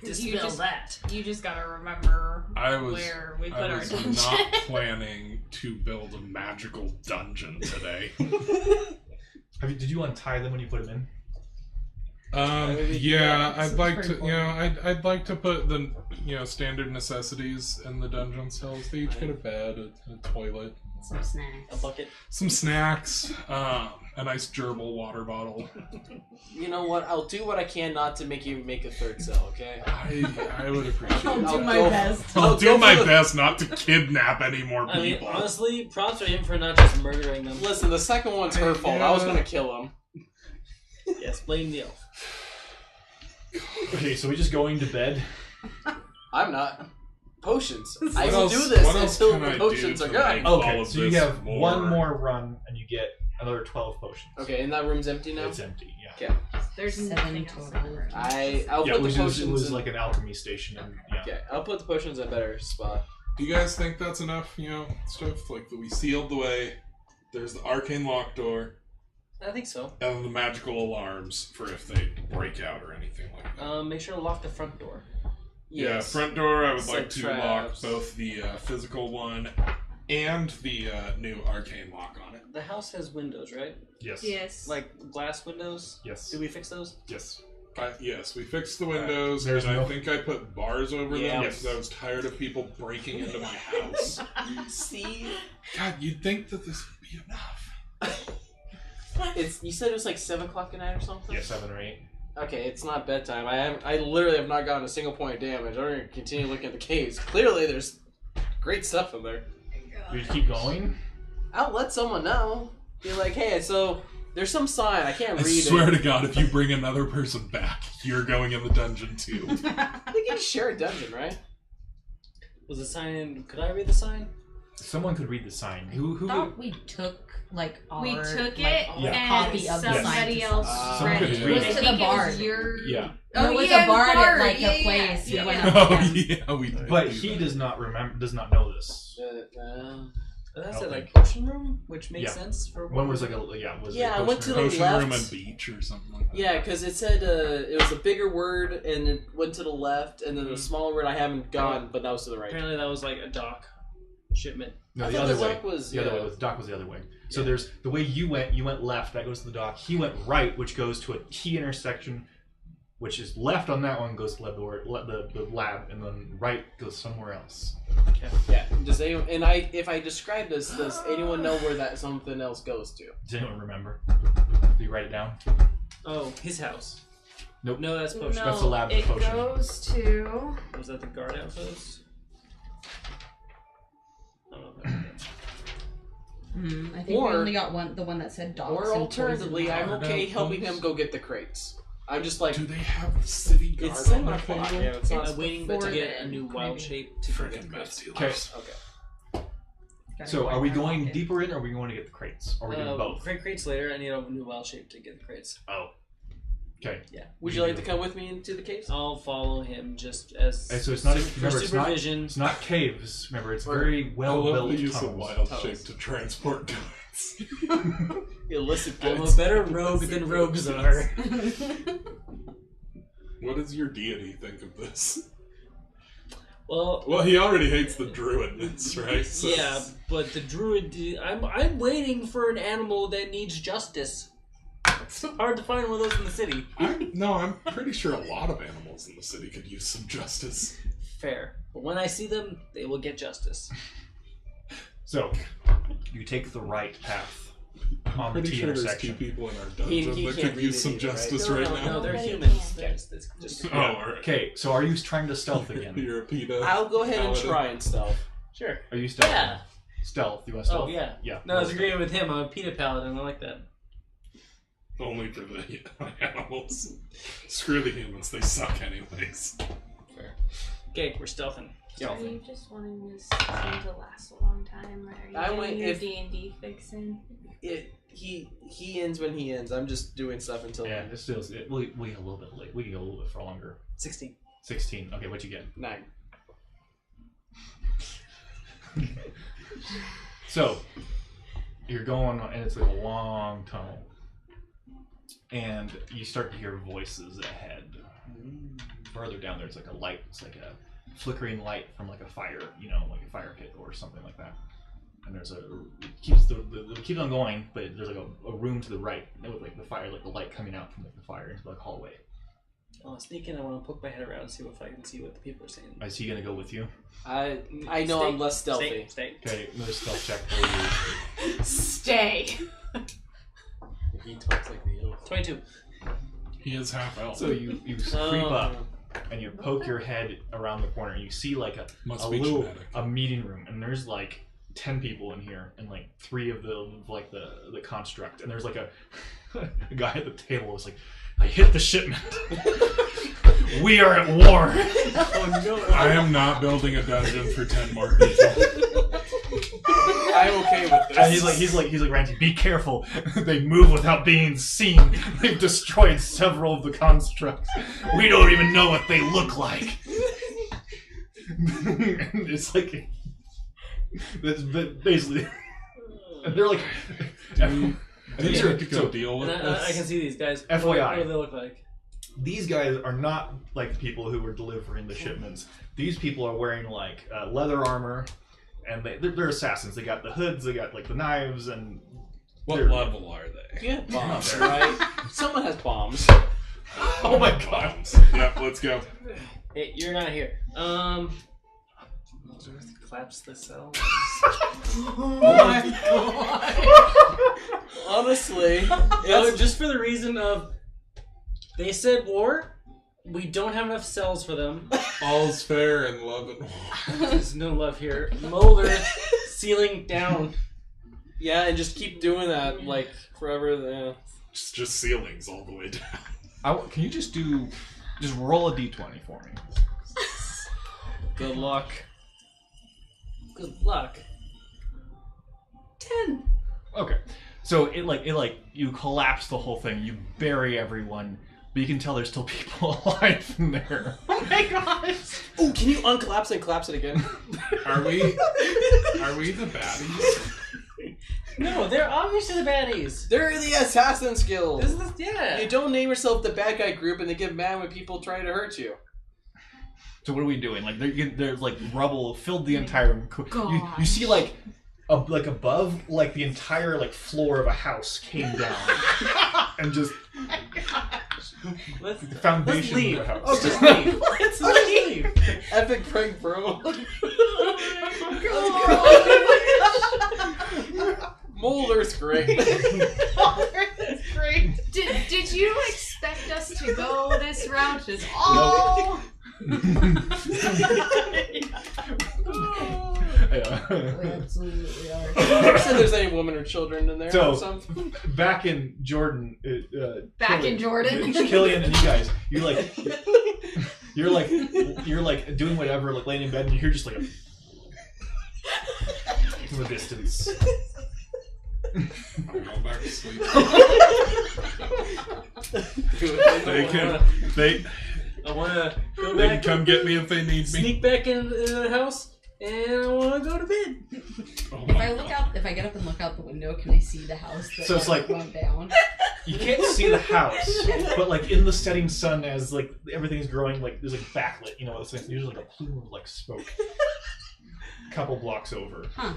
Dispel that. You just gotta remember where we put our dungeon. Not planning to build a magical dungeon today. Did you untie them when you put them in? Yeah, I'd like to. I'd like to put the standard necessities in the dungeon cells. They each get a bed, a toilet, Some snacks. A bucket. some snacks, a nice gerbil water bottle. You know what? I'll do what I can not to make you make a third cell, okay? I would appreciate it. I'll do my best. I'll do my best not to kidnap any more I mean, people. honestly, props to him for not just murdering them. Listen, the second one's her fault. I was gonna kill him. Yes, blame the elf. Okay, so we're just going to bed. I'm not. Potions. I What will else- do this what else until can I the do potions to are gone. make all Okay, of so you this have more- one more run, and you get another 12 potions. Okay, and that room's empty now? It's empty, yeah. Okay. There's 7 nothing else in total. the room. I'll Yeah, put the it potions was in... like an alchemy station. And, yeah. Okay, I'll put the potions in a better spot. Do you guys think that's enough, stuff? Like, that we sealed the way, there's the arcane lock door, I think so. and the magical alarms for if they break out or anything like that. Make sure to lock the front door. Yeah, Yes. front door, I would Set like to traps. lock both the physical one and the new arcane lock on it. The house has windows, right? Yes. Yes. Like glass windows? Yes. Did we fix those? Yes. Yes, we fixed the windows, There's and no- I think I put bars over them Yeah. because I was tired of people breaking into my house. See? God, you'd think that this would be enough. You said it was like 7 o'clock at night or something? Yeah, 7 or 8. Okay, it's not bedtime. I literally have not gotten a single point of damage. I'm going to continue looking at the caves. Clearly there's great stuff in there. We just keep going? I'll let someone know. Be like, hey, so there's some sign. I can't I read swear it. to God, if you bring another person back, you're going in the dungeon too. I think you share a dungeon, right? Was the sign? Could I read the sign? Someone could read the sign. Who I thought we took like our We took like, it Yeah. and copy of the sign somebody to else Someone read could it. read I it. think To the it bard. was your... Yeah. Oh, it was yeah, a bard bard, at like yeah, a yeah. place. We Yeah. went Oh up there. yeah, we did. But do he that. does not know this. That's Okay. it, like potion room, which makes Yeah. sense for One was like a Yeah, I went to the Potion left. room and beach or something like that. Yeah, because it said it was a bigger word, and it went to the left, and then the smaller word I haven't gone, but that was to the right. Apparently that was like a dock shipment. No, I the thought other the way. dock was- the other yeah. way. The dock was the other way. So there's the way you went left, that goes to the dock. He went right, which goes to a T intersection, which is left on that one goes to the lab, and then right goes somewhere else. Yeah. Does anyone? And if I describe this, does anyone know where that something else goes to? Does anyone remember? Do you write it down? Oh, his house. Nope. No, that's potion. That's the lab it potion. goes to... Was that the guard outpost? I don't know if that's it. I think Or- we only got one. The one that said dogs. Or and alternatively, poison. I'm okay helping Outpost. them go get the crates. I'm just like, Do they have the city guard it's on their 7 o'clock. table? Yeah, it's not. I'm waiting to before get a then, new wild maybe. shape to go get Freaking the mess crates. dealers. Okay. Gotta So go are we in our going pocket. deeper in, or are we going to get the crates? Or are we doing both? Create crates later. I need a new wild shape to get the crates. Oh. Okay. Yeah. Would you like to come with me into the caves? I'll follow him just as And so it's not. for Remember, supervision. it's not caves. Remember, it's Or- very I well love built the use of tunnels. wild Tunnels. shape to transport goods. Illicit I'm goods. a better rogue than rogues are. What does your deity think of this? Well, Well, he already hates the druidness, right? So- yeah, but the druid. I'm waiting for an animal that needs justice. It's hard to find one of those in the city. I'm pretty sure a lot of animals in the city could use some justice. Fair, but when I see them, they will get justice. So, You take the right path on the Pretty T sure there's intersection. 2 people in our dungeon he that can't could read use it some either, right? justice No, right no, now. no, they're Nobody humans. can. That's just Oh, alright. Okay, so are you trying to stealth again? You're a PETA. I'll go ahead and paladin. try and stealth. sure. Are you stealth? Yeah. Stealth. You want stealth? Oh yeah. Yeah. No, I was agreeing with him. I'm a PETA paladin. I like that. Only for the animals. Screw the humans, they suck anyways. Okay, we're stealthing. Are you just wanting this game to last a long time, or are you I doing went- your if- D&D fixing? He ends when he ends. I'm just doing stuff until Yeah, this feels. We get a little bit late. We can go a little bit for longer. 16. 16. Okay, what'd you get? 9. So, you're going, and it's like a long tunnel. And you start to hear voices ahead. Further down, there's like a light. It's like a flickering light from like a fire, like a fire pit or something like that. And there's it keeps on going, but there's like a room to the right with like the fire, like the light coming out from like the fire into like hallway. I'll sneak in. I want to poke my head around and see if I can see what the people are saying. Is he gonna go with you? I know Stay- I'm less stealthy. Stay. Okay, another stealth check for you. Stay. He talks like the elf. 22. He is half elf. So you creep up and you poke your head around the corner and you see like Must a be little genetic. meeting room, and there's like 10 people in here and like 3 of them like the construct, and there's like a guy at the table who's like, I hit the shipment. We are at war. Oh no. I am not building a dungeon for 10 more people. I'm okay with this. And he's like Randy, be careful. They move without being seen. They've destroyed several of the constructs. We don't even know what they look like. And it's like that's basically. And they're like, These are go deal with And I can this. see these guys. FYI. What do they look like? these guys are not like the people who were delivering the shipments. These people are wearing like leather armor, and they're assassins. They got the hoods, they got like the knives, and What level are they? You have bombs, right? Someone has bombs. oh my god! Yep, let's go. Hey, you're not here. Collapse the cell. Oh my god! Honestly, Just for the reason of they said war. We don't have enough cells for them. All's fair in love and war. There's no love here. Molder, ceiling down. yeah, and just keep doing that like forever. Yeah. Just ceilings all the way down. Can you just roll a d20 for me? Good luck. Good luck. 10. Okay, so it you collapse the whole thing. You bury everyone, but you can tell there's still people alive in there. Oh my gosh! Oh, can you uncollapse and collapse it again? Are we the baddies? No, they're obviously the baddies. They're the Assassin's Guild. Yeah. You don't name yourself the bad guy group, and they get mad when people try to hurt you. So what are we doing? Like there's like rubble filled the entire room. You see like above like the entire like floor of a house came down and just Let's the foundation leave. of the house. Oh, just leave. Let's Let's leave. leave. Epic prank, bro. Molder's great. That's great. Did you expect us to go this route at all? Yeah. We absolutely are. Never said there's any women or children in there. So- or something. Back in Jordan, Back Killian- in Jordan. Killian and you guys, you're like doing whatever, like laying in bed, and you hear just like a from a distance. I'm going back to sleep. I want to go They can back, come get me if they need me. sneak back in the house, and I want to go to bed. Oh If my I look God. out, if I get up and look out the window, can I see the house that So it's like- went down? You can't see the house, but like in the setting sun, as like everything's growing, like there's like backlit. You know, it's usually like a plume of like smoke. Couple blocks over. Huh.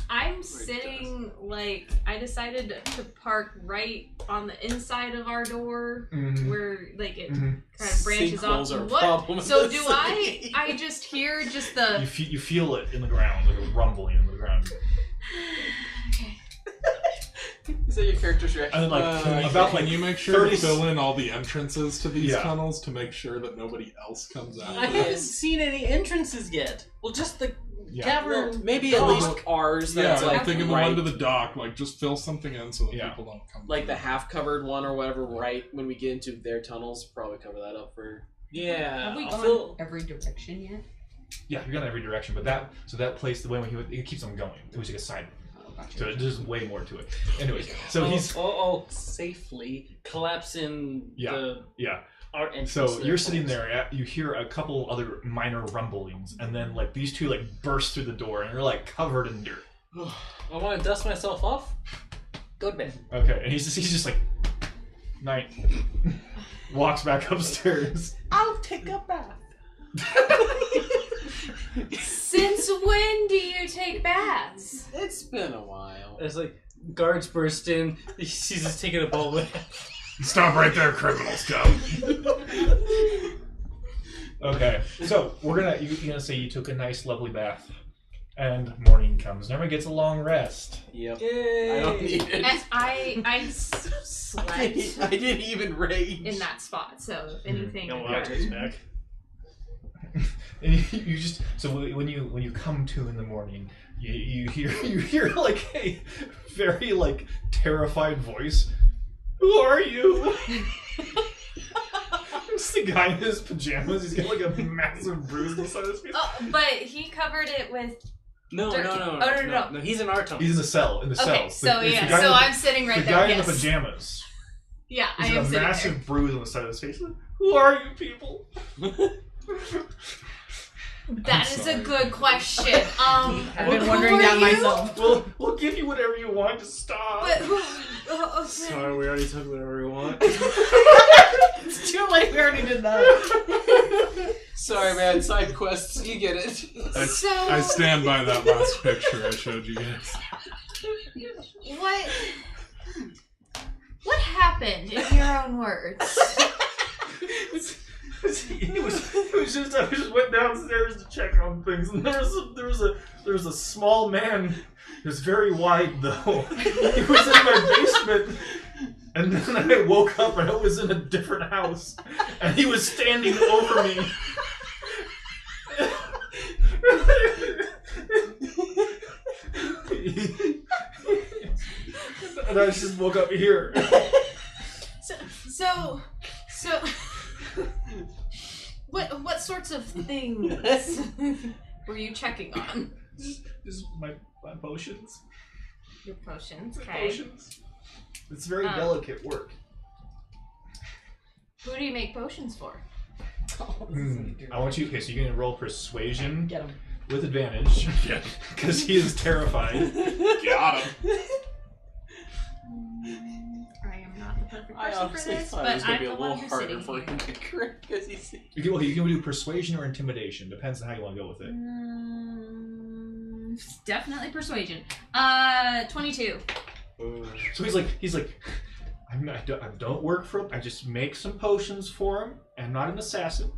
I'm sitting like I decided to park right on the inside of our door Mhm. where like it Mhm. kind of branches off. Sinkholes are a What? problem in So this do city. I just hear just the You feel it in the ground, like a rumbling in the ground. ground. Okay. Is that your character's reaction? And then, Can you make sure 30 to fill in all the entrances to these Yeah. tunnels to make sure that nobody else comes out? I haven't seen any entrances yet. Well, just the cavern. Well, maybe at least ours. That's Yeah, like I'm thinking the right, one to the dock. Like, just fill something in so that Yeah. people don't come. like the through. half-covered one or whatever. Right when we get into their tunnels, probably cover that up for. Yeah. Have we I'll gone fill- every direction yet? Yeah, you're going every direction, but that place, the way it keeps on going. It was like a side. Oh, gotcha. So there's way more to it. Anyways, so I'll safely collapse in the yeah. our entrance. So to their you're sitting tunnels. there, you hear a couple other minor rumblings, and then like these two like burst through the door, and they're like covered in dirt. I want to dust myself off. Go to bed. Okay, and he's just like, night. Walks back upstairs. I'll take a bath. Since when do you take baths? It's been a while. It's like guards burst in. She's just taking a bowl with. Stop right there, criminals! Go. Okay, so you're gonna say you took a nice, lovely bath, and morning comes. And everyone gets a long rest. Yep. Yay! I don't need it. And I slept I didn't even rage. in that spot, so if anything. No, occurred- I'll take back. And you just when you come to in the morning, you hear like a very like terrified voice. Who are you? It's the guy in his pajamas. He's got like a massive bruise on the side of his face. Oh, but he covered it with. No. No. He's in our tunnel. He's in the cell. Okay, cells. so It's yeah, the guy so in the- I'm sitting right the there. guy Yes. in the pajamas. Yeah, I He's am got a sitting massive there. bruise on the side of his face. Who are you people? That is a good question. I've been who wondering are that you? myself. We'll give you whatever you want to stop. But okay. Sorry, we already took whatever we want. It's too late. We already did that. Sorry, man. Side quests. You get it. I stand by that last picture I showed you guys. What happened in your own words? It was just I just went downstairs to check on things, and there was a small man. He was very wide though. He was in my basement, and then I woke up and I was in a different house, and he was standing over me. And I just woke up here. So, what sorts of things were you checking on? Just my potions. Your potions, My okay. potions. It's very delicate work. Who do you make potions for? I want you. Okay, so you're gonna roll persuasion Get him. with advantage Yeah. because he is terrified. Got him. I am not the perfect I person for honestly this, thought but it was going I'm to be a the little one who's harder sitting for here. him to correct because he's. You can do persuasion or intimidation. Depends on how you want to go with it. Definitely persuasion. 22. So he's like, I don't work for him. I just make some potions for him. I'm not an assassin.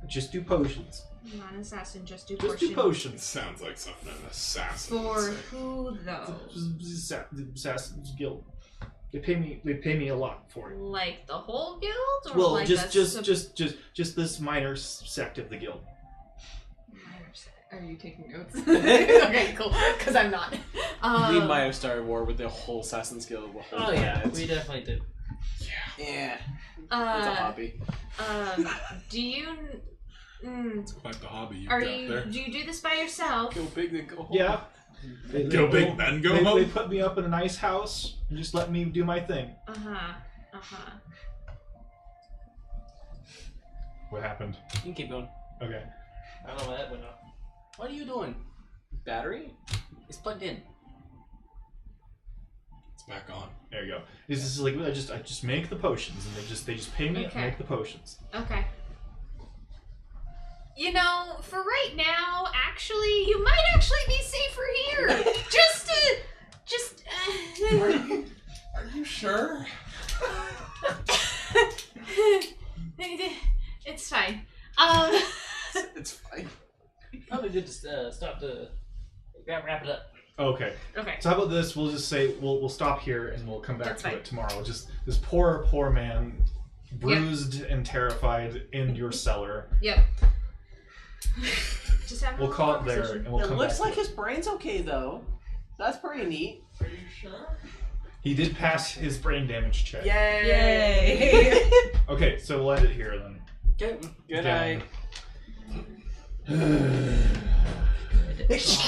I just do potions. I'm not an assassin, just do Just do potions. potions. Sounds like something an assassin. For would say. who though? The Assassin's Guild. They pay me a lot for it. Like the whole guild, or Well, like just a this minor sect of the guild. Are you taking notes? Okay, cool. Because I'm not. We might have started war with the whole Assassin's Guild. The whole Oh yeah, planet. we definitely did. Yeah. It's a hobby. Do you? Quite the hobby you've Are got you? there. Do you do this by yourself? Go big, then go home. Yeah. Go big, then go home. They put me up in a nice house and just let me do my thing. What happened? You can keep going. Okay. I don't know why that went off. What are you doing? Battery? It's plugged in. It's back on. There you go. This is like I just make the potions and they just pay me to Okay. make the potions. Okay. You know, for right now, actually, you might actually be safer here. Are you sure? It's fine. It's fine. Probably did stop the wrap it up. Okay. Okay. So how about this? We'll just say we'll stop here and we'll come back That's to fine. it tomorrow. Just this poor man, bruised and terrified in your cellar. Yep. Just have We'll call it there and we'll It come looks back like to his brain's okay though. That's pretty neat. Are you sure? He did pass his brain damage check. Yay! Okay, so we'll end it here then. Good Down. night.